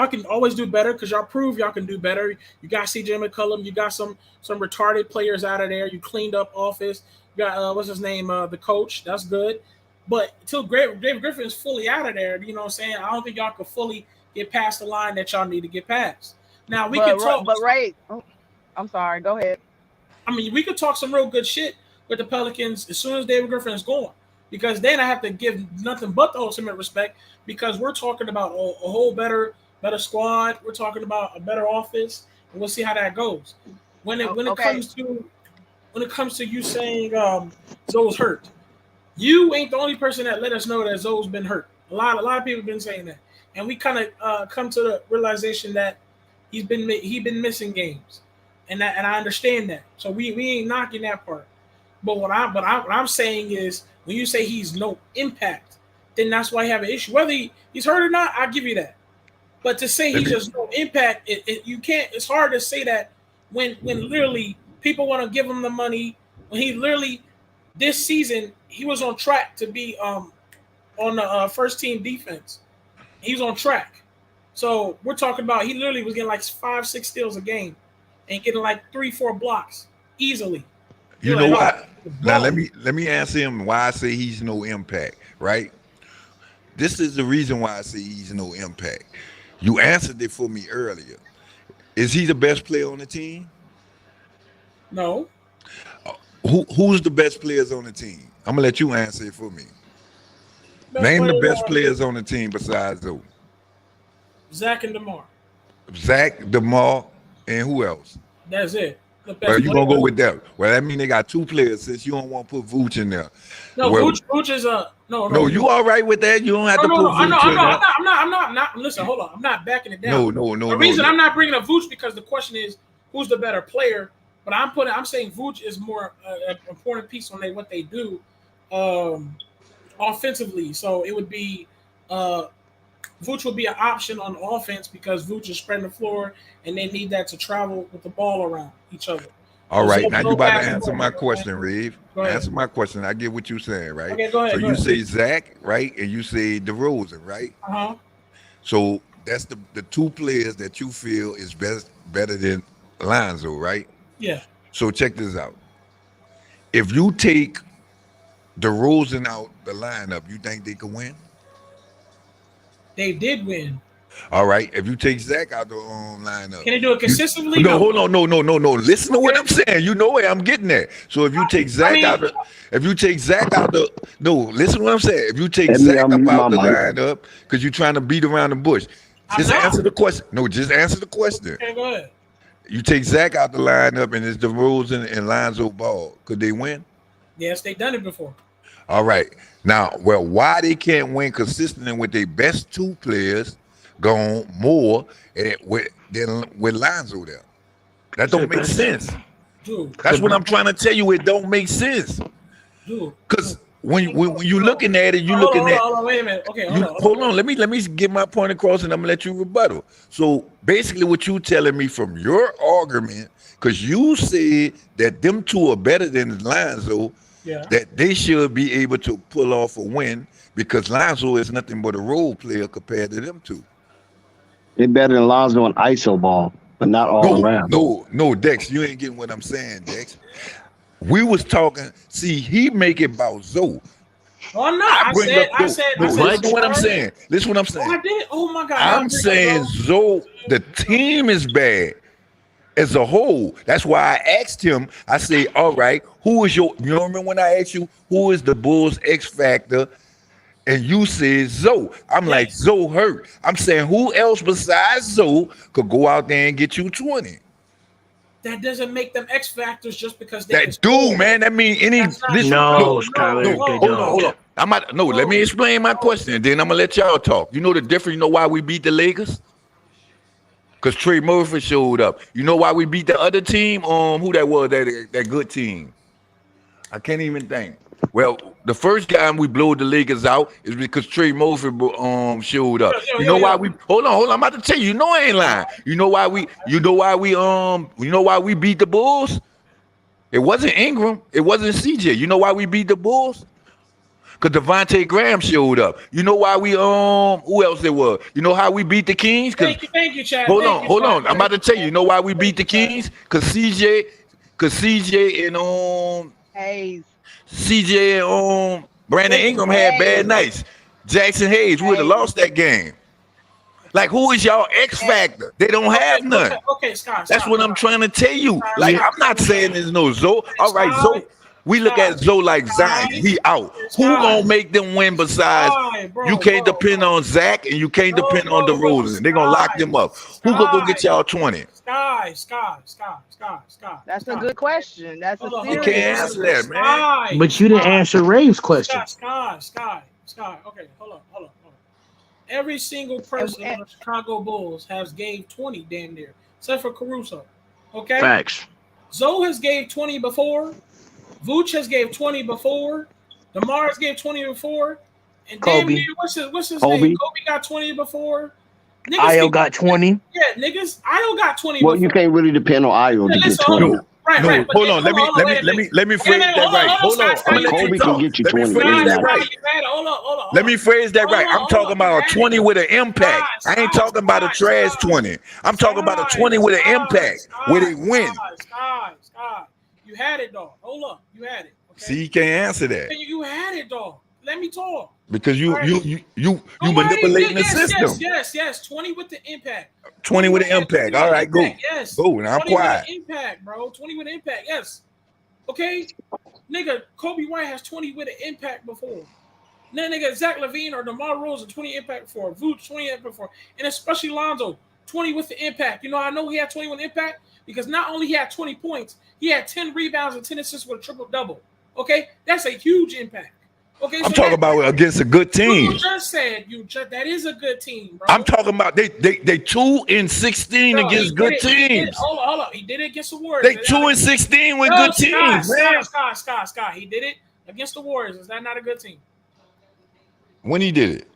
can always do better because y'all prove y'all can do better. You got CJ McCollum, you got some retarded players out of there. You cleaned up office. You got what's his name, the coach. That's good. But until David Griffin is fully out of there, you know what I'm saying? I don't think y'all could fully get past the line that y'all need to get past. Now we can talk. But Ray, I'm sorry. Go ahead. I mean, we could talk some real good shit with the Pelicans as soon as David Griffin is gone, because then I have to give nothing but the ultimate respect because we're talking about a whole better squad. We're talking about a better office, and we'll see how that goes. When it comes to you saying Zoe's hurt, you ain't the only person that let us know that Zoe's been hurt. A lot of people have been saying that. And we kind of come to the realization that he's been missing games, and I understand that. So we ain't knocking that part. But what I'm saying is when you say he's no impact, then that's why I have an issue. Whether he's hurt or not, I'll give you that. But to say he's just no impact, you can't. It's hard to say that when literally people want to give him the money. When he literally this season he was on track to be on the first team defense. He was on track. So we're talking about he literally was getting like 5-6 steals a game and getting like 3-4 blocks easily. You know why? Now let me answer him why I say he's no impact, right? This is the reason why I say he's no impact. You answered it for me earlier. Is he the best player on the team? No. Who's the best players on the team? I'm gonna let you answer it for me. Best Name the player, best players on the team besides Zoe. Zach and DeMar. Zach, DeMar, and who else? That's it. The best Well, you gonna player. go with that? Well, that means they got two players. Since you don't want to put Vooch in there. No, Well, Vooch is a no. no, you all right with that? You don't have to No, put no, Vooch in there. I'm not. Listen, hold on. I'm not backing it down. No. The reason I'm not bringing up Vooch because the question is who's the better player. But I'm saying Vooch is more an important piece on what they do offensively. So it would be Vooch would be an option on offense because Vooch is spreading the floor and they need that to travel with the ball around each other. All right, So now no you about to passing answer ball. my question, Reeve. Go ahead. Answer my question. I get what you're saying, right? Okay, go ahead. So go you ahead. say Zach, right? And you say DeRozan, right? Uh-huh. So that's the two players that you feel is better than Lonzo, right? Yeah. So check this out. If you take DeRozan out the lineup, you think they can win? They did win. All right. If you take Zach out the lineup, Can they do it consistently? No, hold on, no. Listen to what I'm saying. You know where I'm getting at. So if you take Zach listen to what I'm saying. If you take Zach out the lineup, because you're trying to beat around the bush, just answer the question. No, just answer the question. Okay, go ahead. You take Zach out the lineup and it's DeRozan and Lonzo Ball. Could they win? Yes, they done it before. All right. Now, well, why they can't win consistently with their best two players gone more than with Lonzo there? That don't make sense. Dude. That's what I'm trying to tell you. It don't make sense. Dude. Because when you're looking at it, Hold on, wait a minute. Okay, hold on. Let me get my point across, and I'm gonna let you rebuttal. So basically, what you telling me from your argument, because you said that them two are better than Lonzo, that they should be able to pull off a win because Lonzo is nothing but a role player compared to them two. They're better than Lonzo on ISO ball, but not all around. No, Dex, you ain't getting what I'm saying, Dex. We was talking. See, he make it about Zoe. Oh no! I said. Listen to what I'm saying. Listen what I'm saying. Oh, I did. Oh my God! I'm saying Zoe. The team is bad as a whole. That's why I asked him. I say, all right, who is your? You remember when I asked you who is the Bulls X factor? And you said Zoe. I'm like, Zoe hurt. I'm saying who else besides Zoe could go out there and get you 20? That doesn't make them X factors just because they man. That mean any. Skyler. Hold on. Let me explain my question, and then I'm gonna let y'all talk. You know the difference. You know why we beat the Lakers? Because Trey Murphy showed up. You know why we beat the other team? Who that was? That good team. I can't even think. Well, the first time we blew the Lakers out is because Trey Murphy showed up. You know why we hold on, I'm about to tell you, you know I ain't lying. You know why we beat the Bulls? It wasn't Ingram, it wasn't CJ. You know why we beat the Bulls? Because Devontae Graham showed up. You know why we who else there was? You know how we beat the Kings? Thank you, Chad. Hold on. I'm about to tell you. You know why we beat the Kings? Because CJ and Hayes. CJ and Brandon Ingram had bad nights. Jackson Hayes would have lost that game. Like, who is y'all X factor? They don't have none. Okay, Scott. That's what I'm trying to tell you. Like, I'm not saying there's no Zoe. All right, Zoe. We look at Zoe like Zion. He out. Who gonna make them win besides? You can't depend on Zach and you can't depend on DeRozan. They're gonna lock them up. Who gonna go get y'all 20? Sky. That's a good question. That's a serious. You can't answer that, man. But you didn't answer Ray's question. Sky. Okay, hold on. Every single person on the Chicago Bulls has gave 20 damn near, except for Caruso. Okay? Facts. Zoe has gave 20 before. Vooch has gave 20 before. DeMar has gave 20 before. And damn near, what's his name? Kobe got 20 before. Io got 20. Yeah, niggas. Io got 20 Well, before. you can't really depend on Io to get 20. Right. Hold on. Let me phrase that right. Hold on. Kobe can get you 20. Let me phrase that right. I'm talking about a 20 with an impact. I ain't talking about a trash 20. I'm talking about a 20 with an impact where they win. You had it, dog. Hold up. You had it. Okay? See, you can't answer that. You had it, dog. Let me talk. Because you Nobody manipulating the yes, system. yes. 20 with the impact. 20 with the impact. All right, go. Yes. Go. Now I'm 20 quiet. with the impact, bro. 20 with the impact. Yes. Okay. Nigga, Kobe White has 20 with an impact before. Then nigga, Zach LaVine or DeMar Rose 20 impact before. Vooch 20 impact before. And especially Lonzo, 20 with the impact. You know, I know he had 20 with impact because not only he had 20 points, he had 10 rebounds and 10 assists with a triple-double. Okay? That's a huge impact. Okay, I'm talking about against a good team. You just said that is a good team, bro. I'm talking about they 2-16 against good temes. Hold on. He did it against the Warriors. They 2-16 with good teams, man. Scott. He did it against the Warriors. Is that not a good team? When he did it?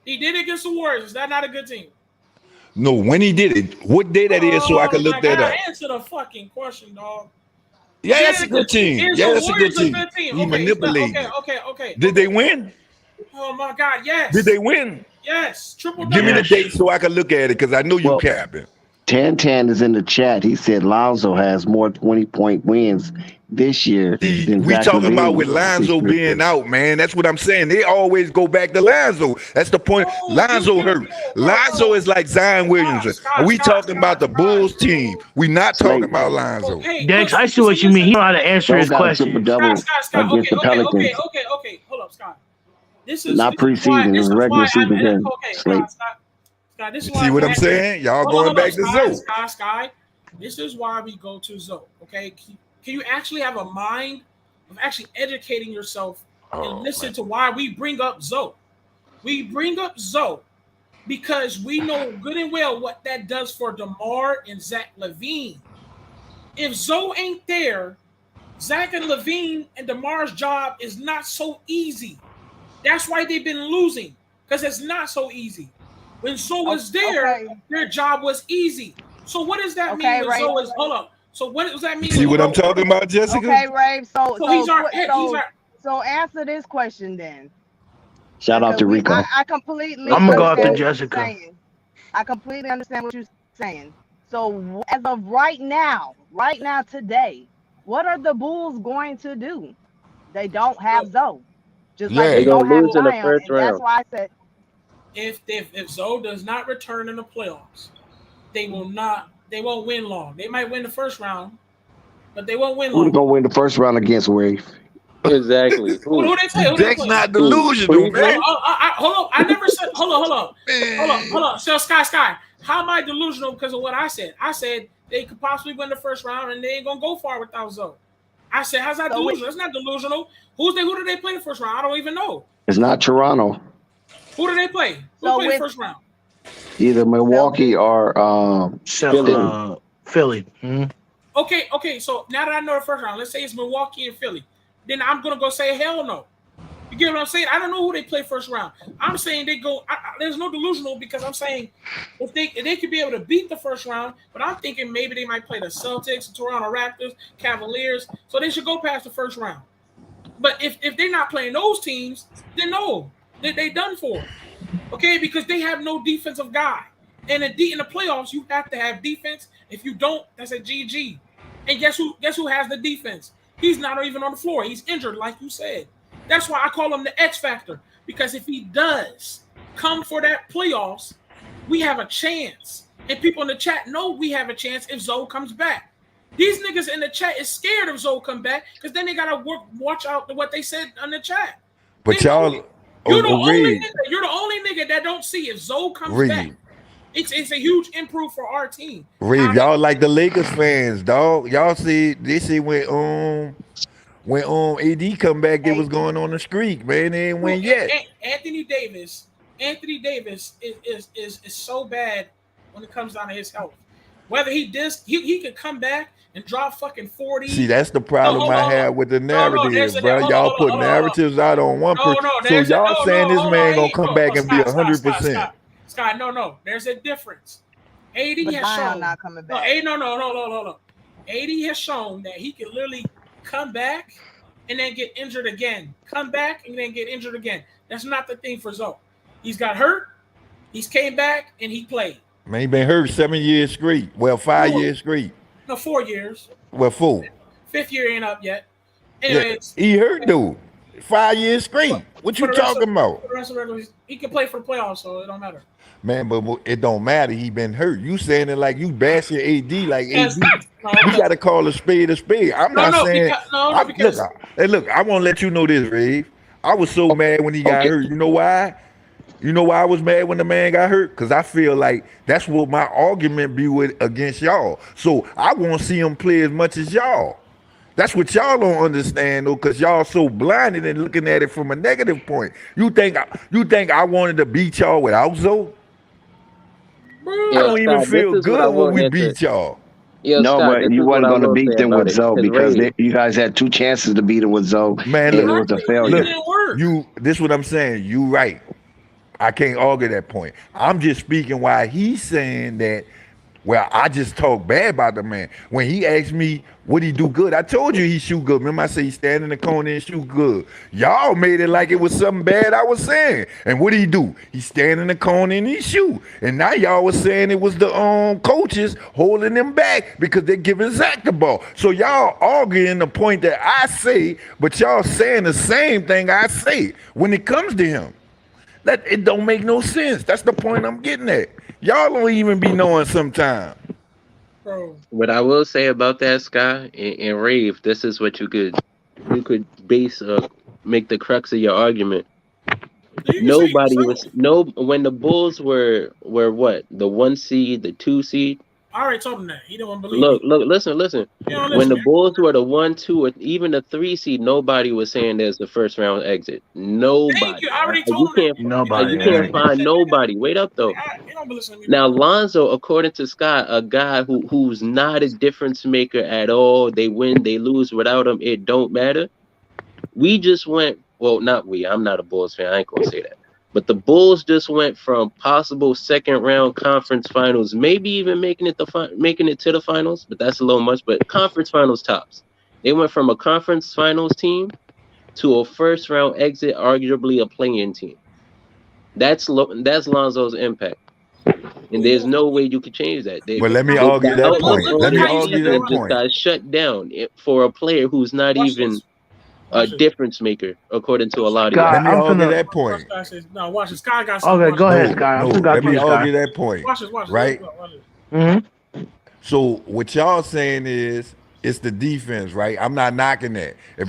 He did it against the Warriors. Is that not a good team? No, when he did it. What day that is so I can look that up. Answer the fucking question, dog. Yeah, that's a good team. Yeah, that's a good team. He manipulated. Okay. Did they win? Oh my God, yes. Did they win? Yes. Triple. Give me the date so I can look at it because I know you capping. Tan is in the chat. He said Lonzo has more 20-point wins this year. Than We Zach talking about LaVine. with Lonzo being out, man. That's what I'm saying. They always go back to Lonzo. That's the point. Lonzo hurt. Lonzo is like Zion Williamson. We talking about the Bulls team. We not talking about Lonzo. Dex, I see what you mean. He know how to answer his question. Scott, okay. Hold up, Scott. This is not preseason. It's regular season game. Scott, this is See what I'm saying? Y'all going back to Zoe. Scott, this is why we go to Zoe. Okay, can you actually have a mind of actually educating yourself and listen to why we bring up Zoe? We bring up Zoe because we know good and well what that does for DeMar and Zach LaVine. If Zoe ain't there, Zach and LaVine and DeMar's job is not so easy. That's why they've been losing, because it's not so easy. When Zoe was there, their job was easy. So what does that mean when Zoe is? Hold up. So what does that mean? See what I'm talking about, Jessica? Okay, Ray. So answer this question then. Shout out to Rico. I completely. I'm gonna go after Jessica. I completely understand what you're saying. So as of right now, today, what are the Bulls going to do? They don't have Zoe. Just like they don't have Zion, and that's why I said if Zoe does not return in the playoffs, they won't win long. They might win the first round, but they won't win long. Who's gonna win the first round against Wave? Exactly. Who they play? That's not delusional, man. Hold on. I never said. Hold on. So Sky. How am I delusional because of what I said? I said they could possibly win the first round and they ain't gonna go far without Zoe. I said, how's that delusional? It's not delusional. Who do they play the first round? I don't even know. It's not Toronto. Who do they play? Who played the first round? Either Milwaukee or Philly. Mm-hmm. Okay. So now that I know the first round, let's say it's Milwaukee and Philly. Then I'm gonna go say hell no. You get what I'm saying? I don't know who they play first round. I'm saying they go. There's no delusional because I'm saying if they could be able to beat the first round, but I'm thinking maybe they might play the Celtics, the Toronto Raptors, Cavaliers, so they should go past the first round. But if they're not playing those teams, then no, they done for. Okay, because they have no defensive guy, and in the playoffs you have to have defense. If you don't, that's a GG. And guess who has the defense? He's not even on the floor. He's injured, like you said. That's why I call him the X factor, because if he does come for that playoffs, we have a chance. And people in the chat know we have a chance if Zoe comes back. These niggas in the chat is scared if Zoe come back because then they gotta watch out to what they said on the chat. But y'all, you're the only nigga that don't see if Zoe comes back. It's a huge improve for our team. Reeve, y'all like the Lakers fans, dog. Y'all see this shit when AD come back, it was going on the streak, man. They ain't win yet. Anthony Davis is so bad when it comes down to his health. Whether he could come back and drop fucking 40. See, that's the problem I have with the narratives, bro. Y'all put narratives out on one person. So y'all saying this man gonna come back and be 100%. Scott, no. There's a difference. AD has shown not coming back. No. AD has shown that he can literally come back and then get injured again. Come back and then get injured again. That's not the thing for Zoe. He's got hurt. He's came back and he played. Man, he been hurt 7 years straight. Well, 5 years straight. No, 4 years. Well, 4. 5th year ain't up yet. Anyways, he hurt though. 5 years straight. What you talking about? For the rest of the regular season, he can play for the playoffs, so it don't matter. Man, but it don't matter. He been hurt. You saying it like you bashing AD, like Yes. AD. No, We got to call a spade a spade. I'm No, not no, saying. because- Look, I want to let you know this, Rave. I was so mad when he got hurt. You know why? You know why I was mad when the man got hurt? Because I feel like that's what my argument be with against y'all. So I want to see him play as much as y'all. That's what y'all don't understand though, because y'all so blinded and looking at it from a negative point. You think I wanted to beat y'all without Zoe? I don't even feel good when we beat y'all. No, but you wasn't going to beat them with Zoe because you guys had 2 chances to beat him with Zoe, Man, and look, it was a failure. This what I'm saying. You right. I can't argue that point. I'm just speaking why he's saying that. Well, I just talk bad about the man. When he asked me what he do good, I told you he shoot good. Remember I said he stand in the corner and shoot good. Y'all made it like it was something bad I was saying. And what he do? He stand in the corner and he shoot. And now y'all was saying it was the coaches holding him back because they're giving Zach the ball. So y'all arguing the point that I say, but y'all saying the same thing I say when it comes to him. That it don't make no sense. That's the point I'm getting at. Y'all don't even be knowing sometimes. What I will say about that, Sky and Rave, this is what you could base make the crux of your argument. Nobody was when the Bulls were what, the 1 seed, the 2 seed. I already told him that. He don't believe me. Look, listen. When the Bulls were the 1, 2, or even the 3 seed, nobody was saying there's the first round exit. Nobody. Thank you. I already told him. You can't find nobody. Wait up though. He don't listen to me. Now Lonzo, according to Scott, a guy who's not a difference maker at all. They win, they lose without him. It don't matter. We just went. Well, not we. I'm not a Bulls fan. I ain't gonna say that. But the Bulls just went from possible second round conference finals, maybe even making it to the finals, but that's a little much. But conference finals tops. They went from a conference finals team to a first round exit, arguably a play-in team. That's Lonzo's impact, and there's no way you could change that. But let me argue that point. Let me argue that just point. got shut down for a player who's not even a difference maker, according to a lot of you. Let me argue that point. No, watch this. Sky got something. Okay, go ahead, Sky. Let me argue that point. Watch this. Right? Mm-hmm. So what y'all saying is it's the defense, right? I'm not knocking that. If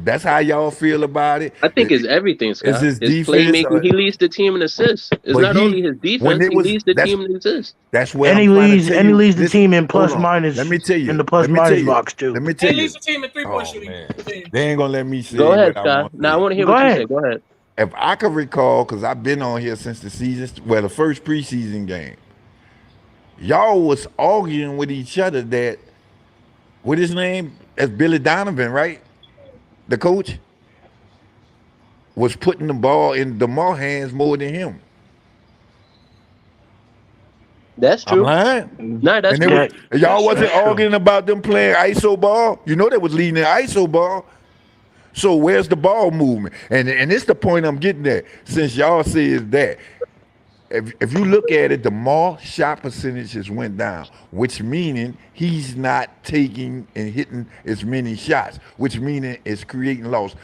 that's how y'all feel about it. I think it's everything, Scott. It's his defense. Playmaking. He leads the team in assists. It's not only his defense. He leads the team in assists. That's where he leads the team in plus minus. Let me tell you in the plus minus box too. Let me tell you. He leads the team in 3-point shooting. They ain't gonna let me say. Go ahead, Scott. Now I want to hear what you say. Go ahead. If I can recall, because I've been on here since the first preseason game, y'all was arguing with each other that, what his name? That's Billy Donovan, right? The coach was putting the ball in DeMar hands more than him. That's true. I'm lying. No, that's true. Y'all wasn't arguing about them playing ISO ball. You know they was leading the ISO ball. So where's the ball movement? And it's the point I'm getting at. Since y'all say is that if you look at it, DeMar shot percentages went down, which meaning he's not taking and hitting as many shots, which meaning it's creating loss.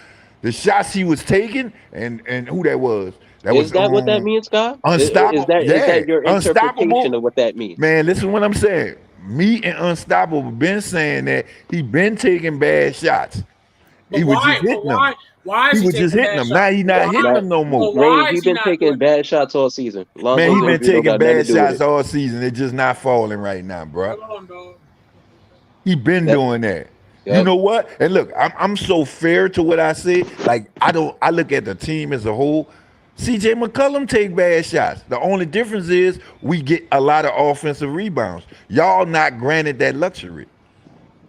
The shots he was taking, and who that was? Is that what that means, Scott? Unstoppable. Is that your interpretation of what that means? Man, listen to what I'm saying. Me and Unstoppable been saying that he been taking bad shots. But he was just hitting them. Why is he was just hitting them. Now he's not hitting them no more. Ray, he's been taking bad shots all season. Man, he's been taking bad shots all season. They're just not falling right now, bro. He been doing that. Yep. You know what? And look, I'm so fair to what I say. Like I look at the team as a whole. CJ McCollum take bad shots. The only difference is we get a lot of offensive rebounds. Y'all not granted that luxury.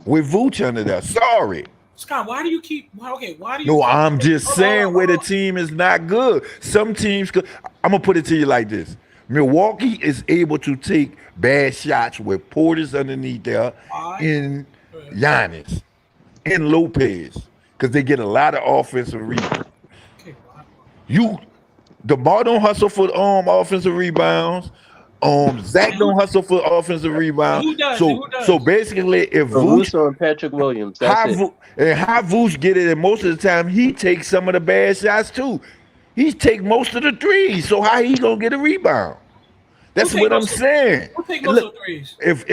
With Vooch under there. Sorry. Scott, why do you keep? Why do you? No, I'm just saying where the team is not good. Some teams could. I'm gonna put it to you like this: Milwaukee is able to take bad shots with Portis underneath there, in Giannis, and Lopez, because they get a lot of offensive rebounds. DeMar don't hustle for offensive rebounds. Zach don't hustle for offensive rebound. Who does? So Who does? so basically, if Vooch Caruso and Patrick Williams. That's it. how Vooch get it, and most of the time he takes some of the bad shots too. He take most of the threes. So how he gonna get a rebound? That's what I'm saying. Who take most of the threes? If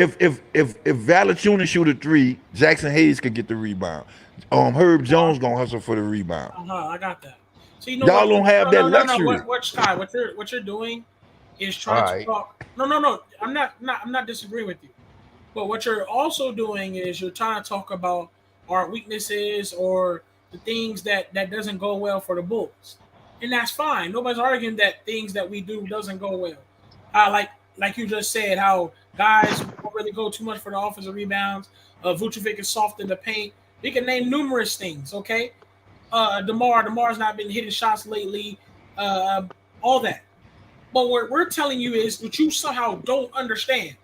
Valanciunas shoot a three, Jackson Hayes could get the rebound. Herb Jones gonna hustle for the rebound. I got that. So you know Y'all don't have that luxury. What Sky? What you're doing is trying to talk. No. I'm not disagreeing with you. But what you're also doing is you're trying to talk about our weaknesses or the things that doesn't go well for the Bulls, and that's fine. Nobody's arguing that things that we do doesn't go well. Like you just said, how guys don't really go too much for the offensive rebounds. Vucevic is soft in the paint. We can name numerous things. Okay, DeMar's not been hitting shots lately. All that. But what we're telling you is what you somehow don't understand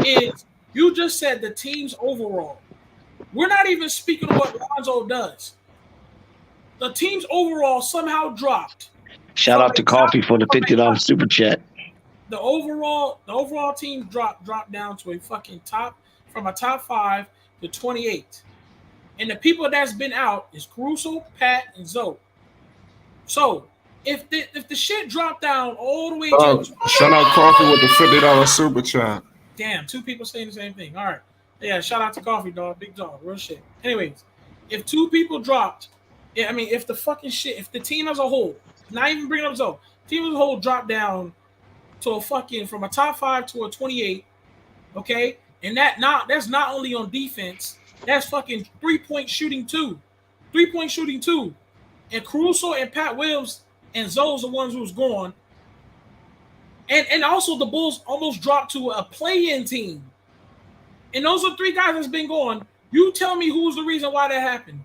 is you just said the team's overall. We're not even speaking of what Lonzo does. The team's overall somehow dropped. Shout out to Coffee for the $50 super chat. The overall team dropped down to a fucking top 5 to 28. And the people that's been out is Caruso, Pat, and Zoe. So if the shit dropped down all the way to shout out Coffee with the $50 super chat. Damn, 2 people saying the same thing. All right. Yeah, shout out to Coffee, dog. Big dog. Real shit. Anyways, if 2 people dropped, if the fucking shit, if the team as a whole, not even bringing up Zoe, team as a whole dropped down to a fucking from a top 5 to a 28, okay? And that's not only on defense, that's fucking 3-point shooting too. 3-point shooting too. And Caruso and Pat Williams and Zoe's the ones who's gone. And also the Bulls almost dropped to a play-in team. And those are 3 guys that's been gone. You tell me who's the reason why that happened.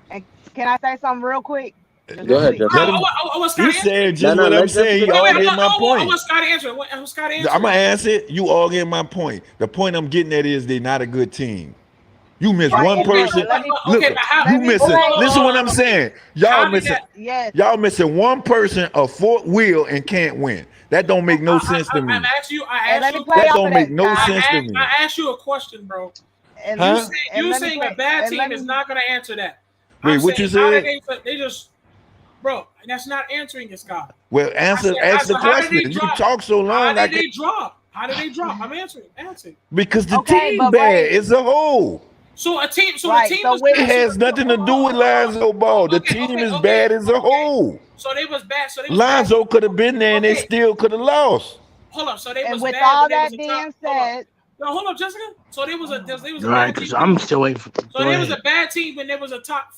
And can I say something real quick? Go ahead, Justin. You said just what I'm saying. You all get my point. I want Scott to answer. I'm gonna answer it. You all get my point. The point I'm getting at is they're not a good team. You miss one person. Look, you missing. Listen what I'm saying. Y'all missing. Y'all missing one person, a fourth wheel, and can't win. That don't make no sense to me. I asked you. That don't make no sense to me. I asked you a question, bro. And Huh? you saying a bad team is not going to answer that. Wait, what you said? They just, bro, that's not answering it, Scott. Well, ask the question. You talk so long. How did they drop? I'm answering. Because the team bad as a whole. So a team. It has nothing to do with Lonzo Ball. The team is bad as a whole. So they was bad. Lonzo could have been there and they still could have lost. Hold up. So they was with bad. all that being said, no, hold up, Jessica. So they was a Right, because I'm still waiting for. So there was a bad team when there was a top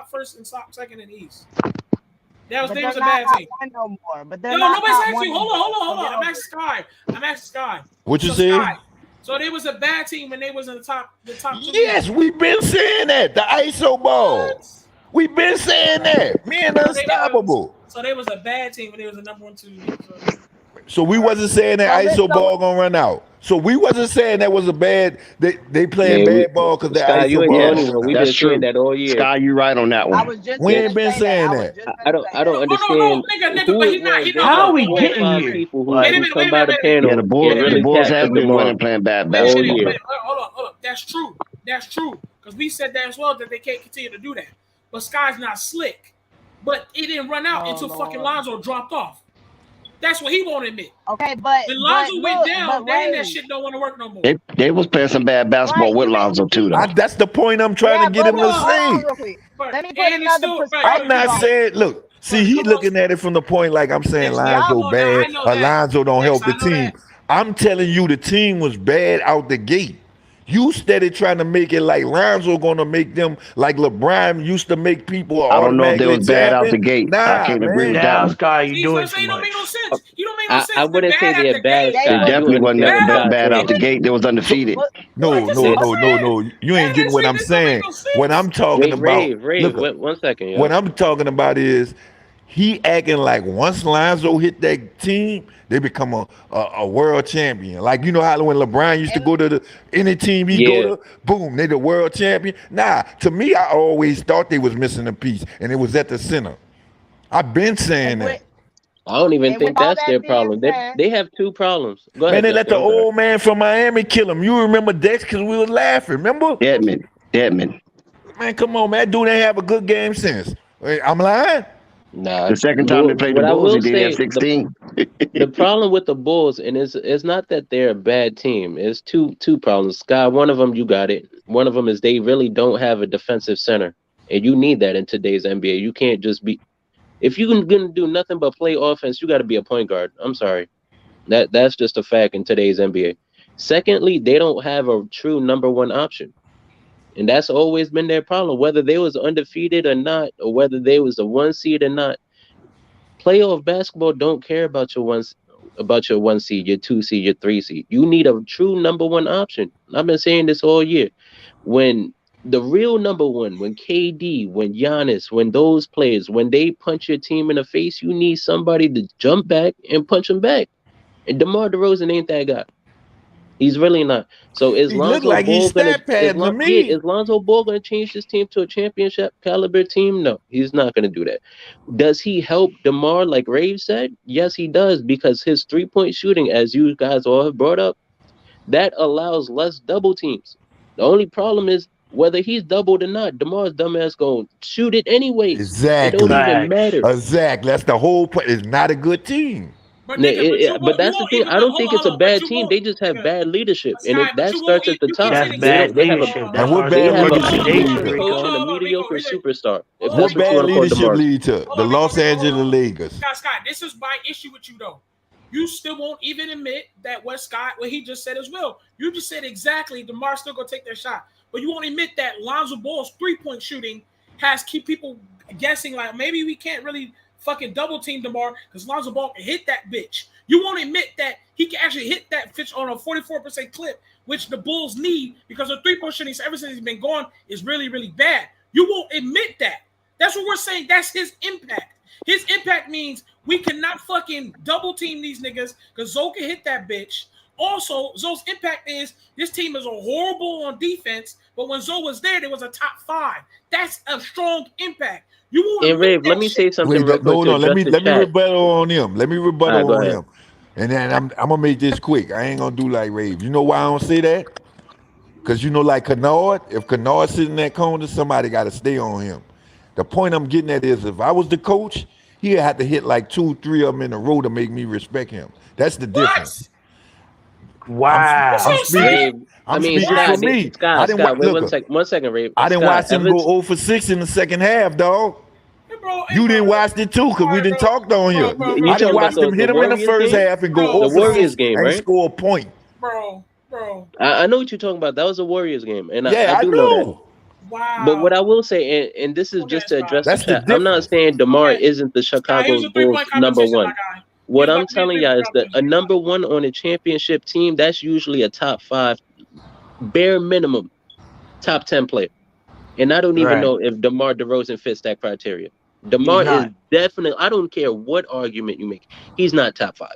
first and top second in the East. They was a bad team. No more, but nobody's asking you. Hold on. I'm asking Sky. What you say? So they was a bad team when they was in the top. Yes, we've been saying that. The ISO ball. We've been saying that. Man, unstoppable. So they was a bad team when they was the number 1, 2. So we wasn't saying that ISO ball gonna run out. So we wasn't saying that was a bad. They playing bad ball because the ISO ball. That's true. That all year. Sky, you right on that one. We ain't been saying that. I don't understand. How are we getting here? Yeah, the Bulls have been winning playing bad basketball. Hold on. That's true. Because we said that as well that they can't continue to do that. But Sky's not slick. But it didn't run out until fucking Lonzo dropped off. That's what he won't admit. Okay, but when Lonzo went down, that shit don't want to work no more. They was playing some bad basketball with Lonzo too, though. That's the point I'm trying to get him to say. Let me put another perspective. I'm not saying. Look, see, he looking at it from the point like I'm saying Lonzo bad or Lonzo don't help the team. I'm telling you, the team was bad out the gate. You steady trying to make it like Lonzo gonna make them like LeBron used to make people. I don't know if they was bad out the gate. Nah, I can't agree with that. Sky, you doing too much. don't make no sense. You don't make no sense. I wouldn't say they're bad. They definitely wasn't bad out the gate. They was undefeated. No. You ain't getting what I'm saying. What I'm talking about. Look, 1 second. Yo. What I'm talking about is he acting like once Lonzo hit that team, they become a world champion. Like, you know how when LeBron used to go to any team he go to, boom, they the world champion. Nah, to me, I always thought they was missing a piece, and it was at the center. I've been saying that. I don't even And with think all that's their that being problem. said, They have two problems. Go Man, ahead, they let Justin. the I'm sorry. old man from Miami kill him. You remember Dex because we was laughing, remember? Deadman. Man, come on, man. That dude ain't have a good game since. Wait, I'm lying? Nah. The second time they played the What I Bulls, he will did have say, 16. the problem with the Bulls, and it's not that they're a bad team. It's two problems. Sky, one of them you got it. One of them is they really don't have a defensive center, and you need that in today's NBA. You can't just be if you're gonna do nothing but play offense. You got to be a point guard. I'm sorry, that's just a fact in today's NBA. Secondly, they don't have a true number one option. And that's always been their problem, whether they was undefeated or not, or whether they was a 1 seed or not. Playoff basketball don't care about your one seed, your 2 seed, your 3 seed. You need a true number one option. I've been saying this all year. When the real number one, when KD, when Giannis, when those players, when they punch your team in the face, you need somebody to jump back and punch them back. And DeMar DeRozan ain't that guy. He's really not. So is He look Lonzo like he's Ball gonna stat padding to me. is Lonzo Ball gonna change this team to a championship caliber team? No, he's not gonna do that. Does he help DeMar like Rave said? Yes, he does, because his 3-point shooting, as you guys all have brought up, that allows less double teams. The only problem is whether he's doubled or not, DeMar's dumbass gonna shoot it anyways. Exactly. It don't even matter. Exactly. That's the whole point. It's not a good team. But But that's the thing. I don't think it's a bad team. They just have bad leadership, and that starts at the top. That's bad leadership. That what starts bad with a leadership mediocre lead to? coach and a mediocre superstar. If What that's what you bad want to call leadership DeMar. lead to? The Los Angeles Lakers. Scott, this is my issue with you though. You still won't even admit that what he just said as well. You just said exactly DeMar's still gonna take their shot, but you won't admit that Lonzo Ball's 3-point shooting has keep people guessing like maybe we can't really fucking double team DeMar because Lonzo Ball can hit that bitch. You won't admit that he can actually hit that bitch on a 44% clip, which the Bulls need because the 3-point shooting ever since he's been gone is really, really bad. You won't admit that. That's what we're saying. That's his impact. His impact means we cannot fucking double team these niggas because Zoe can hit that bitch. Also, Zoe's impact is this team is a horrible on defense, but when Zoe was there was a top 5. That's a strong impact. You won't. And Rave, let me say something real quick. No, let me the chat. rebuttal on him. Let me rebuttal All right, go on ahead. him. And then I'm gonna make this quick. I ain't gonna do like Rave. You know why I don't say that? Because you know, like Kennard, if Kennard sitting in that corner, somebody got to stay on him. The point I'm getting at is if I was the coach, he'd have to hit like 2, 3 of them in a row to make me respect him. That's the difference. Wow. I'm speaking Scott, for me. Scott, Scott, wait 1 second, Rave. I didn't Scott, watch him go 0 for 6 in the second half, dog. You didn't watch it too, because we didn't talk on here. I didn't watch them hit him in the first half and go 0 for 6 and score a point. Bro. I know what you're talking about. That was a Warriors game, and Yeah, I do know that. Wow. But what I will say, and this is just to address the That's the chat, I'm not saying DeMar isn't the Chicago Bulls number one. What I'm telling y'all is that a number one on a championship team, that's usually a top 5, bare minimum, top 10 player. And I don't even know if DeMar DeRozan fits that criteria. DeMar is definitely, I don't care what argument you make, he's not top 5.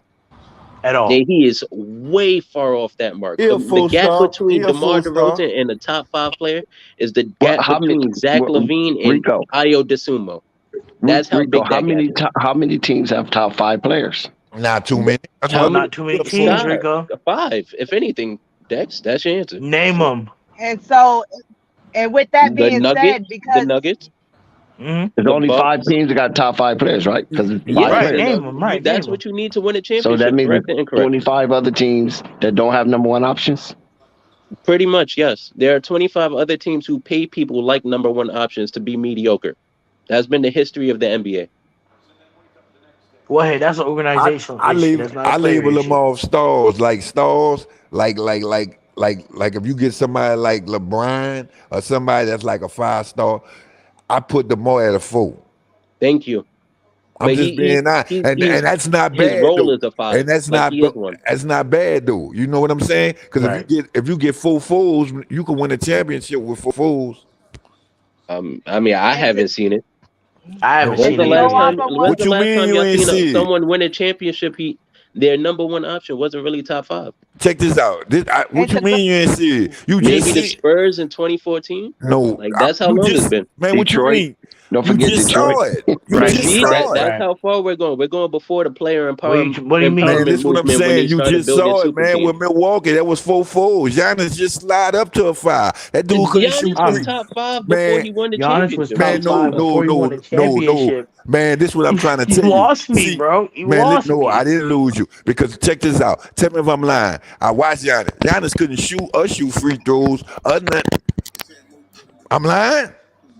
At all. He is way far off that mark. The gap between DeMar DeRozan and the top 5 player is the gap between Zach LaVine and Ayo DeSumo. That's how big that gap is. How many teams have top 5 players? Not too many. Not too many teams, Rico. 5, if anything. That's your answer. Name them. And so, and with that being said, because the Nuggets. There's only 5 teams that got top 5 players, right? Because it's 5 players. Name them, right? That's what you need to win a championship. So that means correct and incorrect. 25 other teams that don't have number 1 options? Pretty much, yes. There are 25 other teams who pay people like number 1 options to be mediocre. That's been the history of the NBA. Well, hey, that's an organizational issue. I label them off stars, like if you get somebody like LeBron or somebody that's like a 5-star, I put them more at a 4. Thank you. I'm just being honest, and that's not bad. His role though. is a 5, and that's not bad though. You know what I'm saying? Because if you get 4 fours, you can win a championship with 4 fours. I mean, I haven't seen it. I haven't seen it. When's the last time y'all seen someone win a championship? Their number 1 option wasn't really top 5. Check this out. What you mean you ain't see it? You maybe just the Spurs in 2014. No, like that's how long it's been. Man, what you mean? Don't You forget just Detroit. saw it. You Right. just See, saw it. that's how far we're going. We're going before the player What do you mean? Man, empowerment this what I'm movement when they saying. You started just building saw it, super man. teams. With Milwaukee, that was 4-4. Giannis just slide up to a 5. That dude couldn't shoot Giannis was three. top 5 before Man, he won the Giannis was championship. top man, no, five before he won the no. championship. Man, this is what I'm trying to You tell you. lost me, See, bro. You man, lost no, me. I didn't lose you. Because check this out. Tell me if I'm lying. I watched Giannis. Giannis couldn't shoot free throws or nothing. I'm lying?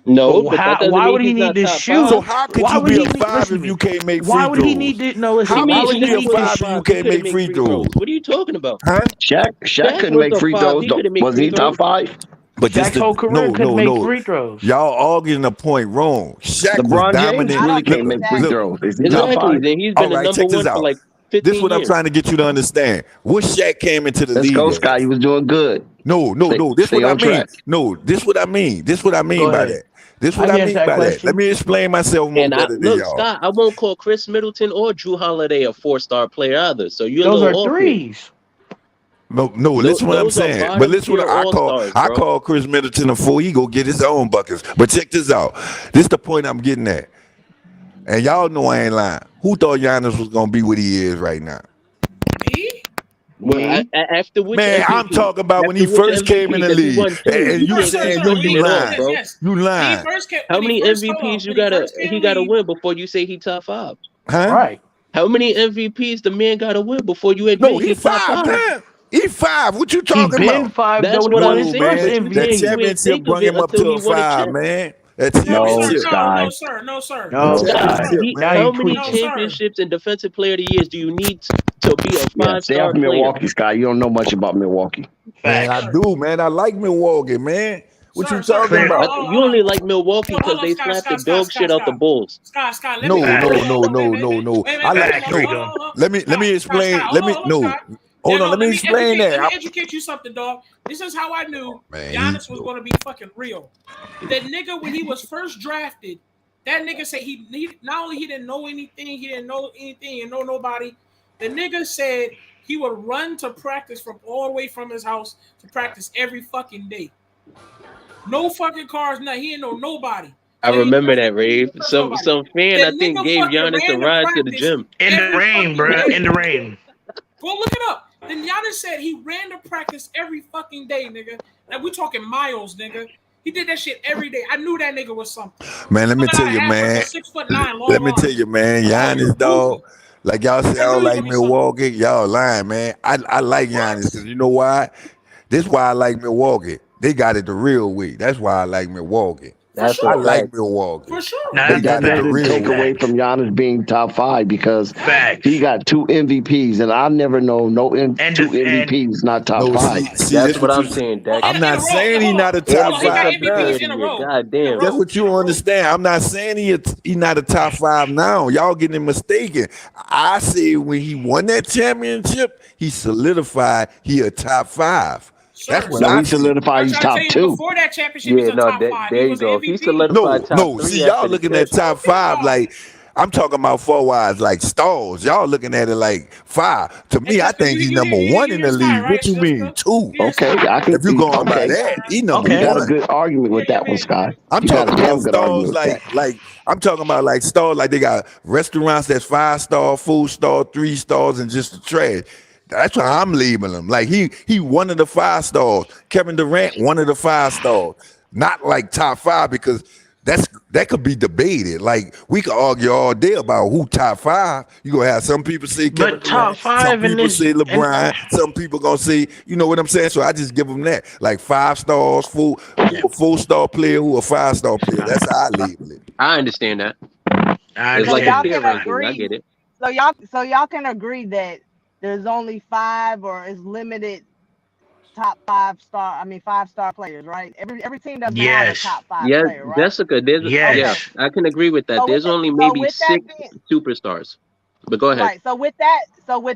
No, But but that doesn't why mean would he he's need not to top shoot? 5. So how could Why you would be he a need? 5 Listen if to you me. can't make Why free would he throws? need to? No, listen. How Why could would you he be a need 5 to? if you He can't couldn't make make free free throws? throws. What are you talking about? Huh? Shaq couldn't was make a free 5. throws. He couldn't make Was free he top throws. 5? But this Shaq's whole career couldn't make free throws. Y'all arguing the point wrong. Shaq was LeBron James dominant. I really don't can't think make Shaq free can Look, throws. make Is he free top throws. Exactly. 5? Then he's all been the right, number check this 1 for out. like This 15 is what I'm years. trying to get you to understand. What Shaq came into the Let's league go, as? Scott. He was doing good. No. This Stay what I on mean. track. No, this what I mean. This what I mean Go by ahead. that. This I what can I answer mean that by that. Let question. me explain myself more And I better than look, y'all. Scott, I won't call Chris Middleton or Drew Holiday a 4-star player either. So you're a Those little are off here. threes. No, listen what I'm Those are saying. But bottom listen tier what I all call. stars, I bro. call Chris Middleton a fool. He go get his own buckets. But check this out. This is the point I'm getting at. And y'all know I ain't lying. Who thought Giannis was gonna be what he is right now? Well, Me? after which Man, I'm MVP? talking about when he After which first came in MVP? the Because he league. won 2. And You you can't saying count you it off, lying. bro. You lying. How many MVPs you gotta win before you say he top 5? Huh? Right. How many MVPs the man gotta win before you admit No, he he's top 5, 5? man. He 5. What you He talking been about? 5 though That's when he what won I'm his No, saying. first man. But you That can't. MVP. You ain't championship think of brought it him up until to he a won a 5, chip. man. That No, championship. Sky. No, sir. No, That Sky. championship, Now man. you How many tweaking. championships and defensive player of the years do you need to be a Yeah, stay off 5-star player? Milwaukee, Sky. You don't know much about Milwaukee. Man, I Facts. do, man. I like Milwaukee, man. What you talking Clear. about? You only like Milwaukee because they slapped the dog shit out the Bulls. Scott, let me No. Facts. I like Facts, no. Rico. Let me explain. Scott, Let me hold on, no. Scott. Hold on. Let me explain that. Let me educate you something, dog. This is how I knew Giannis was going to be fucking real. That nigga, when he was first drafted, that nigga said he not only he didn't know anything, he didn't know nobody. The nigga said he would run to practice from all the way from his house to practice every fucking day. No fucking cars, nothing. He didn't know nobody. I remember that, Rave. Some fan, I think, gave Giannis a ride to the gym. In the rain, bro. In the rain. Go look it up. Then Giannis said he ran to practice every fucking day, nigga. Now we talking miles, nigga. He did that shit every day. I knew that nigga was something. Man, let me tell you, man. 6'9", long Let me arms. tell you, man. Giannis, dog. Like y'all say, I don't like Milwaukee. Y'all lying, man. I like Giannis because you know why? This is why I like Milwaukee. They got it the real way. That's why I like Milwaukee. That's I a like fact. Milwaukee. For sure. They got it the Didn't real take way. away from Giannis being top 5 because Facts. he got 2 MVPs, and I never know two MVPs not top 5. See, That's this what what I'm you- saying, Dex. I'm not saying he's not a And top a 5 defensive player now. of the year. God damn. That's what you don't understand. I'm not saying he not a top 5 now. Y'all getting him mistaken. I say when he won that championship, he solidified he a top 5. That's what I he say. solidified he's top 2. Before that championship, he was a top 5. There He you was go. an He MVP. solidified top No. 3 See, after y'all the looking chip. at top 5 like I'm talking about forwards like stars. Y'all looking at it like 5. To me, I think he's number 1 in the league. What you mean 2? Okay, I can. If you going by okay. that, he number You got 1. a good argument with that one, Scott. I'm You got talking a damn about good argument stars with that. like I'm talking about like stars like they got restaurants that's 5-star, 4-star, 3 stars, and just the trash. That's why I'm labeling him. Like he one of the 5 stars. Kevin Durant, one of the 5 stars. Not like top 5 because that could be debated. Like we could argue all day about who top 5. You gonna have some people say Kevin But top Durant, 5 some in people this say LeBron, some people gonna say, you know what I'm saying? So I just give them that. Like 5 stars, who a 4-star player, who a 5-star player. That's how I label it. I understand that. I It's like y'all a tier can ranking. I agree. get it. So y'all can agree that there's only 5 or is limited top 5-star players, right? Every team doesn't have a top 5 Yeah, player, right? Jessica, yeah, I can agree with that. So There's with only so maybe with that 6 being superstars. But go ahead. right, so with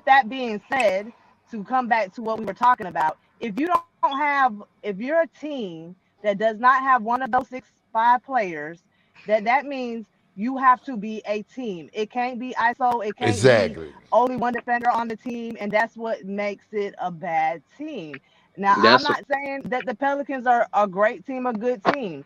that being said, to come back to what we were talking about, if you're a team that does not have one of those 5 players, that means you have to be a team. It can't be ISO. It can't be only one defender on the team, and that's what makes it a bad team. Now, I'm not saying that the Pelicans are a great team, a good team.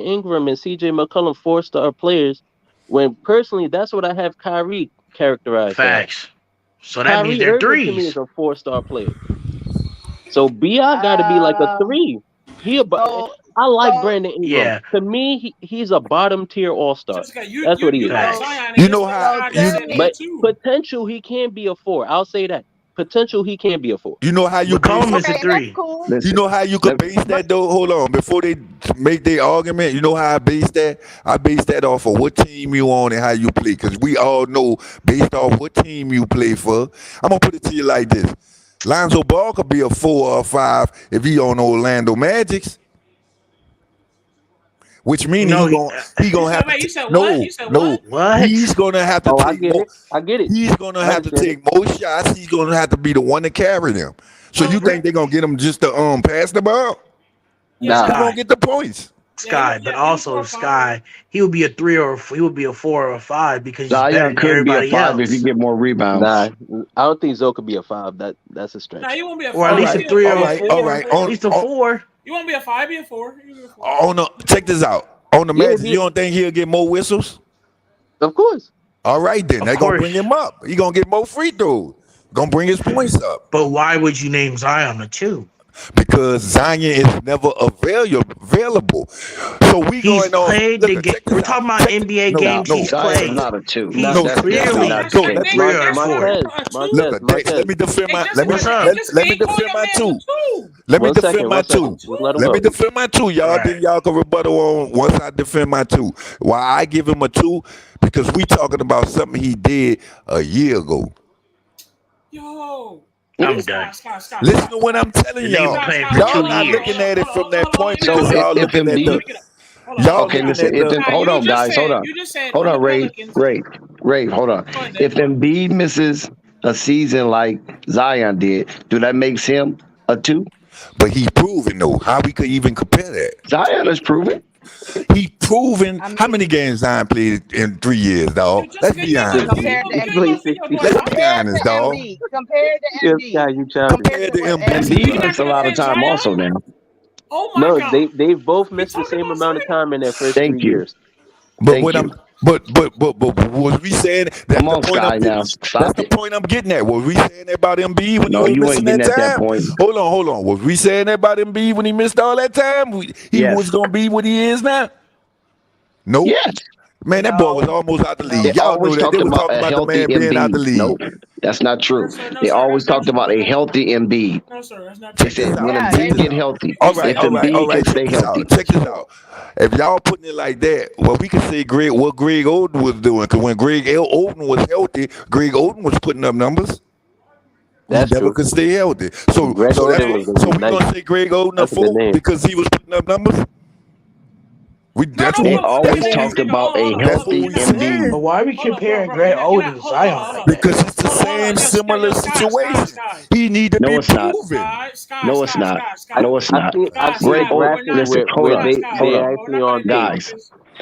Brandon Ingram and CJ McCollum 4-star players, when personally that's what I have Kyrie characterized Facts. as. So that means Kyrie they're Irving to me threes. is a 4-star player. So BI got to be like a 3. I like Brandon Ingram. Yeah. To me, he's a bottom tier all-star. That's what he is. like Zion. You know how But potential he can be a 4. I'll say that. Potential he can be a 4. you know how you base McCollum is a 3. You know how you could base that though? Hold on, before they make their argument, you know how I base that? I base that off of what team you on and how you play. Because we all know based off what team you play for. I'm gonna put it to you like this. Lonzo Ball could be a 4 or a 5 if he on Orlando Magics. which means No, he gonna have Wait, you to said what? You said what? he's gonna have to Oh, I take get more. it. I get it. He's gonna I have to understand it. take more shots. He's gonna have to be the one to carry them. So you think they're gonna get him just to pass the ball? Nah. Who's gonna get the points? Sky, but also Sky, he would be a 3 or he would be a 4 or a 5 because he's better Zion than could be a everybody 5 if else, he get more rebounds. Nah, I don't think Zoe could be a 5. That's a stretch. Nah, you won't be a 5. or at least a 3 or a 4. All right. At least a 4. You won't be a 5, be a 4. You be a 4. Oh no, check this out. On the Yeah, Magic, you don't think he'll get more whistles? Of course. All right, then they're gonna bring him up. He gonna get more free throws. Gonna bring his points up. But why would you name Zion a 2? Because Zion is never available. So we He's going on. played the game. We're talking about NBA games he's Zion's played. not a 2. He's That's clearly not the case. a 3 or a 4. Look, let me defend my. Let me defend my 2. Let me One defend second, my one 2. second. Just let him Let go. me defend my 2. Y'all then y'all can rebuttal on once I defend my 2. Why I give him a 2? Because we talking about something he did a year ago. Yo. I'm done. Listen to what I'm telling y'all. Y'all not looking at it from that point because y'all looking at the. Y'all Okay, listen. Hold on, guys. Hold on. Hold on, Ray. Hold on. If Embiid misses a season like Zion did, do that makes him a 2? But he's proven though. How we could even compare that? Zion is proven. He proven how many games Zion played in 3 years, dog. Let's be honest. Compared to Embiid. Let's be honest, dog. Compared to Yes, Embiid. guy, you childish. Compared to Embiid missed a lot of time also now. Oh my No, God. they've both missed the same amount of time in their first 3 years. But was we saying that's Come on, the point Sky, I'm now. getting, Stop that's the point I'm getting at. Was we saying that about Embiid when No, he was you missing ain't getting that at that time? point. Hold on. Was we saying that about Embiid when he missed all that time? He Yes. was gonna be what he is now? Nope. Yes. Man, that boy was almost out the league. They Y'all know always that. talked They was about talking a about the healthy man being out the Embiid. league. Nope, that's not true. They always talked about a healthy Embiid. No, sir, that's not They true. said when Embiid get healthy, All right. if Embiid can stay Check this healthy. out. Check this out. If y'all putting it like that, well, we can say what Greg Oden was doing. Because when Greg Oden was healthy, Greg Oden was putting up numbers. That's He never true. could stay healthy. So Greg Oden was we nice. gonna say Greg Oden a That's a good 4 name. because he was putting up numbers. They always talked about a healthy Embiid. But why are we comparing Greg Oden to Zion like that? Because it's the same similar situation. He need to No, be it's not. proven. No, it's not. No, it's not. I've seen Greg it Oden, grafted listen, where hold they on. actually on tape Guys,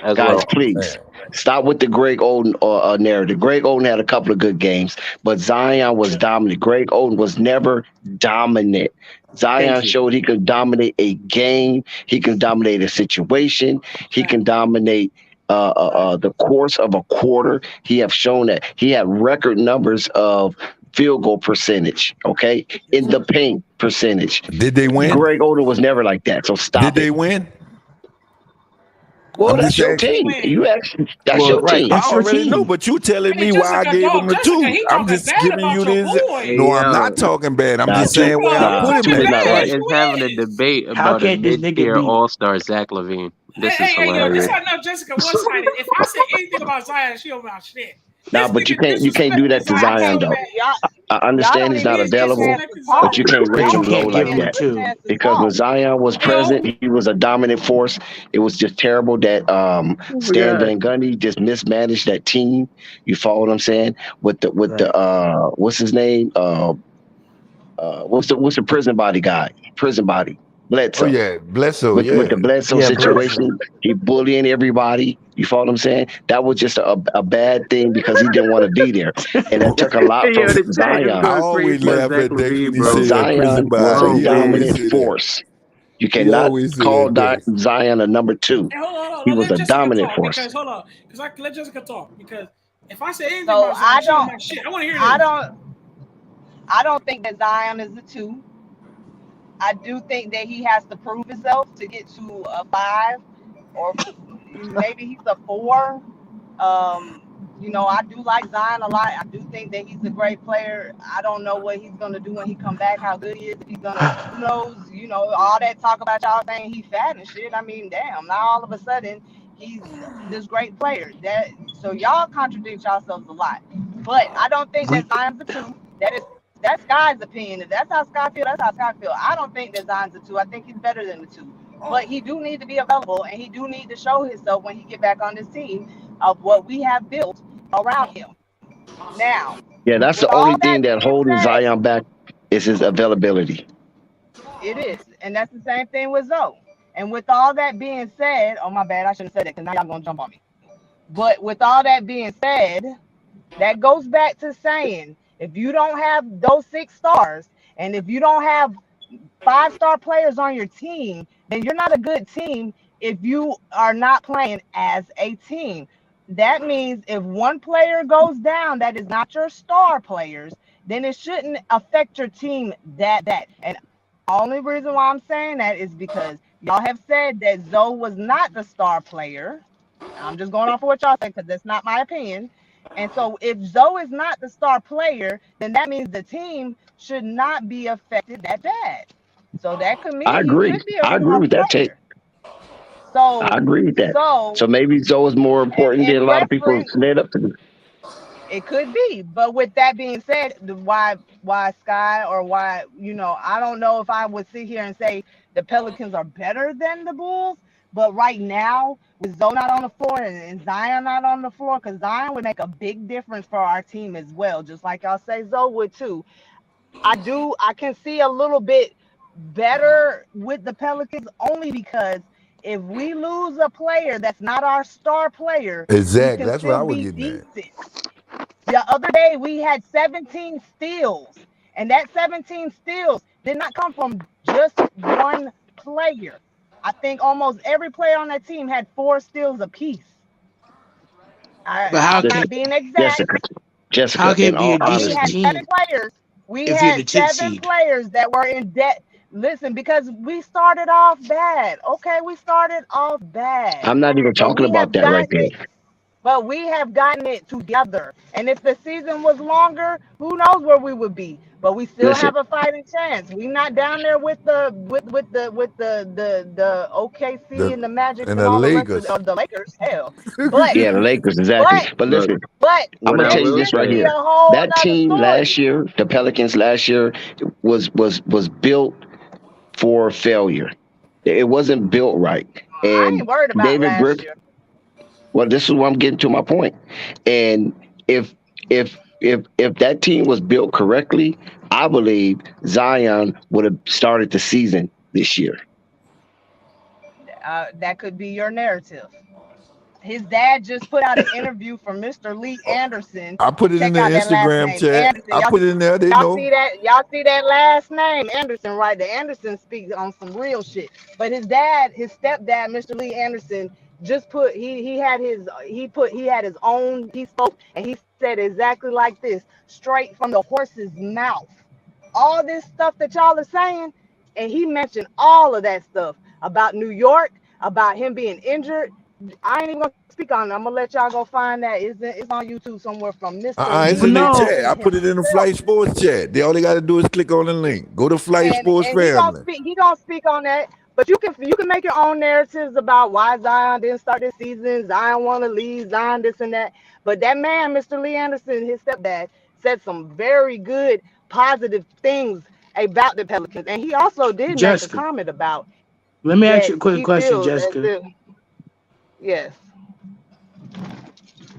as well. please stop with the Greg Oden narrative. Greg Oden had a couple of good games, but Zion was dominant. Greg Oden was never dominant. Zion showed he could dominate a game. He can dominate a situation. He can dominate the course of a quarter. He have shown that he had record numbers of field goal percentage. Okay, in the paint percentage. Did they win? Greg Oden was never like that. So stop. Did they win? Well, I'm that's just your asking. team. You actually, that's your team. I already know, but you telling me why I gave him a 2. I'm just giving you this. No, I'm not talking bad. I'm just saying where I put him The at. chat is having a debate How about a can't this nigga mid-tier be- all-star Zach LaVine. This is Hey, yo, hilarious. this I know Jessica one-sided. If I say anything about Zion, she don't about shit. Nah, but you can't do that to Zion though. I understand he's not available, but you can't rate him low like that. Because when Zion was present, he was a dominant force. It was just terrible that Stan Van Gundy just mismanaged that team. You follow what I'm saying? With the what's his name? What's the prison body guy? Prison body. Bledsoe. Oh yeah, Bledsoe. With the Bledsoe Yeah, situation, he bullying everybody. You follow what I'm saying? That was just a bad thing because he didn't want to be there, and that took a lot from Zion. I always laugh at Dex when he But said Zion prison was body. a He always dominant say that. force. You He cannot always say call that, Dex. Zion a number 2. Hey, hold on. He was Let a Jessica dominant talk force. because hold on, because I let Jessica talk because if I say anything So about Zion, she don't about shit. I want to hear this. I don't think that Zion is a 2. I do think that he has to prove himself to get to a 5, or maybe he's a 4. I do like Zion a lot. I do think that he's a great player. I don't know what he's gonna do when he come back, how good he is. If he's gonna, who knows? All that talk about y'all saying he's fat and shit. I mean, damn. Now all of a sudden he's this great player. So y'all contradict yourselves a lot. But I don't think that Zion's a 2. That's Sky's opinion. If that's how Sky feel, that's how Sky feel. I don't think that Zion's a 2. I think he's better than the 2. but he do need to be available, and he do need to show himself when he get back on this team of what we have built around him. Now, Yeah, that's with the all only that thing that being holding said, Zion back is his availability. it is, and that's the same thing with Zoe. And with all that being said, oh my bad, I shouldn't have said that because now y'all gonna jump on me. But with all that being said, that goes back to saying if you don't have those 6 stars, and if you don't have 5-star players on your team, then you're not a good team if you are not playing as a team. That means if one player goes down that is not your star players, then it shouldn't affect your team that bad. And only reason why I'm saying that is because y'all have said that Zoe was not the star player. I'm just going off of what y'all say because that's not my opinion. And so if Zoe is not the star player, then that means the team should not be affected that bad. So that could I mean he agree. could be a I agree star with that take. player. So I agree with that. so So maybe Zoe is more important in than a lot of people reference, led up to. it could be. But with that being said, why Sky or why, I don't know if I would sit here and say the Pelicans are better than the Bulls. But right now, with Zoe not on the floor and Zion not on the floor, because Zion would make a big difference for our team as well, just like y'all say Zoe would too. I can see a little bit better with the Pelicans only because if we lose a player that's not our star player, we Exactly. can That's what still I was be getting at. decent. The other day we had 17 steals, and that 17 steals did not come from just one player. I think almost every player on that team had 4 steals apiece. But how I'm can not being exact, Jessica, how Jessica, can in it be all a but we decent had honesty, 7 team players. We if you're the had 10th 7 seed? players that were in debt. Listen, because we started off bad. Okay, we started off bad, I'm not even but talking about that right there. we have gotten it together. And if the season was longer, who knows where we would be? But we still Listen, have a fighting chance. We not down there with the OKC The and the Magic and and the all the rest of Lakers. the Lakers. Hell, but yeah, the Lakers, exactly. but But Look, listen, I'm what gonna I tell that you will this shit right could say, be a here. whole That nother team last story. year, the Pelicans last year, was built for failure. It wasn't built right. I And ain't worried about David last Griffin, year. well, this is what I'm getting to my point. And if that team was built correctly, I believe Zion would have started the season this year. That could be your narrative. His dad just put out an interview from Mr. Lee Anderson. I put it in Check the out that last Instagram name, chat. Anderson. I put it in there. They Y'all see know. that? Y'all see that last name, Anderson, right? The Anderson speaks on some real shit. But his dad, his stepdad, Mr. Lee Anderson, just put he had his own. He spoke and he said exactly like this, straight from the horse's mouth. All this stuff that y'all are saying, and he mentioned all of that stuff about New York, about him being injured. I ain't even gonna speak on it. I'm gonna let y'all go find that. It's on YouTube somewhere from Mr. It's But Lee in the no, chat. Anderson I put it in the himself. Flight Sports chat. All they got to do is click on the link. Go to Flight Sports And he gonna Family. speak. He gonna speak on that. But you can make your own narratives about why Zion didn't start this season. Zion want to leave. Zion this and that. But that man, Mr. Lee Anderson, his stepdad, said some very good, positive things about the Pelicans, and he also did make a Jessica, comment about let me ask that you a quick he question, feels as Jessica. if yes,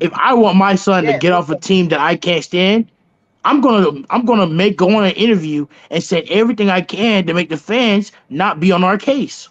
If I want my son to yes. get off a team that I can't stand, I'm gonna make go on an interview and say everything I can to make the fans not be on our case.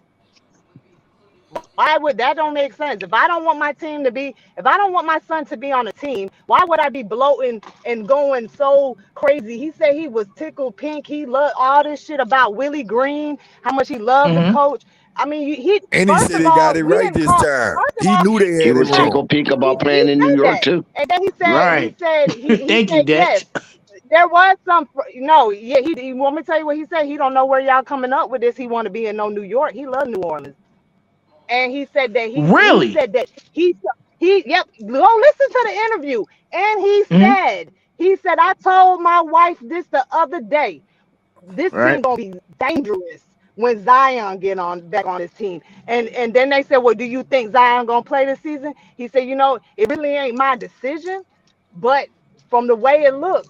Why would that don't make sense? If I don't want my team to be, if I don't want my son to be on a team, why would I be bloating and going so crazy? He said he was tickled pink. He loved all this shit about Willie Green, how much he loved the Mm-hmm. coach. I mean, he And he first said of they got all, it we right didn't this call. time. First of He all, knew they He had it was right? wrong. tickled pink He about playing in New said York that, too. and then he Right. said he Thank you, said yes. Dex. There was some no, yeah. He want me to tell you what he said. He don't know where y'all coming up with this. He want to be in no New York. He love New Orleans. And he said that he Really? said that he yep, go listen to the interview. And Mm-hmm. he said I told my wife this the other day. This team Right. gonna be dangerous when Zion get on back on his team. And then they said, well, do you think Zion gonna play this season? He said, it really ain't my decision, but from the way it looks,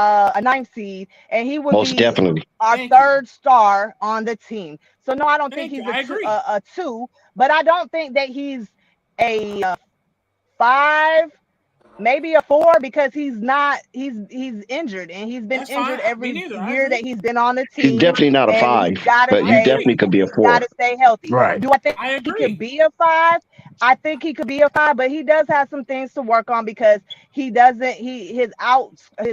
a 9th seed, and he would Most be definitely. our third star on the team. So no, I don't think he's a 2, but I don't think that he's a 5, maybe a 4, because he's injured, and he's been injured every year that he's been on the team. He's definitely not a and 5, but he definitely could be a 4. Gotta stay healthy. Right. Do I think he could be a 5? I think he could be a 5, but he does have some things to work on because his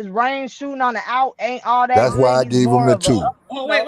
range shooting on the out ain't all that That's good. why I He's gave him more the of 2. a, Oh, wait.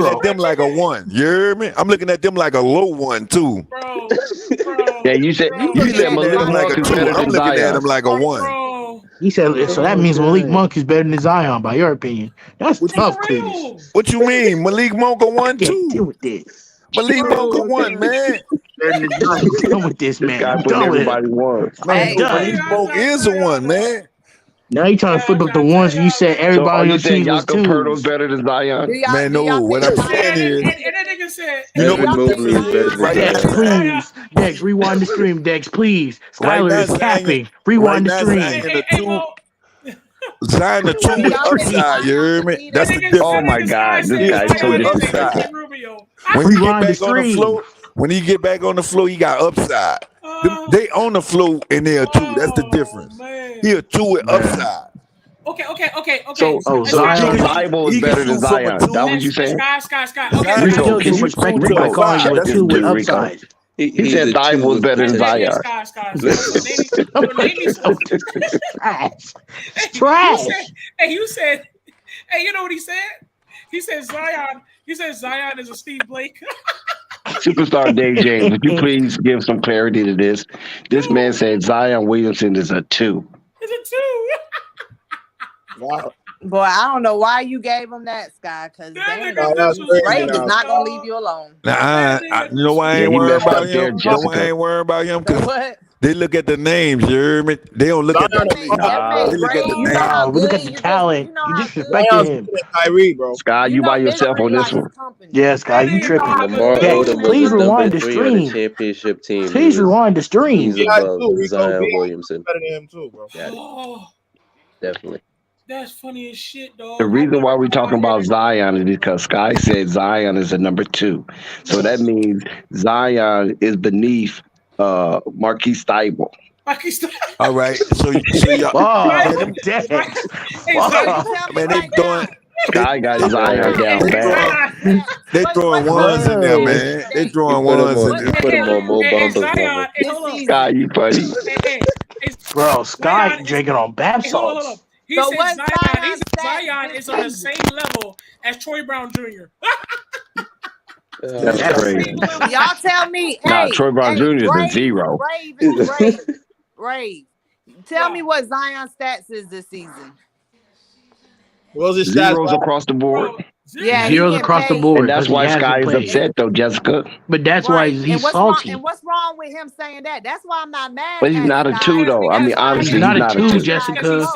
looking at them like a 1. You hear me? I'm looking at them like a low 1 too. Yeah, you said Malik Monk is better I'm than looking at Zion. him like a 1. He said, so that means Malik Monk is better than Zion, by your opinion. That's tough, Chris. What you mean? Malik Monk a 1 too? Deal with this. Malik Monk a 1, man. I'm done with this, man. Guy I'm putting done with everybody it. one. Man, done. Malik Monk is a 1, man. Now you trying to flip up the ones you said So are everybody on you your saying team was Jakob Pertl's twos. better than Zion? Man, no. What I'm saying is, And that nigga said, you know Evan what the Mobley thing is better is than right Dex, now. Zion. please. Dex, rewind the stream. Dex, please. Right Skylar now, is capping. Right Rewind the now, stream. Zion a two. Zion a two Rewind with the stream. upside. You hear me? That's the Oh my difference. God, this He a guy's two so with disrespectful. upside. When he get Rewind the back on the stream. floor, he got upside. They on the floor and they a two. That's the difference. He a two with upside. Okay. So Zion. Thibault is He can better than shoot from a Zion. That what two. you saying? Scott. Zion You're can still Rico, shoot from a two disrespecting to by a Rico, calling you five. a check That's this two the with dude, difference. Rico. upside. He He's said a Thibault is two better than potential. Zion. Scott. Listen, Name me something. Trash. Hey, Trash. you said, you know what he said? He said Zion is a Steve Blake. Superstar Dave James, would you please give some clarity to this? This man said Zion Williamson is a two. It's a two. Wow. Boy, I don't know why you gave him that, Sky, because That's crazy Ray is now. not gonna leave you alone. Nah, you know why I Yeah, ain't he worried messed about up there, him? You know why I Jessica. ain't worried about him? Because What? they look at the names, you hear me? They don't look at the Zion Nah. They look at the You know names. how No, we look good at the you talent. you know You how good disrespecting Zion's him. better than Kyrie, bro. Sky, you by yourself on this one. company. Yeah, Sky, you tripping. Lamar Dex, Odom was please a number rewind the 3 on the stream. championship team. Please rewind the stream. He's B.I. above too, Rico. Zion B.I. Williamson. better than him too, bro. Got it. Oh, Definitely. that's funny as shit, dog. The reason why we're talking about Zion is because Sky said Zion is a number two. So that means Zion is beneath Marquise Thibault. All right, so y'all, Oh, Dex. man, they throwing. Sky got Zion down bad. They throwing ones in there, man. They throwing ones in You there. put him on Mo Bamba's level. Sky, you funny. Bro, Sky drinking on bath Hold up. salts. He So said what's Zion is on the same level as Troy Brown Jr. That's crazy. Y'all tell me. Nah, Hey, Troy Brown Jr. is a Brave, zero. Brave. Tell me what Zion stats is this season. What was his stats? Zeros across the board. Yeah, Zeros across the board. And that's why Sky is upset, though, Jessica. But that's why he's salty. And what's wrong with him saying that? That's why I'm not mad. But he's not a two, though. I mean, honestly, He's not a two, two. Jessica.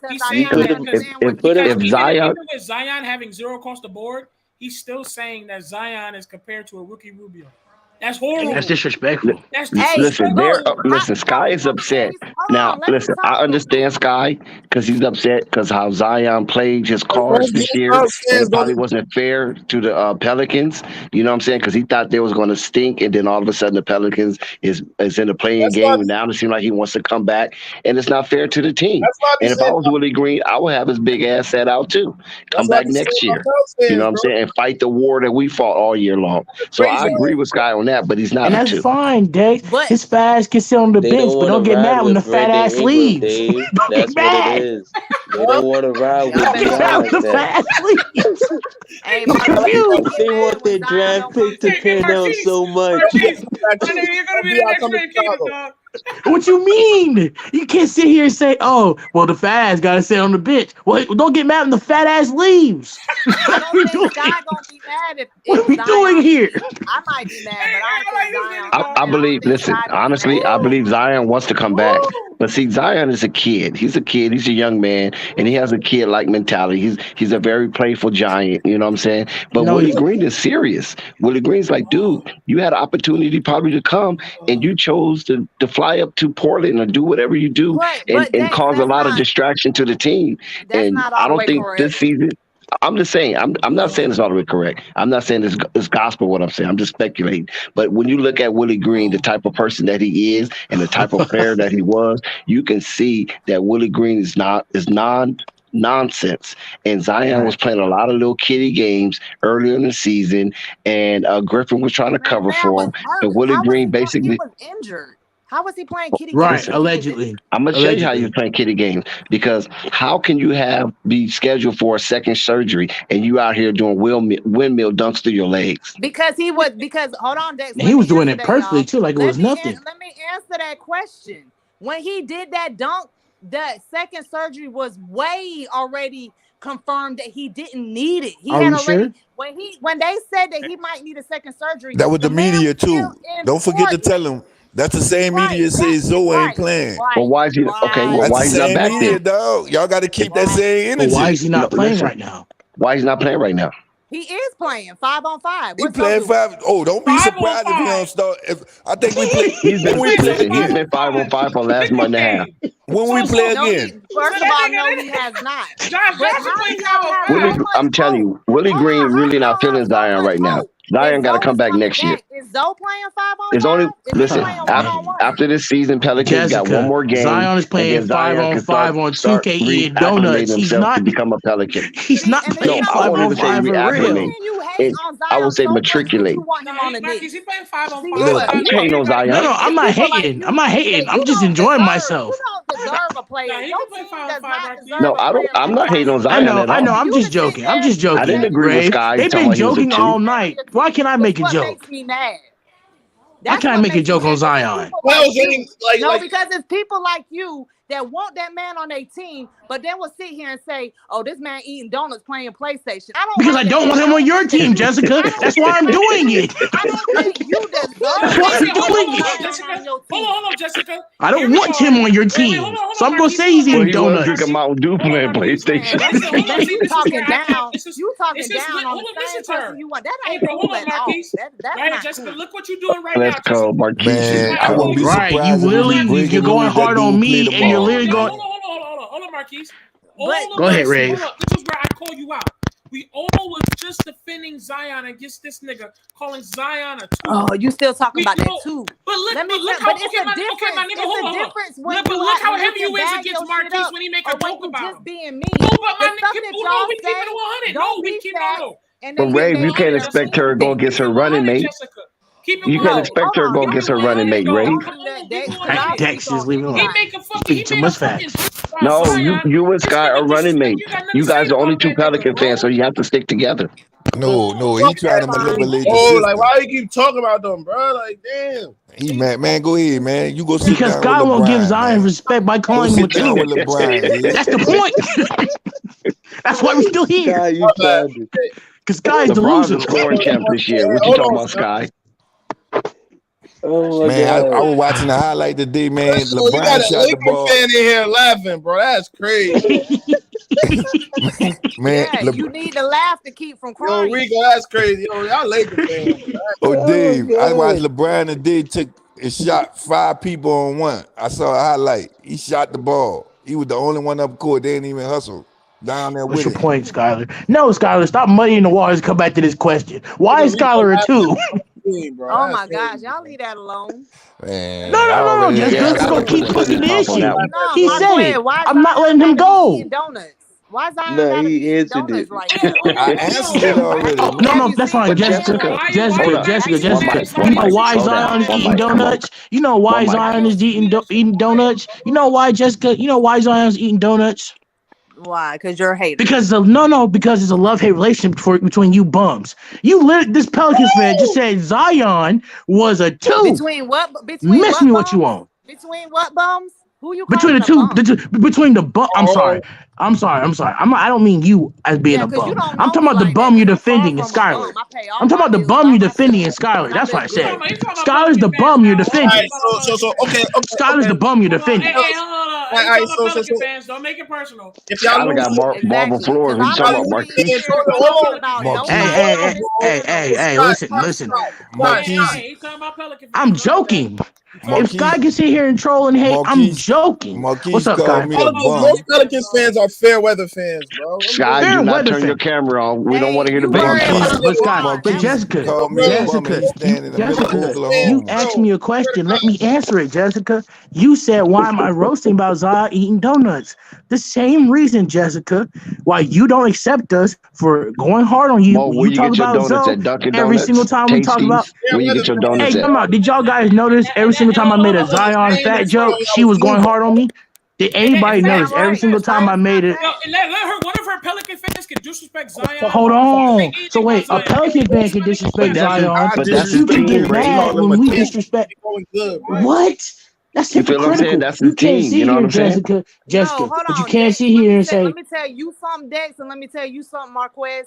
He's Because if Zion, even with Zion having zero across the board, he's still saying that Zion is compared to a rookie Rubio. That's horrible. That's disrespectful. Listen, Sky is upset. Now, listen, I understand Sky because he's upset because how Zion played his cards this year. And it probably wasn't fair to the Pelicans. You know what I'm saying? Because he thought they was going to stink, and then all of a sudden the Pelicans is in the playing game, and now it seems like he wants to come back, and it's not fair to the team. And if I was Willie Green, I would have his big ass set out too. Come back next year. You know what I'm saying? And fight the war that we fought all year long. So I agree with Sky on that, but he's not And a that's two. fine, Dex. His fat ass can sit on the They bench, don't but don't wanna get ride mad when the with fat Brandon ass Ingram, leaves. Dave. Don't That's get what mad. it is. They don't want to ride with Don't get mad Zion when the like fat that. ass leaves. Hey, They want their draft pick to pan out so much. You're gonna be the next Ray Kingdom, dog. What you mean? You can't sit here and say, "Oh, well, the fat ass got to sit on the bench." Well, don't get mad when the fat ass leaves. I don't think Sky gonna be mad What are we doing here? I might be mad, but I don't think Zion. I believe, listen, honestly, I believe Zion wants to come back. But see, Zion is a kid. He's a kid. He's a young man, and he has a kid-like mentality. He's a very playful giant, you know what I'm saying? But Willie Green is serious. Willie Green's like, dude, you had an opportunity probably to come, and you chose to fly up to Portland or do whatever you do and cause a lot of distraction to the team. And I don't think this season – I'm just saying, I'm not saying it's all the way correct. I'm not saying it's gospel what I'm saying. I'm just speculating. But when you look at Willie Green, the type of person that he is and the type of player that he was, you can see that Willie Green is nonsense. And Zion was playing a lot of little kiddie games earlier in the season, and Griffin was trying to cover for him. And Willie Green basically He was injured. How was he playing kitty Right, games? allegedly. I'm gonna show you how you're playing kitty games, because how can you be scheduled for a second surgery and you out here doing windmill dunks through your legs? Because hold on, Dex. He was doing it perfectly too, like it was nothing. Let me answer that question. When he did that dunk, the second surgery was way already confirmed that he didn't need it. He Are had you already sure? when they said that he might need a second surgery. That was the media too. Don't forget to court. tell him That's the same media that says Zoe ain't playing. Well, why is he okay? Well, That's why the he's not same back media, then? dog. Y'all got to keep that same But energy. why is he not playing listen. right now? Why he's not playing right now? He is playing 5-on-5. He playing 5. Oh, don't be surprised if he don't start. I think we play. He's been when we play listen. He's again. been 5-on-5 for the last month and a half. When we play again. First of all, no, he has not. But how do y'all have Willie, so much I'm telling you, Willie Green really not feeling Zion right now. Zion got to come back next year. Is Zoe playing 5-on-5? It's only listen playing one-on-one? after this season, Pelicans got one more game. Zion is playing and then Zion can 5-on-5 on 2K eating donuts. He's not to become a Pelican. He's not playing No, I won't even say 5-on-5 for real. reacclimate. I would say matriculate. Marquise, he playing 5-on-5. Look, I'm hating on Zion. No, I'm not hating. I'm not hating. I'm just enjoying myself. You don't deserve a player. Your team does not deserve No, a I don't. player I'm like not hating on Zion. Zion at all. I know. I'm just joking. I'm just joking. I didn't agree with Ray. Sky. They've telling been he was a joking two. all night. Why can't I make a joke? Makes me mad. Why can't I make a joke on Zion? Because it's people like you that want that man on their team, but then will sit here and say, "Oh, this man eating donuts playing PlayStation." Because I don't want him on your team, Jessica. That's why I'm doing it. I don't think you deserve That's why I'm doing it. Hold on, Jessica. I don't want him on your team, so I'm gonna say he's eating donuts. Drinking Mountain Dew playing PlayStation. You talking down? You talking This is- down on hold on, the listen same to her. person you want? That Hey, ain't bro, hold cool on, at all. Marquise. That's Right, not Jessica, cool. look what you're doing right Let's now. go, Marquise. Man, I wouldn't be Right, surprised you if literally, we break you're it going and let hard that on dude play me, the and you're ball. literally going. Hold on, Marquise. Go ahead, Ray. Hold on. This is where I call you out. We all was just defending Zion against this nigga, calling Zion a two. Oh, you still talking about that too? But look, Let me but look tell- how but it's okay, a my, difference. okay, my nigga, It's hold a on. difference when But you look how when heavy you you is bag against your shit Marquise up when he make or a when joke you about just him. being mean. No, but my The stuff nigga, that no, y'all we keep it say 100. don't No, we be keep facts, no. and But then Ray, you you can't your expect team her to go against her running mate. Jessica. Keep it You can't 100. expect her to go against her running mate, Ray. Don't do that, Dex, because I'll Dex speak is on leaving He alone. make a He's fucking, speaking he too made much a fucking facts. joke about No, Zion. you and This Sky nigga are running disrespect. mates. You got nothing You to say guys are only about two that nigga, Pelican bro. fans, so you have to stick together. No, he trying to manipulate the Oh, like system. why you keep talking about them, bro? Like, damn. He mad, man. Go ahead, man. You go sit Because down God with won't give LeBron, Zion man. respect by Go calling him a sit down with two. LeBron. G. That's the point. That's why we're still here. You childish. Because Sky's the LeBron's loser. a scoring champ this year. What you Hold talking on, about, Sky? Oh my Man, I God. was watching the highlight today, man. Oh, you got LeBron a shot the Laker ball. fan in here laughing, bro. That's crazy. Man, Yeah, you need to laugh to keep from Yo, crying. Rico, that's crazy. Yo, y'all Laker fans. Oh, Dave, I watched LeBron today took and shot 5 people on one. I saw a highlight. He shot the ball. He was the only one up court. They didn't even hustle down there What's with your him. point, Skyler? No, Skyler, stop muddying the waters. Come back to this question. Why is Skyler a two? Oh my gosh, y'all leave that alone. Man, No, Jessica. Yeah, Let's go keep pushing the issue. No, He my said friend, it. why I'm not Zion letting him gotta be go. eating donuts? Why Zion No, gotta be he eating answered donuts it. like that? I answered it already. Oh, no, that's fine, Jessica. Jessica. You know why Zion is eating donuts? You know why Zion is eating donuts? You know why, Jessica? You know why Zion's eating donuts? Why? Because you're a hater. Because it's a love-hate relationship between you bums. This Pelicans fan just said Zion was a two. Between what? Between Miss what me bums? what you want. Between what bums? Who you Between calling the two, between the bum. I'm sorry. I don't mean you as being a bum. I'm talking about the bum you're defending in Skylar. I'm talking about the bum you're defending in Skylar. That's what I said. Skylar's the bum you're defending. Okay. Skylar's the bum you're defending. Hey, hold on. All right, so Pelican fans, don't make it personal. if y'all Skyler got marble floors. What you talking about, Marquise? Hey, listen. He's talking about Pelican fans. I'm joking. If Sky can sit here and troll and hate, I'm joking. What's up, Sky? Most Pelicans fans are fair weather fans, bro. Sky, do not turn your camera on. We don't want to hear the But Jessica, you asked me a question. Let me answer it, Jessica. You said, why am I roasting about Zion eating donuts? The same reason, Jessica, why you don't accept us for going hard on you. Where you get your donuts at Dunkin' Every Donuts, single time we talk about. Where you get your donuts Hey, at? come on. Did y'all guys notice every single time I made a Zion fat joke, she was going hard on me? Did anybody notice every single time I made it? Let her. One of her Pelican fans can disrespect Zion. Hold on. So wait, a Pelican fan can disrespect Zion, but that's you his can team, get Ray. mad when we disrespect. What? That's You feel what I'm saying? hypocritical. That's You his can't team. sit You know here, what I'm saying? Jessica, hold but you on, can't Dex. sit here and say, Let me tell you something, Dex, and let me tell you something, Marquez.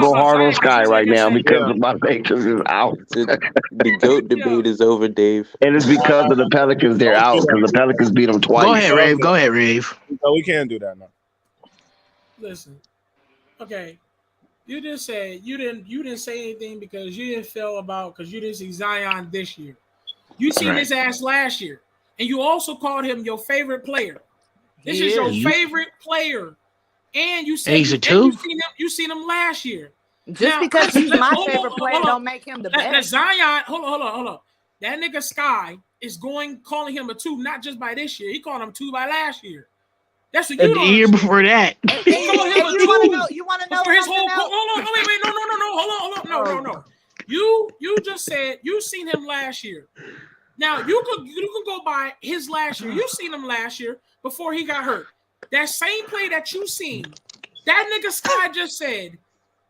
go hard on Sky right now said. because of my Lakers is out. The GOAT debate is over, Dave. And it's because of the Pelicans they're out because the Pelicans beat them twice. Go ahead, Rave. Go ahead, Rave. No, we can't do that now. Listen, okay. You just said you didn't say anything because you didn't because you didn't see Zion this year. You seen his ass last year, and you also called him your favorite player. This is your favorite player, and you said you seen him last year. Just because he's my favorite player don't make him the best. That Zion, hold on. That nigga Sky is calling him a 2, not just by this year. He called him 2 by last year. That's what you the year before that. He called him a 2. You want to know for his whole else? hold on, wait, no. You just said you seen him last year. Now you can go by his last year. You seen him last year before he got hurt. That same play that you seen, that nigga Sky just said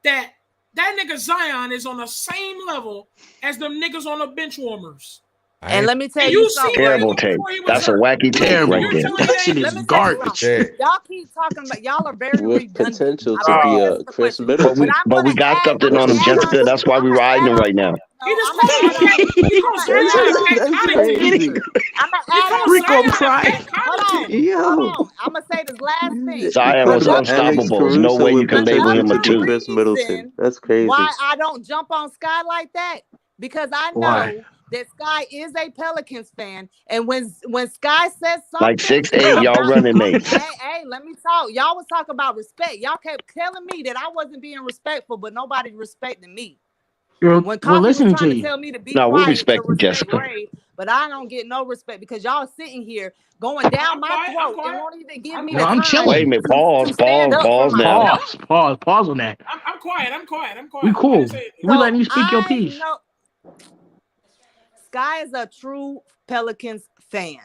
that nigga Zion is on the same level as them niggas on the bench warmers. And let me tell you something. Terrible take. That's a wacky take right there. That shit is garbage. Y'all keep talking about y'all are very with potential to be a Chris Middleton. But we got something on him, Jessica. That's why we're riding him right now. He just Rico cry. Hold on. I'm gonna say this last thing. Zion was unstoppable. There's no way you can label him a 2. Chris Middleton. That's crazy. Why I don't jump on Sky like that? Because I know that Sky is a Pelicans fan, and when Sky says something like 6'8", y'all running mates. Hey, let me talk. Y'all was talking about respect. Y'all kept telling me that I wasn't being respectful, but nobody respected me. When Coffee was trying to tell me to be quiet, we respect you, Jessica. Brave, but I don't get no respect because y'all sitting here going down my throat and won't even give me the time. chilling. Wait a minute, pause now. Pause on that. I'm quiet. We cool. We letting you speak your piece. Sky is a true Pelicans fan.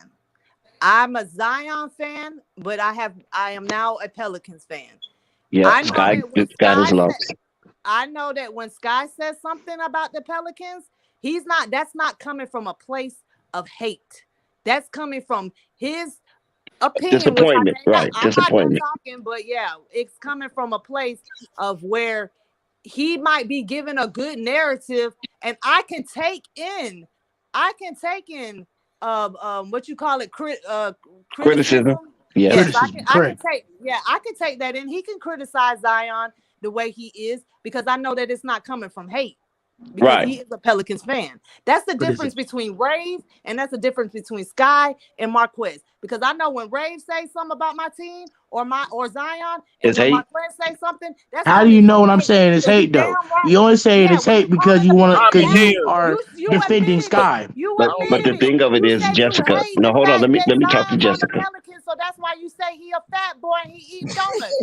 I'm a Zion fan, but I am now a Pelicans fan. Yeah, Sky got his lumps. I know that when Sky says something about the Pelicans, that's not coming from a place of hate. That's coming from his opinion. Disappointment, right? Disappointment. I'm not talking, but yeah, it's coming from a place of where he might be given a good narrative, and I can take in what you call it, criticism. Yes, I can take that in. He can criticize Zion the way he is because I know that it's not coming from hate. Because he is a Pelicans fan. That's the difference between Rave and that's the difference between Sky and Marquez. Because I know when Rave says something about my team or Zion, and when Marquez say something, that's how do you know what I'm saying is hate though? You only saying it's hate because you are defending Sky. But the thing of it is, Jessica. No, hold on. Let me talk to Jessica. So that's why you say he a fat boy and he eats donuts.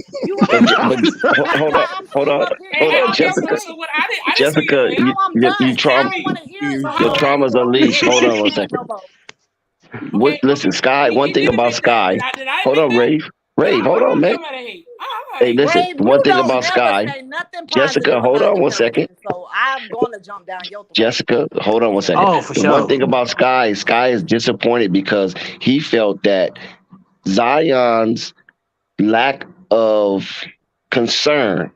Hold on, Jessica. Jessica, you your trauma's unleashed. Hold on one second. Listen, Sky. One thing about Sky. Hold on, Rave. Hold on, man. Hey, listen. One thing about Sky. Jessica, hold on one second. So I'm going to jump down your throat. Jessica, hold on one second. Oh, for sure. One thing about Sky is disappointed because he felt that Zion's lack of concern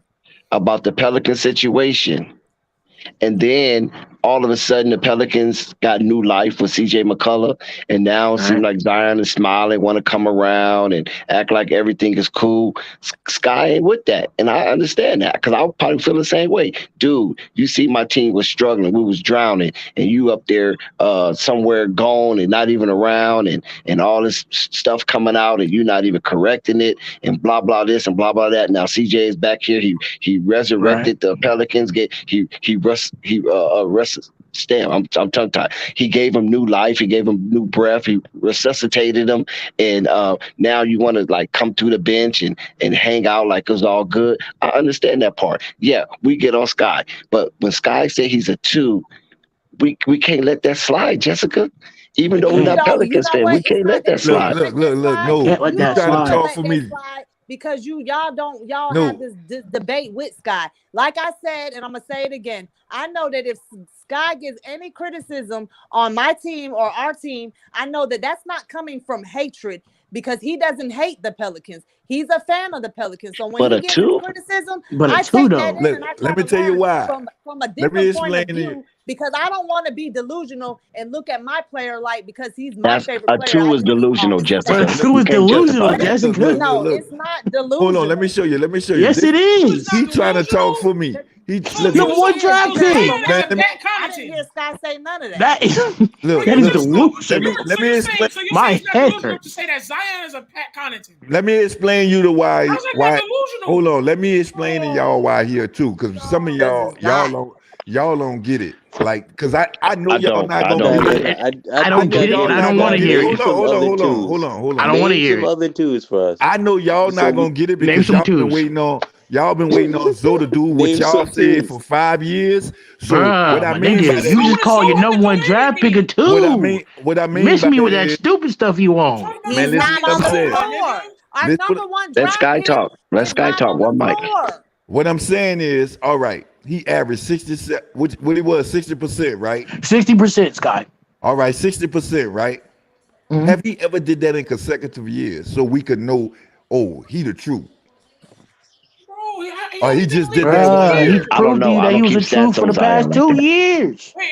about the Pelican situation, and then all of a sudden the Pelicans got new life with CJ McCollum, and now it seems like Zion is smiling, want to come around and act like everything is cool. Sky ain't with that, and I understand that because I'll probably feel the same way. Dude, you see my team was struggling, we was drowning, and you up there somewhere gone and not even around, and all this stuff coming out, and you not even correcting it, and blah blah this and blah blah that. Now CJ is back here. He resurrected the Pelicans. I'm tongue-tied. He gave him new life. He gave him new breath. He resuscitated him. And now you want to like come to the bench and hang out like it's all good. I understand that part. Yeah, we get on Sky. But when Sky said he's a 2, we can't let that slide, Jessica. Even though we're not Pelicans fans, we can't let that slide. Look, no. You trying to talk for me. Because y'all have this debate with Sky. Like I said, and I'm gonna say it again. I know that if Sky gives any criticism on my team or our team, I know that that's not coming from hatred because he doesn't hate the Pelicans. He's a fan of the Pelicans. So when he gives criticism, I take that in and I try let me tell you why. from a different point of view because I don't want to be delusional and look at my player like because he's my favorite player. Two is delusional, Jessica. Two is delusional, Jessica. No, it's not delusional. Hold on, let me show you. Yes, it is. He trying to talk for me. He You're one draft pick. I didn't hear Scott say none of that. That is Look, that is look, delusional. let me explain. So you're My saying it's not head delusional hurts. to say that Zion is a Pat Connaughton. Let me explain you the why. How's that Why? not delusional? Hold on. Let me explain to y'all why here too, because some of y'all don't get it. Like, because I know y'all not gonna get it. I don't get it, and I don't want to hear it. Hold on. I don't want to hear it. Other twos for us. I know y'all not gonna get it Name because some y'all been twos. waiting on ZO to do what Name y'all some said twos. for 5 years. So Bruh, what I my mean by nigga, that you is- just call your number one draft pick a two. what I mean Miss by me with that that is- stupid stuff you want. He's Man, listen not what on I'm the saying. floor. Our Listen number what- one Let draft Sky pick talk. Let is Sky not talk. on the One mic. floor. What I'm saying is, all right, he averaged 67, what it was, 60%, right? 60%, Scott. All right, 60%, right? Mhm. Have he ever did that in consecutive years so we could know, oh, he the truth? Or he just did that Bruh, one he year? proved to you that he was a truth for the past 2 years. Wait.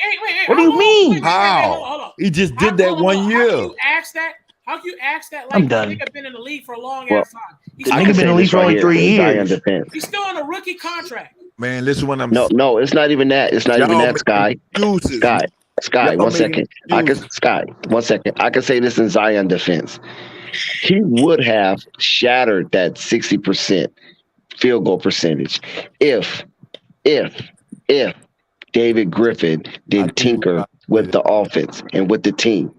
What do you mean? How? Hold on. He just did that one How year. can you ask that? How can you ask that? I'm Like, done. the nigga been in the league for a long Well, ass time. He's The still, nigga been in the league for only 3 Zion years. defense. he's still on a rookie contract. Man, listen what I'm No, saying. no, it's not even that. It's not even Y'all that, Sky. making excuses. Sky, Y'all one making second. excuses. Sky, 1 second. I can say this in Zion defense. He would have shattered that 60% field goal percentage if David Griffin didn't tinker with the offense and with the team.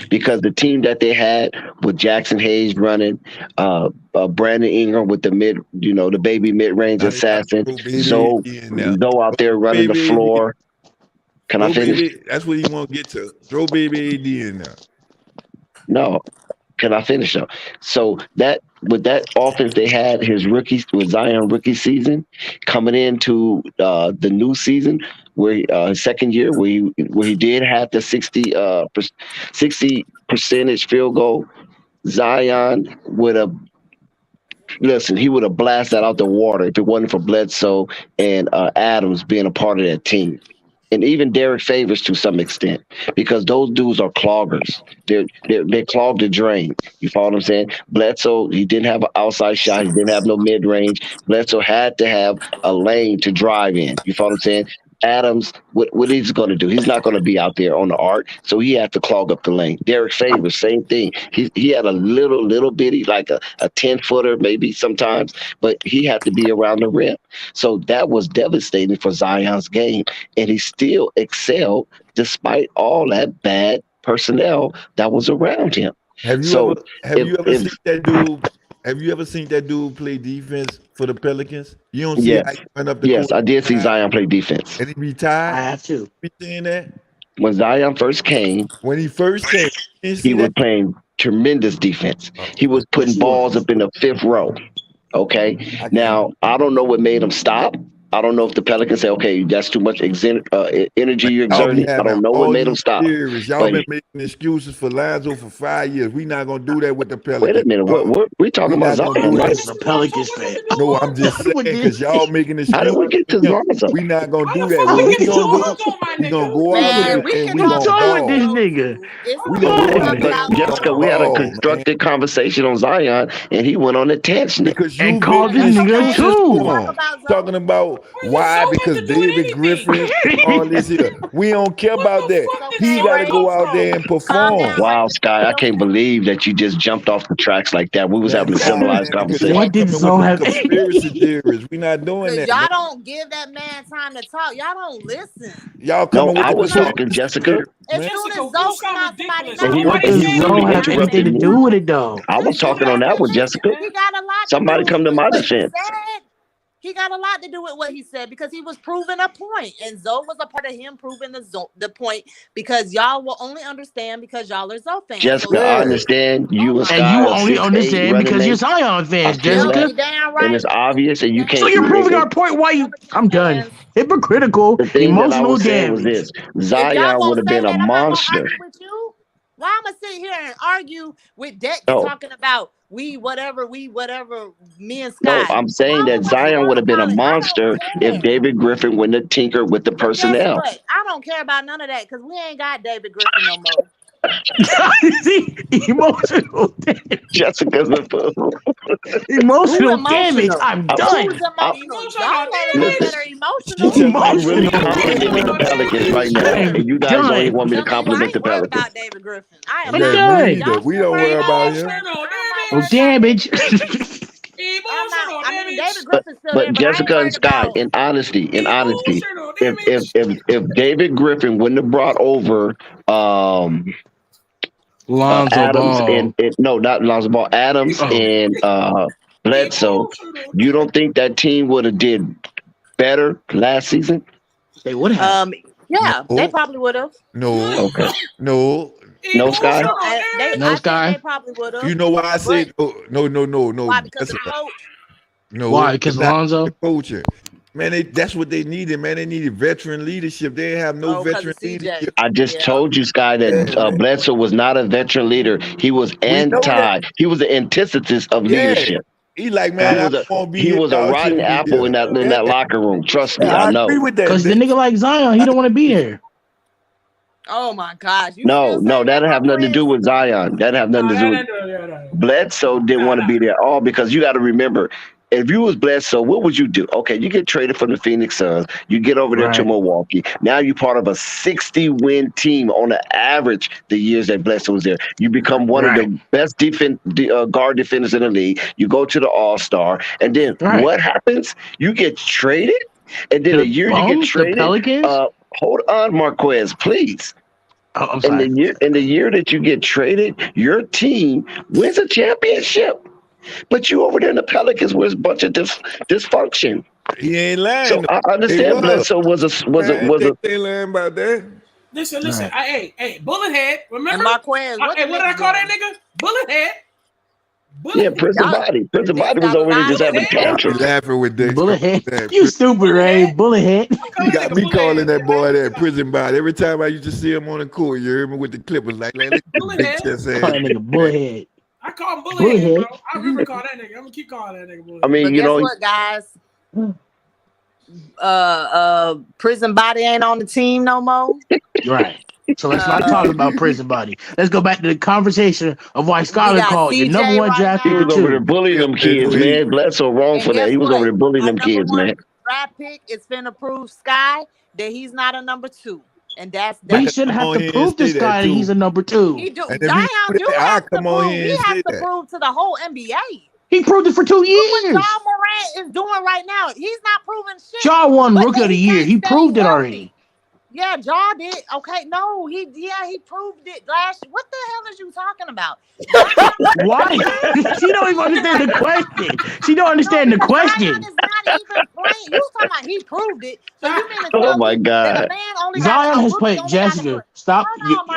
Because the team that they had with Jackson Hayes running, Brandon Ingram with the the baby mid-range assassin, Zoe out there running the floor. Can I finish? Baby, that's what he want to get to. Throw baby AD in there. No. Can I finish though? So that with that offense they had with Zion rookie season coming into the new season where his second year where he did have the 60 percentage field goal, Zion would have he would have blasted out the water if it wasn't for Bledsoe and Adams being a part of that team. And even Derek Favors to some extent, because those dudes are cloggers. They clog the drain. You follow what I'm saying? Bledsoe, he didn't have an outside shot. He didn't have no mid range. Bledsoe had to have a lane to drive in. You follow what I'm saying? Adams, what he's going to do? He's not going to be out there on the arc, so he had to clog up the lane. Derek Favors, same thing. He had a little bitty, like a 10-footer maybe sometimes, but he had to be around the rim. So that was devastating for Zion's game, and he still excelled despite all that bad personnel that was around him. Have you ever seen that dude? Have you ever seen that dude play defense for the Pelicans? You don't see how he went up the court. Yes, I did see Zion play defense. And he retired. I have to. You seeing that? When Zion first came, he was playing tremendous defense. He was putting balls up in the fifth row. Okay. Now, I don't know what made him stop. I don't know if the Pelicans say, okay, that's too much energy you're exerting. I don't know what made him stop. Y'all been making excuses for Lonzo for 5 years. We're not going to do that with the Pelicans. Wait a minute. What we talking about Zion, right? The Pelicans fan. No, I'm just saying because y'all making excuses. How did we get to Lonzo? We're not going to do that. What we going to do? We're going to go out there and we're going to ball. This nigga. But Jessica, we had a constructive conversation on Zion, and he went on a tangent. Because you called this nigga too. Talking about why? Because David Griffin, all this here. We don't care about that. He got to go out there and perform. Wow, Sky, I can't believe that you just jumped off the tracks like that. We was having a civilized conversation. What did Zoe have? Conspiracy theories. We're not doing that. Y'all don't give that man time to talk. Y'all don't listen. Y'all coming with I was the talking, Jessica. As soon as Zoe come out, somebody And he What does Zoe have anything to do with it though? I was talking on that with Jessica. He got a lot. Somebody come to my what he defense. said. He got a lot to do with what he said because he was proving a point, and Zoe was a part of him proving the point because y'all will only understand because y'all are Zoe fans. Jessica, I understand you and Sky And you are only 6'8" understand running because you're mates. Zion fans, I feel Jessica. that, and it's obvious, and you can't. So you're be proving making- our point. Why you? I'm done. Hypocritical, The thing that I emotional was saying was damage. this: Zion would have been a monster. With you, why am I sitting here and argue with Dex No. talking about whatever me and No, Scott. I'm saying that Zion would have been a monster if David Griffin wouldn't have tinkered with the But guess personnel. what? I don't care about none of that because we ain't got David Griffin no more. See, emotional damage. Jessica's a fool. Emotional damage. I'm done. Who's emotional? Y'all know the ones that are emotional. She just like really complimenting the Pelicans right now, and you guys don't even want me to compliment the Pelicans. About David Griffin. I am done. We don't worry about him. Damage. I mean, David Griffin's still there, But Jessica and Scott, in honesty, if David Griffin wouldn't have brought over Lonzo Adams Ball. and no, not Lonzo Ball, Adams and Bledsoe, you don't think that team would have did better last season? They would have. Yeah, they probably would have. No. Okay. No. No, Sky? No, Sky? They probably would have. You know why I say no? Why? Because of the coach? No. Why? Because Lonzo? Coaching. Man, that's what they needed, man. They needed veteran leadership. They have no veteran leadership. I just told you, Sky, that Bledsoe was not a veteran leader. He was he was the antithesis of leadership. He like, man, he was a rotten apple in that locker room. Trust me, I know. Because the nigga like Zion, he don't want to be there. Oh my gosh. No, that didn't have nothing to do with Zion. That didn't have nothing to do with Bledsoe didn't want to be there at all, because you got to remember, if you was Bledsoe, what would you do? Okay, you get traded from the Phoenix Suns. You get over there to Milwaukee. Now you're part of a 60-win team on the average the years that Bledsoe was there. You become one of the best guard defenders in the league. You go to the All-Star. And then what happens? You get traded. And then a year you get traded. Hold on, Marquez, please. Oh, I'm sorry. In the year that you get traded, your team wins a championship. But you over there in the Pelicans was a bunch of dysfunction. He ain't lying. So I understand Bledsoe was a. They learn about that. Listen. Hey, bullet head. Remember? And Marquez, what did I call that nigga? Bullet head. Yeah, Prison Body. Prison Body was over there just having tantrums. Laughing with this. Bullethead. You stupid, Ray. Bullethead. You got me calling that boy that Prison Body. Every time I used to see him on the court, you hear me with the Clippers like, man, look at big chest ass. Call that nigga Bullethead. I call him Bullethead, bro. I remember calling that nigga. I'm gonna keep calling that nigga Bullethead. I mean, but guess what, guys? Prison Body ain't on the team no more. Right. So let's not talk about Prison Body. Let's go back to the conversation of why Skyler called you number one draft pick. He was over there bullying them kids, man. Bledsoe wrong for that. He was over there bullying them kids, man. Draft pick is finna prove Sky that he's not a number 2. And that's but he shouldn't have to prove to Sky that he's a number 2. He do. Zion do have to prove. He has to prove to the whole NBA. He proved it for 2 years. Look what Ja Morant is doing right now. He's not proving shit. Ja won Rookie of the Year. He proved it already. Yeah, Ja did. Okay, no, he proved it last. What the hell is you talking about? Why? She don't even understand the question. She don't understand the question. Zion is not even playing. You talking about he proved it? So you mean to tell Oh my me God. that a man only Zion has played. Jessica, stop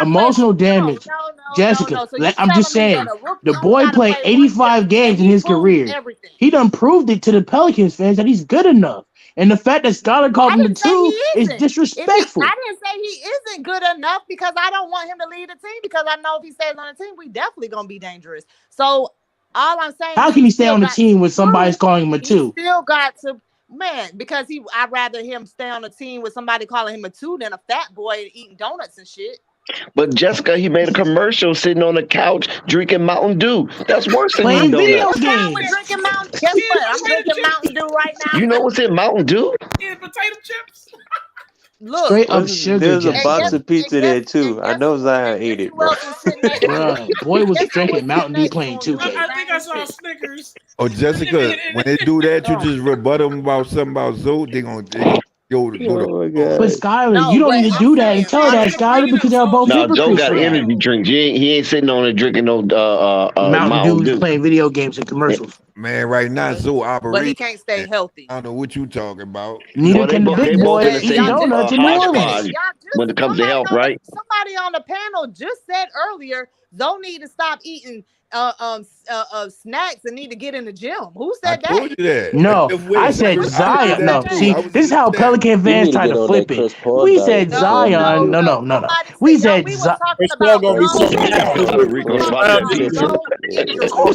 emotional damage. Jessica, I'm just saying, the boy played 85 games in his career. He done proved it to the Pelicans fans that he's good enough. And the fact that Skyler called him the 2 is disrespectful. I didn't say he isn't good enough because I don't want him to lead the team, because I know if he stays on the team, we definitely gonna be dangerous. So all I'm saying, how can he stay on the team when somebody's calling him a 2? He still got to, man, because I'd rather him stay on the team with somebody calling him a 2 than a fat boy eating donuts and shit. But Jessica, he made a commercial sitting on the couch drinking Mountain Dew. That's worse than playing eating video donuts. games. Drinking Mountain, guess what? I'm drinking Mountain Dew right now. You know what's in Mountain Dew? Yeah, potato chips. Look, straight up sugar. There's a box of pizza there too. I know Zion ate it, bro. Bruh, boy was drinking Mountain Dew playing 2K. I think I saw Snickers. Oh, Jessica, when they do that, you just rebut them about something about Zoe. They gonna go to. But Skyler, you don't need to do that and tell her that, Skyler, because they're both No, Joe hypocrites. got energy drinks. He ain't sitting on it drinking no Mountain Dew playing video games and commercials. Man, right now Zoe operates. But he can't stay healthy. I don't know what you talking about. Neither can the big boy eating donuts in New Orleans. Y'all when it comes to health, right? Somebody on the panel just said earlier, Zoe need to stop eating snacks and need to get in the gym. Who said that? Told you that. No, I said Zion. No, see, this is how Pelican fans try to flip it. We said Zion. No. We said Zion. Talking about Rico spotted Who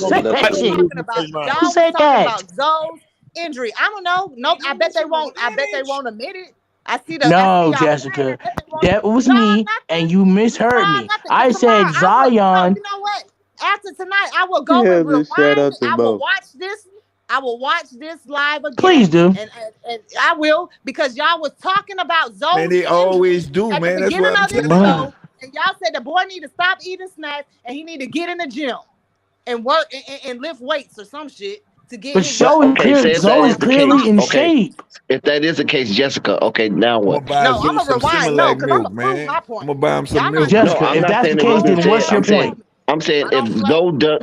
said that? Zoe's injury. I don't know. Nope. I bet they won't. I bet they won't admit it. I see the. No, Jessica, that was me, and you misheard me. I said Zion. You know what? After tonight, I will go and rewind. I will watch this. I will watch this live again. Please do. And I will, because y'all was talking about Zoe. Man, they always do, man. That's what I'm telling you. And y'all said the boy need to stop eating snacks and he need to get in the gym and work and lift weights or some shit to get. But Zoe is clearly in shape. If that is the case, Jessica, okay, now what? No, I'm gonna rewind. No, because I'm gonna prove my point. I'm gonna buy him some milk. Jessica, if that's the case, then what's your point? I'm saying if Zoe does,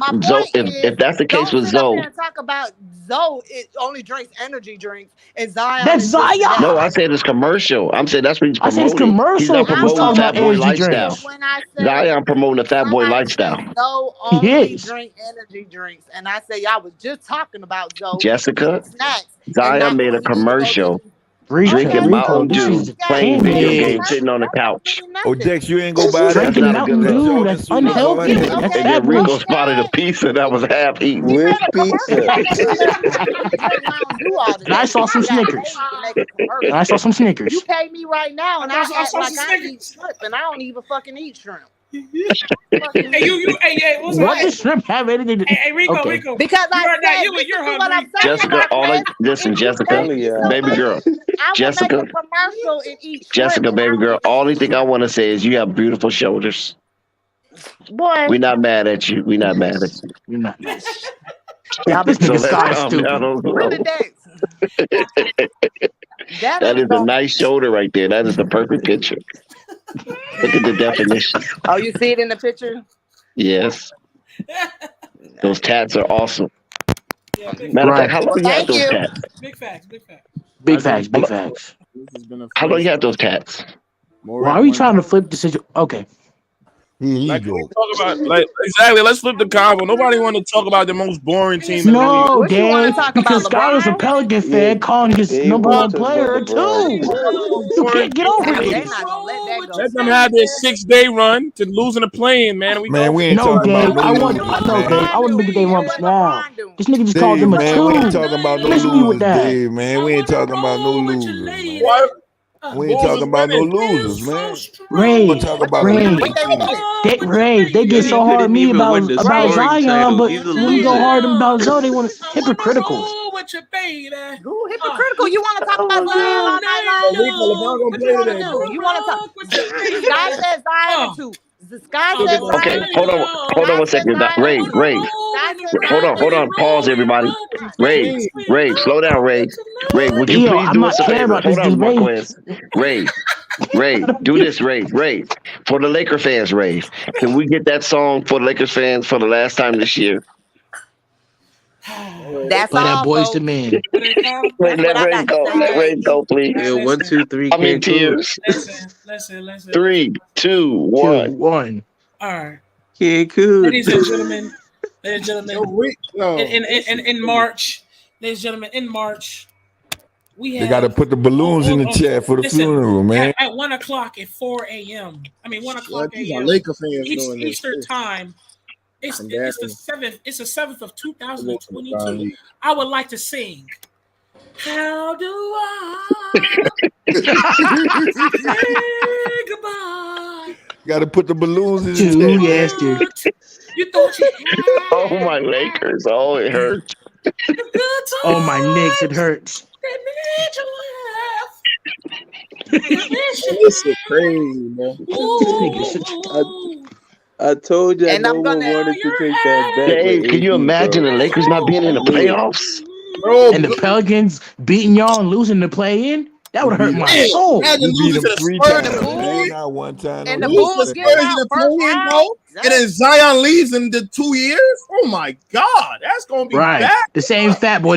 if that's the case with Zoe. Talk about Zoe, it only drinks energy drinks, and Zion. That's Zion. No, I said it's commercial. I'm saying that's what he's promoting. I said it's commercial. He's not promoting Fat Boy lifestyle. When I Zion promoting the Fat Boy lifestyle. Zoe only drink energy drinks, and I say y'all was just talking about Zoe. Jessica, snacks. Zion made a commercial. Drinking Mountain Dew, playing video games, sitting on the couch. Oh, Dex, you ain't go buy that. Drinking Mountain Dew, that's unhealthy. And then Rico spotted a pizza that was half eaten. With pizza. And I saw some Snickers. You pay me right now, and I act like I eat shrimp, and I don't even fucking eat shrimp. Hey, what's what does shrimp have anything to do? Hey, Rico. Because Jessica, listen, Jessica, baby girl. Jessica, baby girl. Only thing I want to say is you have beautiful shoulders. Boy, we're not mad at you. We're not mad at you. You're not. This nigga's stupid. That is a nice shoulder right there. That is the perfect picture. Look at the definition. Oh, you see it in the picture? Yes. Those tats are awesome. Matter of fact, how long you have those tats? Big facts. Big facts. How long you have those tats? Why are we trying to flip the situation? Okay. Like, talk about, exactly. Let's flip the convo. Nobody want to talk about the most boring team. No, Dan, because Scott was a Pelican fan, calling his number one player too. You can't get over it. Let them have their 6-day run to losing the play-in, man. We ain't talking about I want to make they rumps now. This nigga just called them a two. We ain't talking about no losers, Dave, man. We ain't talking about no losers, man. We ain't talking about no losers, man. Ray, they get so hard at me about Zion, but when we go hard about Zoe, they want to hypocritical. Hypocritical. You want to talk about Zion all night long? What you want to do? You want to talk? Sky says Zion too. Okay, hold on 1 second. Ray. Hold on. Pause, everybody. Ray, slow down, Ray. Would you please do us a favor? Hold on, Marquez. Ray, do this, Ray. For the Laker fans, Ray, can we get that song for the Lakers fans for the last time this year? That's all. That Boys to men. Let Ray go, please. Yeah, 1, 2, 3. I mean, tears. Listen. 3, 2, 1. All right. Cancun. Ladies and gentlemen, in March, we have. They got to put the balloons in the chat for the funeral, man. At 1 o'clock at 4 a.m. 1 o'clock a.m. Laker fans doing Eastern time. It's the 7th. It's the 7th of 2022. I would like to sing. How do I say goodbye? Got to put the balloons in the chat. You thought you had. Oh, my Lakers. Oh, it hurts. Oh, my Knicks. It hurts. This is crazy, man. I told you no one wanted to take that bet. Dave, can you imagine the Lakers not being in the playoffs? Bro, and the Pelicans beating y'all and losing the play-in? That would hurt my soul. You beat them 3 times. Not one time. And the Bulls get out first round. And then Zion leaves in the 2 years. Oh my God, that's gonna be bad. The same fat boy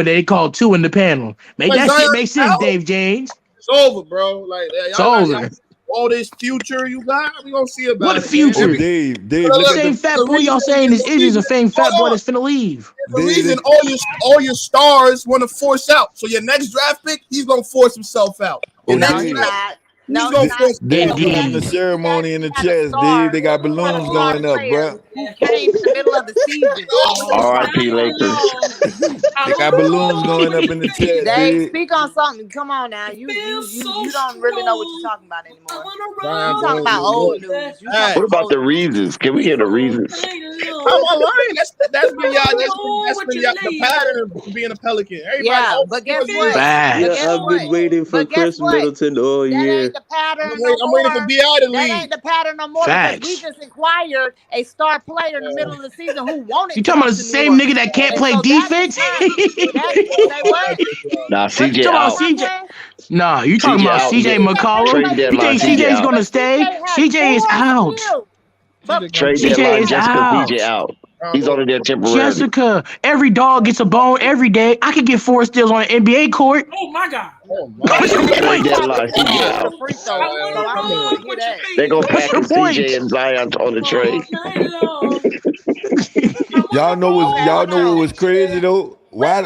they called 2 in the panel. Make that shit make sense, Dave James. It's over, bro. Like It's y'all over. all this future you got, we gonna see about What it. future? Man. Dave, Look, same fat boy y'all saying is a fame fat boy that's finna leave. The reason all your stars want to force out. So your next draft pick, he's gonna force himself out. Your next he's draft, not. he's No, gonna he's force not. Dave, himself you out. having a ceremony in the chest, Dave. They got balloons going up, bro. Who came in the middle of the season? R.I.P. Lakers. They got balloons going up in the chest, Dave, Dave. speak on something. Come on now. You don't really know what you're talking about anymore. You talking about old news. You talking What about the reasons? Can we hear the reasons? I'm not lying. That's been the pattern of being a Pelican. Everybody but guess what? Yeah, But guess I've been waiting for But guess Chris what? Middleton all That year. ain't the pattern I'm no more. waiting for B.I. to That leave. ain't the pattern no more because Facts. we just acquired a star player in the middle of the season who wanted You to talking come about to the New same Orleans. nigga that can't And play so defense? say what? Nah, You CJ talking about out. CJ? Nah, you talking CJ about out. CJ McCollum? Trade You deadline, think CJ CJ's out. gonna stay? CJ is out. Trade CJ deadline is just because out. CJ out. He's only there temporarily. Jessica, every dog gets a bone every day. I could get 4 steals on an NBA court. Oh my God. Trade deadline, CJ out. They're gonna package CJ and Zion on the trade. Y'all know what was crazy though? Why I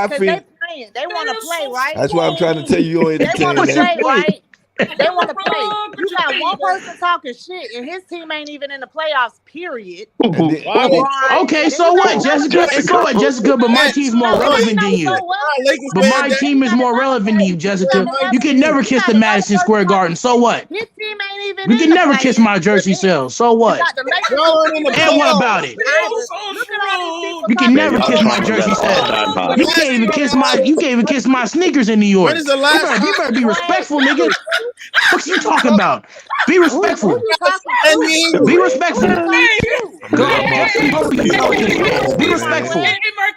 Because feel they want to play, right? that's why I'm trying to tell you on They want to entertain play, that. right? They want to play. You got one person talking shit, and his team ain't even in the playoffs. Period. Okay, so what, Jessica? And so what, Jessica? But my team's more relevant than you. But my team is more relevant than you, Jessica. You can never kiss the Madison Square Garden. So what? His team ain't even. You can never kiss my jersey sales. So what? And what about it? You can never kiss my jersey sales. You can't even kiss my sneakers in New York. When is the last You better be respectful, nigga. What you talking about? Be respectful. Be respectful. Be respectful.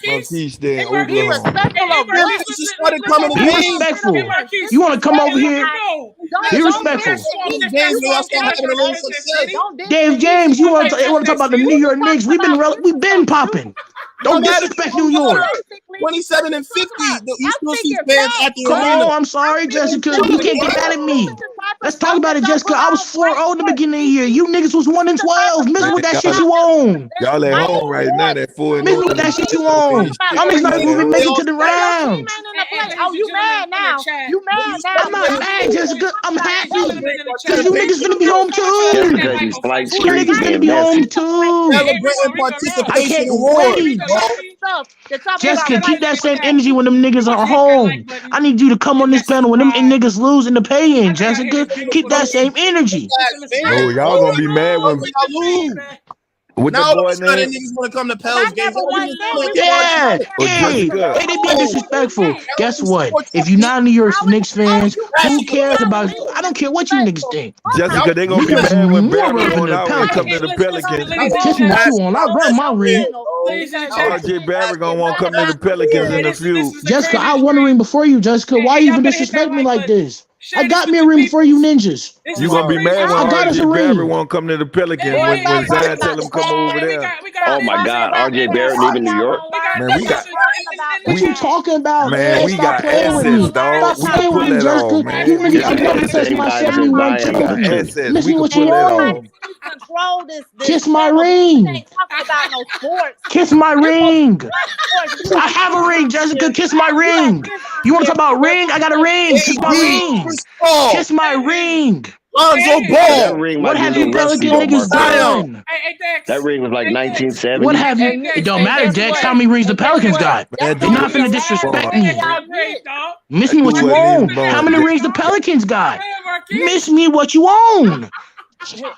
Marquise stay in Be Oklahoma. respectful of what? Be respectful. You want to come over here? Be respectful. Dave James, you want to talk about the New York Knicks? We've been popping. Don't disrespect New York. 27 and 50. You still see fans at the Come arena. on, I'm sorry, Jessica. You can't get mad at me. Let's talk about it, Jessica. I was 4-0 in the beginning of the year. You niggas was 1-12. Miss with that shit you own. Y'all at home right now. That 4-0. Miss with that shit you own. Y'all niggas not even make it to the round. Oh, you mad now? You mad now? I'm not mad, Jessica. I'm happy. Because you niggas finna be home too. Jessica, these flight You streaks niggas finna being be home messy. too. Celebrating I participation can't awards. wait. Jessica, keep that same energy when them niggas are home. I need you to come on this panel when them niggas lose in the pay-in, Jessica. Keep that same energy. No, y'all gonna be mad when with Now the all of boy a sudden name. niggas want to come to Pels games. Yeah, Oh, hey, Jessica. they being disrespectful. Guess what? If you're not New York Knicks fans, who cares about? I don't care what you niggas think. Jessica, they gonna be Niggas mad when more Barry relevant going than the out and come Pelicans. to the Pelicans. Kiss me what you want. I run my ring. RJ Barry gonna want to come to the Pelicans in the feud. Jessica, I won a ring before you, Jessica. Why you even disrespect me like this? I got me a ring before you ninjas. You gonna be mad when I got us a RJ Barry ring. won't come to the Pelicans when Zion tell him come over there. Oh my God, RJ Barrett leaving New York. Man, we got What you talking about, man? we Stop got playing with me. assets, dog. Stop We playing can with pull me, that Jessica. off, man. You niggas can Got never the touch same my guys as 71 Zion got got trophy. assets. Miss We me can what pull you that want. off. Control this Kiss my channel. We ring. ain't talking about no sports. Kiss my ring. I have a ring, Jessica. Kiss my ring. You want to talk about ring? I got a ring. Kiss my ring. Kiss my ring. Lonzo That Ball. ring What might be a have you little rusty Pelican though, niggas Marquise. done? That ring was like 1970. What have you? It don't matter, Dex. How many rings the Pelicans got? Man, You're not finna disrespect me. Miss me That what dude you wasn't own. even born. How many rings the Pelicans got? Miss me what you own.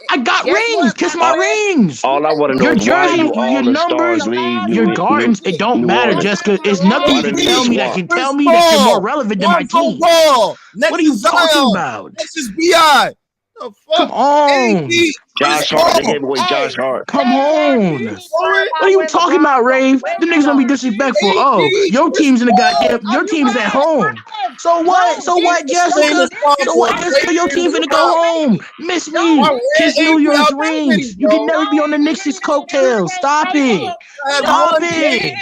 I got rings. Kiss my rings. All I want to know Your is why jersey, do your all the numbers, stars leave your gardens. It don't New matter, Orleans? Jessica. It's nothing Why you the can niggas tell me that swap? can tell me that you're more relevant than my Lonzo team. Ball. Next What are you is talking Zion. about? Next is B.I. The fuck? Come on. Josh Hart. They gave away Josh Hart. Come on. What are you talking about, Rave? The niggas gonna be disrespectful. Oh, your team's in the goddamn. Your team's at home. So what? So what, Jessica? So what, Jessica? Your team finna go home. Miss me. Kiss New York's rings. You can never be on the Knicks' coattails. Stop it. Stop it.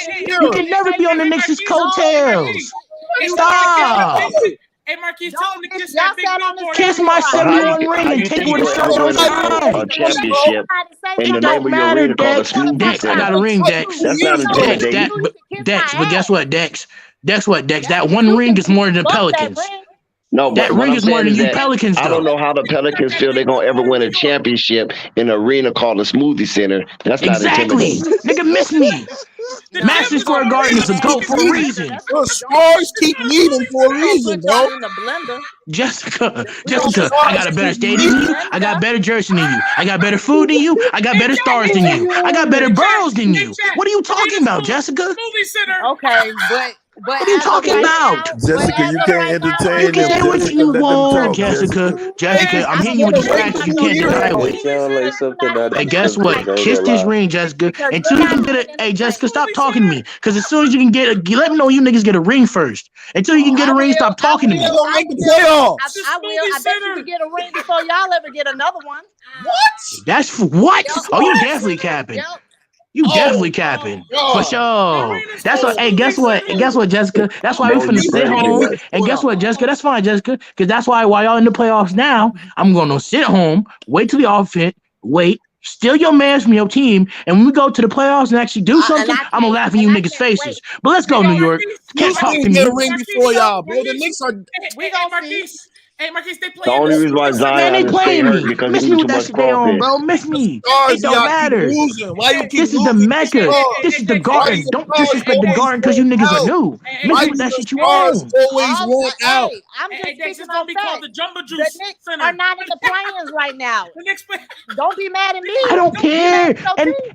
You can never be on the Knicks' coattails. Stop. Hey, Marquise, tell him to kiss that big billboard. Kiss my 71 ring and take away the shirt on A championship in the name of your arena called the Smoothie Dex, I Center. got a ring, Dex. That's not intimidating. Dex, but guess what, Dex? Dex, that one ring is more than the Pelicans. No, that but what ring I'm is more saying than is you that Pelicans, I don't know how the Pelicans feel they're gonna ever win a championship in an arena called the Smoothie Center. That's not Exactly. intimidating. Nigga, miss me. Madison Square Garden is a GOAT for a reason. Those stars keep leaving for a reason, bro. Jessica, I got a better stadium than you. I got better jersey than you. I got better food than you. I got better stars than you. I got better boroughs than you. What are you talking about, Jessica? Okay, but What are you talking about? Jessica, you can't entertain You can them. say what Jessica, you let them want, talk, Jessica. Jessica, I'm hitting you with distractions you can't deny with. It sounds like something that Hey, guess what? Kiss this ring, Jessica. Until you can get a. Hey, Jessica, stop talking to me. Because as soon as you can get a, let me know you niggas get a ring first. Until you can get a ring, stop talking to me. I will. I bet you can get a ring before y'all ever get another one. What? That's what? Oh, you definitely capping. You definitely capping. For sure. That's what. Hey, guess what? Guess what, Jessica? That's why we finna sit home. And guess what, Jessica? That's fine, Jessica. Because that's why while y'all in the playoffs now, I'm gonna sit home, wait till the offense, steal your man from your team, and when we go to the playoffs and actually do something, I'm gonna laugh in you niggas' faces. But let's go, New York. Can't talk to me. Get a ring before y'all, bro. The Knicks are. We gonna see. Hey, Marquise, they The only reason why Zion is stay hurt because Miss he me eat with too that much shit they on, crawfish. bro. Miss me. Stars, It don't y'all keep matter. losing. Why you keep This is the losing? Mecca. This is the garden. Don't disrespect the garden because you niggas are new. Miss me with that shit you own. Always want out. Hey, I'm just Dex, speaking it's gonna on be called facts. the Jumbo The Juice Knicks Center. are not in the plans right now. The Knicks play. Don't be mad at me. I don't care.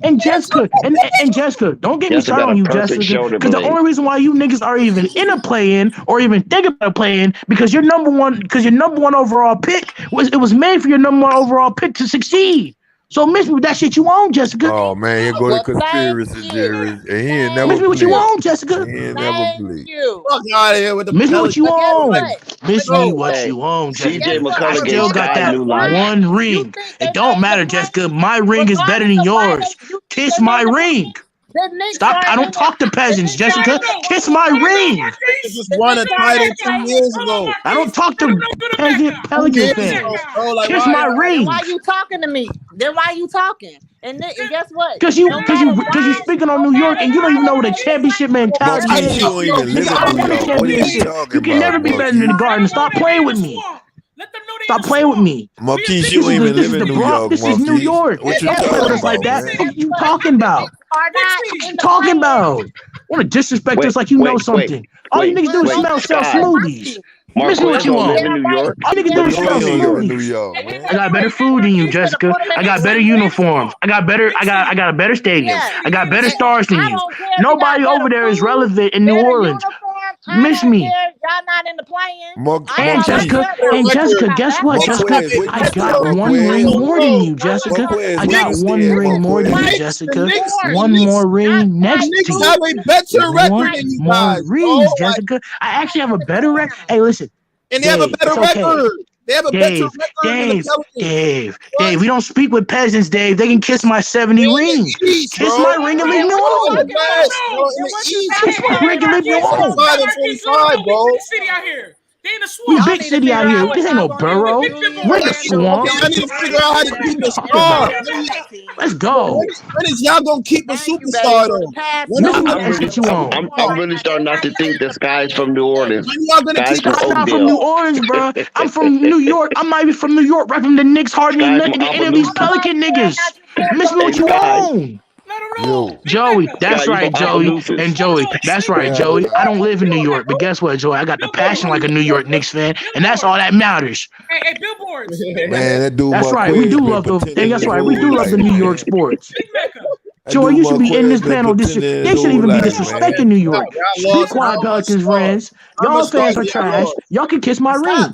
And Jessica, and Jessica, don't get me Jessica started got on a you, perfect Jessica. shoulder Because the blade. only reason why you niggas are even in a play-in or even think about a play-in because your number one overall pick was made for your number one overall pick to succeed. So miss me with that shit you own, Jessica. Oh man, here go the conspiracy theories, and he ain't never Miss me what you played. own, Jessica. He ain't never played. Fuck out of here with the Miss me what you own. Miss me No. what Hey, you own, Jessica. CJ I McCollum still gave got Sky that new life. one ring. It don't matter, Jessica. My ring is better than yours. Kiss my ring. The Knicks Stop. are I in don't talk to peasants, Jessica. Kiss my ring. They just won a title 2 years ago. I don't talk to peasant Pelican fans. Kiss my ring. Why you talking to me? Then why you talking? And guess what? Because you speaking on New York and you don't even know what a championship mentality Marquise, is. you don't even live I in New won a York. What are you championship. talking You can about, never be better than the Garden. Stop playing with me. Stop playing with me. Marquise, you don't even This live is in the New Bronx. York, This is New Marquise. York. What you Don't play with talking us like about, that. man? What you talking about? Are not What in you the talking plans. about? Want to disrespect us like you know something. All you niggas do is sell smoothies. Miss me what Marquez you don't live own. in New York. All you niggas do You is know sell you don't live in New smoothies. York, man. I got better food than you, Jessica. I got better uniforms. I got a better stadium. I got better stars than you. Nobody over there is relevant in New Orleans. Miss me. Y'all not in the plans. And Jessica, guess what, Jessica? Marquez, where you I stay, got one Marquez? ring more than you, Jessica. Marquez, I where got you one stay, ring more than you, Marquez? Jessica. Knicks- One more ring next The to Knicks you. have a better record One than you more guys. rings, Oh, Jessica. I actually have a better record. Hey, listen. and they have a Dave, better it's okay. record. They have a better Dave, record than the Pelicans. Dave, we don't speak with peasants, Dave. They can kiss my 70 ring. East, Kiss bro. my ring and leave me alone. In the West, bro. In the East. Kiss my ring and leave me alone. 25 and 25, bro. City out here. They in the We swamp. big city out here. This ain't no borough. We're in the swamp. Okay, I need to figure out how to keep a Talking star. about. Let's go. When is y'all gonna keep a superstar though? When is I'm really starting not to think that Sky's from New Orleans. Sky's from I'm not from New Oakdale. Orleans, bro. I'm from New York. I'm not even from New York. Right from the Knicks, hardly Guys nothing. from Any of these Appaloosa. Pelican niggas. Miss me what you own. Yo, Joey, that's Sky, you right, from Joey. Appaloosa. And Joey, that's right, Yeah. Joey. I don't live in New York, but guess what, Joey? I got the passion like a New York Knicks fan, and that's all that matters. Hey, billboards. man, that dude That's right. Marquez We do been love the. pretending And that's his right. We do whole love the life, New man. York sports. That Joey, dude you should be in Marquez this been panel. pretending They his shouldn't even whole be life, disrespecting man. New York. Be lost quiet, how Pelicans much friends. how Y'all much fans stars are y'all trash. lost? Y'all can kiss my ring.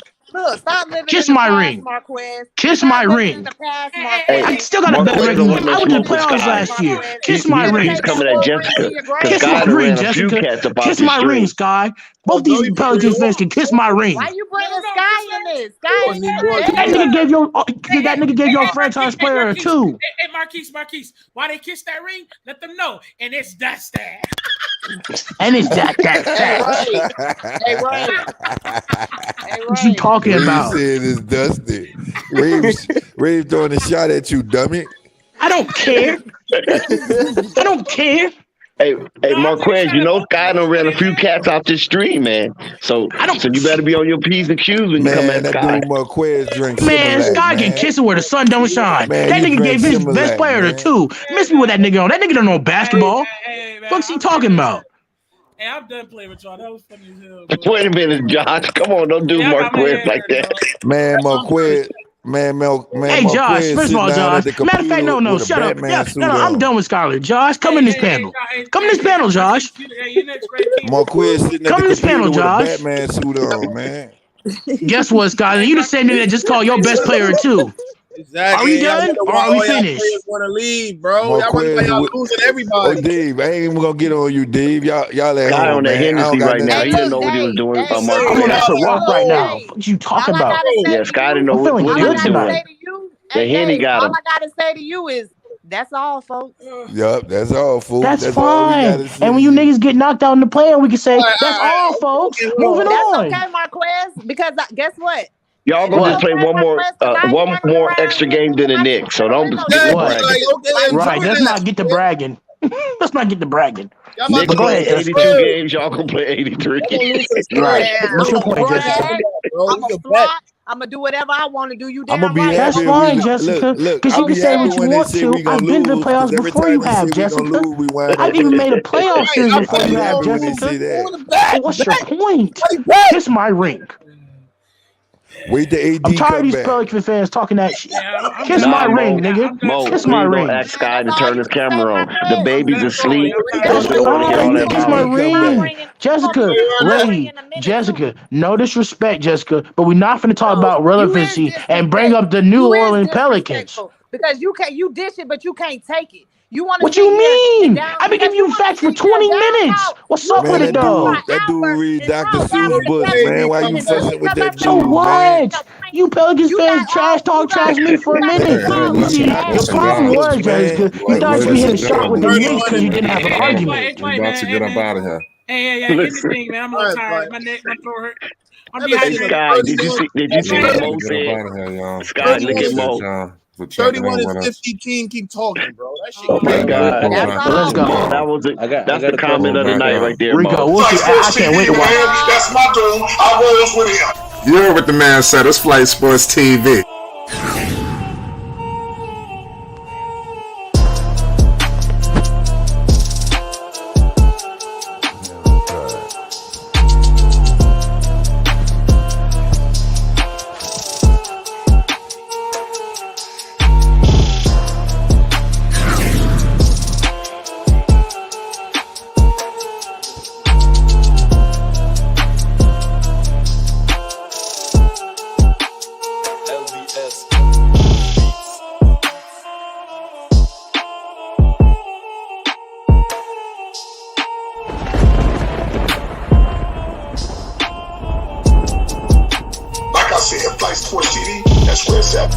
Stop living Kiss in the my past, ring. Marquez. Kiss Stop my living ring. in the past, Hey, Marquez. I still got a better Marquez record don't than want you. no I went to the smoke with playoffs Sky. last year. Kiss He's, my he's, ring. he's coming at Jessica because Kiss Sky my done ring, ran a few Jessica. cats up out Kiss the my ring, street. Sky. Both these Pelicans fans can kiss my ring. Why you bringing Sky in this? Sky ain't That nigga gave your franchise player a 2. Hey, Marquise, why they kiss that ring? Let them know. And it's dust that. And it's Jack. Hey, Ray. What you talking Reeves about? said it's Dusty. Reeves throwing a shot at you, dummy. I don't care. I don't care. Hey, Marquez, you know Sky done ran a few cats off this stream, man. So you better be on your P's and Q's when you come at that Sky. dude Marquez drinks Man, Similac, Sky can kiss it where the sun don't shine. Man, That you nigga drink gave his Similac, best player man. to 2. Miss me with that nigga on. That nigga don't know basketball. What's he talking about? Hey, I'm done playing with y'all. That was funny as hell. Bro. Wait a minute, Josh. Come on, don't do Marquez like that. Man, Marquez. Hey, Josh, first of all, Josh. Matter of fact, no, shut up. Yeah, no, I'm done with Skyler. Josh, come in this panel. Come in this panel, Josh. Marquez sitting Come at in the this panel, computer with a Josh. Batman suit on, man. Guess what, Skyler? You the same nigga that just called your best player too. Exactly. Are we done or are we finished? Want to leave, bro? Marquez, Y'all losing everybody. Oh, Dave, I ain't even gonna get on you, Dave. Y'all at Sky home, on that man. I don't Hennessy got right now. He didn't know what he was doing. I'm on that Ciroc right now. What you talking about? Yeah, Sky didn't know I'm feeling what he good was tonight. doing. The Henny got him. All I gotta say to you is that's all, folks. Yup, that's all, fool. That's all we fine. gotta say. And when you niggas get knocked out in the play, we can say, that's all, folks. Moving on. That's okay, Marquez, because guess what? Y'all gonna just play one more extra game than the Knicks. So don't get bragging. Right, let's not get to bragging. Let's not get to bragging. Knicks But go play ahead. 82 games. Y'all gonna play 83. Right. What's your point, Jessica? I'm a flop. I'm gonna do whatever I want to do. You damn right. That's fine, Jessica. Because you can say what you want to. I've been to the playoffs before you have, Jessica. I've even made a playoff series before you have, Jessica. So what's your point? Kiss my ring. Wait the AD I'm tired of come these back. Pelican fans talking that shit. Kiss my ring, nigga. Kiss my ring. Don't ask Sky to turn his camera on. The baby's asleep. That's fine. Kiss my ring. Jessica, Ray, Jessica, no disrespect, Jessica, but we're not finna talk about relevancy and bring up the New Orleans Pelicans. Because you dish it, but you can't take it. You want What you mean? I've been giving you facts for 20 minutes. What's up with it, though? That dude read Dr. Seuss books, man. Why you fussing with that dude, So what? man? You Pelicans fans trash me for a minute. You see, the problem was, Jessica, you thought you hit a shot with the Knicks because you didn't have an argument. We're about to get up out of here. Hey, get this thing, man. I'm a little tired. My neck, my throat hurt. I'm behind you. Sky, did you see what Mo said? Sky, look at Mo. 31 and 50 King, keep talking, bro. That shit. Oh my God. Let's go. That's the comment of the night right there, Rico, Mo. I can't wait to watch. That's my dude. I rolls with him. You heard what the man said. It's Flight Sports TV. Like I said, Flight Sports TV, that's where it's at.